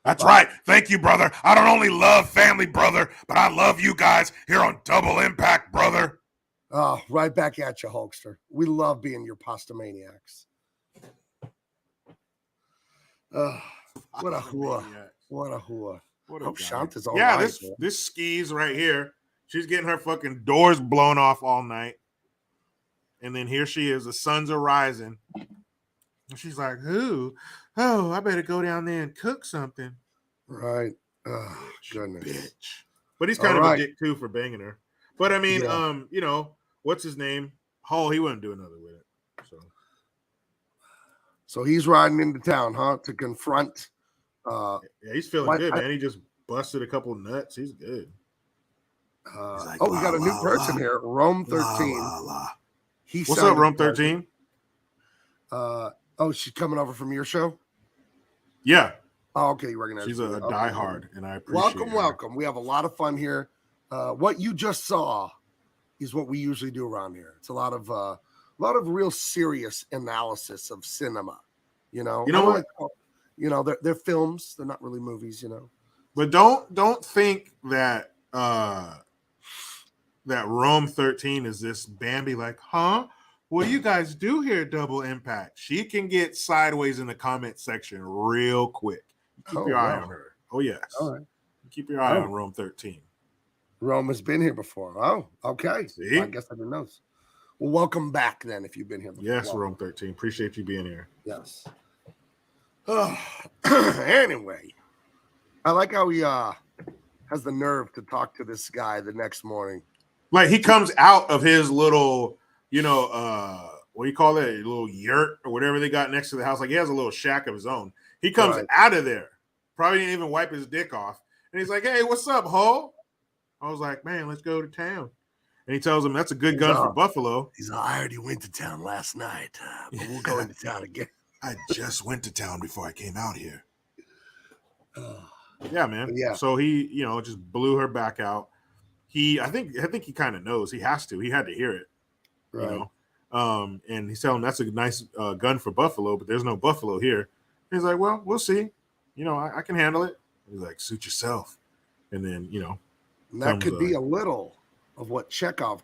That's right. Thank you, brother. I don't only love family, brother, but I love you guys here on Double Impact, brother. Oh, right back at you, Hulkster. We love being your pasta maniacs. What a hua. What a hua. Hope Shanta's all right. This skis right here. She's getting her fucking doors blown off all night. And then here she is. The suns are rising. And she's like, oh, I better go down there and cook something. Right. Oh, goodness. Bitch. But he's kind of a dick, too, for banging her. But, I mean, what's his name? Hall, he wouldn't do another with it. So he's riding into town, huh? To confront. Yeah, he's feeling good, man. He just busted a couple nuts. He's good. Like, we got a new person here. Rome 13. What's up, Rome 13? She's coming over from your show? Yeah. Oh, okay. You recognize she's a diehard, and I appreciate Welcome. We have a lot of fun here. What you just saw is what we usually do around here. It's a lot of real serious analysis of cinema. You know what? They're films. They're not really movies. But don't think that that Rome 13 is this Bambi like, huh? What do you guys do here, Double Impact? She can get sideways in the comment section real quick. Keep your eye on her. Oh, yes. All right. Keep your eye on Rome 13. Rome has been here before. Oh, okay. See? Well, I guess I didn't know. Well, welcome back then if you've been here before. Yes, Rome 13. Appreciate you being here. Yes. Anyway, I like how we has the nerve to talk to this guy the next morning? Like he comes out of his little, what do you call it? A little yurt or whatever they got next to the house. Like he has a little shack of his own. He comes out of there. Probably didn't even wipe his dick off. And he's like, "Hey, what's up, ho?" I was like, "Man, let's go to town." And he tells him that's a good gun for Buffalo. He's like, "I already went to town last night, but we'll go into town again." I just went to town before I came out here. Yeah, man. Yeah. So he, just blew her back out. I think he kind of knows. He has to. He had to hear it. Right. And he's telling him that's a nice gun for Buffalo, but there's no Buffalo here. He's like, "Well, we'll see. I can handle it." He's like, "Suit yourself." And then, and that could be a little of what Chekhov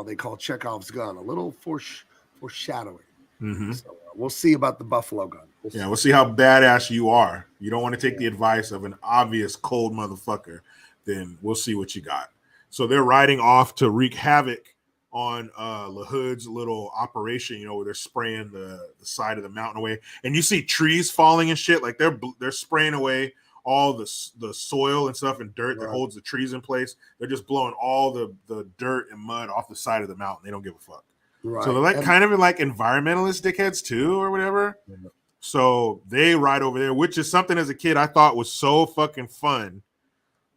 they call Chekhov's gun, a little foreshadowing. Mm-hmm. So we'll see about the Buffalo gun. We'll see how badass you are. You don't want to take the advice of an obvious cold motherfucker. Then we'll see what you got. So they're riding off to wreak havoc on LaHood's little operation, where they're spraying the side of the mountain away, and you see trees falling and shit. Like they're spraying away all the soil and stuff and dirt that holds the trees in place. They're just blowing all the dirt and mud off the side of the mountain. They don't give a fuck. Right. So they're like kind of like environmentalist dickheads too, or whatever. Yeah. So they ride over there, which is something as a kid I thought was so fucking fun.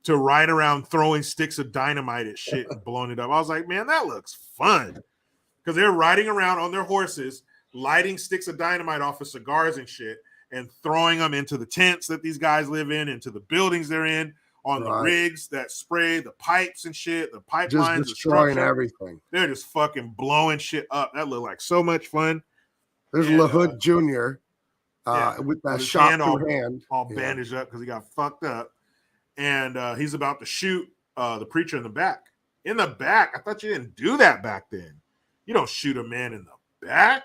To ride around throwing sticks of dynamite at shit and blowing it up. I was like, man, that looks fun. Because they're riding around on their horses, lighting sticks of dynamite off of cigars and shit, and throwing them into the tents that these guys live in, into the buildings they're in, on the rigs that spray, the pipes and shit, the pipelines. Just destroying everything. They're just fucking blowing shit up. That looked like so much fun. There's LaHood Jr. With that shot through hand. All bandaged up because he got fucked up. And he's about to shoot the preacher in the back. In the back? I thought you didn't do that back then. You don't shoot a man in the back.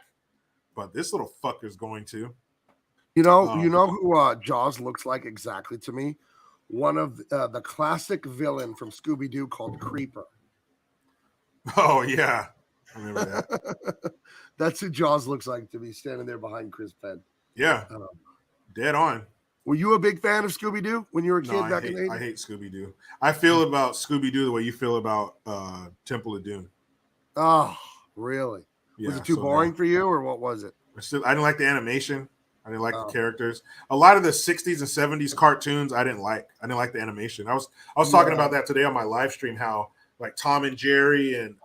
But this little fucker's going to. You know who Jaws looks like exactly to me? One of the classic villain from Scooby-Doo called Creeper. Oh, yeah. I remember that. That's who Jaws looks like to me, standing there behind Chris Penn. Yeah. Dead on. Were you a big fan of Scooby-Doo when you were a kid back in the 80s? I hate Scooby-Doo. I feel about Scooby-Doo the way you feel about Temple of Doom. Oh, really? Yeah, was it too boring for you, or what was it? I didn't like the animation. I didn't like the characters. A lot of the 60s and 70s cartoons I didn't like. I didn't like the animation. I was talking about that today on my live stream, how like Tom and Jerry and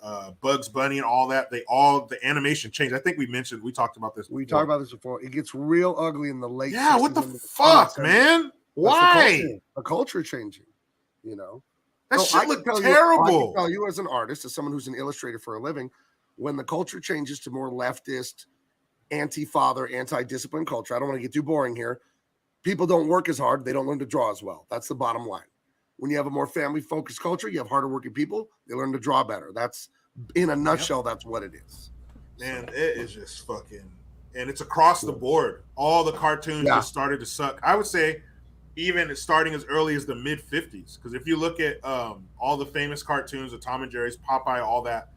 Bugs Bunny and all that, the animation changed. I think we talked about this before. We talked about this before. It gets real ugly in the late 60s. Yeah, what the fuck, man? Why? The culture changing, That shit looked terrible. I can tell you as an artist, as someone who's an illustrator for a living, when the culture changes to more leftist, anti-father, anti-discipline culture, I don't want to get too boring here. People don't work as hard. They don't learn to draw as well. That's the bottom line. When you have a more family-focused culture, you have harder working people. They learn to draw better. That's, in a nutshell, that's what it is. Man, it is just fucking, and it's across the board. All the cartoons just started to suck. I would say even starting as early as the mid-50s. Because if you look at all the famous cartoons of Tom and Jerry's, Popeye, all that,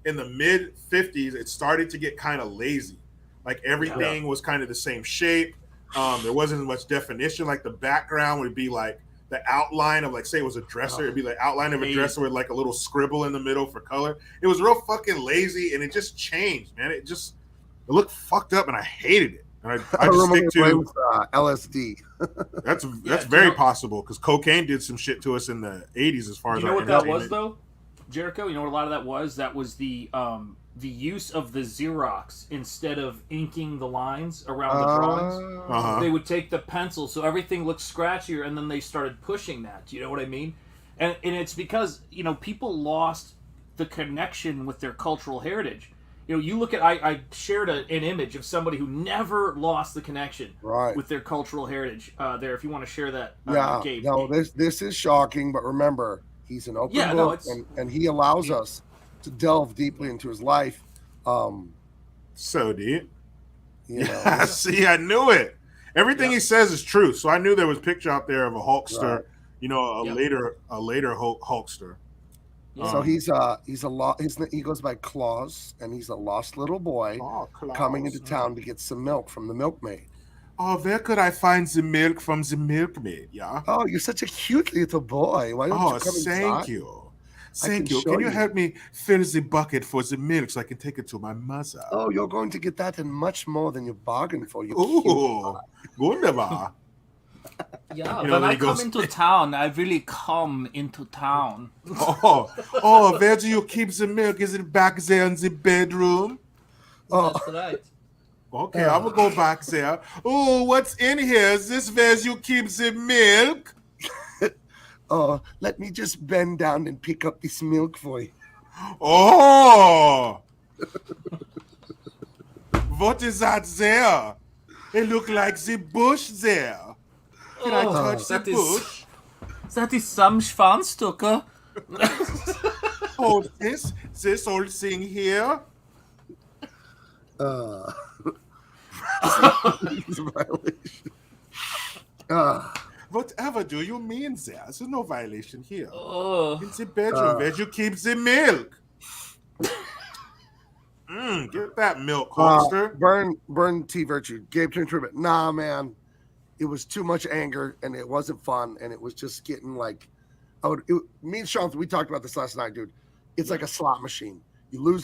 in the mid-50s, it started to get kind of lazy. Like everything was kind of the same shape. There wasn't as much definition. Like the background would be like the outline of, like, say it was a dresser. It'd be the outline of a dresser with like a little scribble in the middle for color. It was real fucking lazy, and it just changed, man. It looked fucked up, and I hated it. And I just stick to LSD. That's very possible, because cocaine did some shit to us in the 80s as far as you know what that was, though, Jericho? You know what a lot of that was? That was the use of the Xerox instead of inking the lines around the drawings. They would take the pencil, so everything looked scratchier, and then they started pushing that. Do you know what I mean? And it's because, people lost the connection with their cultural heritage. You look at, I shared an image of somebody who never lost the connection with their cultural heritage there. If you want to share that, Gabe. No, this is shocking, but remember, he's an open book, and he allows us to delve deeply into his life. So deep. See, I knew it. Everything he says is true. So I knew there was a picture out there of a Hulkster, a later Hulkster. So he goes by Claus, and he's a lost little boy coming into town to get some milk from the milkmaid. Oh, where could I find the milk from the milkmaid? Yeah. Oh, you're such a cute little boy. Why don't Oh, you come thank inside? you. I can Thank you. show Can you you. help me fill the bucket for the milk so I can take it to my mother? Oh, you're going to get that and much more than you bargained for. You Ooh, wunderbar. Yeah, You know, when then I he come goes- into town, I really come into town. Oh, where do you keep the milk? Is it back there in the bedroom? Oh. That's right. Okay, I'm gonna go back there. Oh, what's in here? Is this where you keep the milk? Oh, let me just bend down and pick up this milk for you. Oh, what is that there? It look like the bush there. Can I touch the that is- bush? That is some Schwanzstücke. Oh, this old thing here. It's a violation. Whatever do you mean there? There's no violation here. Oh, In the bedroom where you keep the milk. Get that milk, Hulkster. Burn T Virtue. Gabe turned tribute. Nah, man. It was too much anger and it wasn't fun. And it was just getting like, me and Sean, we talked about this last night, dude. It's like a slot machine. You lose,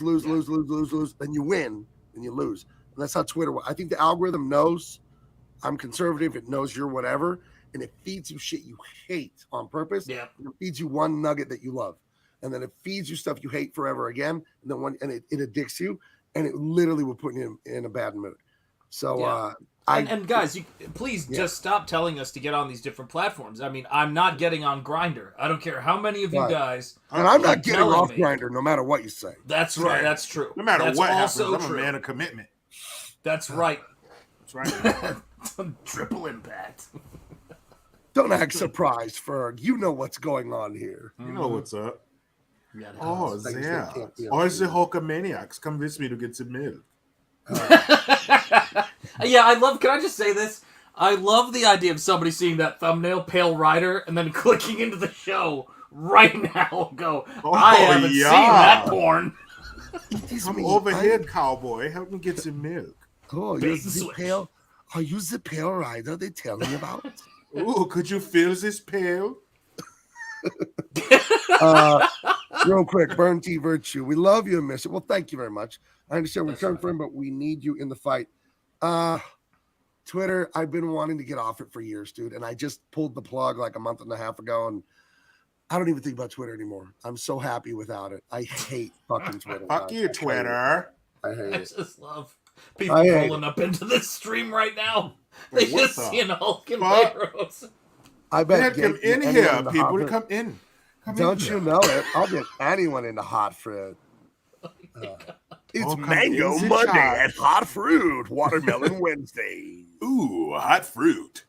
then you win, then you lose. And that's how Twitter works. I think the algorithm knows I'm conservative. It knows you're whatever. And it feeds you shit you hate on purpose. Yeah. And it feeds you one nugget that you love. And then it feeds you stuff you hate forever again. And then it addicts you. And it literally will put you in a bad mood. So, Yeah. And guys, you please just stop telling us to get on these different platforms. I mean, I'm not getting on Grindr. I don't care how many of you guys. And I'm not getting telling off me. Grindr no matter what you say. That's right. That's true. No matter That's what happens, also I'm a true. man of commitment. That's right. That's right. Triple impact. Don't act surprised, Ferg. You know what's going on here. You know what's up. Yeah, Oh, Things yeah. that can't be Or is the untrue. Hulkamaniacs convince me to get some milk? Yeah, I love. Can I just say this? I love the idea of somebody seeing that thumbnail, Pale Rider, and then clicking into the show right now. And go. I haven't seen that porn. Come over here, cowboy. Help me get some milk. Oh, Bait you're and the switch. pale. Are you the pale rider they tell me about? Ooh, could you feel this pail? Real quick, Burn T Virtue. We love you and miss it. Well, thank you very much. I understand we're trying for him, but we need you in the fight. Twitter, I've been wanting to get off it for years, dude. And I just pulled the plug like a month and a half ago, and I don't even think about Twitter anymore. I'm so happy without it. I hate fucking Twitter. Fuck you, Twitter. I hate I it. just love people I hate rolling up into this stream right now. They What just the see an Hulk and fuck? Rose. I bet. Man, come Gabe, in anyone here, the people. hot- Come in. Come Don't in you know it? I'll get anyone into hot fruit. It's Oh, come Mango in the Monday chat. and Hot Fruit, Watermelon Wednesday. Ooh, hot fruit.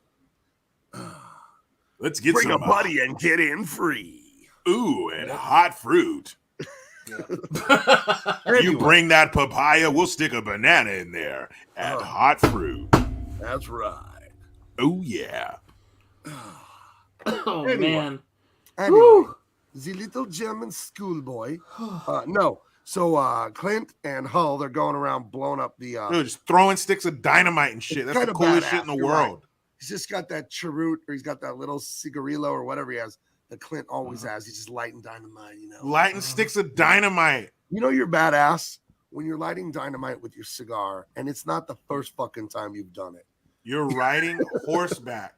Let's get Bring some a buddy and get in free. Ooh, and hot fruit. Anyway, You bring that papaya, we'll stick a banana in there. And hot fruit. that's right. Oh yeah. Oh Anyway. man. Anyway, the little German schoolboy. No. So Clint and Hull, they're going around blowing up the. They're just throwing sticks of dynamite and shit. That's the kinda coolest shit in badass, the you're world. He's just got that cheroot, or he's got that little cigarillo, or whatever he has. That Clint always has. He's just lighting dynamite, you know. Lighting sticks of dynamite. You know you're badass when you're lighting dynamite with your cigar, and it's not the first fucking time you've done it. You're riding horseback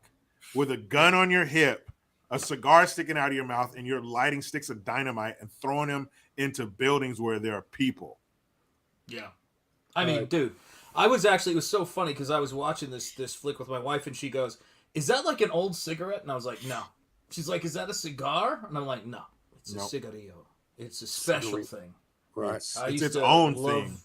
with a gun on your hip, a cigar sticking out of your mouth, and you're lighting sticks of dynamite and throwing them into buildings where there are people. Yeah. I mean, dude, it was so funny because I was watching this flick with my wife and she goes, "Is that like an old cigarette?" And I was like, "No." She's like, "Is that a cigar?" And I'm like, "No, it's a cigarillo. It's a special thing." Right. I It's used its to own love- thing.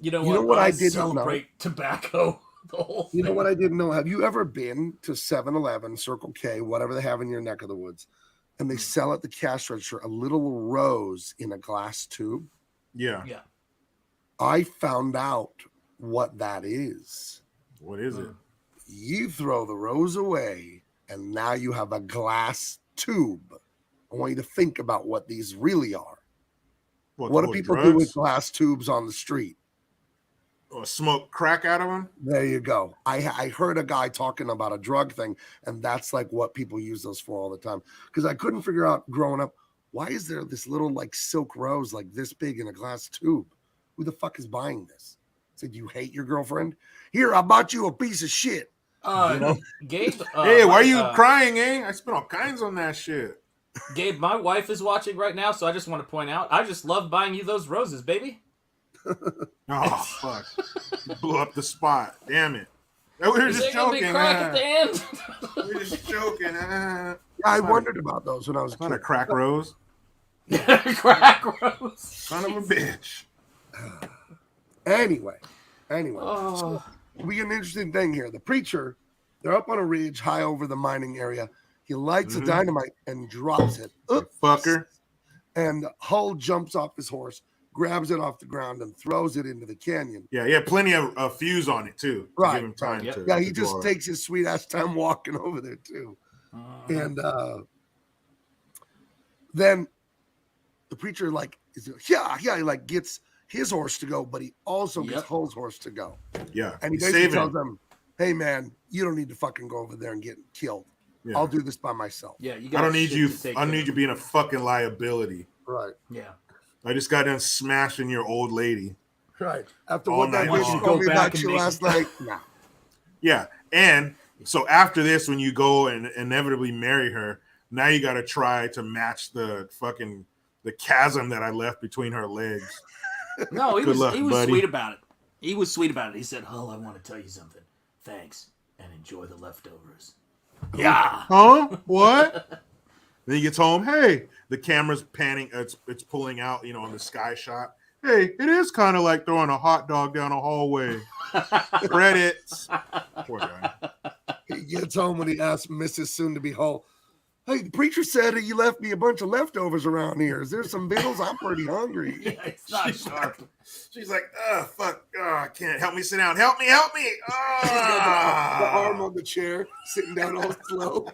You know You know what? what I I didn't know? celebrate tobacco. The whole thing. You know what I didn't know? Have you ever been to 7-Eleven, Circle K, whatever they have in your neck of the woods, and they sell at the cash register a little rose in a glass tube? Yeah. Yeah. I found out what that is. What is it? You throw the rose away, and now you have a glass tube. I want you to think about what these really are. What do those people do drugs? with glass tubes on the street? smoke crack out of them. There you go. I heard a guy talking about a drug thing, and that's like what people use those for all the time. Because I couldn't figure out growing up, why is there this little like silk rose like this big in a glass tube? Who the fuck is buying this? Said, you hate your girlfriend? Here, I bought you a piece of shit. Gabe. Hey, why are you crying, eh? I spent all kinds on that shit. Gabe, my wife is watching right now, so I just want to point out, I just love buying you those roses, baby. Oh fuck! You blew up the spot. Damn it! We were Is just there gonna be joking. crack at the end? We were just joking. I wondered about those when I was a Not kid. a crack rose. Crack rose. Son of a bitch. Anyway, Oh. so we get an interesting thing here. The preacher, they're up on a ridge high over the mining area. He lights a dynamite and drops it. Oops. Fucker. And Hull jumps off his horse, grabs it off the ground, and throws it into the canyon. Yeah, he had plenty of fuse on it too. To Right, give him time right. to. Yeah, to he just blow it. takes his sweet ass time walking over there too. And then the preacher he like gets his horse to go, but he also gets Hull's horse to go. Yeah, And he he's basically saving tells him. them, "Hey man, you don't need to fucking go over there and get killed. Yeah. I'll do this by myself." Yeah, you I got don't need you. To take I don't care need you being a fucking liability. Right. Yeah. I just got done smashing your old lady. Right. After All what that night bitch long. told me Go back about and you make last it- night, nah. Yeah, and so after this, when you go and inevitably marry her, now you got to try to match the chasm that I left between her legs. No, he Good was luck, he was buddy. sweet about it. He was sweet about it. He said, "Hull, I want to tell you something. Thanks, and enjoy the leftovers." Yeah. Huh? What? Then he gets home. Hey, the camera's panning. It's pulling out, on the sky shot. Hey, it is kind of like throwing a hot dog down a hallway. Credits. Poor guy. He gets home when he asks Mrs. Soon-to-be Hull, "Hey, the preacher said you left me a bunch of leftovers around here. Is there some vittles? I'm pretty hungry." Yeah, it's not sharp. She's like, fuck. I can't. Help me sit down. Help me. He's got the arm on the chair, sitting down all slow.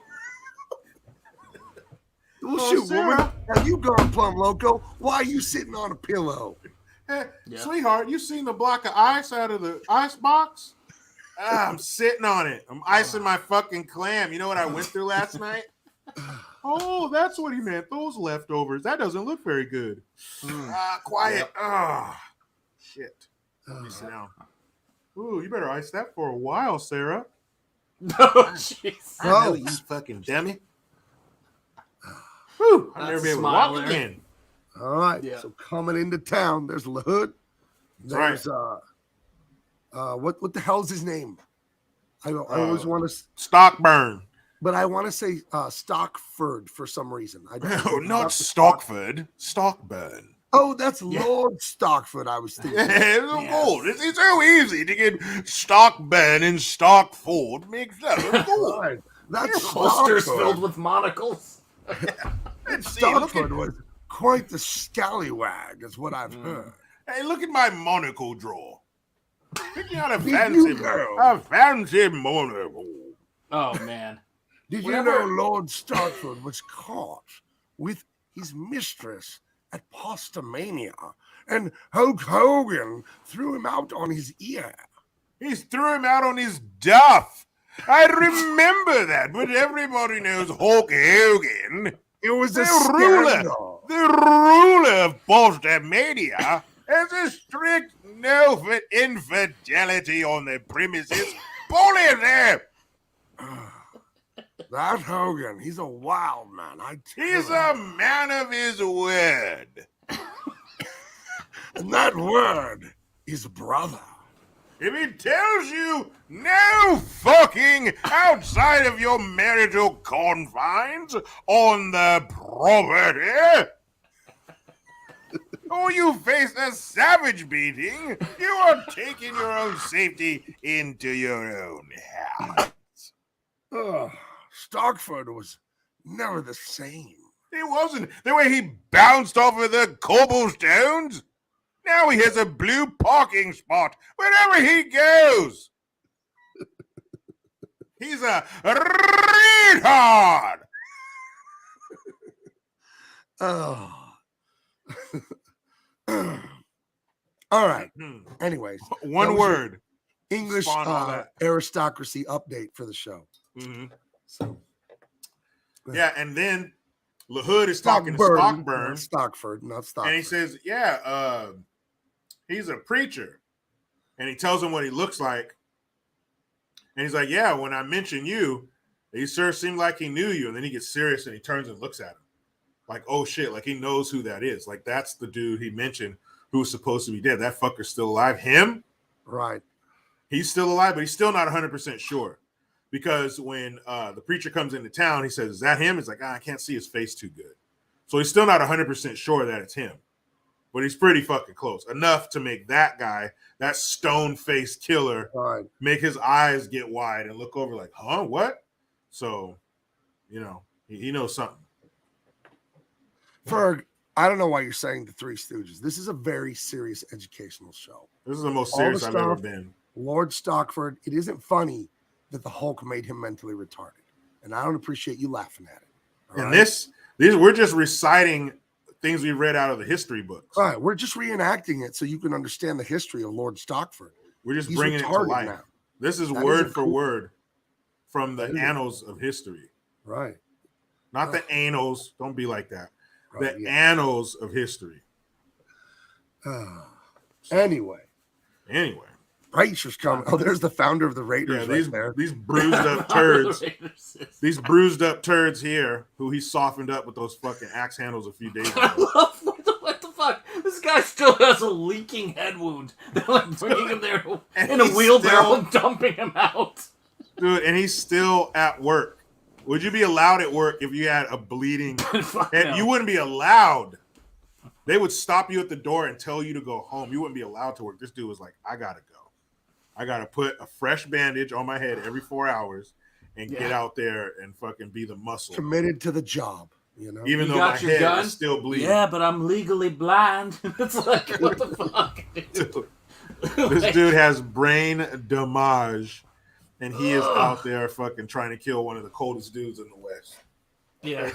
Well, Oh, shoot, Sarah. woman. Now you gone plumb loco. Why are you sitting on a pillow? Hey, Yeah. sweetheart, you seen the block of ice out of the ice box? I'm sitting on it. I'm icing my fucking clam. You know what I went through last night? Oh, that's what he meant. Those leftovers. That doesn't look very good. Quiet. Shit. Let me sit down. Ooh, you better ice that for a while, Sarah. Oh, jeez. I know, you fucking dummy. Whew, I'll never be able to smile walk there. again. All right. Yeah. So coming into town, there's LaHood. That's There's what the hell's his name? I always want to, Stockburn. but I want to say Stockford for some reason. I don't No, know. not Stockford. Stockburn. Oh, that's Lord Stockford. I was thinking. It's so easy to get Stockburn and Stockford mixed up. Of course. Right. That's Posters Stockford. filled with monocles. Stockford was quite the scallywag, is what I've heard. Hey, look at my monocle drawer. Pick out a Did fancy, you know? monocle. Oh man. Did Whatever- you know Lord Stockford was caught with his mistress at Postomania, and Hulk Hogan threw him out on his ear? He threw him out on his duff. I remember that, but everybody knows Hulk Hogan. It was a The ruler, scandal. the ruler of Postomania has a strict no for infidelity on the premises policy. That Hogan, he's a wild man. I tell He's you. a man of his word. And that word is brother. If he tells you no fucking outside of your marital confines on the property, or you face a savage beating, you are taking your own safety into your own house. Oh, Stockford was never the same. He wasn't. The way he bounced off of the cobblestones. Now he has a blue parking spot wherever he goes. He's a retard. Oh. All right. Anyways, One word. English Spawn all that. aristocracy update for the show. So, yeah, and then LaHood is talking to Stockburn. Stockford, not Stockford. And he says, yeah, he's a preacher. And he tells him what he looks like. And he's like, yeah, when I mentioned you, he sure seemed like he knew you. And then he gets serious and he turns and looks at him. Like, oh shit, like he knows who that is. Like, that's the dude he mentioned who was supposed to be dead. That fucker's still alive. Him? Right. He's still alive, but he's still not 100% sure. Because when the preacher comes into town, he says, is that him? It's like, I can't see his face too good. So he's still not 100% sure that it's him. But he's pretty fucking close. Enough to make that guy, that stone-faced killer, make his eyes get wide and look over like, huh, what? So, you know, he knows something. Ferg, I don't know why you're saying the Three Stooges. This is a very serious educational show. This is the most serious I've ever been. Lord Stockford, it isn't funny that the Hulk made him mentally retarded. And I don't appreciate you laughing at it. And these we're just reciting things we read out of the history books. All right, we're just reenacting it so you can understand the history of Lord Stockford. We're just bringing it to life. Now. This is word for word from the annals of history. Right. Not the annals. Don't be like that. Right, the annals of history. Anyway. Preacher's coming. Oh, there's the founder of the Raiders right there. These bruised up turds. These bruised up turds here, who he softened up with those fucking axe handles a few days ago. I love what the fuck? This guy still has a leaking head wound. They're like bringing him there in a wheelbarrow and dumping him out. Dude, and he's still at work. Would you be allowed at work if you had a bleeding head? You wouldn't be allowed. They would stop you at the door and tell you to go home. You wouldn't be allowed to work. This dude was like, I gotta go. I gotta put a fresh bandage on my head every 4 hours and get out there and fucking be the muscle. Committed to the job, you know. Even though my head is still bleeding. Yeah, but I'm legally blind. It's like, what the fuck? This dude has brain damage, and he is out there fucking trying to kill one of the coldest dudes in the West. Yeah.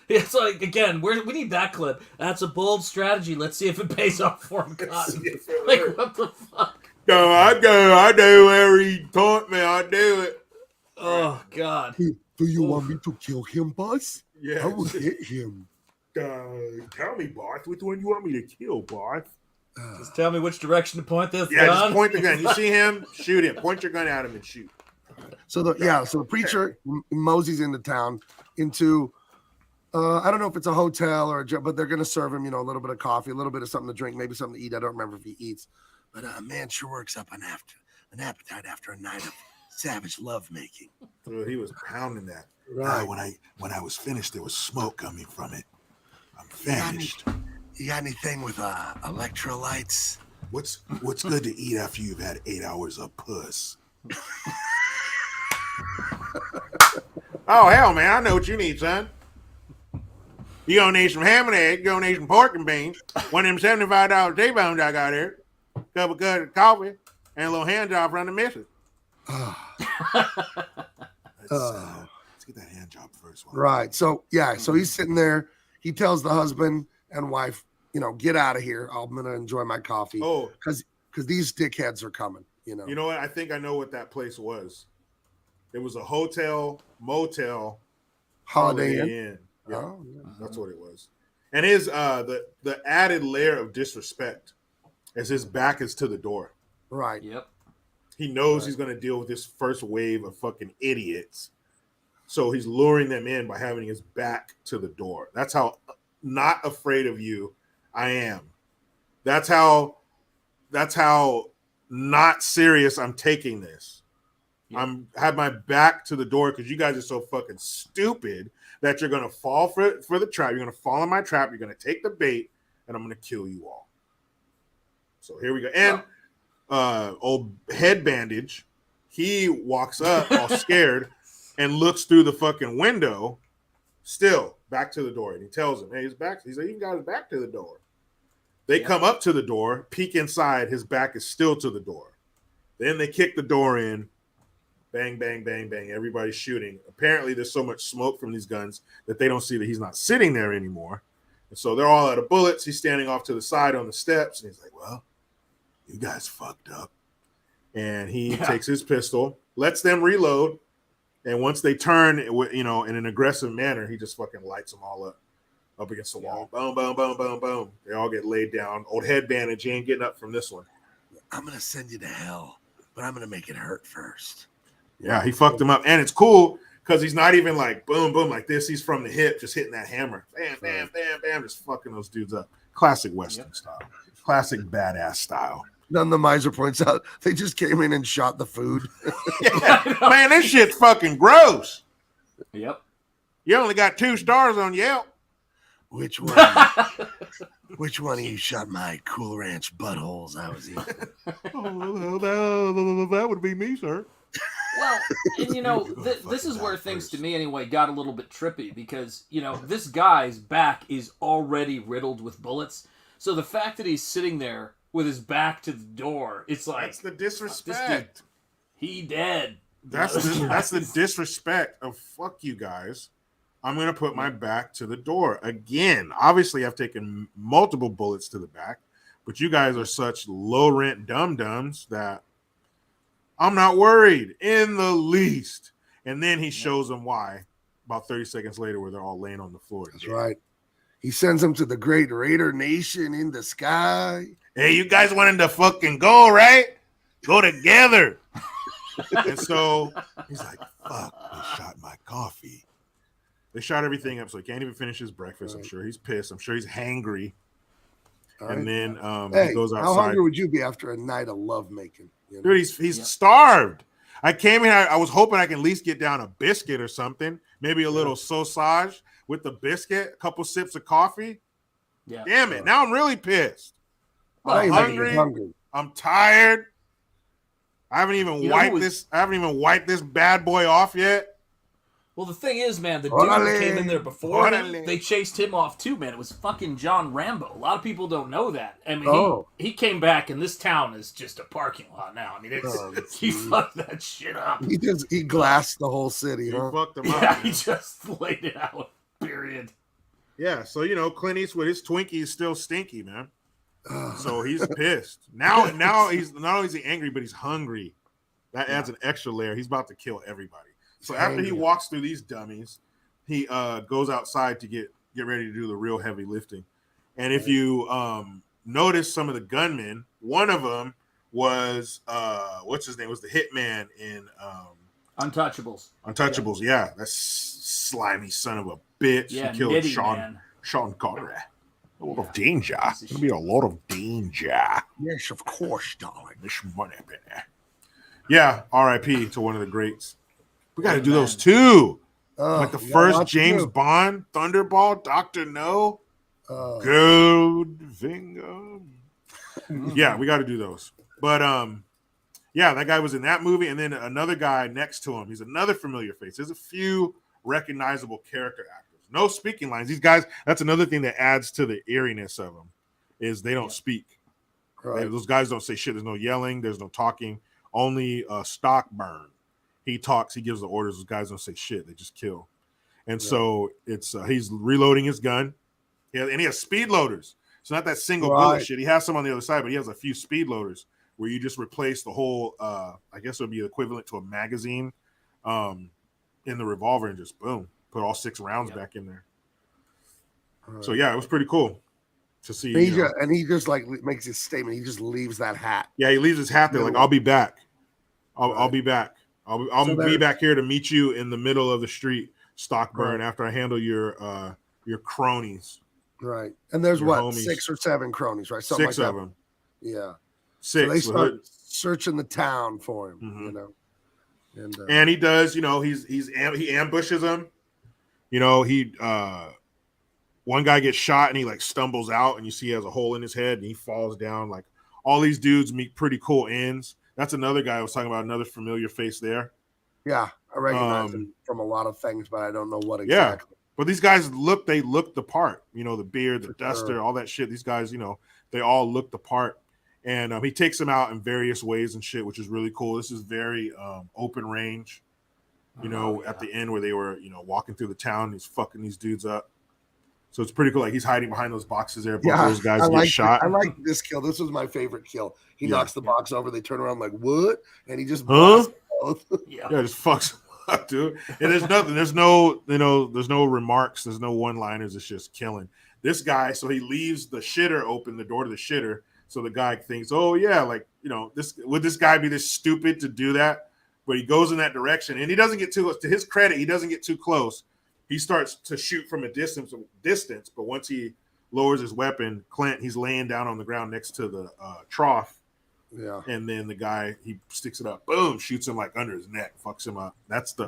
It's like, again, we need that clip. That's a bold strategy. Let's see if it pays off for him, Cotton. Like, what the fuck? I do where he taunt me, I do it. Oh, God. Do you want me to kill him, boss? Yeah. I will get him. Tell me, boss, which one you want me to kill, boss? Just tell me which direction to point this gun. Yeah, just point the gun. You see him, shoot him. Point your gun at him and shoot. So the preacher moseys into town into I don't know if it's a hotel or but they're gonna serve him, a little bit of coffee, a little bit of something to drink, maybe something to eat. I don't remember if he eats, but man sure works up an appetite after a night of savage lovemaking. He was pounding that. Right. When I was finished, there was smoke coming from it. I'm famished. You got anything with electrolytes? What's good to eat after you've had 8 hours of puss? Oh hell, man! I know what you need, son. You gonna need some ham and eggs. You gonna need some pork and beans. One of them $75 T-bones I got here. Cup of coffee and a little hand job from the missus. Let's get that hand job first. Right. So so he's sitting there. He tells the husband and wife, get out of here. I'm gonna enjoy my coffee. Oh, because these dickheads are coming. You know what? I think I know what that place was. It was a hotel, motel, Holiday Inn. Yeah, that's what it was. And his the added layer of disrespect as his back is to the door. Right. Yep. He knows he's going to deal with this first wave of fucking idiots. So he's luring them in by having his back to the door. That's how not afraid of you I am. That's how not serious I'm taking this. Yep. Have my back to the door because you guys are so fucking stupid that you're gonna fall for the trap. You're gonna fall in my trap. You're gonna take the bait, and I'm gonna kill you all. So here we go. And old head bandage, he walks up all scared and looks through the fucking window, still back to the door, and he tells him, "Hey, his back." He's like, "You got his back to the door." They come up to the door, peek inside. His back is still to the door. Then they kick the door in. Bang, bang, bang, bang. Everybody's shooting. Apparently, there's so much smoke from these guns that they don't see that he's not sitting there anymore. And so they're all out of bullets. He's standing off to the side on the steps. And he's like, well, You guys fucked up. And he takes his pistol, lets them reload, and once they turn, in an aggressive manner, he just fucking lights them all up against the wall. Boom, boom, boom, boom, boom. They all get laid down. Old head bandage. You ain't getting up from this one. I'm gonna send you to hell, but I'm gonna make it hurt first. Yeah, he fucked him up, and it's cool because he's not even like boom, boom like this. He's from the hip, just hitting that hammer, bam, bam, bam, bam, just fucking those dudes up. Classic Western style, classic badass style. Then the miser points out they just came in and shot the food. Man, this shit's fucking gross. Yep. You only got 2 stars on Yelp. Which one? Which one of you shot my Cool Ranch buttholes I was eating? That would be me, sir. Well, and this is where things to me anyway got a little bit trippy because, this guy's back is already riddled with bullets. So the fact that he's sitting there with his back to the door, it's like That's the disrespect. He dead. That's the disrespect of fuck you guys. I'm going to put my back to the door. Again, obviously I've taken multiple bullets to the back, but you guys are such low-rent dum-dums that I'm not worried in the least. And then he shows them why about 30 seconds later where they're all laying on the floor. That's right. He sends them to the great Raider Nation in the sky. Hey, you guys wanted to fucking go, right? Go together. And so He's like, fuck, they shot my coffee. they shot everything up, so he can't even finish his breakfast. I'm sure he's pissed. I'm sure he's hangry. And then he goes outside. How hungry would you be after a night of lovemaking? Dude, he's starved. I came in. I was hoping I can at least get down a biscuit or something. Maybe a little sausage with the biscuit, a couple sips of coffee. Yeah. Damn it. Now I'm really pissed. I'm hungry. hungry. I'm tired. I haven't even wiped this bad boy off yet. Well, the thing is, man, the dude who came in there before him, they chased him off too, man. It was fucking John Rambo. A lot of people don't know that. I mean, he came back, and this town is just a parking lot now. I mean, he fucked that shit up. He glassed the whole city. He Huh? fucked them up. Yeah, Man. he just laid it out. Period. Yeah, so Clint Eastwood, his Twinkie is still stinky, man. So he's pissed. Now he's not only is he angry, but he's hungry. That adds an extra layer. He's about to kill everybody. So after he walks through these dummies, he goes outside to get ready to do the real heavy lifting. And if you notice some of the gunmen, one of them was what's his name? Was the hitman in Untouchables. Untouchables, yeah. That slimy son of a bitch. Yeah, he killed Nitty, Sean Connery. A lot of danger. It's gonna be a lot of danger. Yes, of course, darling. This money, baby. Yeah, R.I.P. to one of the greats. We got to do those too. Like the first James Bond, Thunderball, Dr. No, Goldfinger. Yeah, we got to do those. But yeah, that guy was in that movie, and then another guy next to him. He's another familiar face. There's a few recognizable character actors. No speaking lines. These guys. That's another thing that adds to the eeriness of them. Is they don't speak. Right. Those guys don't say shit. There's no yelling. There's no talking. Only stock burn. He talks. He gives the orders. Those guys don't say shit. They just kill. And so it's he's reloading his gun. And he has speed loaders. It's not that single bullet shit. He has some on the other side, but he has a few speed loaders where you just replace the whole. I guess it would be equivalent to a magazine in the revolver and just boom, put all 6 rounds back in there. So yeah, it was pretty cool to see. And he just like makes his statement. He just leaves that hat. Yeah, he leaves his hat there. Like, I'll be back. I'll be back. I'll be back here to meet you in the middle of the street, Stockburn, after I handle your cronies. Right. And there's your what, homies. 6 or 7 cronies, right? Something 6 like of that. them. Yeah. 6. So they start searching the town for him, And he does, he ambushes them. One guy gets shot and he like stumbles out and you see he has a hole in his head and he falls down. Like, all these dudes meet pretty cool ends. That's another guy I was talking about, another familiar face there. Yeah, I recognize him from a lot of things, but I don't know what exactly. Yeah, but these guys look the part. The beard, the duster, all that shit. These guys, they all look the part. And he takes them out in various ways and shit, which is really cool. This is very open range. At the end where they were, walking through the town, he's fucking these dudes up. So it's pretty cool. Like he's hiding behind those boxes there. Both those guys get shot. I like this kill. This was my favorite kill. He knocks the box over. They turn around like, what? And he just blasts both. Just fucks up, dude. And there's nothing. There's no, there's no remarks. There's no one-liners. It's just killing. This guy, so he leaves the shitter open, the door to the shitter. So the guy thinks, oh yeah, like, would this guy be this stupid to do that? But he goes in that direction and he doesn't get too close. To his credit, he doesn't get too close. He starts to shoot from a distance, but once he lowers his weapon, Clint, he's laying down on the ground next to the trough. Yeah. And then the guy, he sticks it up, boom, shoots him like under his neck, fucks him up. That's the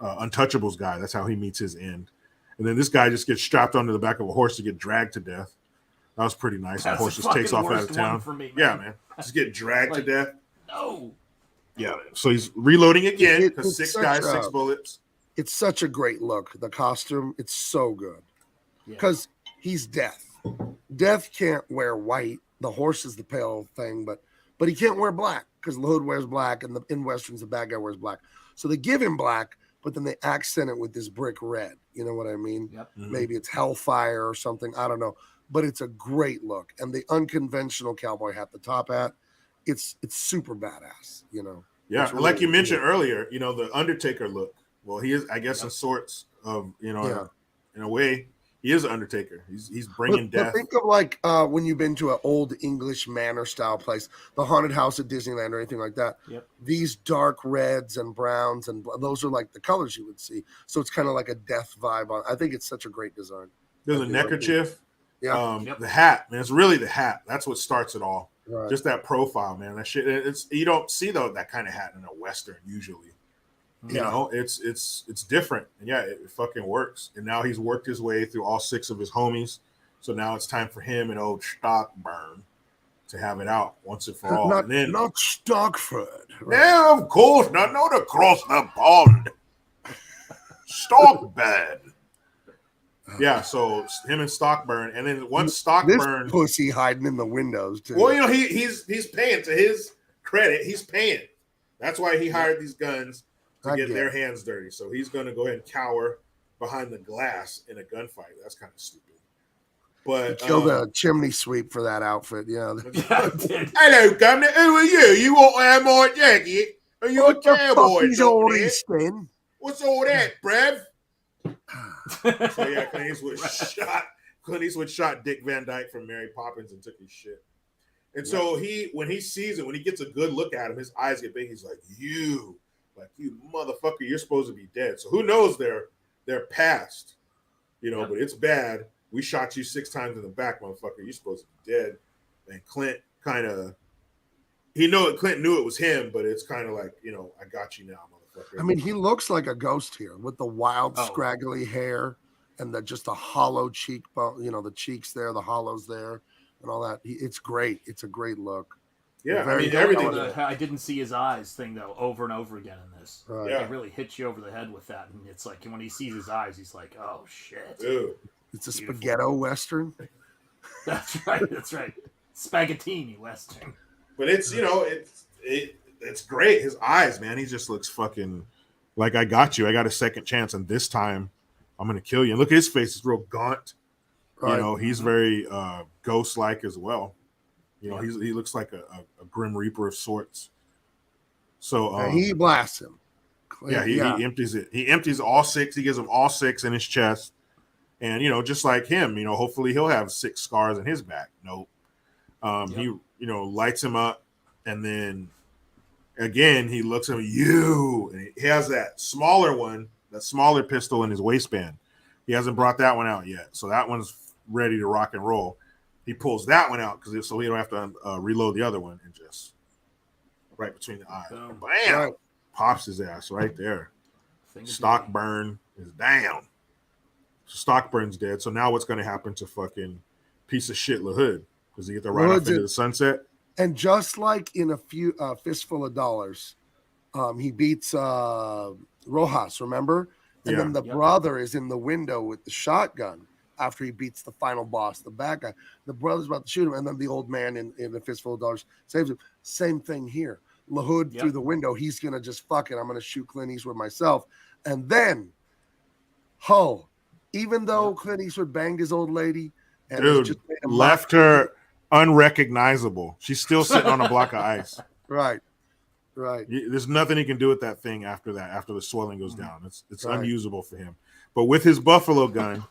Untouchables guy. That's how he meets his end. And then this guy just gets strapped onto the back of a horse to get dragged to death. That was pretty nice. The horse just takes off out of town. For me, man. Yeah, man. Just get dragged to death. No. Yeah. So he's reloading again because 6 guys, 6 bullets. It's such a great look. The costume, it's so good. Because he's Death. Death can't wear white. The horse is the pale thing, but he can't wear black because the hood wears black and in Westerns, the bad guy wears black. So they give him black, but then they accent it with this brick red. You know what I mean? Yep. Maybe it's Hellfire or something. I don't know. But it's a great look. And the unconventional cowboy hat, the top hat, it's super badass, Yeah, really, like you mentioned earlier, the Undertaker look. Well, he is, I guess, in sorts of, in a way, he is an Undertaker. He's bringing death. But think of like when you've been to an old English manor style place, the haunted house at Disneyland or anything like that. Yep. These dark reds and browns and those are like the colors you would see. So it's kind of like a death vibe on. I think it's such a great design. There's a neckerchief. Yeah. The hat, man. It's really the hat. That's what starts it all. Right. Just that profile, man. That shit. It's you don't see that kind of hat in a Western usually. It's different. And it fucking works. And now he's worked his way through all 6 of his homies. So now it's time for him and old Stockburn to have it out once and for all. Not Stockford. Right? Yeah, of course. Not across the pond. Stockbad. Yeah, so him and Stockburn, and then once Stockburn, this pussy hiding in the windows too. Well, he's paying. To his credit, he's paying. That's why he hired these guns to get their hands dirty. So he's going to go ahead and cower behind the glass in a gunfight. That's kind of stupid. But he killed a chimney sweep for that outfit. Yeah. Hello, Governor. Who are you? You want to have my jacket? Are you a cowboy? What's all that, bruv? So yeah, Clint Eastwood shot Dick Van Dyke from Mary Poppins and took his shit. And so when he sees it, when he gets a good look at him, his eyes get big. He's like, you motherfucker, you're supposed to be dead. So who knows their past, but it's bad. We shot you 6 times in the back, motherfucker. You're supposed to be dead. And Clint Clint knew it was him, but it's kind of like, I got you now, motherfucker. I mean, he looks like a ghost here with the wild, scraggly hair and just the hollow cheekbone, the cheeks there, the hollows there, and all that. It's great. It's a great look. Yeah, everything. I didn't see his eyes thing though over and over again in this. Right. Yeah, it really hits you over the head with that, and it's like when he sees his eyes, he's like, "Oh shit!" Dude. It's a spaghetti western. That's right. Spaghettini western. But it's it's great. His eyes, man. He just looks fucking like I got you. I got a second chance, and this time I'm gonna kill you. And look at his face; it's real gaunt. Right. He's very ghost-like as well. He looks like a grim reaper of sorts. So he blasts him. He empties it. He empties all 6. He gives him all 6 in his chest, and just like him, hopefully he'll have 6 scars in his back. Nope. He lights him up, and then again he looks at him. And he has that smaller pistol in his waistband. He hasn't brought that one out yet, so that one's ready to rock and roll. He pulls that one out so he don't have to reload the other one, and just right between the eyes. Bam! Right. Pops his ass right there. Stockburn is down. So Stockburn's dead. So now what's going to happen to fucking piece of shit LaHood? Does he get to ride off into the sunset? And just like in a few fistful of dollars, he beats Rojas, remember? And then the brother is in the window with the shotgun after he beats the final boss, the bad guy. The brother's about to shoot him, and then the old man in the fistful of dollars saves him. Same thing here. LaHood through the window, he's going to just fuck it. I'm going to shoot Clint Eastwood myself. And then, even though Clint Eastwood banged his old lady and Dude, left her unrecognizable. She's still sitting on a block of ice. Right. There's nothing he can do with that thing after that. After the swelling goes down, it's unusable for him. But with his buffalo gun,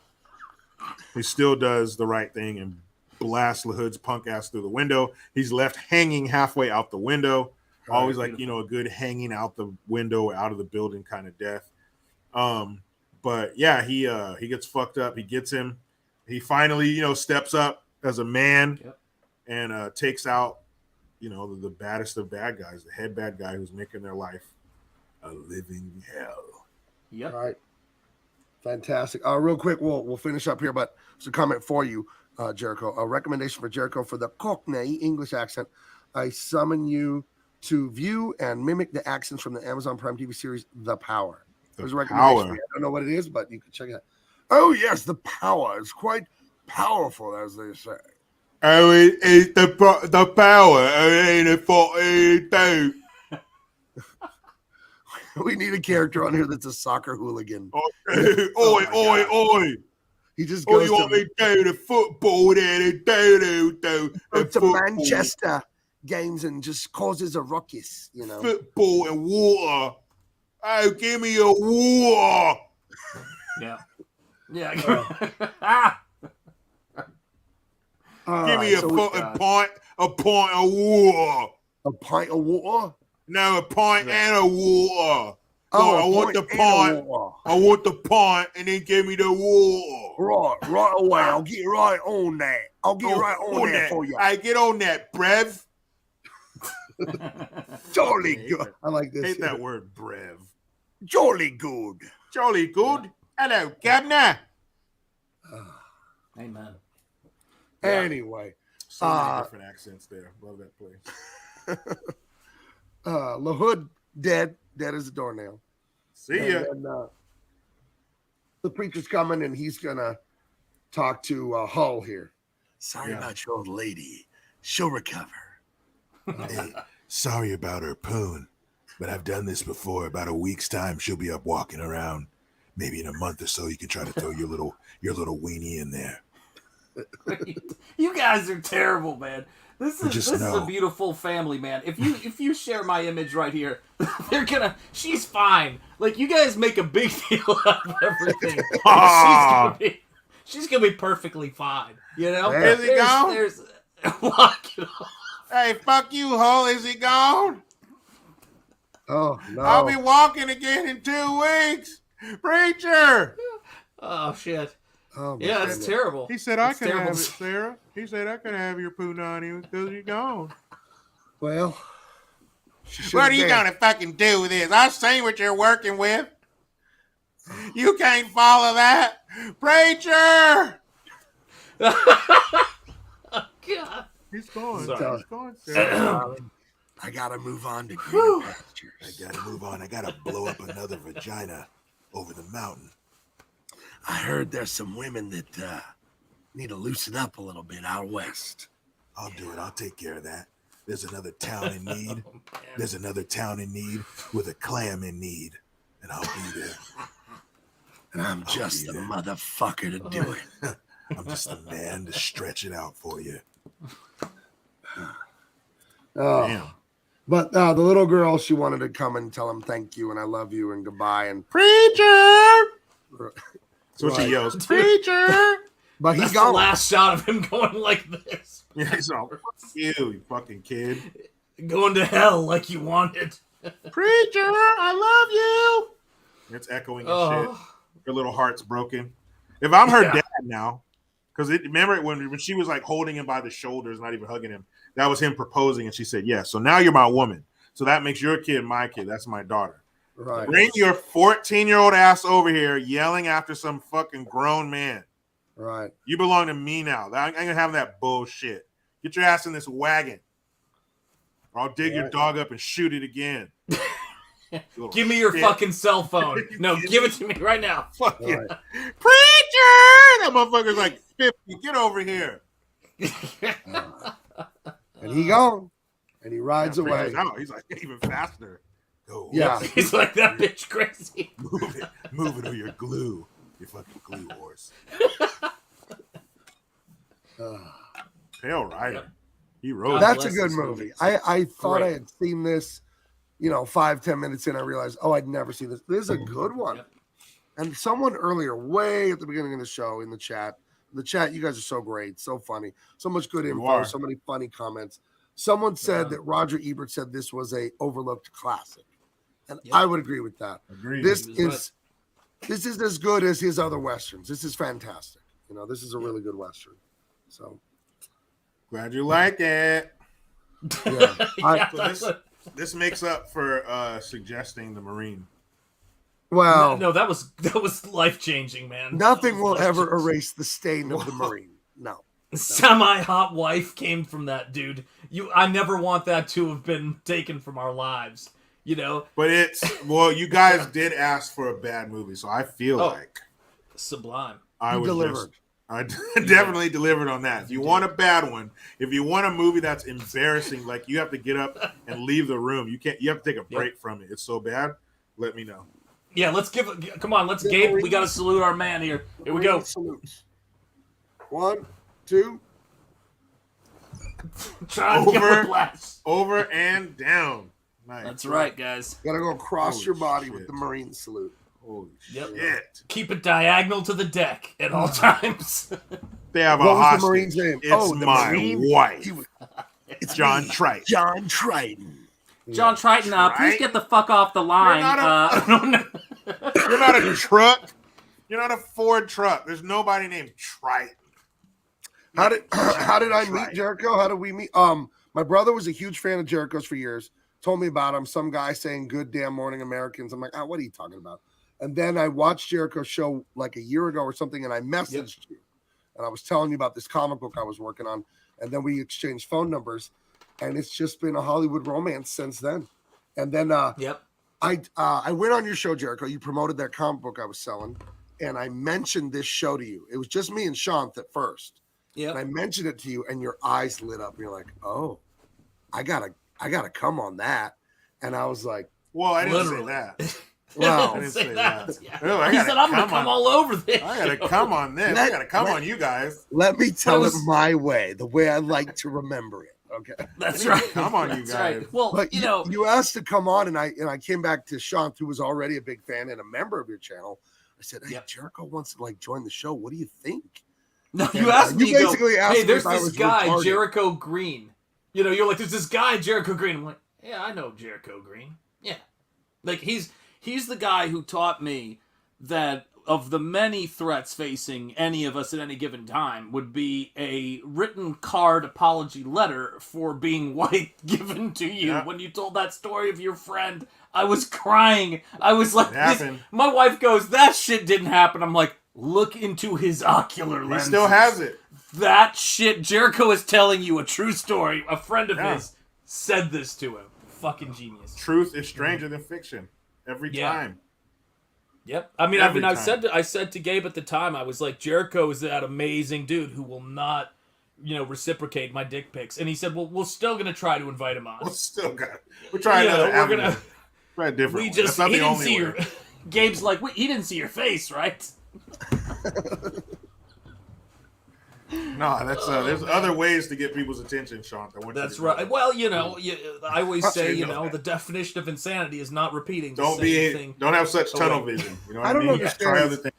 he still does the right thing and blasts LaHood's punk ass through the window. He's left hanging halfway out the window. Always like, a good hanging out the window, out of the building kind of death. But yeah, he gets fucked up. He gets him. He finally, steps up as a man and takes out, the baddest of bad guys, the head bad guy who's making their life a living hell. Yep. All right. Fantastic. Real quick, we'll finish up here, but it's a comment for you, Jericho. A recommendation for Jericho for the Cockney English accent. I summon you to view and mimic the accents from the Amazon Prime TV series The Power. There's a recommendation. I don't know what it is, but you can check it out. Oh, yes, The Power is quite powerful, as they say. Oh, it's the power. Ain't it for it? We need a character on here that's a soccer hooligan. Oi. He just goes you want me to the football there? to Manchester games and just causes a ruckus, Football and water. Oh, give me a water. Yeah. Give me a pint of water. A pint of water? No, a pint and a water. Oh, I want the pint. I want the pint, and then give me the water. Right away. I'll get right on that. I'll get right on that for you. I get on that, brev. Jolly good. I like this. Hate that word, brev. Jolly good. Jolly good. Hello, Gabner. Amen. Anyway. So many different accents there. Love that place. LaHood dead as a doornail. See ya. And, the preacher's coming and he's gonna talk to Hull here. Sorry about your old lady. She'll recover. Hey, sorry about her poon, but I've done this before. About a week's time, she'll be up walking around. Maybe in a month or so, you can try to throw your little weenie in there. You guys are terrible, man. This is a beautiful family, man. If you share my image right here, she's fine. Like, you guys make a big deal out of everything. She's gonna be perfectly fine. Is he gone? Walk it off. Hey, fuck you, Hull. Is he gone? Oh no! I'll be walking again in 2 weeks. Preacher. Oh shit. Oh, yeah, that's terrible. He said I could have it, Sarah. He said I could have your punani because you're gone. Well, what are you gonna fucking do with this? I've seen what you're working with. You can't follow that, preacher. God. He's gone. Sorry. He's gone, Sarah. I gotta move on to greener pastures. I gotta move on. I gotta blow up another vagina over the mountain. I heard there's some women that need to loosen up a little bit out west. I'll do it. I'll take care of that. There's another town in need. There's another town in need with a clam in need. And I'll be there. And I'm just the motherfucker to do it. I'm just the man to stretch it out for you. Oh. Damn. But the little girl, she wanted to come and tell him thank you and I love you and goodbye. And preacher! So she yells, preacher! But he's That's gone. The last shot of him going like this. Yeah, he's all, fuck you fucking kid. Going to hell like you wanted. Preacher, I love you. It's echoing and shit. Her little heart's broken. If I'm her dad now, because remember when she was like holding him by the shoulders, not even hugging him, that was him proposing, and she said yes. So now you're my woman. So that makes your kid my kid. That's my daughter. Right. Bring your 14-year-old ass over here yelling after some fucking grown man. Right. You belong to me now. I ain't gonna have that bullshit. Get your ass in this wagon. Or I'll dig your dog up and shoot it again. Give me your fucking cell phone. No, give it to me right now. Fuck Right. yeah. Preacher! That motherfucker's like 50. Get over here. And he gone. And he rides away. Out. He's like even faster. Go. Yeah. He's like, that bitch crazy. Move it or your glue. You fucking glue horse. Pale Rider. He wrote. That's a good movie. I thought I had seen this, 5-10 minutes in. I realized, I'd never seen this. This is a good one. Yep. And someone earlier, way at the beginning of the show, in the chat, you guys are so great, so funny, so much good info, so many funny comments. Someone said that Roger Ebert said this was a overlooked classic, and I would agree with that. Agreed. This is as good as his other westerns. This is fantastic. This is a really good western. So glad you like it. Yeah, This makes up for suggesting The Marine. Well, no, that was life changing, man. Nothing will ever erase the stain of The Marine. No. Semi-hot wife came from that, dude. I never want that to have been taken from our lives, But you guys did ask for a bad movie, so I feel like sublime. I delivered. I definitely delivered on that. If you want a bad one, if you want a movie that's embarrassing, like you have to get up and leave the room. You have to take a break from it. It's so bad. Let me know. Yeah, come on, let's Gabe. We got to salute our man here. Here we go. Salutes. 1, 2. Try to give him a blast. Over and down. Nice. That's right, guys. Gotta go across your body with the Marine salute. Holy Yep. shit. Keep it diagonal to the deck at all times. They have What a was hostage. the Marine's name? It's the my Marine? wife. It's John me, Triton. John Triton. John Triton, please get the fuck off the line. You're not a truck. You're not a Ford truck. There's nobody named Triton. How did I meet Jericho? How did we meet? My brother was a huge fan of Jericho's for years. Told me about him. Some guy saying "Good damn morning, Americans." I'm like, what are you talking about? And then I watched Jericho's show like a year ago or something, and I messaged you, and I was telling you about this comic book I was working on, and then we exchanged phone numbers, and it's just been a Hollywood romance since then. And then I went on your show, Jericho. You promoted that comic book I was selling, and I mentioned this show to you. It was just me and Shant at first. Yeah. And I mentioned it to you, and your eyes lit up. And you're like, "Oh, I gotta come on that." And I was like, "Well, I didn't say that." Wow, I didn't say that. Yeah. Oh, He said, "I'm gonna come all over this. I gotta come on this. I gotta come on you guys." Let me tell it my way, the way I like to remember it. Okay, that's right. Come on, you guys. Right. Well, but you asked to come on, and I came back to Shant, who was already a big fan and a member of your channel. I said, "Hey, Jericho wants to join the show. What do you think?" No, you asked me. You basically asked "Hey, me there's if I this was guy, retarded. Jericho Green. You're like, there's this guy, Jericho Green." I'm like, "Yeah, I know Jericho Green. Yeah, like he's the guy who taught me that of the many threats facing any of us at any given time would be a written card apology letter for being white given to you. Yeah. When you told that story of your friend, I was crying. I was like, my wife goes, "That shit didn't happen." I'm like, look into his ocular lenses. He still has it. That shit, Jericho is telling you a true story. A friend of his said this to him. Fucking genius. Truth is stranger than fiction. Every time. Yep. I said to Gabe at the time, I was like, Jericho is that amazing dude who will not, reciprocate my dick pics. And he said, well, we're still going to try to invite him on. We're trying to try a different one. That's not the only way. Gabe's like, wait, he didn't see your face, right? No, that's there's other ways to get people's attention, Sean. That's right. Well, I always say, the definition of insanity is not repeating the same thing. Don't have such tunnel vision. You know what I don't understand. Try other things.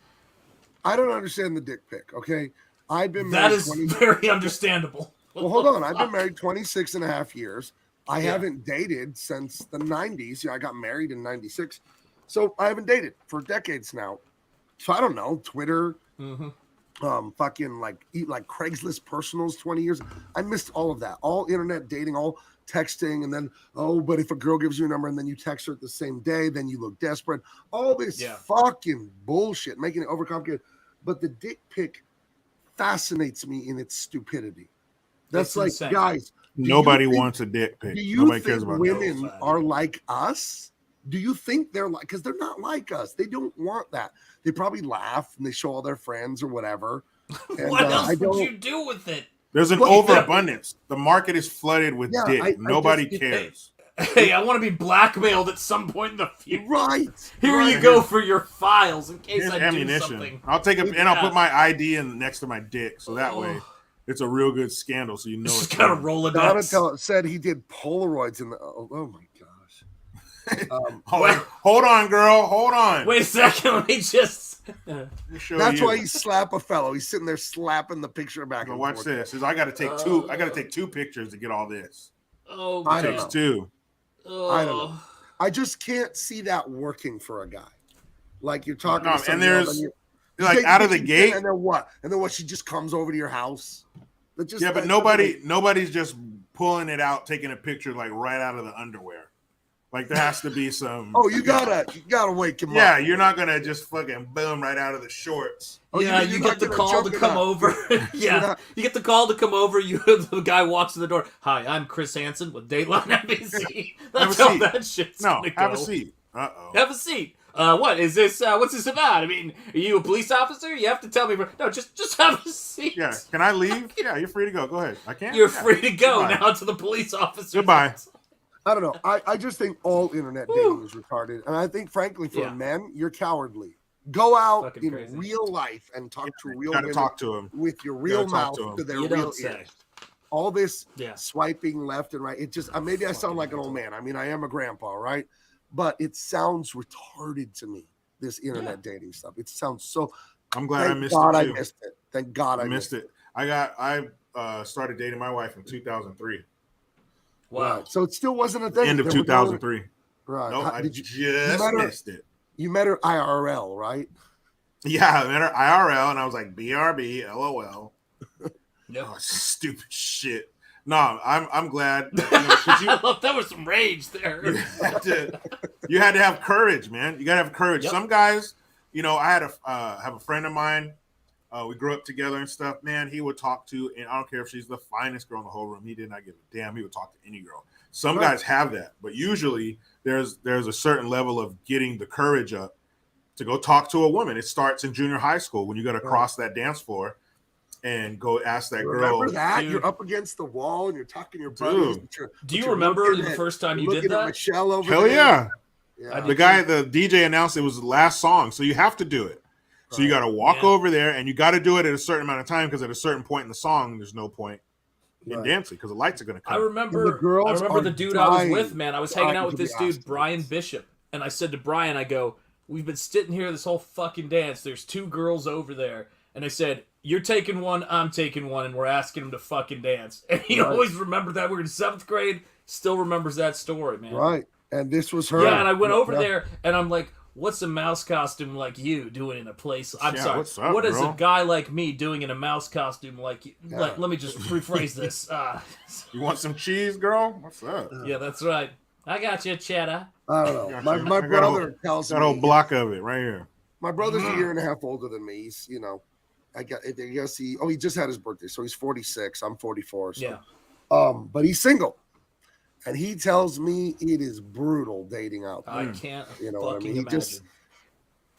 I don't understand the dick pic. Okay, I've been married. That is very understandable. Well, hold on. I've been married 26 and a half years. I haven't dated since the 90s. I got married in 96, so I haven't dated for decades now. So I don't know. Twitter. Mm-hmm. Fucking like Craigslist personals 20 years. I missed all of that. All internet dating, all texting, and then but if a girl gives you a number and then you text her the same day, then you look desperate. All this fucking bullshit, making it overcomplicated. But the dick pic fascinates me in its stupidity. That's like, insane. Guys, nobody wants a dick pic. Nobody cares about women are like us. Do you think they're like, because they're not like us. They don't want that. They probably laugh and they show all their friends or whatever. And, what else would you do with it? There's an overabundance. The market is flooded with dick. Nobody cares. Hey, I want to be blackmailed at some point in the future. Right. Here right. you go for your files in case Here's I do ammunition. something. I'll take and I'll put my ID in next to my dick, so that way it's a real good scandal. So you know Just it's gotta real. roll a dice. Donatello said he did Polaroids in the. Oh my gosh. Hold on, girl. Hold on. Wait a second. Let me just. That's why he slap a fellow. He's sitting there slapping the picture back. Watch forth. this. I got to take two. I got to take 2 pictures to get all this. Oh, I It don't takes know. 2. I don't know. I just can't see that working for a guy. Like you're talking to And somebody else there's you like take out of the pictures, gate. and then what? And then what? She just comes over to your house. That just, Yeah, but nobody's just pulling it out, taking a picture like right out of the underwear. Like there has to be some. Oh, you gotta wake him up. Yeah, you're not gonna just fucking boom right out of the shorts. Oh, Yeah, you're you not get the gonna call jump to it come up. over. Yeah, not- you get the call to come over. The guy walks to the door. Hi, I'm Chris Hansen with Dateline NBC. That's Have a how seat. that shit's gonna go. Have a seat. Uh-oh. Have a seat. What is this? What's this about? I mean, are you a police officer? You have to tell me. No, just have a seat. Yeah. Can I leave? Yeah, you're free to go. Go ahead. I can. You're Yeah. free to go Goodbye. now to the police officer. Goodbye. I don't know. I just think all internet dating is retarded, and I think, frankly, for Yeah. men, you're cowardly. Go out Fucking in crazy. real life and talk to real Gotta women talk to him. with your real talk mouth to 'em. to their You real don't say. ears. All this Yeah. swiping left and right. It just maybe I sound like an old man. I mean, I am a grandpa, right? But it sounds retarded to me. This internet dating stuff. It sounds so. I'm glad I Thank missed God it I too. missed it. Thank God I missed it. I started dating my wife in 2003. Wow. Right. So it still wasn't a thing. End of They were doing it- 2003. Right. No, How- I did you just met her- missed it. You met her IRL, right? Yeah, I met her IRL, and I was like, BRB, LOL. Yep. Oh, stupid shit. No, I'm glad. That, 'cause I love that was some rage there. you had to have courage, man. You got to have courage. Yep. Some guys, I had have a friend of mine. We grew up together and stuff. Man, he would talk to, and I don't care if she's the finest girl in the whole room. He did not give a damn. He would talk to any girl. Some guys have that, but usually there's a certain level of getting the courage up to go talk to a woman. It starts in junior high school when you got to cross that dance floor and go ask that girl. Remember that? Dude. You're up against the wall and you're talking to your buddies. Dude. Do you remember the first time you did that? Michelle over Hell there. yeah. Yeah. The guy, the DJ announced it was the last song, so you have to do it. So you got to walk over there, and you got to do it at a certain amount of time because at a certain point in the song, there's no point in dancing because the lights are going to come. I remember the dude I was with, man. I was hanging out with this dude, Brian Bishop, and I said to Brian, I go, we've been sitting here this whole fucking dance. There's 2 girls over there. And I said, you're taking one, I'm taking one, and we're asking him to fucking dance. And he always remembered that. We were in 7th grade, still remembers that story, man. Right. And this was her. Yeah, and I went over there, and I'm like, what's a mouse costume like you doing in a place? I'm sorry. What's up, what is bro? a guy like me doing in a mouse costume like you? Let me just rephrase this. You want some cheese, girl? What's up? Yeah, that's right. I got you, cheddar. I don't know. My I got brother tells That me. whole block of it right here. My brother's a year and a half older than me. He's, I guess he just had his birthday, so he's 46. I'm 44. So. Yeah. But he's single, and he tells me it is brutal dating out there. I can't You know what I fucking mean? imagine.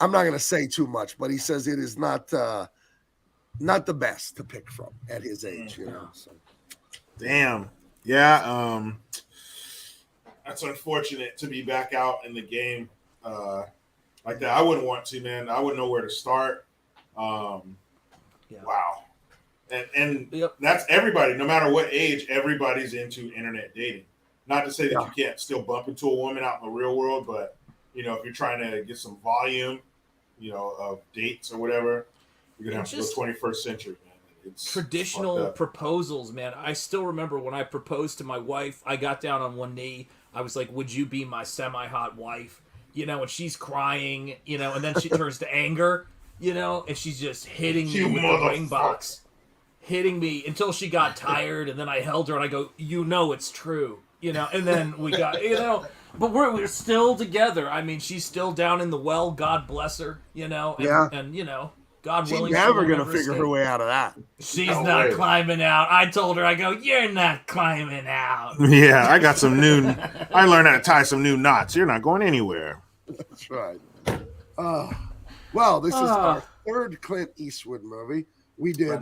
I'm not gonna say too much, but he says it is not the best to pick from at his age. So. Damn. Yeah. That's unfortunate to be back out in the game like that. I wouldn't want to, man. I wouldn't know where to start. Wow. And that's everybody, no matter what age, everybody's into internet dating. Not to say that you can't still bump into a woman out in the real world, but if you're trying to get some volume, of dates or whatever, you're gonna have to go 21st century, man. It's traditional proposals, man. I still remember when I proposed to my wife, I got down on one knee. I was like, would you be my semi-hot wife? And she's crying, and then she turns to anger, and she's just hitting me with the ring box. Hitting me until she got tired, and then I held her and I go, it's true, and then we got, but we're still together. I mean, she's still down in the well, God bless her, and God willing, she's never she'll gonna never figure escape. her way out of that. She's not climbing out. I told her, I go, you're not climbing out. Yeah, I got some new. I learned how to tie some new knots. You're not going anywhere. That's right. Well, this is our 3rd Clint Eastwood movie. We did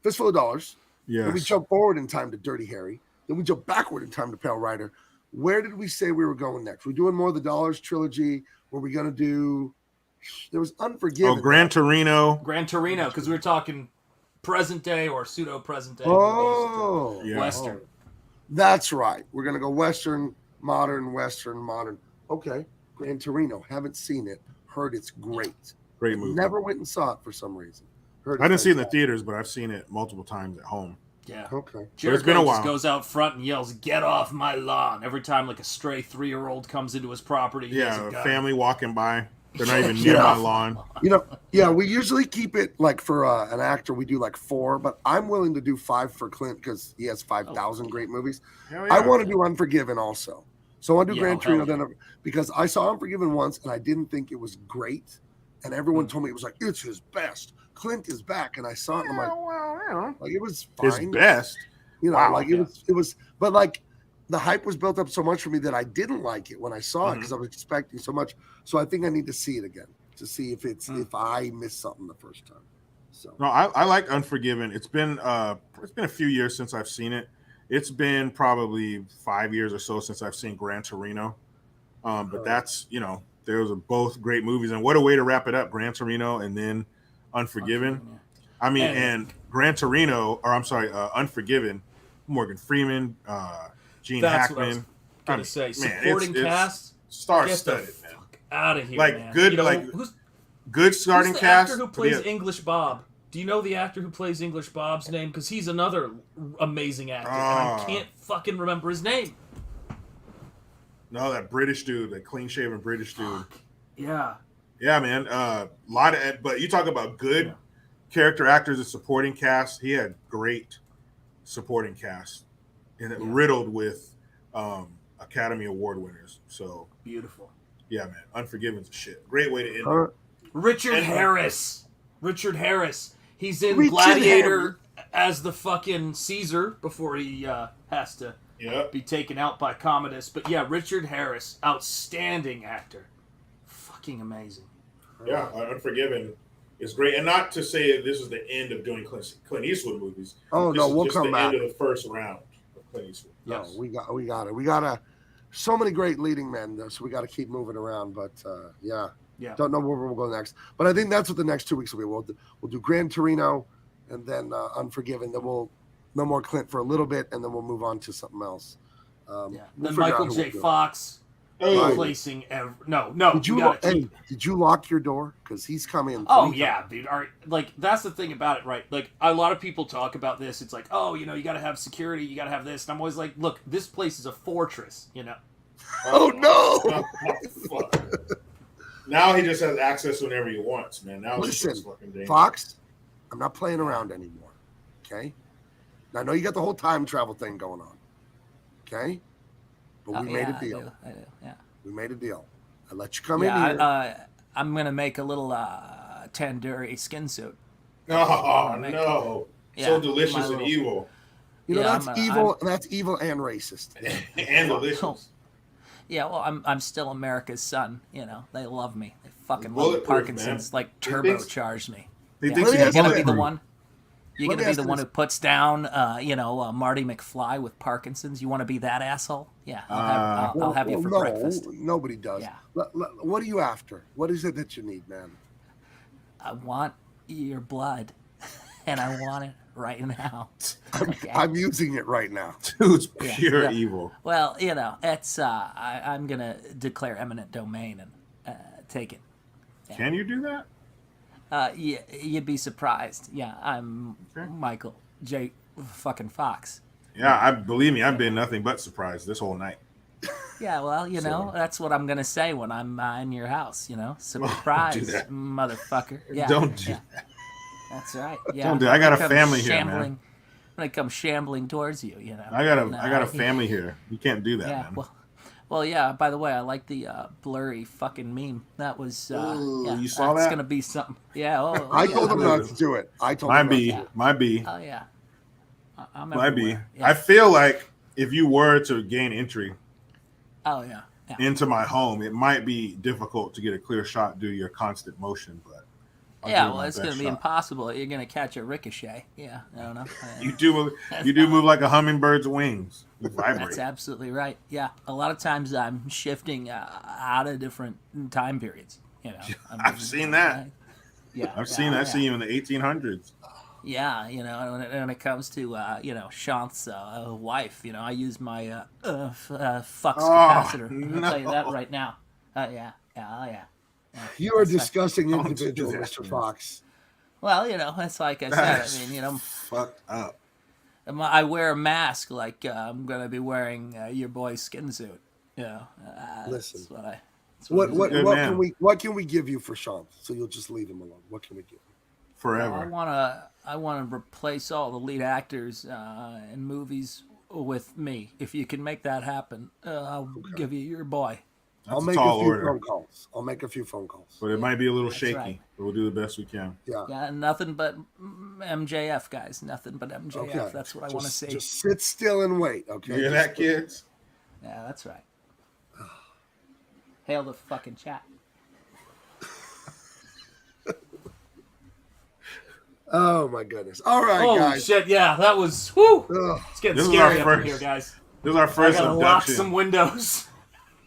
Fistful of Dollars. Yeah. Then we jump forward in time to Dirty Harry. Then we jump backward in time to Pale Rider. Where did we say we were going next? We're doing more of the Dollars trilogy. Were we going to do? There was Unforgiven. Oh, Gran Torino. Gran Torino, because we were talking present day or pseudo present day. Oh, yeah. Western. Oh, that's right. We're going to go Western, modern. Okay. Gran Torino. Haven't seen it. Heard it's great. Great movie. Never went and saw it for some reason. I didn't see it in the theaters, but I've seen it multiple times at home. Yeah. Okay. Jericho it's been a while. just goes out front and yells, "Get off my lawn!" every time like a stray 3-year-old comes into his property. Yeah, a family walking by. They're not even near Yeah. my lawn. We usually keep it like for an actor, we do like 4, but I'm willing to do 5 for Clint because he has 5,000 great movies. Hell yeah. I want to do Unforgiven also. So I want to do Yeah, Gran Torino hell then because I saw Unforgiven once and I didn't think it was great. And everyone told me it was like, it's his best. Clint is back. And I saw it and I'm like it was His fine. best. Wow, it was, but like the hype was built up so much for me that I didn't like it when I saw it because I was expecting so much. So I think I need to see it again to see if if I missed something the first time. So No, I like Unforgiven. It's been a few years since I've seen it. It's been probably 5 years or so since I've seen Gran Torino. But that's those are both great movies, and what a way to wrap it up, Gran Torino and then Unforgiven. I mean, and Gran Torino, or I'm sorry, Unforgiven, Morgan Freeman, Gene That's what I was Hackman. gonna say. Man, Supporting cast, star-studded, man. Out of here, Like man. good, good starting who's the cast. actor who plays English Bob? Do you know the actor who plays English Bob's name? Because he's another amazing actor, and I can't fucking remember his name. No, that British dude, that clean-shaven British dude. Yeah. Yeah, man. Lot of, but you talk about good character actors and supporting cast. He had great supporting cast, and riddled with Academy Award winners. So beautiful. Yeah, man. Unforgiven's a shit. Great way to end. Richard Harris. He's in Gladiator as the fucking Caesar before he has to be taken out by Commodus. But yeah, Richard Harris, outstanding actor. Fucking amazing. Yeah, Unforgiven is great. And not to say this is the end of doing Clint Eastwood movies. Oh, no, we'll just come back. End of the first round of Clint Eastwood. No, we got it. We got so many great leading men, so we got to keep moving around. But yeah. Don't know where we'll go next. But I think that's what the next 2 weeks will be. We'll do Gran Torino and then Unforgiven. Then we'll no more Clint for a little bit, and then we'll move on to something else. Then Michael J. Fox replacing no. Did you lock your door? Because he's coming. Oh yeah, dude. All right, like that's the thing about it, right? Like a lot of people talk about this. It's like, oh, you got to have security, you got to have this, and I'm always like, look, this place is a fortress, Oh no! Fuck. Now he just has access whenever he wants, man. Now Listen, it's fucking dangerous. Fox, I'm not playing around anymore. Okay? I know you got the whole time travel thing going on. Okay? But we made a deal. I do, yeah. We made a deal. I let you come in here. I'm going to make a little tandoori skin suit. Oh, no. So delicious and evil. That's evil. That's evil and racist. And delicious. Yeah, well, I'm still America's son. They love me. They fucking love me. Parkinson's, man. Like turbocharged me. You're gonna be the one. You're gonna be the one who puts down, Marty McFly with Parkinson's. You want to be that asshole? Yeah, I'll have you for breakfast. Nobody does. Yeah. What are you after? What is it that you need, man? I want your blood, and I want it right now. Okay. I'm using it right now. Dude's pure evil. Well, it's I'm gonna declare eminent domain and take it. Yeah. Can you do that? Yeah, you'd be surprised. Yeah, I'm Michael J. fucking Fox. Yeah, believe me, I've been nothing but surprised this whole night. Yeah, well, that's what I'm gonna say when I'm in your house. Surprise, motherfucker. Yeah, don't do that. That's right. Yeah, don't do. I got a family here, man. When I come shambling towards you, I got a family here. You can't do that, man. Well, yeah. By the way, I like the blurry fucking meme. That was. You saw that? It's gonna be something. Yeah. I told him not to do it. I told him. My B. Oh yeah. My B. I feel like if you were to gain entry. Oh yeah. Into my home, it might be difficult to get a clear shot due to your constant motion, but Yeah, well, it's going to be impossible. You're going to catch a ricochet. Yeah, I don't know. You do move like a hummingbird's wings. You vibrate. That's absolutely right. Yeah, a lot of times I'm shifting out of different time periods. You know, I've seen that. Yeah, I've seen that. I've seen you in the 1800s. Yeah, you know, when it comes to you know, Shant's wife, you know, I use my fucks capacitor. I'll tell you that right now. Yeah. You are a disgusting individual, Mr. Fox. Well, you know, it's like I said. I mean, you know, fucked up. I wear a mask like I'm gonna be wearing your boy's skin suit. You know, listen. What can we give you for Sean? So you'll just leave him alone. What can we give you? Forever. I wanna replace all the lead actors in movies with me. If you can make that happen, I'll give you your boy. I'll make a few phone calls. But it might be a little shaky. Right. But we'll do the best we can. Yeah, nothing but MJF, guys. Nothing but MJF. Okay. That's what I want to see. Just sit still and wait, okay? You hear that, kids? Yeah, that's right. Hail the fucking chat. Oh my goodness! All right, Holy guys. shit! Yeah, that was. Whew. It's getting scary up in here, guys. This is our first I gotta abduction. lock some windows.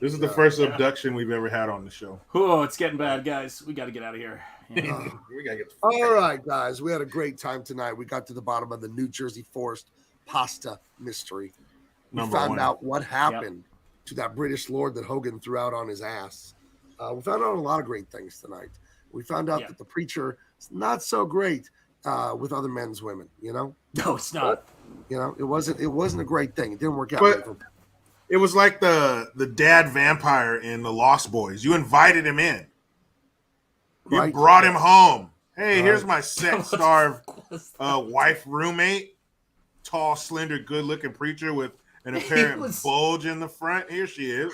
This is the first abduction we've ever had on the show. Oh, it's getting bad, guys. We got to get out of here. We gotta get. All right, guys. We had a great time tonight. We got to the bottom of the New Jersey Forest pasta mystery. We found out what happened to that British lord that Hogan threw out on his ass. We found out a lot of great things tonight. We found out that the preacher is not so great with other men's women. You know? No, it's not. You know, it wasn't a great thing. It didn't work out. But it was like the dad vampire in The Lost Boys. You invited him in. You brought him home. Hey, here's my sex-starved wife roommate. Tall, slender, good-looking preacher with an apparent bulge in the front. Here she is.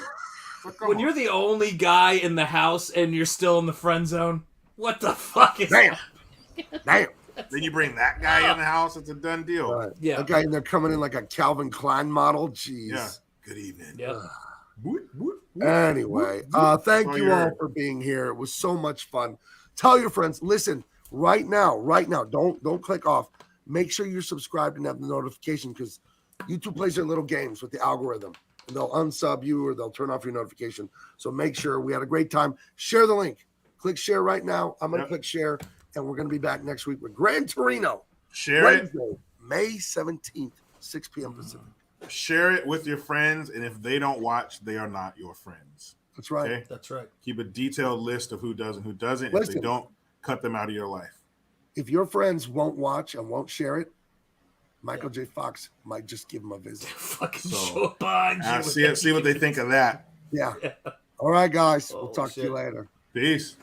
When you're the only guy in the house and you're still in the friend zone, what the fuck is that? Damn. Then you bring that guy in the house. It's a done deal. Right. Yeah. That guy in there coming in like a Calvin Klein model. Jeez. Yeah. Good evening. Yep. Anyway, thank you all for being here. It was so much fun. Tell your friends. Listen, right now. Don't click off. Make sure you're subscribed and have the notification because YouTube plays their little games with the algorithm. And they'll unsub you or they'll turn off your notification. So make sure we had a great time. Share the link. Click share right now. I'm going to click share. And we're going to be back next week with Gran Torino. Wednesday, May 17th, 6 p.m. Pacific. Share it with your friends, and if they don't watch, they are not your friends. That's right. Okay? That's right. Keep a detailed list of who does and who doesn't. Listen, if they don't, cut them out of your life. If your friends won't watch and won't share it, Michael J. Fox might just give them a visit. Fucking show up behind you. See what they think of that. Yeah. All right, guys. We'll talk to you later. Peace.